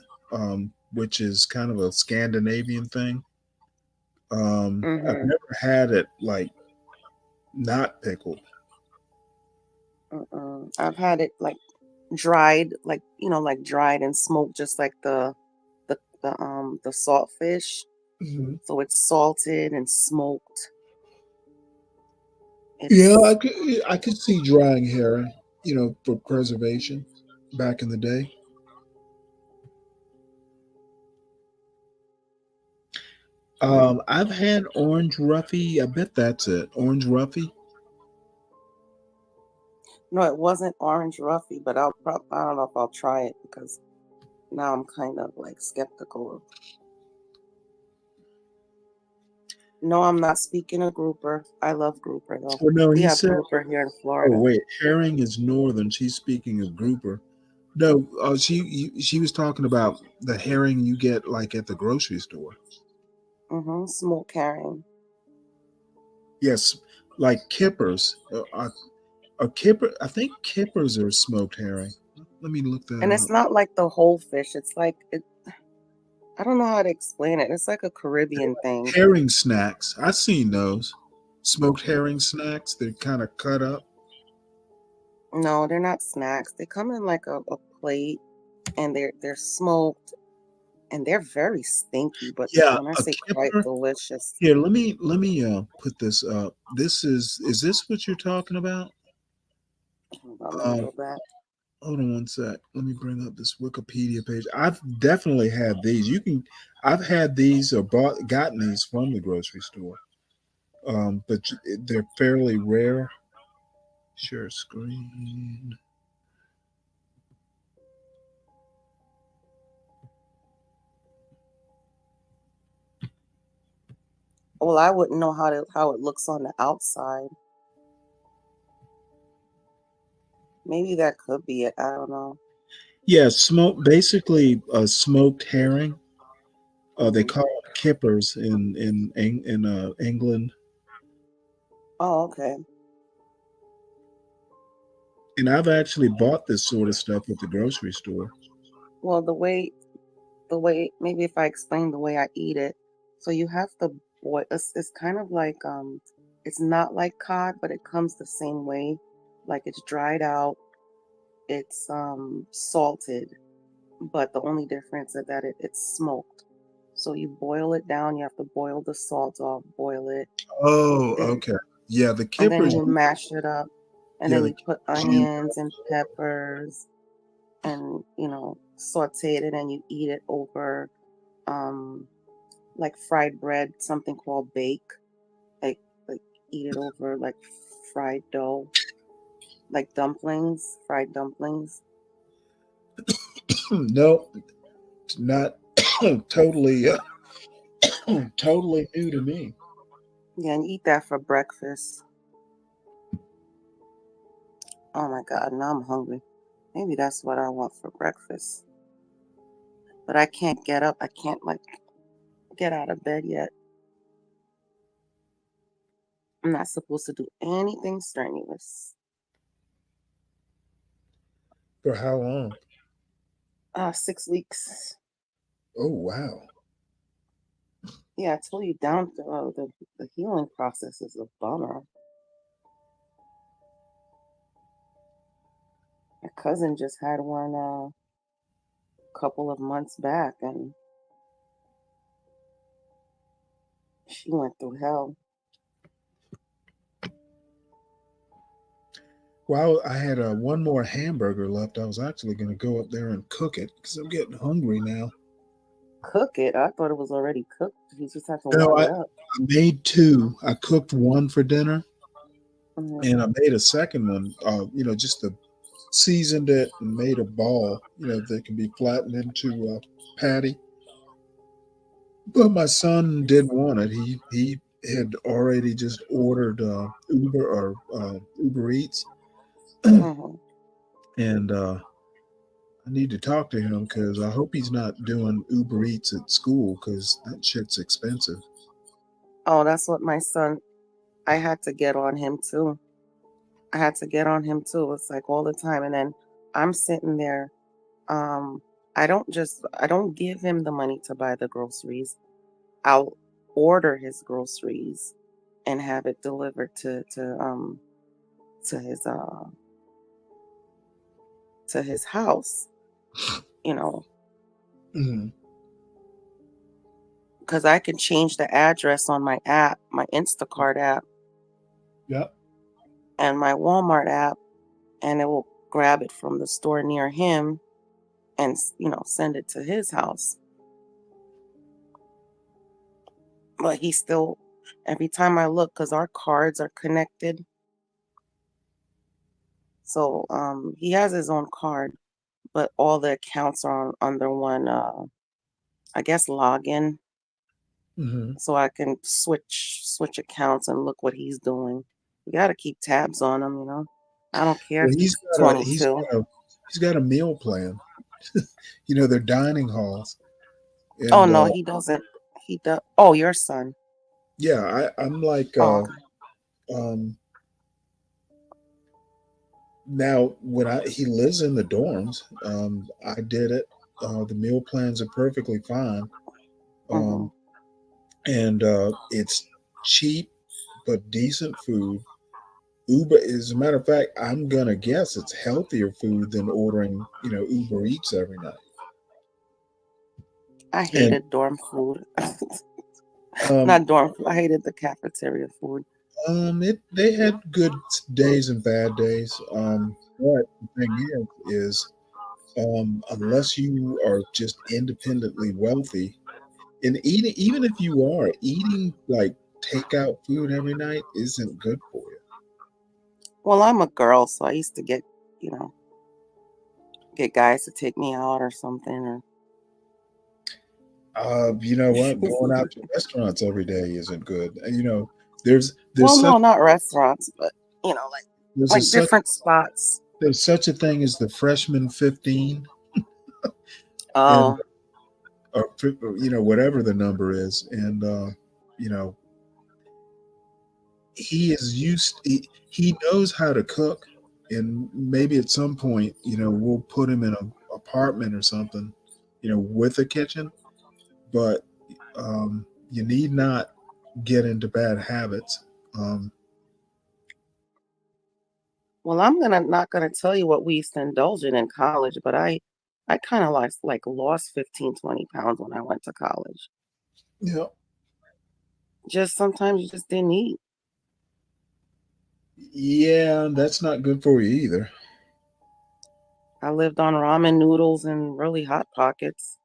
which is kind of a Scandinavian thing. I've never had it like not pickled. I've had it like dried, like like dried and smoked, just like the saltfish. So it's salted and smoked. Yeah, I could see drying herring, for preservation back in the day. I've had orange roughy. I bet that's it. Orange roughy. No, it wasn't orange roughy, but I don't know if I'll try it because now I'm kind of like skeptical. No, I'm not speaking of grouper. I love grouper though. Oh, no, we he have said grouper here in Florida. Oh wait, herring is northern. She's speaking of grouper. No, she was talking about the herring you get like at the grocery store. Smoked herring. Yes, like kippers. A kipper. I think kippers are smoked herring. Let me look that And up. it's not like the whole fish. It's like I don't know how to explain it. It's like a Caribbean thing. Herring snacks. I've seen those. Smoked herring snacks. They're kind of cut up. No, they're not snacks. They come in like a plate, and they're smoked, and they're very stinky. But Yeah, when I a say quite kipper. delicious, Here, let me put this up. This is this what you're talking about? hold on, let me go back. Hold on one sec. Let me bring up this Wikipedia page. I've definitely had these. I've had these or gotten these from the grocery store. But they're fairly rare. Share screen. Well, I wouldn't know how it looks on the outside. Maybe that could be it. I don't know. Yeah, basically a smoked herring. They call it kippers in England. Oh, okay. And I've actually bought this sort of stuff at the grocery store. Well, the way maybe if I explain the way I eat it, so you have to boil. It's kind of like it's not like cod, but it comes the same way. Like it's dried out, it's salted, but the only difference is that it's smoked. So you boil it down. You have to boil the salt off, boil it. Oh, Then, okay. Yeah, the and then kippers. you mash it up, and Yeah, then the you put kippers onions and peppers, and saute it, and then you eat it over like fried bread, something called bake, like eat it over like fried dough, like dumplings, fried dumplings. No, not totally totally new to me. Yeah, and eat that for breakfast. Oh my God, now I'm hungry. Maybe that's what I want for breakfast. But I can't get up. I can't like get out of bed yet. I'm not supposed to do anything strenuous. For how long? 6 weeks. Oh wow. Yeah, I told you down the healing process is a bummer. My cousin just had one a couple of months back, and she went through hell. Well, I had one more hamburger left. I was actually going to go up there and cook it because I'm getting hungry now. Cook it? I thought it was already cooked. You just have to No, warm I it up. made two. I cooked one for dinner, Mhm. and I made a second one. Just seasoned it and made a ball. That can be flattened into a patty. But my son didn't want it. He had already just ordered Uber Eats. Mhm. and I need to talk to him because I hope he's not doing Uber Eats at school because that shit's expensive. Oh, that's what my son. I had to get on him too. It's like all the time, and then I'm sitting there. I don't give him the money to buy the groceries. I'll order his groceries and have it delivered to his house, you know, Mhm. because I can change the address on my app, my Instacart app, Yep. and my Walmart app, and it will grab it from the store near him and send it to his house. But he still, every time I look, because our cards are connected, so he has his own card, but all the accounts are under one, I guess, login. Mm-hmm. So I can switch accounts and look what he's doing. You got to keep tabs on him, I don't care Well, if he's 22. he's got a meal plan. They're dining halls, Oh and no, he doesn't. He does. Oh, your son. yeah, I'm like Oh, um now when he lives in the dorms. I did it. The meal plans are perfectly fine. mhm. And it's cheap but decent food. Uber, as a matter of fact, I'm gonna guess it's healthier food than ordering, Uber Eats every night. I And hated dorm food. um, Not dorm food. I hated the cafeteria food. they had good days and bad days. But the thing is, unless you are just independently wealthy, and eating, even if you are eating like takeout food every night, isn't good for you. Well, I'm a girl, so I used to you know, get guys to take me out or something. Or You know what? Going out to restaurants every day isn't good. There's well, such no, not restaurants, but there's a like such different spots. there's such a thing as the freshman 15, and Oh, or whatever the number is, and you know he knows how to cook, and maybe at some point we'll put him in an apartment or something, with a kitchen, but you need not get into bad habits. well, I'm not gonna tell you what we used to indulge in college, but I kind of lost 15, 20 pounds when I went to college. Yeah. Just sometimes you just didn't eat. Yeah, that's not good for you either. I lived on ramen noodles and really hot pockets.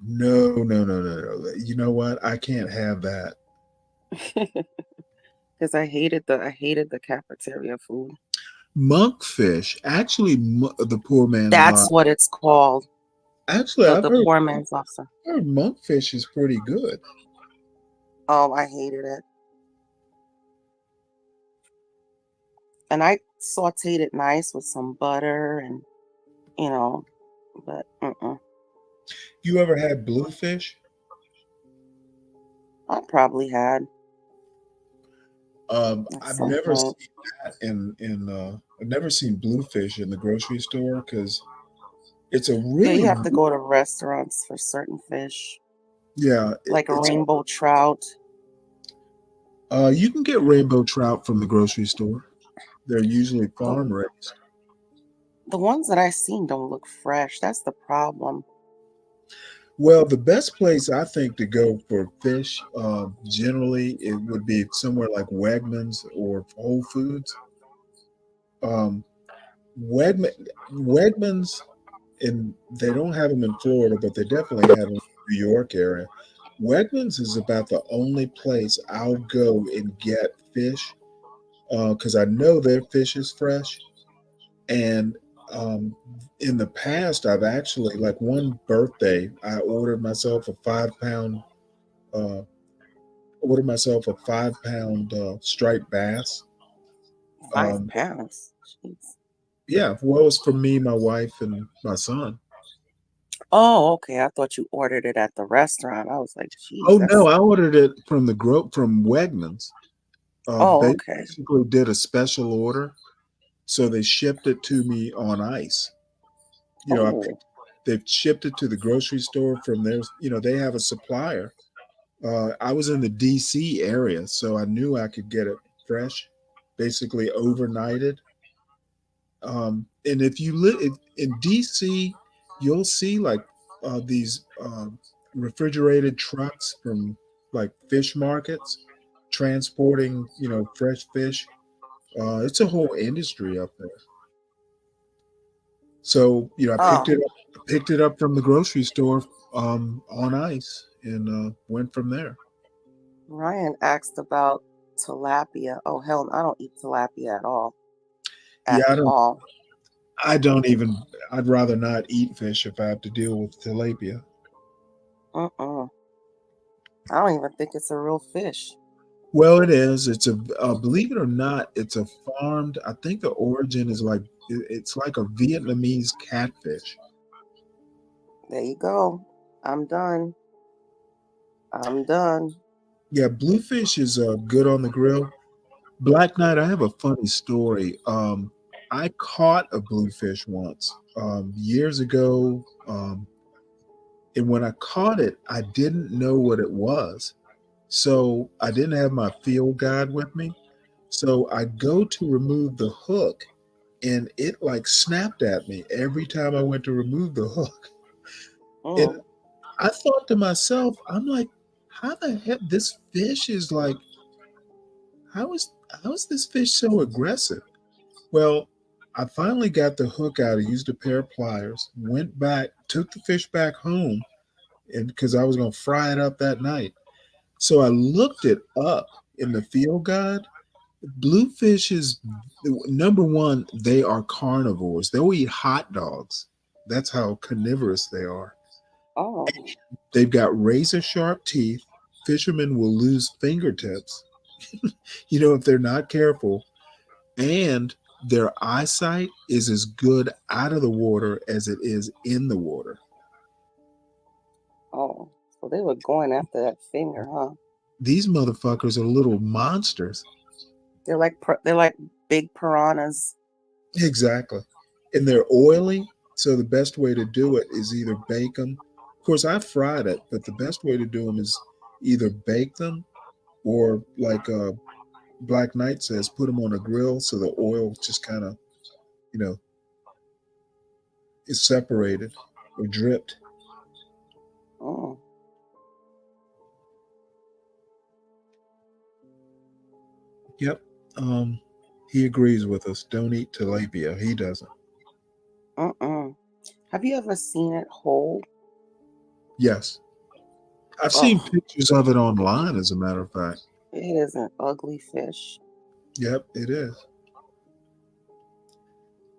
No, no, no, no, no. You know what? I can't have that. Because I hated the cafeteria food. Monkfish, actually, the poor man's That's lobster. what it's called. Actually, The I've the poor man's lobster. heard monkfish is pretty good. Oh, I hated it. And I sauteed it nice with some butter and you know, but You ever had bluefish? I probably had at I've some never point. seen that I've never seen bluefish in the grocery store because it's a Yeah, you really have to go to restaurants for certain fish, yeah. like a It's rainbow trout. you can get rainbow trout from the grocery store. They're usually The, farm raised. the ones that I seen don't look fresh. That's the problem. Well, the best place I think to go for fish, generally, it would be somewhere like Wegmans or Whole Foods. Um, Wegmans, and they don't have them in Florida, but they definitely have them in the New York area. Wegmans is about the only place I'll go and get fish because I know their fish is fresh. And um, in the past, I've actually, like one birthday, I uh, ordered myself a 5 pound striped bass. Five Um, pounds. Jeez. Yeah, well, it's for me, my wife, and my son. Oh, okay. I thought you ordered it at the restaurant. I was like, geez, Oh no, that's. I ordered it from from Wegmans. Oh, They okay. basically did a special order, so they shipped it to me on ice. You know, Oh, they've shipped it to the grocery store from their. You know, they have a supplier. I was in the DC area, so I knew I could get it fresh, basically overnighted. And if you live in DC, you'll see like these refrigerated trucks from like fish markets transporting, you know, fresh fish. It's a whole industry up there. So, you know, oh. I picked it up from the grocery store on ice and went from there. Ryan asked about tilapia. Oh, hell, I don't eat tilapia at all. Yeah, At all. I don't even, I'd rather not eat fish if I have to deal with tilapia. I don't even think it's a real fish. Well, it is. It's a, believe it or not, it's a farmed, I think the origin is like, it's like a Vietnamese catfish. There you go. I'm done. I'm done. Yeah, bluefish is good on the grill. Black Knight, I have a funny story. I caught a bluefish once years ago. And when I caught it, I didn't know what it was. So I didn't have my field guide with me. So I go to remove the hook and it like snapped at me every time I went to remove the hook. And Mm. I thought to myself, I'm like, how the heck this fish is like, how is this fish so aggressive? Well, I finally got the hook out. I used a pair of pliers, went back, took the fish back home, and because I was gonna fry it up that night. So I looked it up in the field guide. Bluefish is number one, they are carnivores. They'll eat hot dogs. That's how carnivorous they are. Oh. They've got razor sharp teeth. Fishermen will lose fingertips, you know, if they're not careful. And their eyesight is as good out of the water as it is in the water. Oh. So they were going after that finger, huh? These motherfuckers are little monsters. They're like big piranhas. Exactly. And they're oily. So the best way to do it is either bake them. Of course, I fried it, but the best way to do them is either bake them or, like Black Knight says, put them on a grill so the oil just kind of, you know, is separated or dripped. Oh. Yep. He agrees with us. Don't eat tilapia. He doesn't. Have you ever seen it whole? Yes. I've seen Oh, pictures of it online, as a matter of fact. it is an ugly fish. Yep, it is.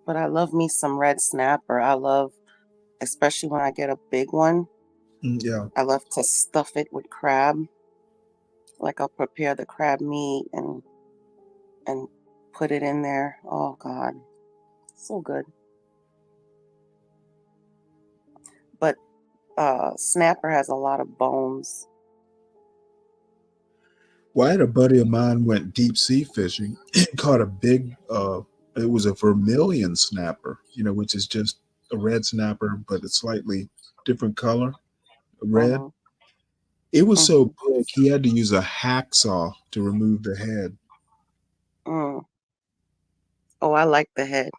But I love me some red snapper. I love, especially when I get a big one, Yeah. I love to stuff it with crab. Like I'll prepare the crab meat and put it in there. Oh God, so good. But snapper has a lot of bones. Well, I had a buddy of mine went deep sea fishing, caught a big, it was a vermilion snapper, you know, which is just a red snapper, but a slightly different color, red. Mm-hmm. It was so big, he had to use a hacksaw to remove the head. Mm. Oh, I like the head.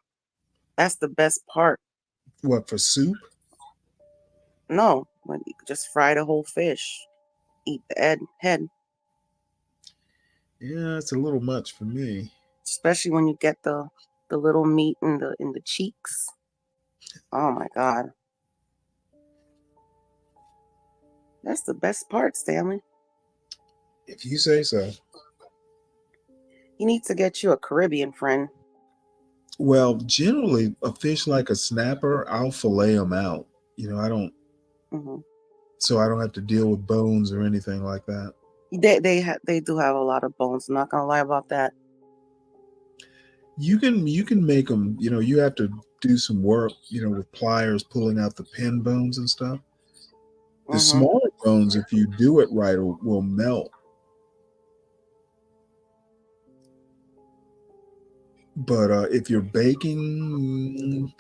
That's the best part. What, for soup? No, when you just fry the whole fish, eat the head. Yeah, it's a little much for me. Especially when you get the little meat in the cheeks. Oh my God. That's the best part, Stanley. If you say so. You need to get you a Caribbean friend. Well, generally, a fish like a snapper, I'll fillet them out. You know, I don't, so I don't have to deal with bones or anything like that. They do have a lot of bones. I'm not gonna lie about that. You can make them. You have to do some work. With pliers, pulling out the pin bones and stuff. The smaller bones, if you do it right, will melt. But if you're baking,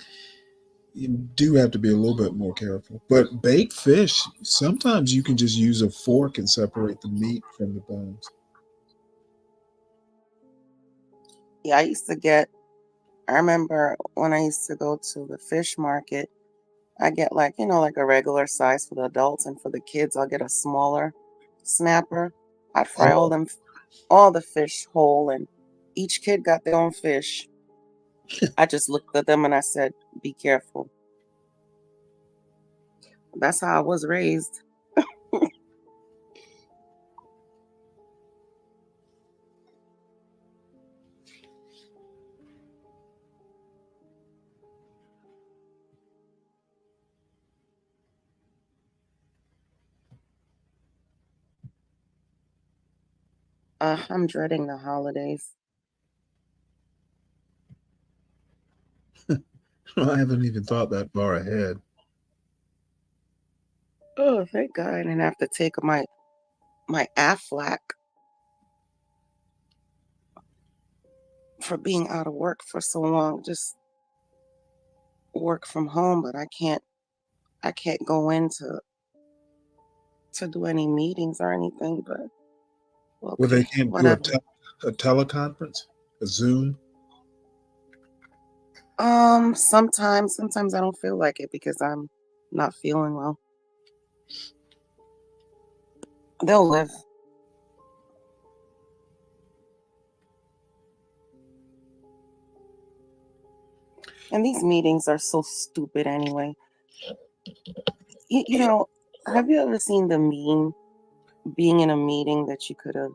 you do have to be a little bit more careful. But baked fish, sometimes you can just use a fork and separate the meat from the bones. Yeah, I remember when I used to go to the fish market, I get like a regular size for the adults, and for the kids, I'll get a smaller snapper. I'd fry all the fish whole, and each kid got their own fish. I just looked at them and I said, be careful. That's how I was raised. I'm dreading the holidays. I haven't even thought that far ahead. Oh, thank God I didn't have to take my Aflac for being out of work for so long. Just work from home, but I can't go in to do any meetings or anything. But Well, okay, they can't do whatever. a teleconference, a Zoom. Sometimes I don't feel like it because I'm not feeling well. They'll live. And these meetings are so stupid anyway. Have you ever seen the meme being in a meeting that you could have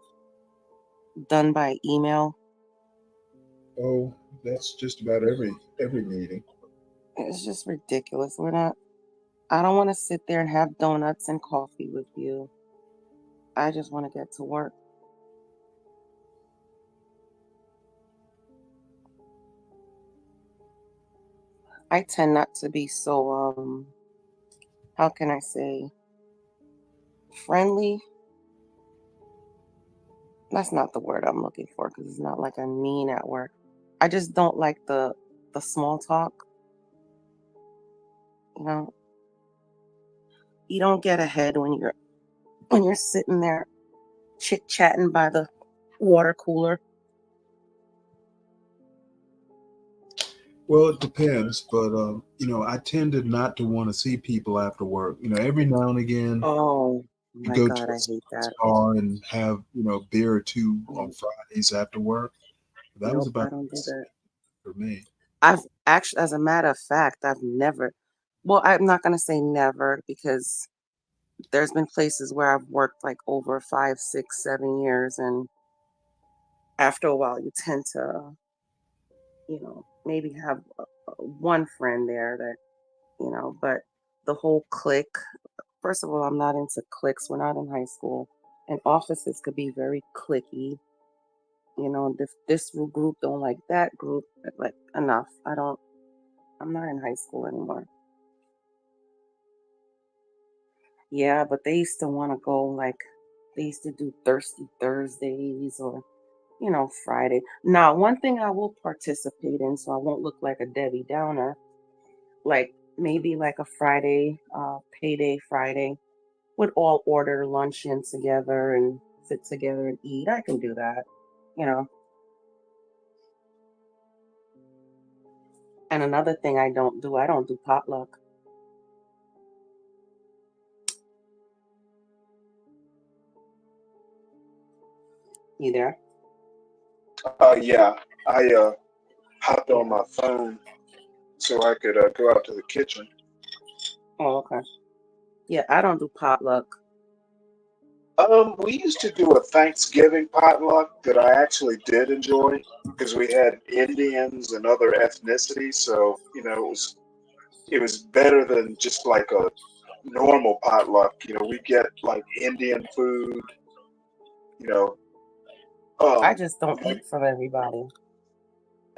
done by email? Oh, that's just about every meeting. It's just ridiculous. I don't want to sit there and have donuts and coffee with you. I just want to get to work. I tend not to be so, how can I say, friendly. That's not the word I'm looking for because it's not like I'm mean at work. I just don't like the small talk. You know, you don't get ahead when you're sitting there chit chatting by the water cooler. Well, it depends, but I tended not to want to see people after work. Every now and again, Oh you my go to God, a I hate that. bar and have a beer or two on Fridays after work. That was Nope, about I don't do that. for me. I've actually, as a matter of fact, I've never. Well, I'm not gonna say never because there's been places where I've worked like over 5, 6, 7 years, and after a while, you tend to, maybe have one friend there that. But the whole clique. First of all, I'm not into cliques. We're not in high school, and offices could be very cliquey. This group don't like that group. Like enough. I'm not in high school anymore. Yeah, but they used to want to go like they used to do Thirsty Thursdays or Friday. Now, one thing I will participate in, so I won't look like a Debbie Downer, like maybe like a Friday, payday Friday, would all order lunch in together and sit together and eat. I can do that, you know. And another thing I don't do potluck. You there? Yeah, I hopped on my phone so I could go out to the kitchen. Oh, okay. Yeah, I don't do potluck. We used to do a Thanksgiving potluck that I actually did enjoy because we had Indians and other ethnicities, so it was better than just like a normal potluck. We get like Indian food, you know. I just don't eat from everybody.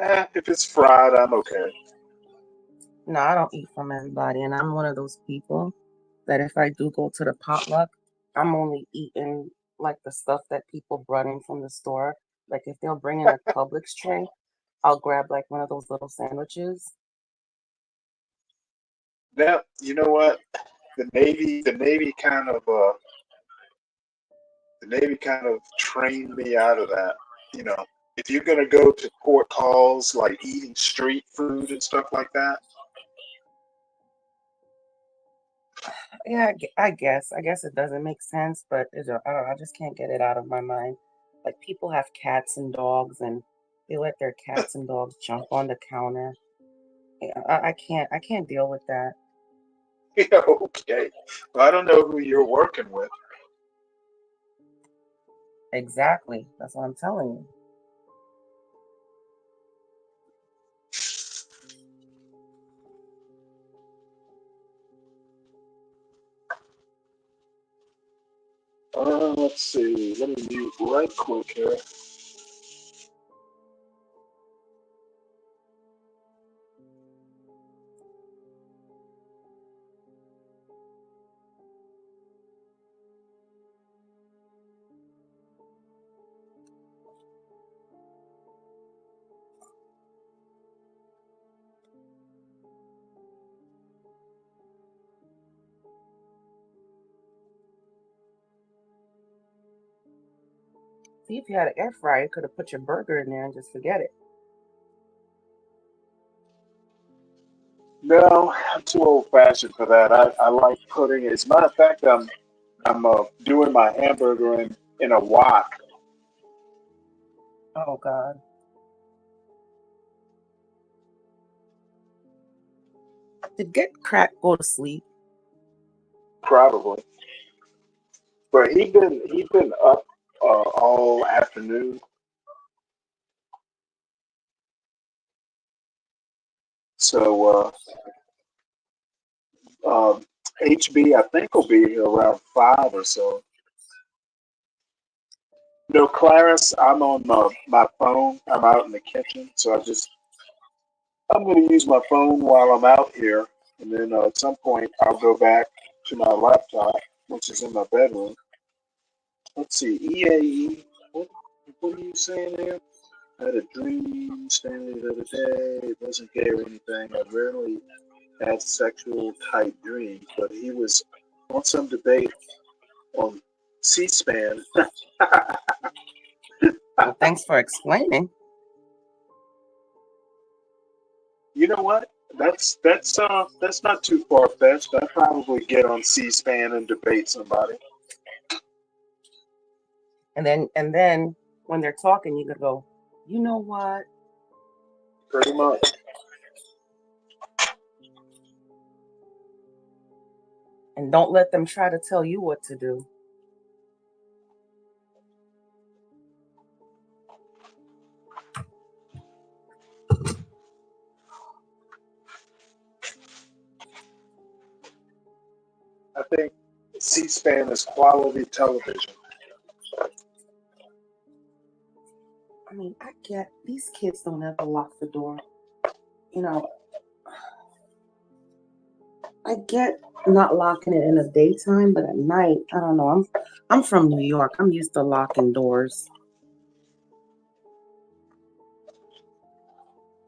If it's fried, I'm okay. No, I don't eat from everybody, and I'm one of those people that if I do go to the potluck, I'm only eating like the stuff that people brought in from the store. Like if they'll bring in a Publix tray, I'll grab like one of those little sandwiches. Now, you know what? The Navy kind of trained me out of that. You know, if you're gonna go to court calls like eating street food and stuff like that, Yeah, I guess. I guess it doesn't make sense, but I don't know, I just can't get it out of my mind. Like people have cats and dogs, and they let their cats and dogs jump on the counter. Yeah, I can't deal with that. yeah, okay. Well, I don't know who you're working with. Exactly. That's what I'm telling you. Let's see. Let me mute right quick here. See, if you had an air fryer, you could have put your burger in there and just forget it. No, I'm too old fashioned for that. I like putting it. As a matter of fact, I'm doing my hamburger in a wok. Oh God. Did Get Crack go to sleep? Probably. But he been up all afternoon. So HB I think will be here around 5 or so. No, Clarence, I'm on my phone. I'm out in the kitchen, so I'm going to use my phone while I'm out here, and then at some point I'll go back to my laptop, which is in my bedroom. Let's see, EAE. What are you saying there? I had a dream Stanley the other day. It wasn't gay or anything. I rarely had sexual type dreams, but he was on some debate on C-SPAN. Well, thanks for explaining. You know what? That's not too far fetched. I'd probably get on C-SPAN and debate somebody. And then when they're talking, you could go, you know what? Pretty much. And don't let them try to tell you what to do. I think C-SPAN is quality television. I mean, I get these kids don't ever lock the door. You know, I get not locking it in the daytime, but at night, I don't know. I'm from New York. I'm used to locking doors.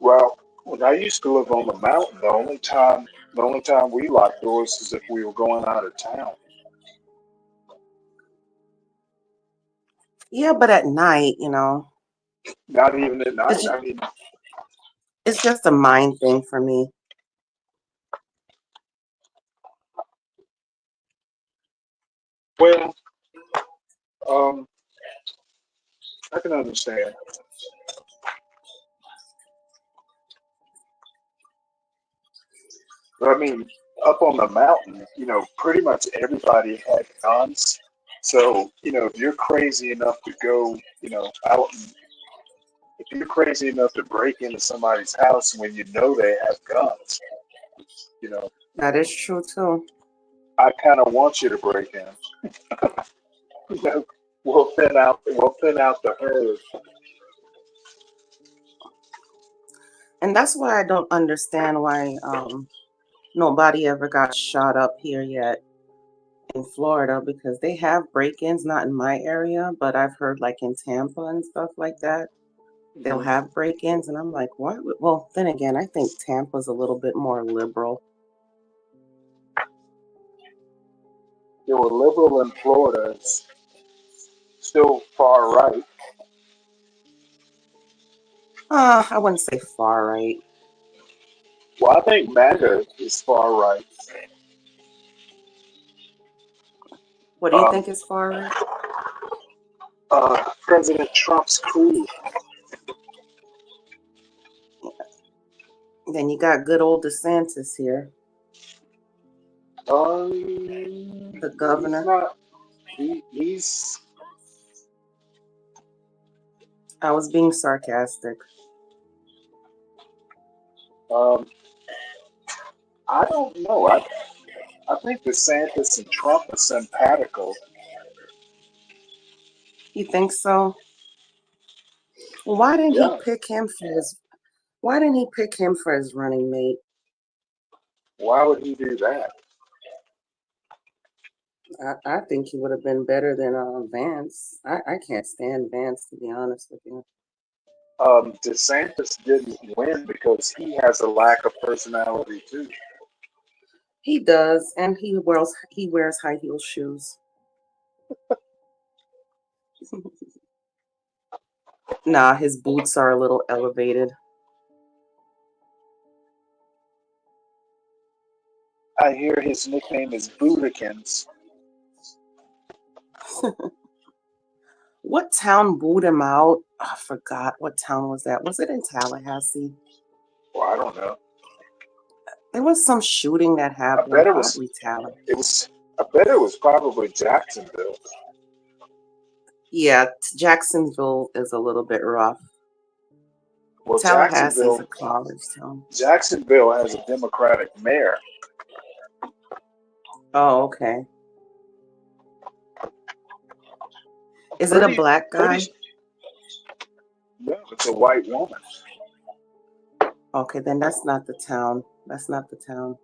Well, when I used to live on the mountain, the only time we locked doors is if we were going out of town. Yeah, but at night, you know. Not even at night. It's, it's just a mind thing for me. Well, I can understand. But I mean, up on the mountain, pretty much everybody had guns. So, if you're crazy enough to go, out and if you're crazy enough to break into somebody's house when you know they have guns, That is true too. I kind of want you to break in. We'll thin out the herd. And that's why I don't understand why nobody ever got shot up here yet in Florida, because they have break-ins, not in my area, but I've heard like in Tampa and stuff like that, they'll have break-ins, and I'm like, what? Well, then again, I think Tampa's a little bit more liberal. They were liberal in Florida. It's still far right. I wouldn't say far right. Well, I think MAGA is far right. What do you think is far right? President Trump's crew. Then you got good old DeSantis here. The governor. He's. I was being sarcastic. I don't know. I think DeSantis and Trump are simpatico. You think so? Well, why didn't he pick him for his? Why didn't he pick him for his running mate? Why would he do that? I think he would have been better than Vance. I can't stand Vance, to be honest with you. DeSantis didn't win because he has a lack of personality too. He does, and he wears high heel shoes. Nah, his boots are a little elevated. I hear his nickname is Boodikins. What town booed him out? I forgot. What town was that? Was it in Tallahassee? Well, I don't know. There was some shooting that happened. I bet it was. I bet it was probably Jacksonville. Yeah, Jacksonville is a little bit rough. Well, Tallahassee is a college town. Jacksonville has a Democratic mayor. Oh, okay. Is it a black guy? No, it's a white woman. Okay, then that's not the town. That's not the town.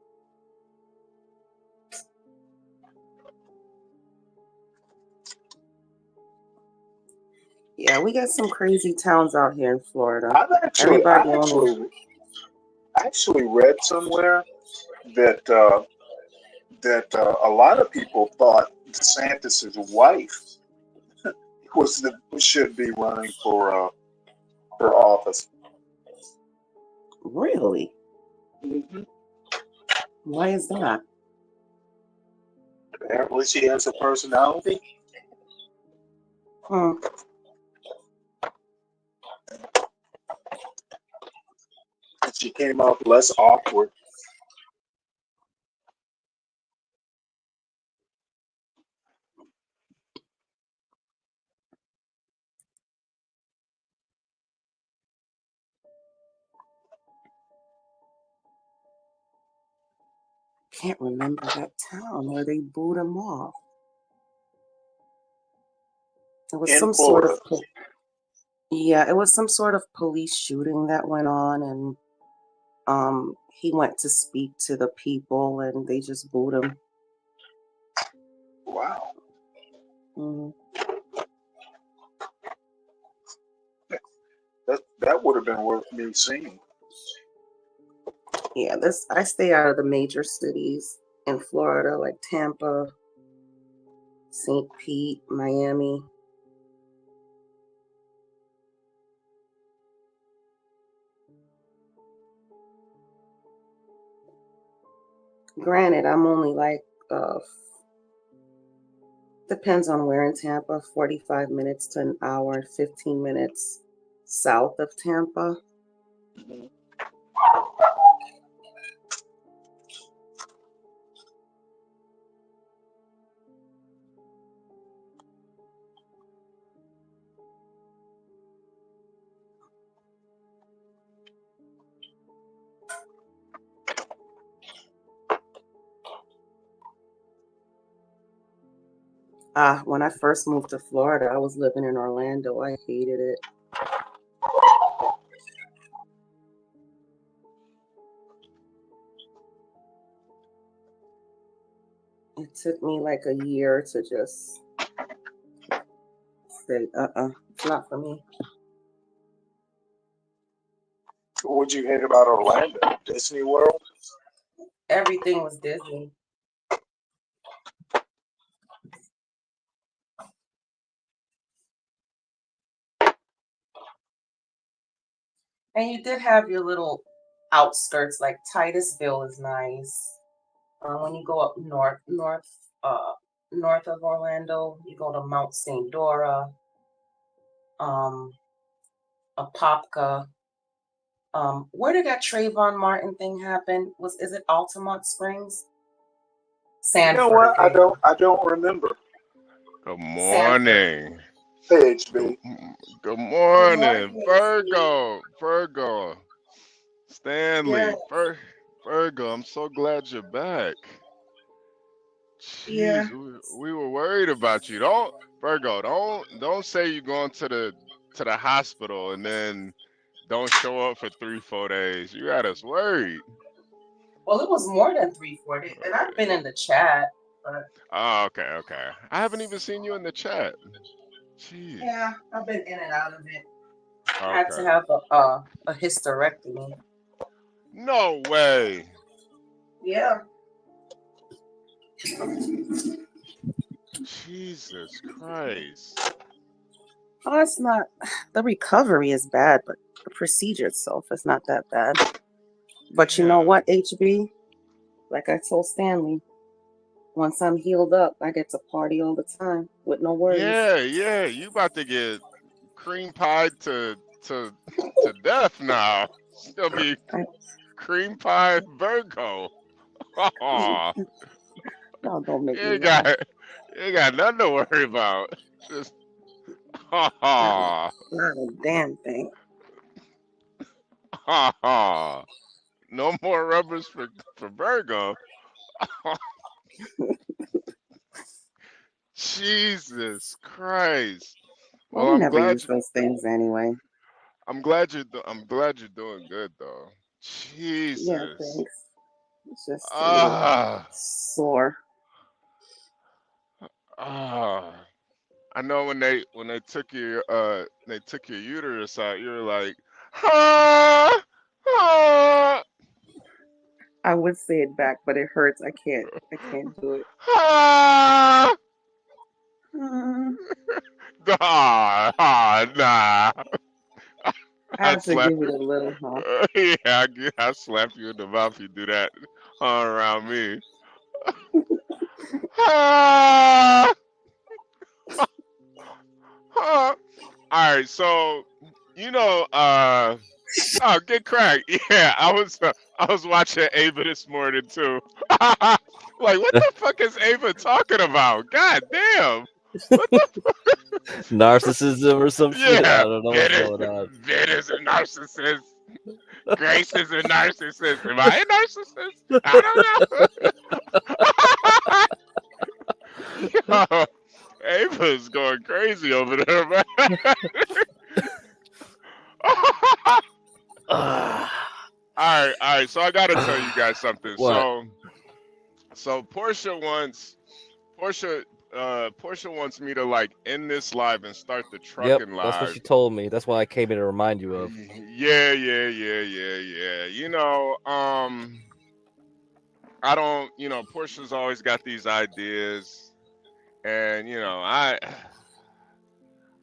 Yeah, we got some crazy towns out here in Florida. I actually read somewhere that a lot of people thought DeSantis' wife should be running for office. Really? Mm-hmm. Why is that? Apparently, she has a personality. Hmm. She came off less awkward. Can't remember that town where they booed him off. It was some sort of it was some sort of police shooting that went on, and he went to speak to the people, and they just booed him. Wow. Mm-hmm. That would have been worth me seeing. Yeah, I stay out of the major cities in Florida, like Tampa, St. Pete, Miami. Granted, I'm only like depends on where in Tampa, 45 minutes to an hour, 15 minutes south of Tampa. Mm-hmm. When I first moved to Florida, I was living in Orlando. I hated it. took me like a year to just say, it's not for me. What'd you hate about Orlando? Disney World? Everything was Disney. And you did have your little outskirts, like Titusville is nice. When you go up north of Orlando, you go to Mount St. Dora, Apopka. Where did that Trayvon Martin thing happen? Is it Altamont Springs? Sanford. You know what? I don't remember. Good morning. Hey, HB. Good morning, Virgo, Stanley, Virgo. I'm so glad you're back. Jeez, we were worried about you. Don't say you're going to the hospital and then don't show up for 3-4 days. You got us worried. Well, it was more than 3-4 days, and I've been in the chat. But... Oh, okay. I haven't even seen you in the chat. Jeez. Yeah, I've been in and out of it. I had to have a hysterectomy. No way. Yeah. Jesus Christ. Oh, it's not. The recovery is bad, but the procedure itself is not that bad. But you know what, HB? Like I told Stanley, once I'm healed up, I get to party all the time with no worries. Yeah. You about to get cream pied to death now. Still be cream pie Virgo. Oh. No, don't make me You ain't got nothing to worry about. Just not a damn thing. No more rubbers for Virgo. Jesus Christ. Well, we never use those things anyway. I'm glad you're doing good though. Jesus. Yeah, thanks. It's just a little sore. I know when they took your uterus out, you were like, I would say it back, but it hurts. I can't do it. Nah. I have to give it a little, huh? Yeah, I slap you in the mouth if you do that around me. All right, so get cracked. Yeah, I was watching Ava this morning too. Like, what the fuck is Ava talking about? God damn. What the fuck? Narcissism or some shit? I don't know what's going on. Vin is a narcissist. Grace is a narcissist. Am I a narcissist? I don't know. Yo, Ava's going crazy over there, man. All right. So I gotta tell you guys something. What? So Portia wants me to like end this live and start the trucking live. That's what she told me. That's why I came in to remind you of. Yeah. I don't. Portia's always got these ideas, and I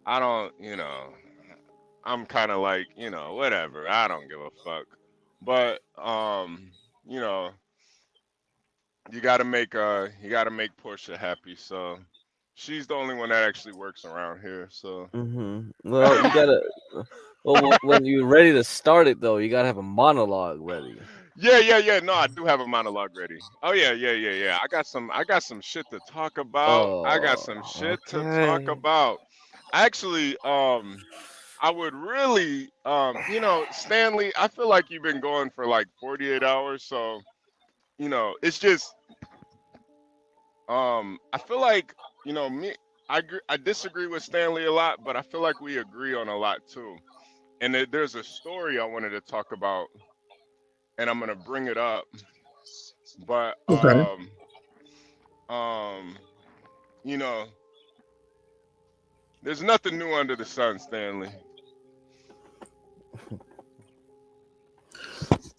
don't. I'm kind of like, whatever. I don't give a fuck. But you gotta make Portia happy. So she's the only one that actually works around here. So Well, you gotta. Well, when you're ready to start it though, you gotta have a monologue ready. Yeah. No, I do have a monologue ready. Oh yeah. I got some shit to talk about. To talk about. Actually, I would really, Stanley, I feel like you've been going for like 48 hours. So, it's just, I feel like, I disagree with Stanley a lot, but I feel like we agree on a lot too. And there's a story I wanted to talk about, and I'm going to bring it up. But, You know, there's nothing new under the sun, Stanley.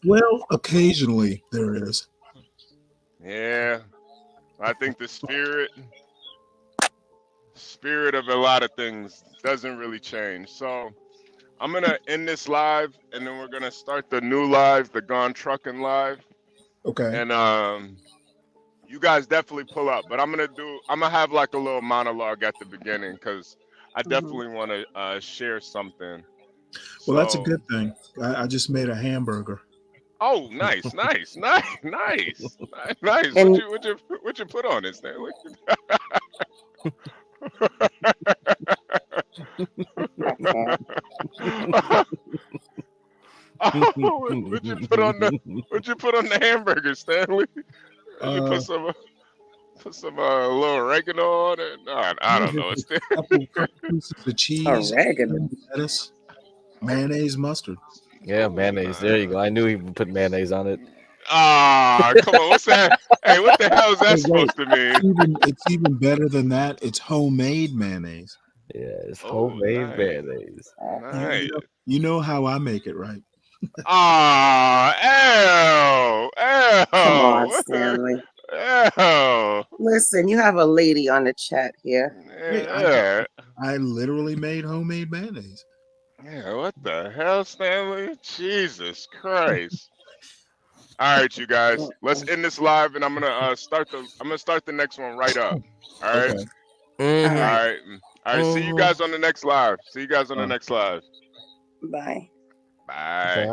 Well, occasionally there is. Yeah, I think the spirit of a lot of things doesn't really change. So I'm gonna end this live, and then we're gonna start the new live, the Gone Trucking live. Okay. And you guys definitely pull up, but I'm gonna have like a little monologue at the beginning because I definitely want to share something. Well, that's a So, good thing. I just made a hamburger. oh, nice. And What you put on it, Stanley? Oh, what'd you put on the hamburger, Stanley? Did you put some little oregano on it? No, I don't know. It's couple pieces of cheese, lettuce, mayonnaise, mustard. Yeah, mayonnaise. There you go. I knew he would put mayonnaise on it. Ah, come on. What's that? Hey, what the hell is that supposed to mean? It's even better than that. It's homemade mayonnaise. Yeah, it's homemade mayonnaise. Nice. You know how I make it, right? Ah, come on, Stanley. Listen, you have a lady on the chat here. Yeah. I literally made homemade mayonnaise. Yeah, what the hell, Stanley? Jesus Christ. All right, you guys. Let's end this live, and I'm gonna start the next one right up. All right. Okay. All right. All right. See you guys on the next live. Bye. Bye. Bye.